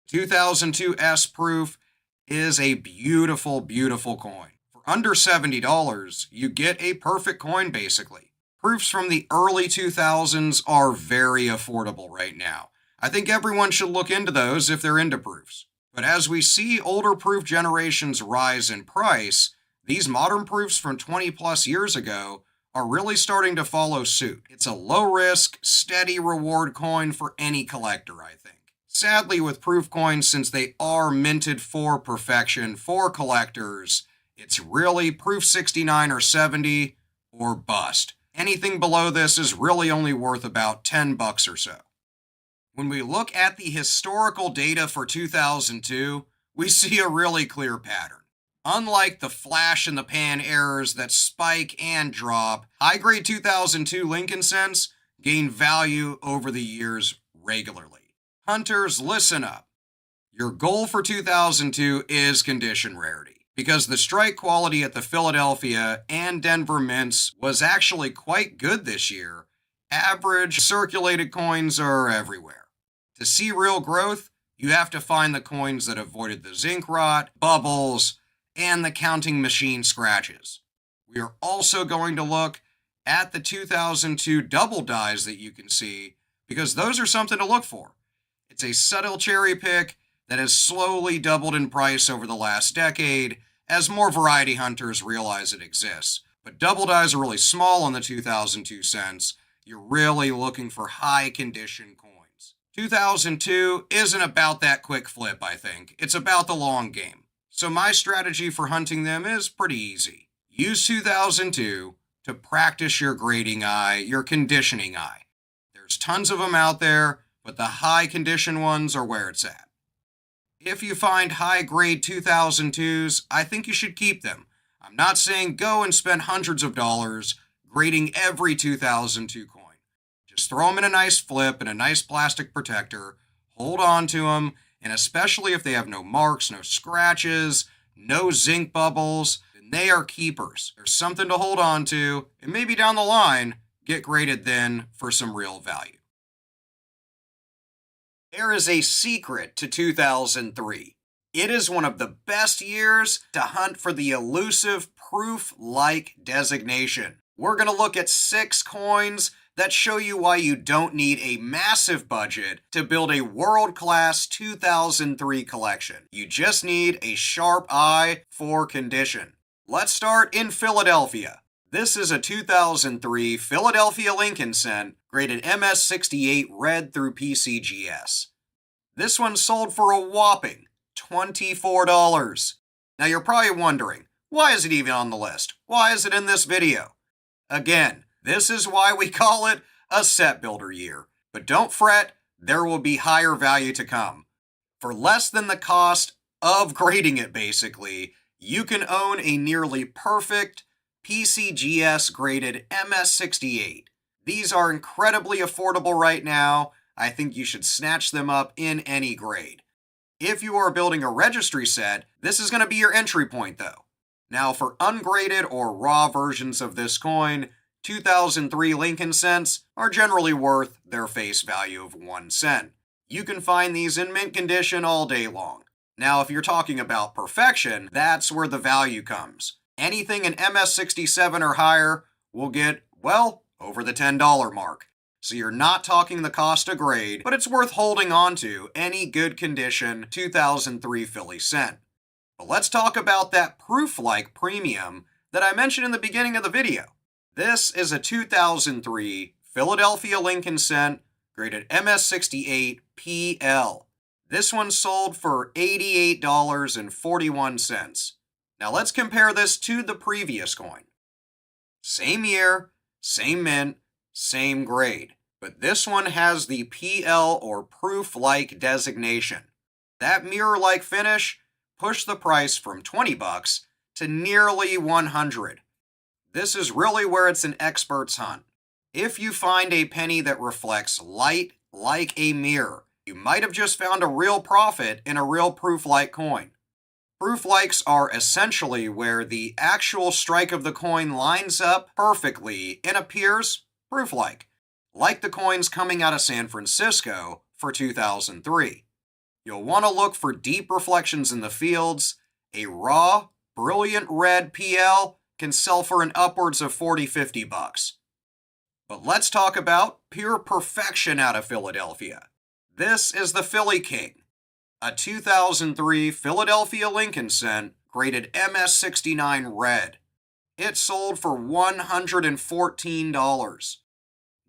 2002 S Proof is a beautiful, beautiful coin. For under $70, you get a perfect coin basically. Proofs from the early 2000s are very affordable right now. I think everyone should look into those if they're into proofs. But as we see older proof generations rise in price, these modern proofs from 20 plus years ago are really starting to follow suit. It's a low-risk, steady reward coin for any collector, I think. Sadly, with proof coins, since they are minted for perfection for collectors, it's really proof 69 or 70 or bust. Anything below this is really only worth about $10 or so. When we look at the historical data for 2002, we see a really clear pattern. Unlike the flash in the pan errors that spike and drop, high-grade 2002 Lincoln Cents gain value over the years regularly. Hunters, listen up. Your goal for 2002 is condition rarity, because the strike quality at the Philadelphia and Denver mints was actually quite good this year. Average circulated coins are everywhere. To see real growth, you have to find the coins that avoided the zinc rot, bubbles, and the counting machine scratches. We are also going to look at the 2002 double dies that you can see, because those are something to look for. It's a subtle cherry pick that has slowly doubled in price over the last decade as more variety hunters realize it exists. But double dies are really small on the 2002 cents. You're really looking for high condition coins. 2002 isn't about that quick flip, I think. It's about the long game. So my strategy for hunting them is pretty easy. Use 2002 to practice your grading eye, your conditioning eye. There's tons of them out there, but the high condition ones are where it's at. If you find high grade 2002s, I think you should keep them. I'm not saying go and spend hundreds of dollars grading every 2002 coin. Just throw them in a nice flip and a nice plastic protector, hold on to them, and especially if they have no marks, no scratches, no zinc bubbles, then they are keepers. There's something to hold on to, and maybe down the line, get graded then for some real value. There is a secret to 2003. It is one of the best years to hunt for the elusive proof-like designation. We're going to look at 6 coins that show you why you don't need a massive budget to build a world-class 2003 collection. You just need a sharp eye for condition. Let's start in Philadelphia. This is a 2003 Philadelphia Lincoln Cent, graded MS68 red through PCGS. This one sold for a whopping $24. Now you're probably wondering, why is it even on the list? Why is it in this video? Again, this is why we call it a set builder year. But don't fret, there will be higher value to come. For less than the cost of grading it basically, you can own a nearly perfect PCGS graded MS68. These are incredibly affordable right now. I think you should snatch them up in any grade. If you are building a registry set, this is going to be your entry point though. Now for ungraded or raw versions of this coin, 2003 Lincoln Cents are generally worth their face value of 1 cent. You can find these in mint condition all day long. Now if you're talking about perfection, that's where the value comes. Anything in MS67 or higher will get, well, over the $10 mark. So you're not talking the cost of grade, but it's worth holding on to any good condition 2003 Philly Cent. But let's talk about that proof-like premium that I mentioned in the beginning of the video. This is a 2003 Philadelphia Lincoln Cent graded MS68 PL. This one sold for $88.41. Now let's compare this to the previous coin. Same year, same mint, same grade. But this one has the PL or proof-like designation. That mirror-like finish pushed the price from $20 to nearly $100. This is really where it's an expert's hunt. If you find a penny that reflects light like a mirror, you might have just found a real profit in a real proof-like coin. Proof-likes are essentially where the actual strike of the coin lines up perfectly and appears proof-like, like the coins coming out of San Francisco for 2003. You'll want to look for deep reflections in the fields. A raw, brilliant red PL can sell for an upwards of $40-50. But let's talk about pure perfection out of Philadelphia. This is the Philly King, a 2003 Philadelphia Lincoln Cent graded MS69 red. It sold for $114.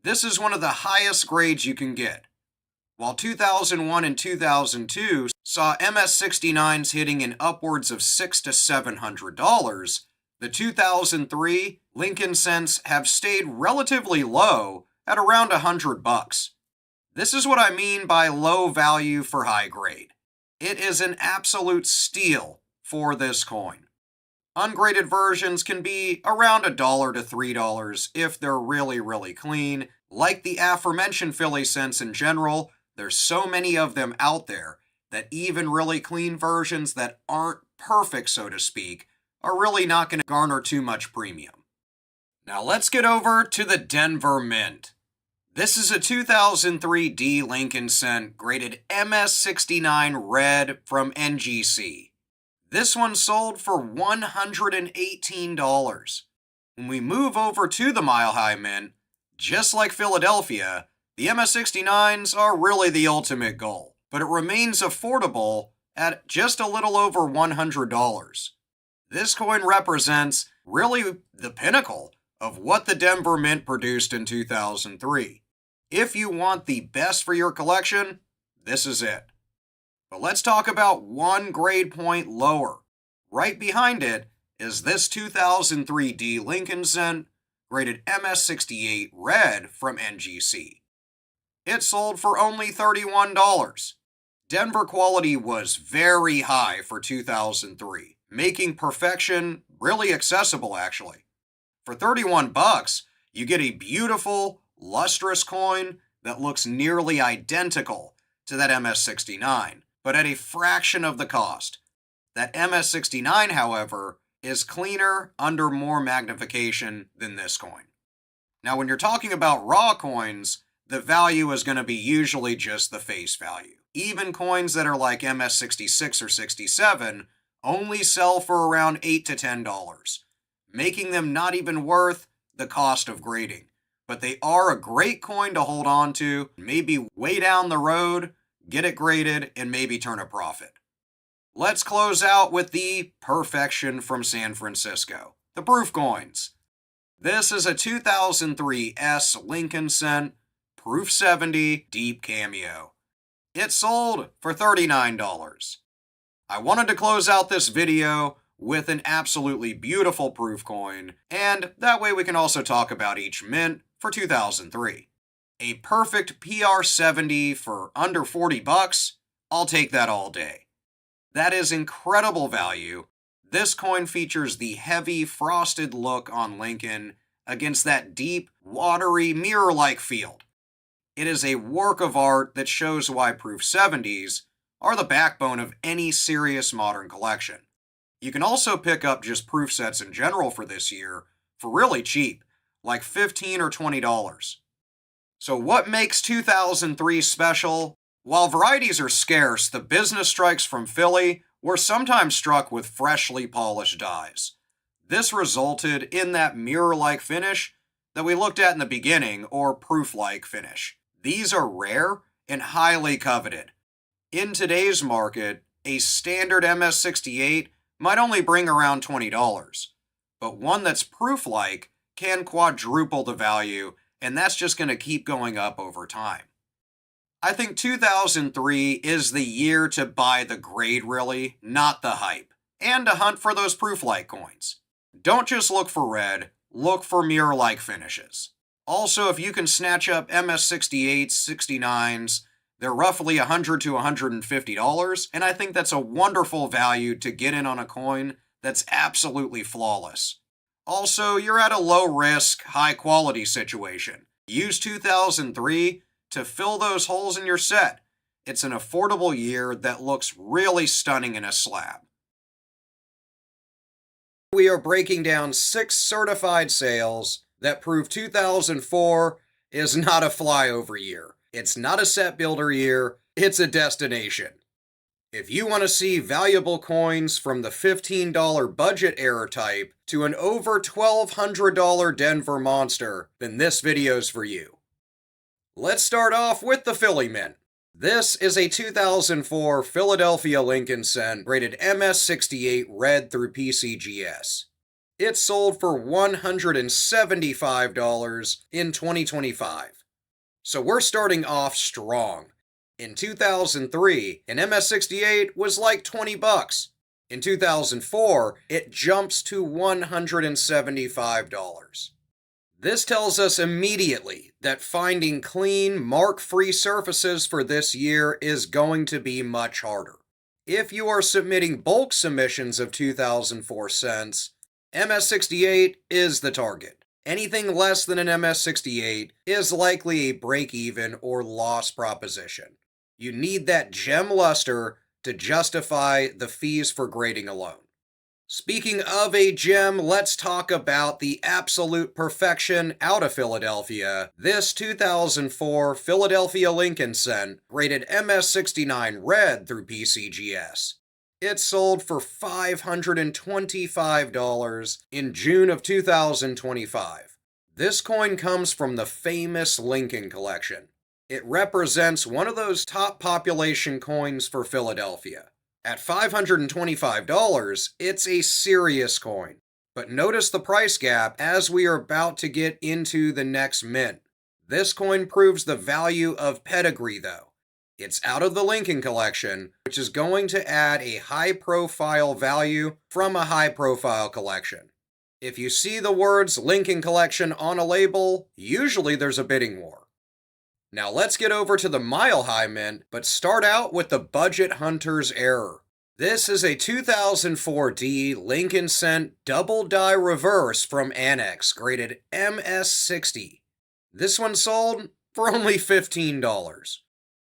This is one of the highest grades you can get. While 2001 and 2002 saw MS69s hitting in upwards of $600 to $700, the 2003 Lincoln Cents have stayed relatively low at around $100. This is what I mean by low value for high grade. It is an absolute steal for this coin. Ungraded versions can be around $1 to $3 if they're really clean. Like the aforementioned Philly Cents in general, there's so many of them out there that even really clean versions that aren't perfect, so to speak, are really not going to garner too much premium. Now let's get over to the Denver Mint. This is a 2003 D Lincoln Cent graded MS69 red from NGC. This one sold for $118. When we move over to the Mile High Mint, just like Philadelphia, the MS69s are really the ultimate goal, but it remains affordable at just a little over $100. This coin represents really the pinnacle of what the Denver Mint produced in 2003. If you want the best for your collection, this is it. But let's talk about one grade point lower. Right behind it is this 2003 D Lincoln Cent, graded MS68 Red from NGC. It sold for only $31. Denver quality was very high for 2003, making perfection really accessible actually. For 31 bucks, you get a beautiful, lustrous coin that looks nearly identical to that MS69, but at a fraction of the cost. That MS69, however, is cleaner under more magnification than this coin. Now, when you're talking about raw coins, the value is going to be usually just the face value. Even coins that are like MS66 or 67 only sell for around $8 to $10, making them not even worth the cost of grading. But they are a great coin to hold on to, maybe way down the road, get it graded, and maybe turn a profit. Let's close out with the perfection from San Francisco, the proof coins. This is a 2003 S Lincoln Cent, Proof 70 Deep Cameo. It sold for $39. I wanted to close out this video with an absolutely beautiful proof coin, and that way we can also talk about each mint for 2003. A perfect PR70 for under 40 bucks, I'll take that all day. That is incredible value. This coin features the heavy frosted look on Lincoln against that deep, watery, mirror-like field. It is a work of art that shows why Proof 70s are the backbone of any serious modern collection. You can also pick up just proof sets in general for this year for really cheap, like $15 or $20. So what makes 2003 special? While varieties are scarce, the business strikes from Philly were sometimes struck with freshly polished dies. This resulted in that mirror-like finish that we looked at in the beginning, or proof-like finish. These are rare and highly coveted. In today's market, a standard MS68 might only bring around $20, but one that's proof-like can quadruple the value, and that's just going to keep going up over time. I think 2003 is the year to buy the grade really, not the hype, and to hunt for those proof-like coins. Don't just look for red, look for mirror-like finishes. Also, if you can snatch up MS68s, 69s, they're roughly $100 to $150, and I think that's a wonderful value to get in on a coin that's absolutely flawless. Also, you're at a low-risk, high-quality situation. Use 2003 to fill those holes in your set. It's an affordable year that looks really stunning in a slab. We are breaking down 6 certified sales that prove 2004 is not a flyover year. It's not a set builder year, it's a destination. If you want to see valuable coins from the $15 budget era type to an over $1,200 Denver monster, then this video's for you. Let's start off with the Philly Mint. This is a 2004 Philadelphia Lincoln Cent rated MS68 Red through PCGS. It sold for $175 in 2025. So we're starting off strong. In 2003, an MS68 was like 20 bucks. In 2004, it jumps to $175. This tells us immediately that finding clean, mark-free surfaces for this year is going to be much harder. If you are submitting bulk submissions of 2004 cents, MS68 is the target. Anything less than an MS68 is likely a break-even or loss proposition. You need that gem luster to justify the fees for grading alone. Speaking of a gem, let's talk about the absolute perfection out of Philadelphia. This 2004 Philadelphia Lincoln Cent, rated MS69 Red through PCGS. It sold for $525 in June of 2025. This coin comes from the famous Lincoln collection. It represents one of those top population coins for Philadelphia. At $525, it's a serious coin. But notice the price gap as we are about to get into the next mint. This coin proves the value of pedigree, though. It's out of the Lincoln collection, which is going to add a high-profile value from a high-profile collection. If you see the words Lincoln Collection on a label, usually there's a bidding war. Now let's get over to the Mile High Mint, but start out with the Budget Hunter's Error. This is a 2004D Lincoln Cent Double Die Reverse from Annex, graded MS60. This one sold for only $15.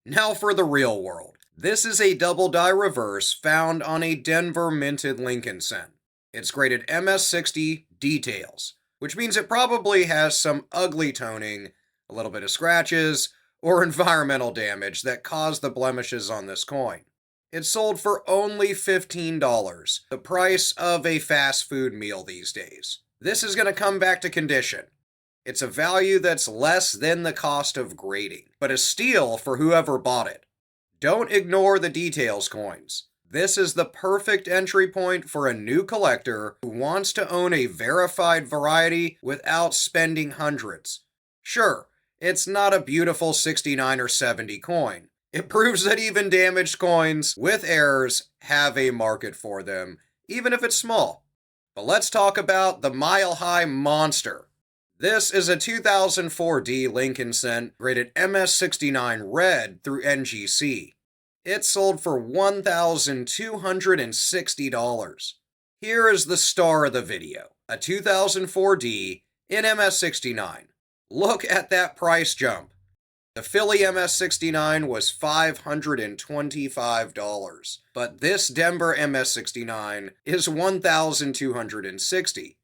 Now for the real world. This is a double die reverse found on a Denver minted Lincoln Cent. It's graded MS60 Details, which means it probably has some ugly toning, a little bit of scratches, or environmental damage that caused the blemishes on this coin. It sold for only $15, the price of a fast food meal these days. This is going to come back to condition. It's a value that's less than the cost of grading, but a steal for whoever bought it. Don't ignore the details coins. This is the perfect entry point for a new collector who wants to own a verified variety without spending hundreds. Sure, it's not a beautiful 69 or 70 coin. It proves that even damaged coins with errors have a market for them, even if it's small. But let's talk about the Mile High Monster. This is a 2004D Lincoln Cent graded MS69 Red through NGC. It sold for $1,260. Here is the star of the video, a 2004D in MS69. Look at that price jump. The Philly MS69 was $525, but this Denver MS69 is $1,260.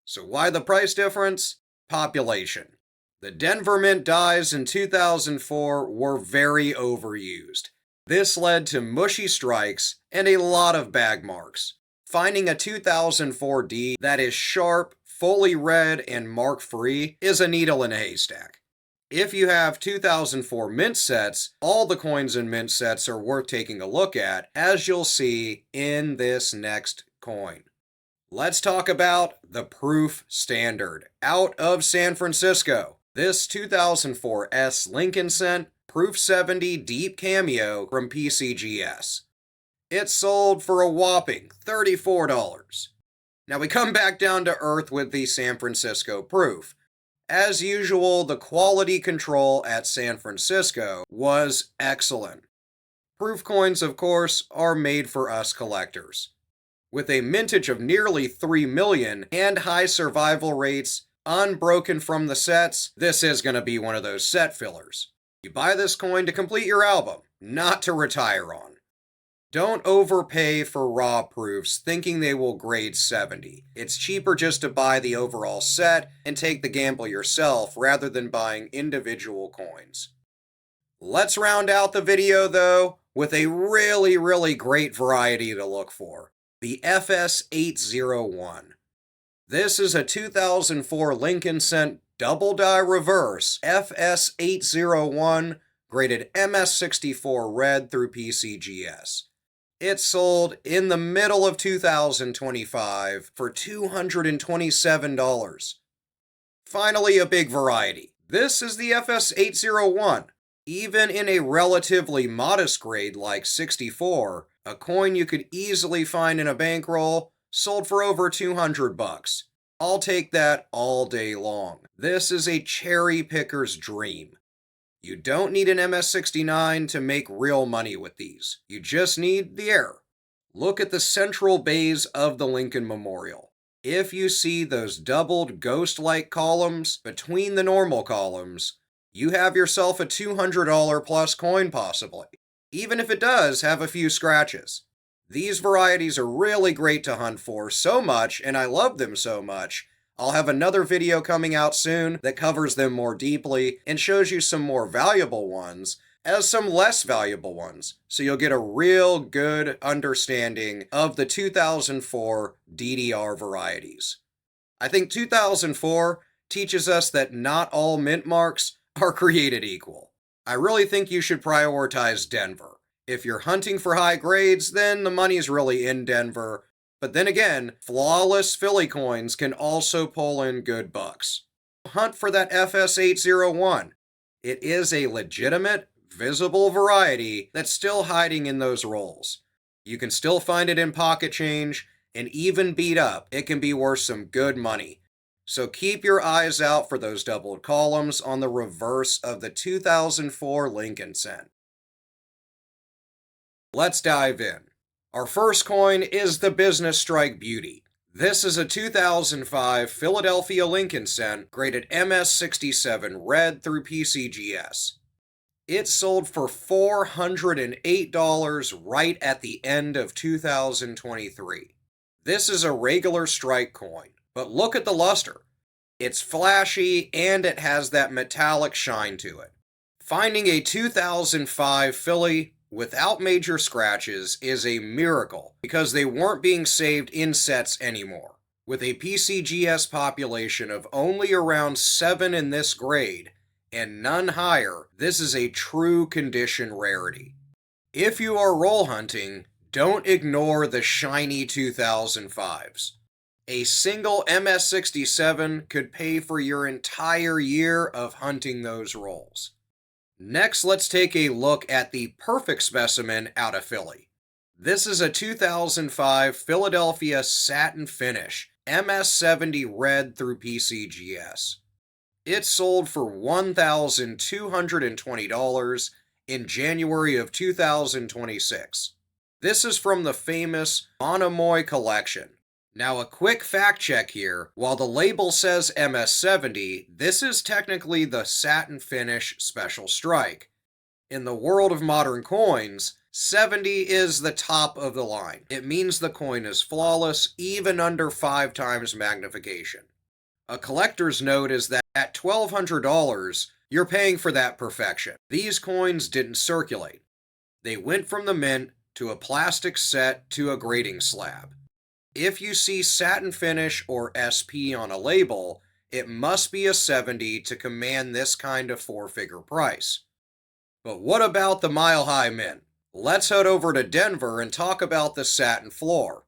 So why the price difference? Population. The Denver Mint dies in 2004 were very overused. This led to mushy strikes and a lot of bag marks. Finding a 2004D that is sharp, fully red, and mark-free is a needle in a haystack. If you have 2004 mint sets, all the coins in mint sets are worth taking a look at, as you'll see in this next coin. Let's talk about the Proof Standard, out of San Francisco. This 2004 S Lincoln Cent Proof 70 Deep Cameo from PCGS. It sold for a whopping $34. Now we come back down to earth with the San Francisco Proof. As usual, the quality control at San Francisco was excellent. Proof coins, of course, are made for us collectors. With a mintage of nearly 3 million and high survival rates, unbroken from the sets, this is going to be one of those set fillers. You buy this coin to complete your album, not to retire on. Don't overpay for raw proofs thinking they will grade 70. It's cheaper just to buy the overall set and take the gamble yourself rather than buying individual coins. Let's round out the video though with a really great variety to look for. The FS801. This is a 2004 Lincoln Cent Double Die Reverse FS801 graded MS64 Red through PCGS. It sold in the middle of 2025 for $227. Finally, a big variety. This is the FS801. Even in a relatively modest grade like 64, a coin you could easily find in a bankroll sold for over $200. I'll take that all day long. This is a cherry picker's dream. You don't need an MS69 to make real money with these. You just need the air. Look at the central bays of the Lincoln Memorial. If you see those doubled ghost-like columns between the normal columns, you have yourself a $200 plus coin possibly, even if it does have a few scratches. These varieties are really great to hunt for so much, and I love them so much, I'll have another video coming out soon that covers them more deeply and shows you some more valuable ones as some less valuable ones, so you'll get a real good understanding of the 2004 DDR varieties. I think 2004 teaches us that not all mint marks are created equal. I really think you should prioritize Denver. If you're hunting for high grades, then the money's really in Denver. But then again, flawless Philly coins can also pull in good bucks. Hunt for that FS801. It is a legitimate, visible variety that's still hiding in those rolls. You can still find it in pocket change, and even beat up, it can be worth some good money. So keep your eyes out for those doubled columns on the reverse of the 2004 Lincoln cent. Let's dive in. Our first coin is the Business Strike Beauty. This is a 2005 Philadelphia Lincoln cent graded MS67 red through PCGS. It sold for $408 right at the end of 2023. This is a regular strike coin, but look at the luster. It's flashy and it has that metallic shine to it. Finding a 2005 Philly without major scratches is a miracle because they weren't being saved in sets anymore. With a PCGS population of only around 7 in this grade and none higher, this is a true condition rarity. If you are roll hunting, don't ignore the shiny 2005s. A single MS67 could pay for your entire year of hunting those rolls. Next, let's take a look at the perfect specimen out of Philly. This is a 2005 Philadelphia Satin Finish, MS70 red through PCGS. It sold for $1,220 in January of 2026. This is from the famous Monomoy collection. Now a quick fact check here, while the label says MS70, this is technically the Satin Finish Special Strike. In the world of modern coins, 70 is the top of the line. It means the coin is flawless, even under 5 times magnification. A collector's note is that at $1,200, you're paying for that perfection. These coins didn't circulate. They went from the mint to a plastic set to a grading slab. If you see Satin Finish or SP on a label, it must be a 70 to command this kind of 4-figure price. But what about the Mile High Mint? Let's head over to Denver and talk about the Satin Floor.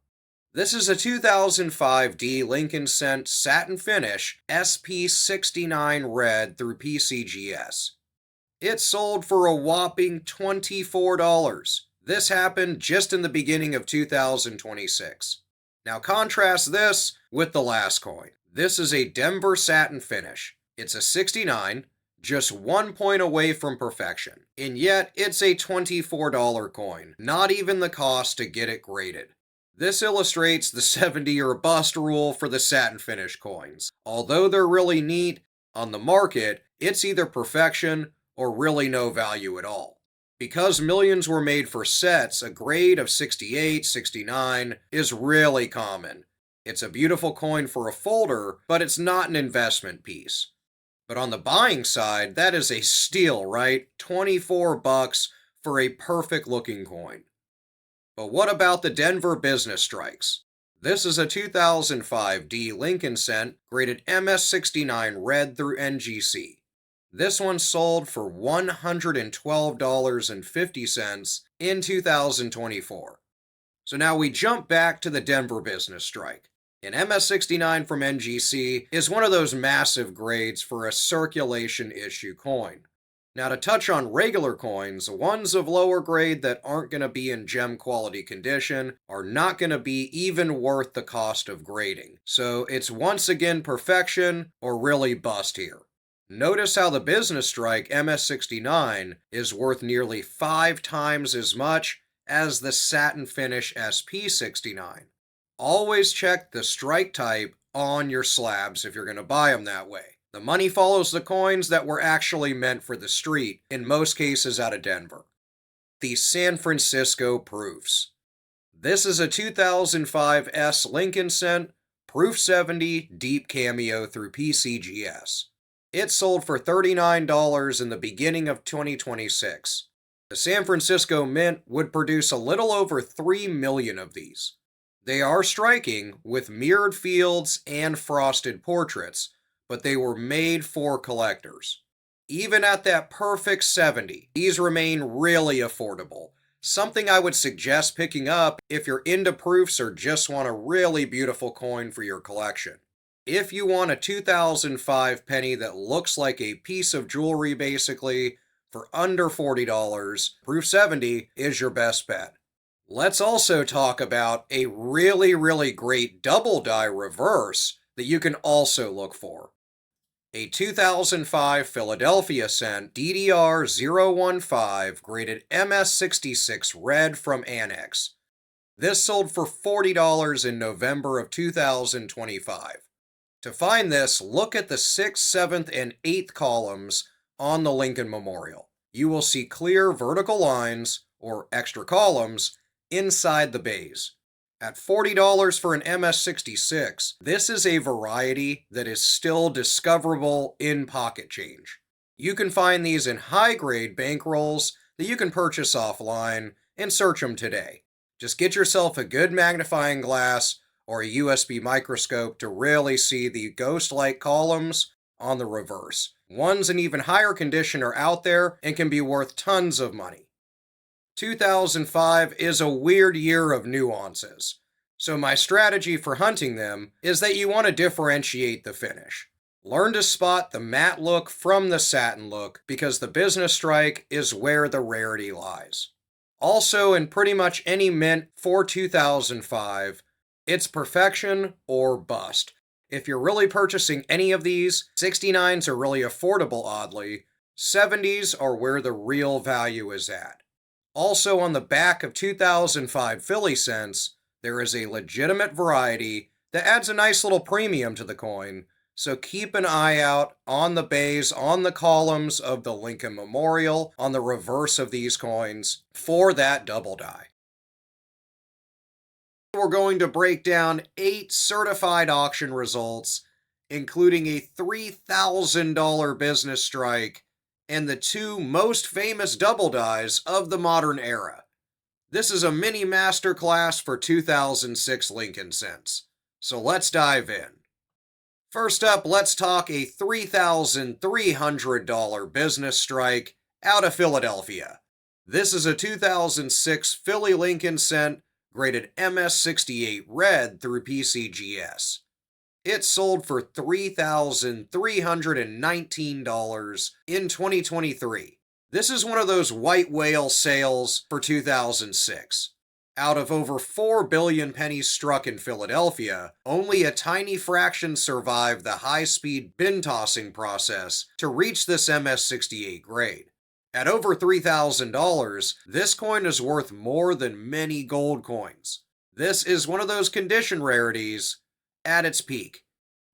This is a 2005 D Lincoln cent Satin Finish SP69 red through PCGS. It sold for a whopping $24. This happened just in the beginning of 2026. Now contrast this with the last coin. This is a Denver Satin Finish. It's a 69, just 1 point away from perfection. And yet, it's a $24 coin, not even the cost to get it graded. This illustrates the 70 or bust rule for the Satin Finish coins. Although they're really neat, on the market, it's either perfection or really no value at all. Because millions were made for sets, a grade of 68, 69 is really common. It's a beautiful coin for a folder, but it's not an investment piece. But on the buying side, that is a steal, right? $24 for a perfect looking coin. But what about the Denver Business Strikes? This is a 2005 D Lincoln cent graded MS69 red through NGC. This one sold for $112.50 in 2024. So now we jump back to the Denver Business Strike. An MS69 from NGC is one of those massive grades for a circulation issue coin. Now to touch on regular coins, ones of lower grade that aren't going to be in gem quality condition are not going to be even worth the cost of grading. So it's once again perfection or really bust here. Notice how the Business Strike MS69 is worth nearly 5 times as much as the Satin Finish SP69. Always check the strike type on your slabs if you're going to buy them that way. The money follows the coins that were actually meant for the street, in most cases out of Denver. The San Francisco Proofs. This is a 2005 S Lincoln cent, Proof 70, deep cameo through PCGS. It sold for $39 in the beginning of 2026. The San Francisco Mint would produce a little over 3 million of these. They are striking with mirrored fields and frosted portraits, but they were made for collectors. Even at that perfect 70, these remain really affordable. Something I would suggest picking up if you're into proofs or just want a really beautiful coin for your collection. If you want a 2005 penny that looks like a piece of jewelry basically, for under $40, Proof 70 is your best bet. Let's also talk about a really great double die reverse that you can also look for. A 2005 Philadelphia cent DDR015 graded MS66 red from Annex. This sold for $40 in November of 2025. To find this, look at the 6th, 7th, and 8th columns on the Lincoln Memorial. You will see clear vertical lines, or extra columns, inside the bays. At $40 for an MS66, this is a variety that is still discoverable in pocket change. You can find these in high-grade bankrolls that you can purchase offline and search them today. Just get yourself a good magnifying glass or a USB microscope to really see the ghost-like columns on the reverse. Ones in even higher condition are out there and can be worth tons of money. 2005 is a weird year of nuances, so my strategy for hunting them is that you want to differentiate the finish. Learn to spot the matte look from the satin look, because the business strike is where the rarity lies. Also, in pretty much any mint for 2005, it's perfection or bust. If you're really purchasing any of these, 69s are really affordable oddly, 70s are where the real value is at. Also on the back of 2005 Philly cents, there is a legitimate variety that adds a nice little premium to the coin, so keep an eye out on the bays, on the columns of the Lincoln Memorial, on the reverse of these coins, for that double die. We're going to break down 8 certified auction results, including a $3,000 business strike and the 2 most famous double dies of the modern era. This is a mini masterclass for 2006 Lincoln cents, so let's dive in. First up, let's talk a $3,300 business strike out of Philadelphia. This is a 2006 Philly Lincoln cent graded MS68 red through PCGS. It sold for $3,319 in 2023. This is one of those white whale sales for 2006. Out of over 4 billion pennies struck in Philadelphia, only a tiny fraction survived the high-speed bin tossing process to reach this MS68 grade. At over $3,000, this coin is worth more than many gold coins. This is one of those condition rarities at its peak.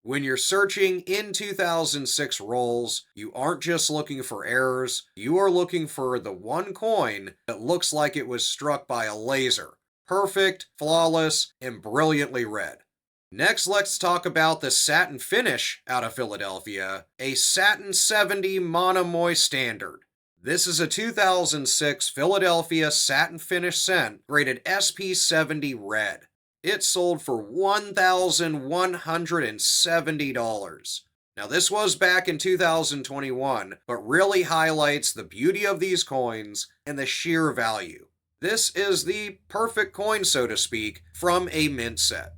When you're searching in 2006 rolls, you aren't just looking for errors, you are looking for the one coin that looks like it was struck by a laser. Perfect, flawless, and brilliantly red. Next, let's talk about the satin finish out of Philadelphia, a satin 70 monomoy standard. This is a 2006 Philadelphia satin finish cent graded SP70 red. It sold for $1,170. Now this was back in 2021, but really highlights the beauty of these coins and the sheer value. This is the perfect coin, so to speak, from a mint set.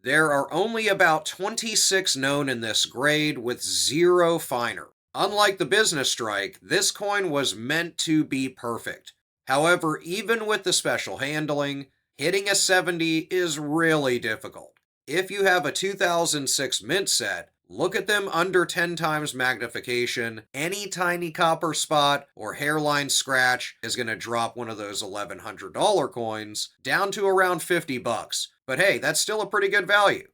There are only about 26 known in this grade, with 0 finer. Unlike the business strike, this coin was meant to be perfect. However, even with the special handling, hitting a 70 is really difficult. If you have a 2006 mint set, look at them under 10 times magnification. Any tiny copper spot or hairline scratch is going to drop one of those $1,100 coins down to around $50. But hey, that's still a pretty good value.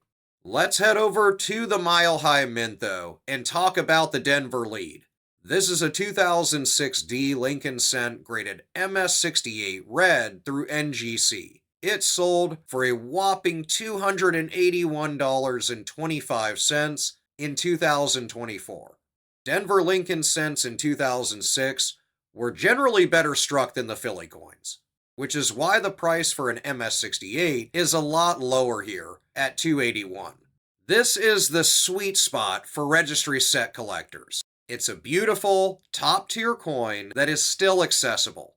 Let's head over to the Mile High Mint, though, and talk about the Denver lead. This is a 2006 D Lincoln cent graded MS68 red through NGC. It sold for a whopping $281.25 in 2024. Denver Lincoln cents in 2006 were generally better struck than the Philly coins, which is why the price for an MS68 is a lot lower here at $281. This is the sweet spot for registry set collectors. It's a beautiful, top-tier coin that is still accessible.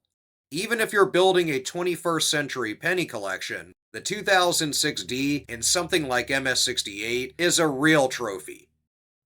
Even if you're building a 21st century penny collection, The 2006D in something like MS68 is a real trophy.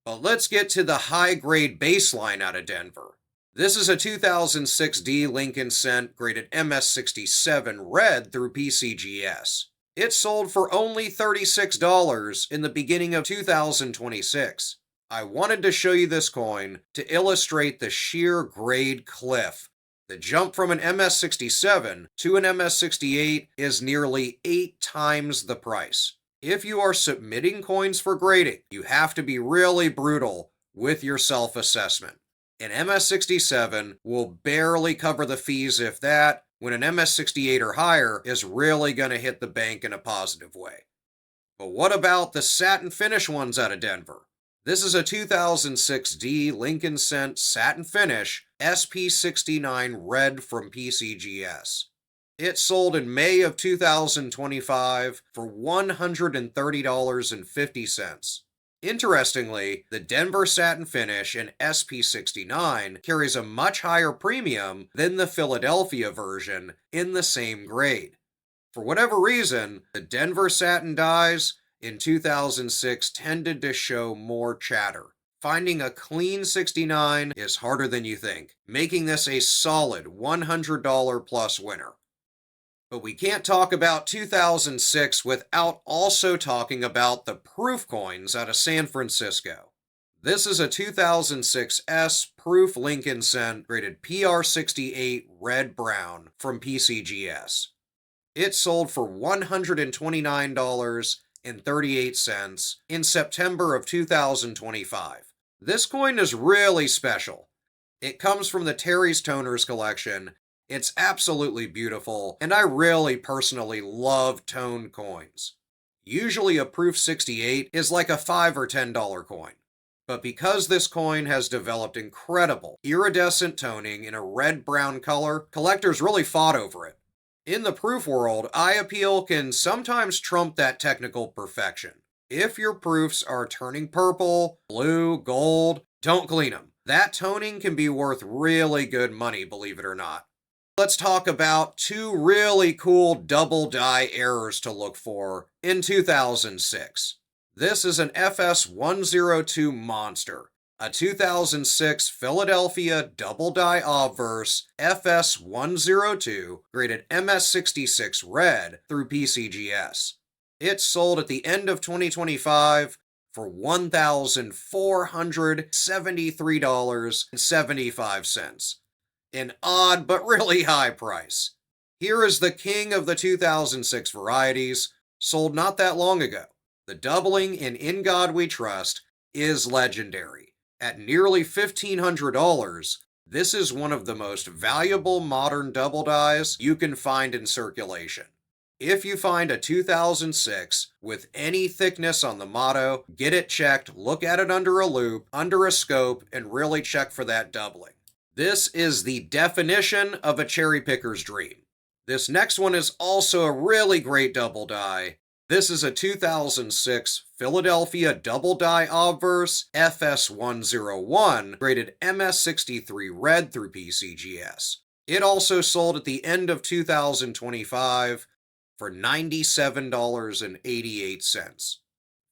But let's get to the high-grade baseline out of Denver. This is a 2006D Lincoln Cent graded MS67 red through PCGS. It sold for only $36 in the beginning of 2026. I wanted to show you this coin to illustrate the sheer grade cliff. The jump from an MS67 to an MS68 is nearly 8 times the price. If you are submitting coins for grading, you have to be really brutal with your self-assessment. An MS67 will barely cover the fees, if that, when an MS68 or higher is really going to hit the bank in a positive way. But what about the satin finish ones out of Denver? This is a 2006D Lincoln Cent satin finish SP69 red from PCGS. It sold in May of 2025 for $130.50. Interestingly, the Denver satin finish in SP69 carries a much higher premium than the Philadelphia version in the same grade. For whatever reason, the Denver satin dies in 2006 tended to show more chatter. Finding a clean 69 is harder than you think, making this a solid $100 plus winner. But we can't talk about 2006 without also talking about the proof coins out of San Francisco. This is a 2006 S Proof Lincoln Cent graded PR68 red-brown from PCGS. It sold for $129.38 in September of 2025. This coin is really special. It comes from the Terry's Toners collection. It's absolutely beautiful, and I really personally love toned coins. Usually a Proof 68 is like a $5 or $10 coin. But because this coin has developed incredible iridescent toning in a red-brown color, collectors really fought over it. In the proof world, eye appeal can sometimes trump that technical perfection. If your proofs are turning purple, blue, gold, don't clean them. That toning can be worth really good money, believe it or not. Let's talk about 2 really cool double die errors to look for in 2006. This is an FS102 monster, a 2006 Philadelphia double die obverse FS102 graded MS66 red through PCGS. It sold at the end of 2025 for $1,473.75. An odd but really high price. Here is the king of the 2006 varieties, sold not that long ago. The doubling in God We Trust is legendary. At nearly $1,500, this is one of the most valuable modern double dies you can find in circulation. If you find a 2006 with any thickness on the motto, get it checked, look at it under a loupe, under a scope, and really check for that doubling. This is the definition of a cherry picker's dream. This next one is also a really great double die. This is a 2006 Philadelphia double die obverse FS101 graded MS63 red through PCGS. It also sold at the end of 2025 for $97.88.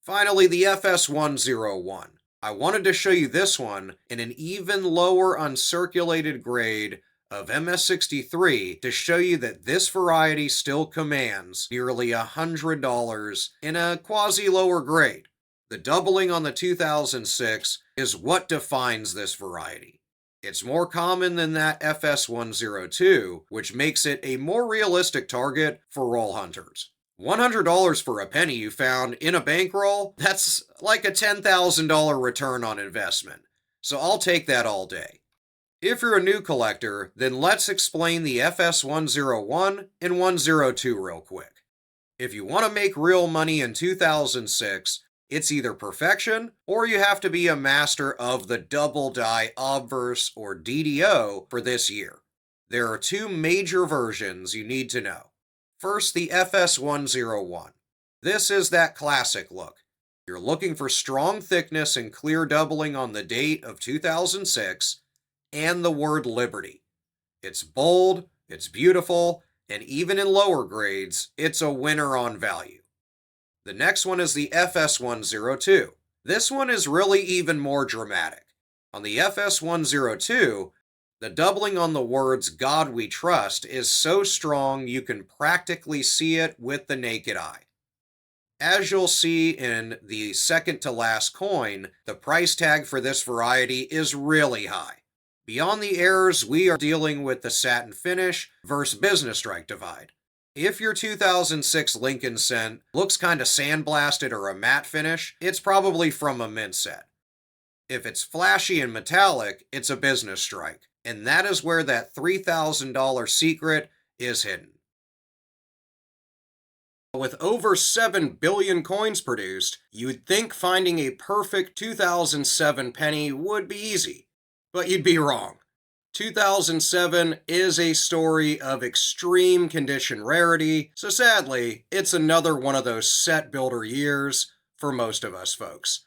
Finally, the FS101. I wanted to show you this one in an even lower uncirculated grade of MS63 to show you that this variety still commands nearly $100 in a quasi-lower grade. The doubling on the 2006 is what defines this variety. It's more common than that FS102, which makes it a more realistic target for roll hunters. $100 for a penny you found in a bankroll, that's like a $10,000 return on investment. So I'll take that all day. If you're a new collector, then let's explain the FS101 and 102 real quick. If you want to make real money in 2006, it's either perfection or you have to be a master of the double die obverse or DDO for this year. There are 2 major versions you need to know. First, the FS101. This is that classic look. You're looking for strong thickness and clear doubling on the date of 2006 and the word Liberty. It's bold, it's beautiful, And even in lower grades, it's a winner on value. The next one is the FS102. This one is really even more dramatic. On the FS102, the doubling on the words "God We Trust" is so strong you can practically see it with the naked eye. As you'll see in the second to last coin, the price tag for this variety is really high. Beyond the errors, we are dealing with the satin finish versus business strike divide. If your 2006 Lincoln Cent looks kind of sandblasted or a matte finish, it's probably from a mint set. If it's flashy and metallic, it's a business strike, and that is where that $3,000 secret is hidden. With over 7 billion coins produced, you'd think finding a perfect 2007 penny would be easy, but you'd be wrong. 2007 is a story of extreme condition rarity, so sadly, it's another one of those set builder years for most of us folks.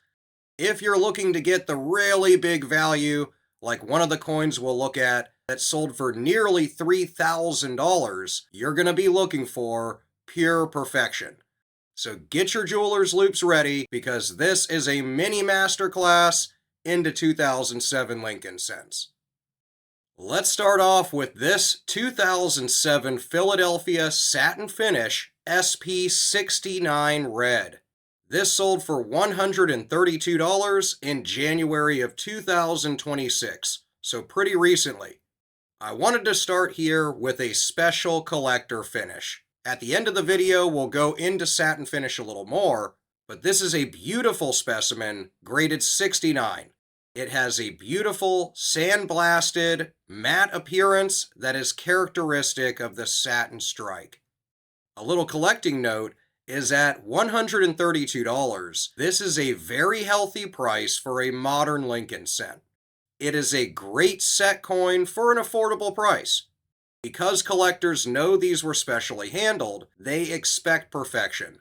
If you're looking to get the really big value, like one of the coins we'll look at that sold for nearly $3,000, you're going to be looking for pure perfection. So get your jeweler's loupes ready, because this is a mini masterclass into 2007 Lincoln Cents. Let's start off with this 2007 Philadelphia Satin Finish SP69 Red. This sold for $132 in January of 2026, so pretty recently. I wanted to start here with a special collector finish. At the end of the video, we'll go into satin finish a little more, but this is a beautiful specimen, graded 69. It has a beautiful, sandblasted, matte appearance that is characteristic of the satin strike. A little collecting note is at $132, this is a very healthy price for a modern Lincoln Cent. It is a great set coin for an affordable price. Because collectors know these were specially handled, they expect perfection.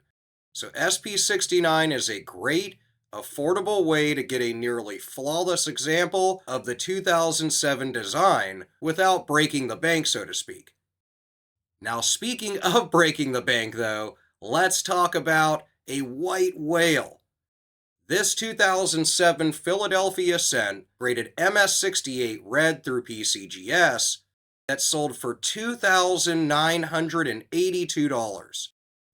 So SP69 is a great, affordable way to get a nearly flawless example of the 2007 design without breaking the bank, so to speak. Now, speaking of breaking the bank, though, let's talk about a white whale. This 2007 Philadelphia Cent, graded MS68 red through PCGS, that sold for $2,982.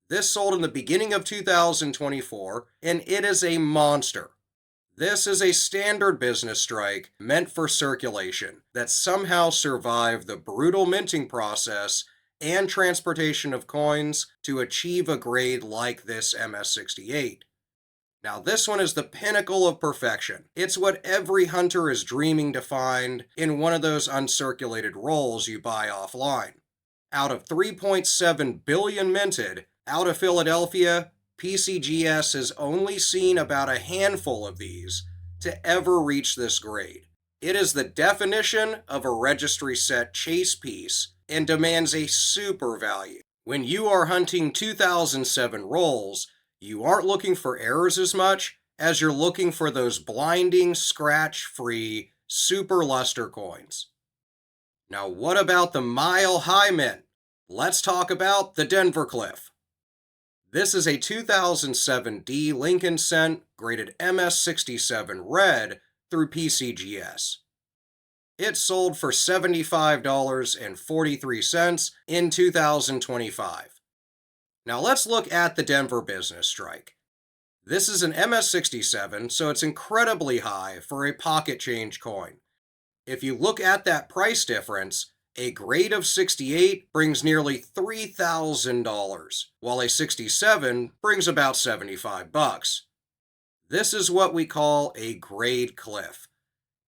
This sold in the beginning of 2024, and it is a monster. This is a standard business strike meant for circulation that somehow survived the brutal minting process and transportation of coins to achieve a grade like this MS68. Now, this one is the pinnacle of perfection. It's what every hunter is dreaming to find in one of those uncirculated rolls you buy offline. Out of 3.7 billion minted, out of Philadelphia, PCGS has only seen about a handful of these to ever reach this grade. It is the definition of a registry set chase piece and demands a super value. When you are hunting 2007 rolls, you aren't looking for errors as much as you're looking for those blinding, scratch-free, super luster coins. Now, what about the Mile High Mint? Let's talk about the Denver Cliff. This is a 2007 D Lincoln Cent, graded MS67 red through PCGS. It sold for $75.43 in 2025. Now let's look at the Denver business strike. This is an MS67, so it's incredibly high for a pocket change coin. If you look at that price difference, a grade of 68 brings nearly $3,000, while a 67 brings about 75 bucks. This is what we call a grade cliff.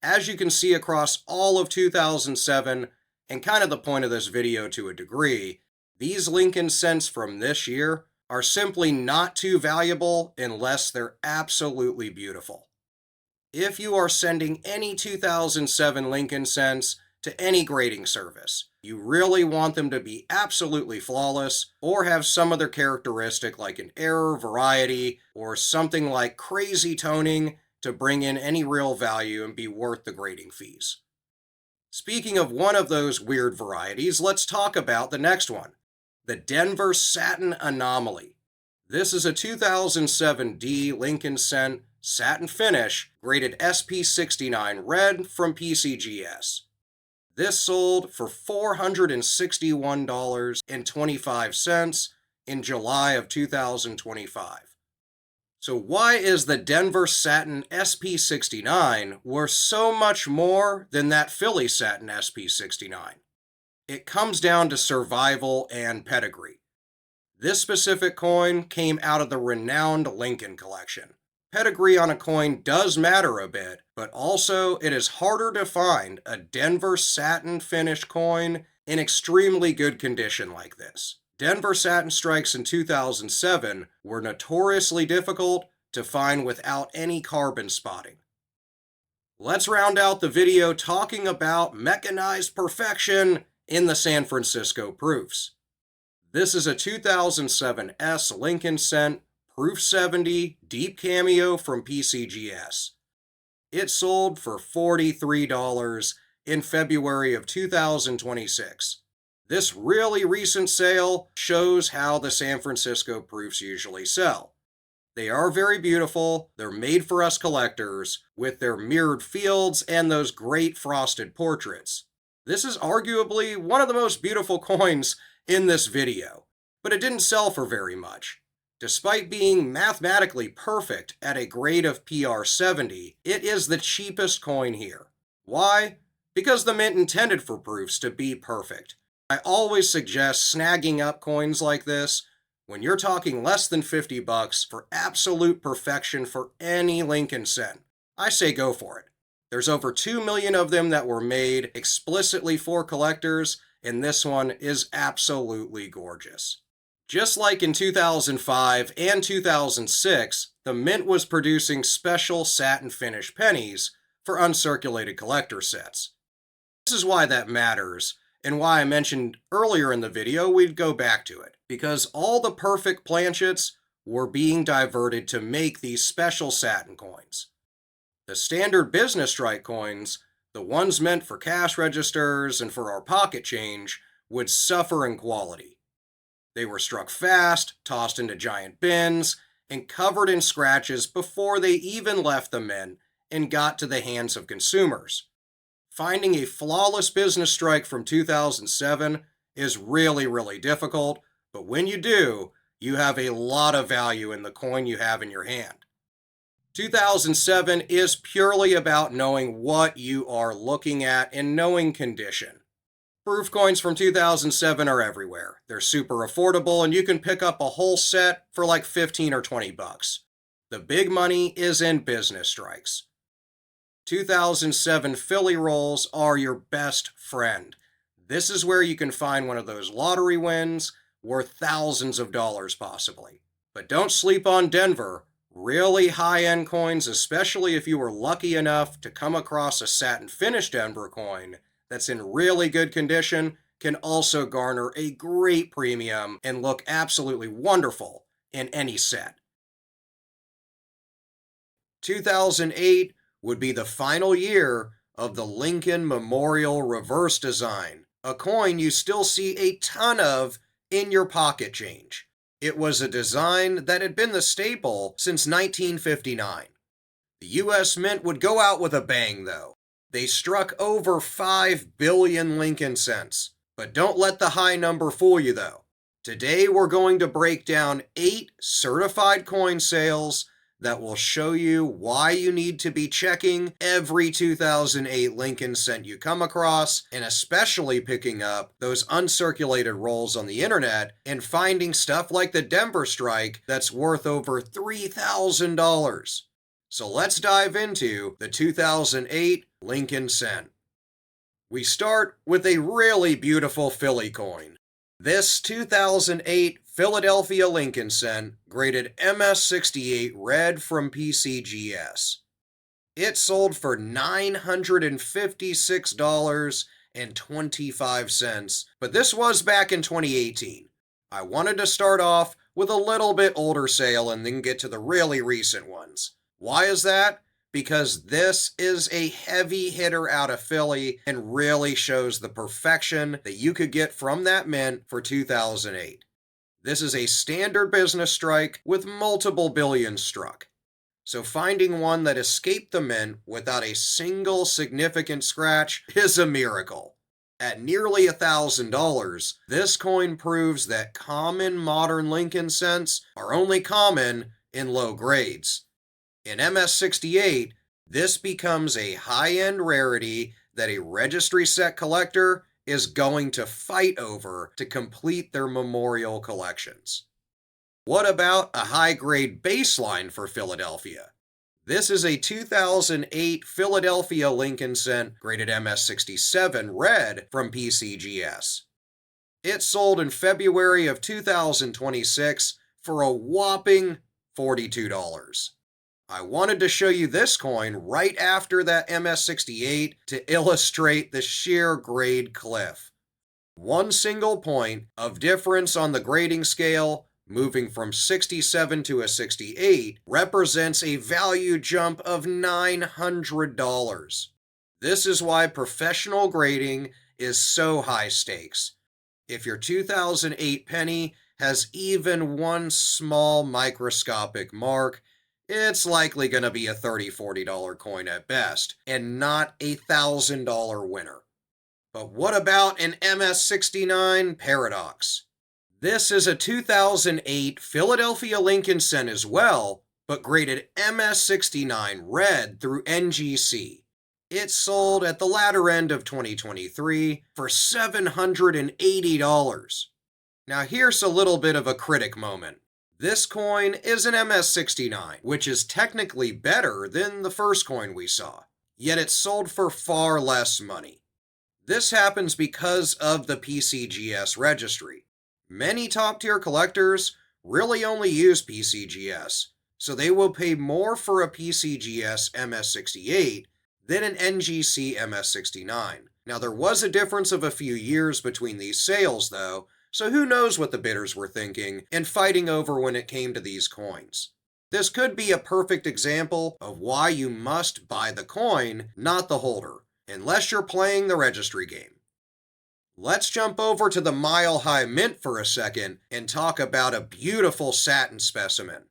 As you can see across all of 2007, and kind of the point of this video to a degree, these Lincoln Cents from this year are simply not too valuable unless they're absolutely beautiful. If you are sending any 2007 Lincoln Cents to any grading service, you really want them to be absolutely flawless or have some other characteristic like an error variety or something like crazy toning to bring in any real value and be worth the grading fees. Speaking of one of those weird varieties, let's talk about the next one. the Denver Satin Anomaly. This is a 2007 D Lincoln Cent satin finish, graded SP69 red from PCGS. This sold for $461.25 in July of 2025. So why is the Denver Satin SP69 worth so much more than that Philly Satin SP69? It comes down to survival and pedigree. This specific coin came out of the renowned Lincoln collection. Pedigree on a coin does matter a bit, but also it is harder to find a Denver satin finish coin in extremely good condition like this. Denver satin strikes in 2007 were notoriously difficult to find without any carbon spotting. Let's round out the video talking about mechanized perfection in the San Francisco proofs. This is a 2007 S Lincoln Cent Proof 70 Deep Cameo from PCGS. It sold for $43 in February of 2026. This really recent sale shows how the San Francisco proofs usually sell. They are very beautiful, they're made for us collectors, with their mirrored fields and those great frosted portraits. This is arguably one of the most beautiful coins in this video, but it didn't sell for very much. Despite being mathematically perfect at a grade of PR 70, it is the cheapest coin here. Why? Because the mint intended for proofs to be perfect. I always suggest snagging up coins like this when you're talking less than $50 for absolute perfection for any Lincoln Cent. I say go for it. There's over 2 million of them that were made explicitly for collectors, and this one is absolutely gorgeous. Just like in 2005 and 2006, the mint was producing special satin finish pennies for uncirculated collector sets. This is why that matters, and why I mentioned earlier in the video we'd go back to it, because all the perfect planchets were being diverted to make these special satin coins. The standard business strike coins, the ones meant for cash registers and for our pocket change, would suffer in quality. They were struck fast, tossed into giant bins, and covered in scratches before they even left the mint and got to the hands of consumers. Finding a flawless business strike from 2007 is really difficult, but when you do, you have a lot of value in the coin you have in your hand. 2007 is purely about knowing what you are looking at and knowing condition. Proof coins from 2007 are everywhere. They're super affordable and you can pick up a whole set for like 15 or 20 bucks. The big money is in business strikes. 2007 Philly rolls are your best friend. This is where you can find one of those lottery wins worth thousands of dollars possibly. But don't sleep on Denver. Really high-end coins, especially if you were lucky enough to come across a satin finished Denver coin that's in really good condition, can also garner a great premium and look absolutely wonderful in any set. 2008 would be the final year of the Lincoln Memorial Reverse Design, a coin you still see a ton of in your pocket change. It was a design that had been the staple since 1959. The US Mint would go out with a bang though. They struck over 5 billion Lincoln cents. But don't let the high number fool you though. Today we're going to break down 8 certified coin sales that will show you why you need to be checking every 2008 Lincoln Cent you come across, and especially picking up those uncirculated rolls on the internet and finding stuff like the Denver Strike that's worth over $3,000. So let's dive into the 2008 Lincoln Cent. We start with a really beautiful Philly coin. This 2008 Philadelphia Lincoln Cent, graded MS68 red from PCGS. It sold for $956.25, but this was back in 2018. I wanted to start off with a little bit older sale and then get to the really recent ones. Why is that? because this is a heavy hitter out of Philly and really shows the perfection that you could get from that mint for 2008. This is a standard business strike with multiple billions struck. So finding one that escaped the mint without a single significant scratch is a miracle. At nearly $1,000, this coin proves that common modern Lincoln cents are only common in low grades. In MS-68, this becomes a high-end rarity that a registry set collector is going to fight over to complete their memorial collections. What about a high-grade baseline for Philadelphia? This is a 2008 Philadelphia Lincoln cent graded MS-67 red from PCGS. It sold in February of 2026 for a whopping $42. I wanted to show you this coin right after that MS-68 to illustrate the sheer grade cliff. One single point of difference on the grading scale, moving from 67 to a 68, represents a value jump of $900. This is why professional grading is so high stakes. If your 2008 penny has even one small microscopic mark, it's likely going to be a $30, $40 coin at best, and not a $1,000 winner. But what about an MS-69 Paradox? This is a 2008 Philadelphia Lincoln cent as well, but graded MS-69 red through NGC. It sold at the latter end of 2023 for $780. Now here's a little bit of a critic moment. This coin is an MS-69, which is technically better than the first coin we saw, yet it's sold for far less money. This happens because of the PCGS registry. Many top-tier collectors really only use PCGS, so they will pay more for a PCGS MS-68 than an NGC MS-69. Now there was a difference of a few years between these sales though, so who knows what the bidders were thinking and fighting over when it came to these coins. This could be a perfect example of why you must buy the coin, not the holder, unless you're playing the registry game. Let's jump over to the Mile High Mint for a second and talk about a beautiful satin specimen.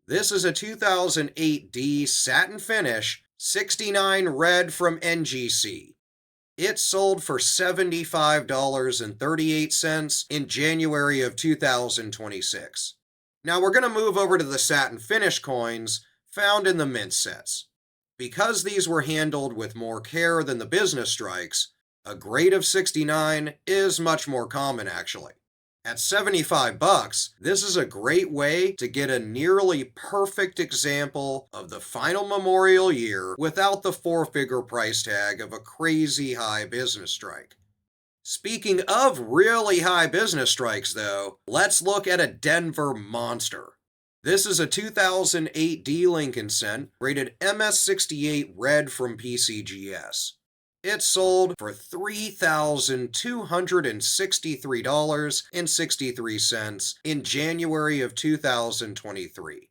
This is a 2008 D satin finish, 69 red from NGC. It sold for $75.38 in January of 2026. Now we're going to move over to the satin finish coins found in the mint sets. Because these were handled with more care than the business strikes, a grade of 69 is much more common actually. At $75, this is a great way to get a nearly perfect example of the final memorial year without the four-figure price tag of a crazy high business strike. Speaking of really high business strikes though, let's look at a Denver monster. This is a 2008 D Lincoln cent rated MS-68 red from PCGS. It sold for $3,263.63 in January of 2023.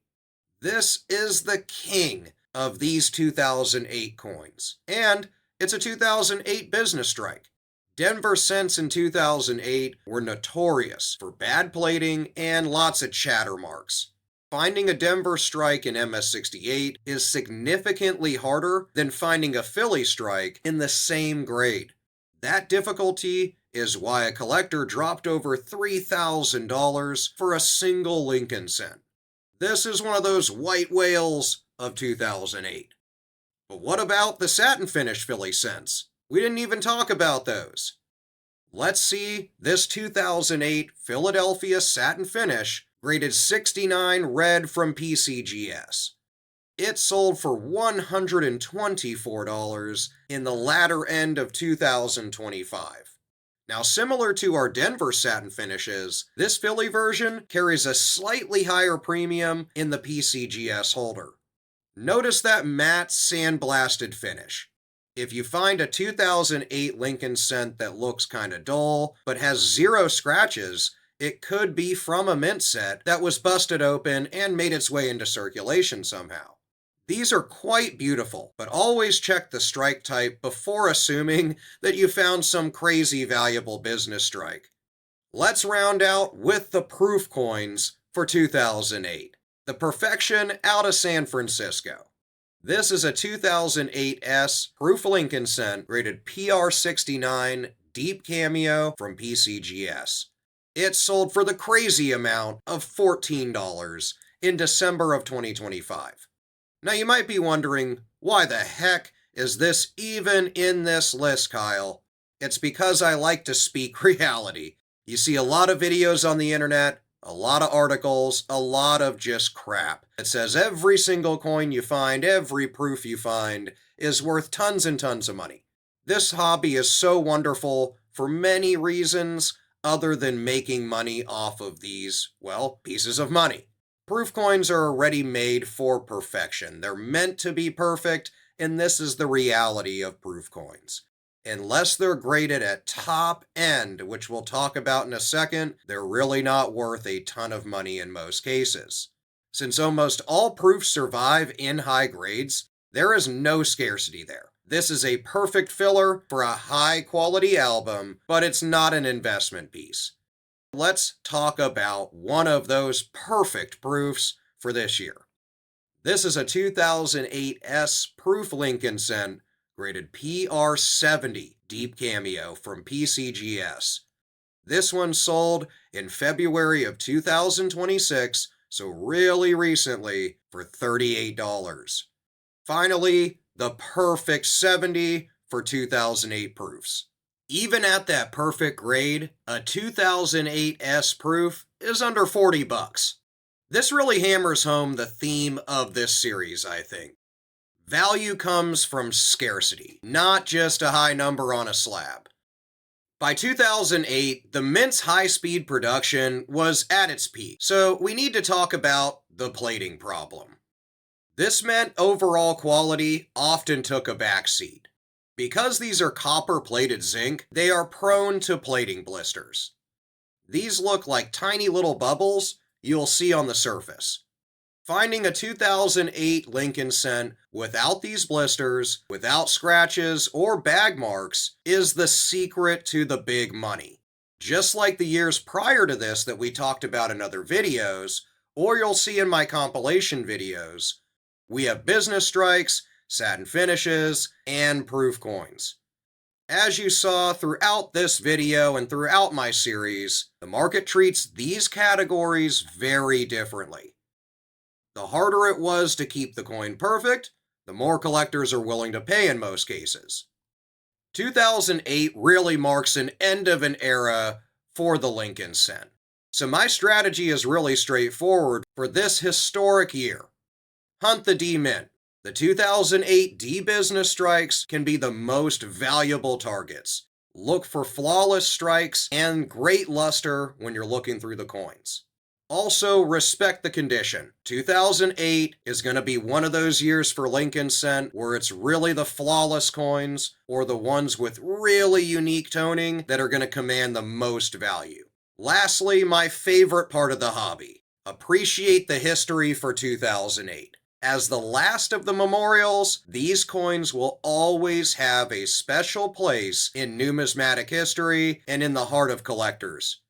This is the king of these 2008 coins, and it's a 2008 business strike. Denver cents in 2008 were notorious for bad plating and lots of chatter marks. Finding a Denver strike in MS-68 is significantly harder than finding a Philly strike in the same grade. That difficulty is why a collector dropped over $3,000 for a single Lincoln cent. This is one of those white whales of 2008. But what about the satin finish Philly cents? We didn't even talk about those. Let's see this 2008 Philadelphia satin finish graded 69 red from PCGS. It sold for $124 in the latter end of 2025. Now, similar to our Denver satin finishes, this Philly version carries a slightly higher premium in the PCGS holder. Notice that matte sandblasted finish. If you find a 2008 Lincoln cent that looks kinda dull, but has zero scratches, it could be from a mint set that was busted open and made its way into circulation somehow. These are quite beautiful, but always check the strike type before assuming that you found some crazy valuable business strike. Let's round out with the proof coins for 2008. The Perfection out of San Francisco. This is a 2008 S Proof Lincoln Cent rated PR69 Deep Cameo from PCGS. It sold for the crazy amount of $14 in December of 2025. Now you might be wondering, why the heck is this even in this list, Kyle? It's because I like to speak reality. You see a lot of videos on the internet, a lot of articles, a lot of just crap. It says every single coin you find, every proof you find, is worth tons and tons of money. This hobby is so wonderful for many reasons other than making money off of these, well, pieces of money. Proof coins are already made for perfection. They're meant to be perfect, and this is the reality of proof coins. Unless they're graded at top end, which we'll talk about in a second, they're really not worth a ton of money in most cases. Since almost all proofs survive in high grades, there is no scarcity there. This is a perfect filler for a high quality album, but it's not an investment piece. Let's talk about one of those perfect proofs for this year. This is a 2008 S Proof Lincoln Cent graded PR70 Deep Cameo from PCGS. This one sold in February of 2026, so really recently, for $38. Finally, the perfect 70 for 2008 proofs. Even at that perfect grade, a 2008 S proof is under $40. This really hammers home the theme of this series, I think. Value comes from scarcity, not just a high number on a slab. By 2008, the Mint's high-speed production was at its peak, so we need to talk about the plating problem. This meant overall quality often took a backseat. Because these are copper-plated zinc, they are prone to plating blisters. These look like tiny little bubbles you'll see on the surface. Finding a 2008 Lincoln Cent without these blisters, without scratches or bag marks, is the secret to the big money. Just like the years prior to this that we talked about in other videos, or you'll see in my compilation videos, we have business strikes, satin finishes, and proof coins. As you saw throughout this video and throughout my series, the market treats these categories very differently. The harder it was to keep the coin perfect, the more collectors are willing to pay in most cases. 2008 really marks an end of an era for the Lincoln Cent. So my strategy is really straightforward for this historic year. Hunt the D-Mint. The 2008 D-Business strikes can be the most valuable targets. Look for flawless strikes and great luster when you're looking through the coins. Also, respect the condition. 2008 is going to be one of those years for Lincoln Cent where it's really the flawless coins or the ones with really unique toning that are going to command the most value. Lastly, my favorite part of the hobby. Appreciate the history for 2008. As the last of the memorials, these coins will always have a special place in numismatic history and in the heart of collectors.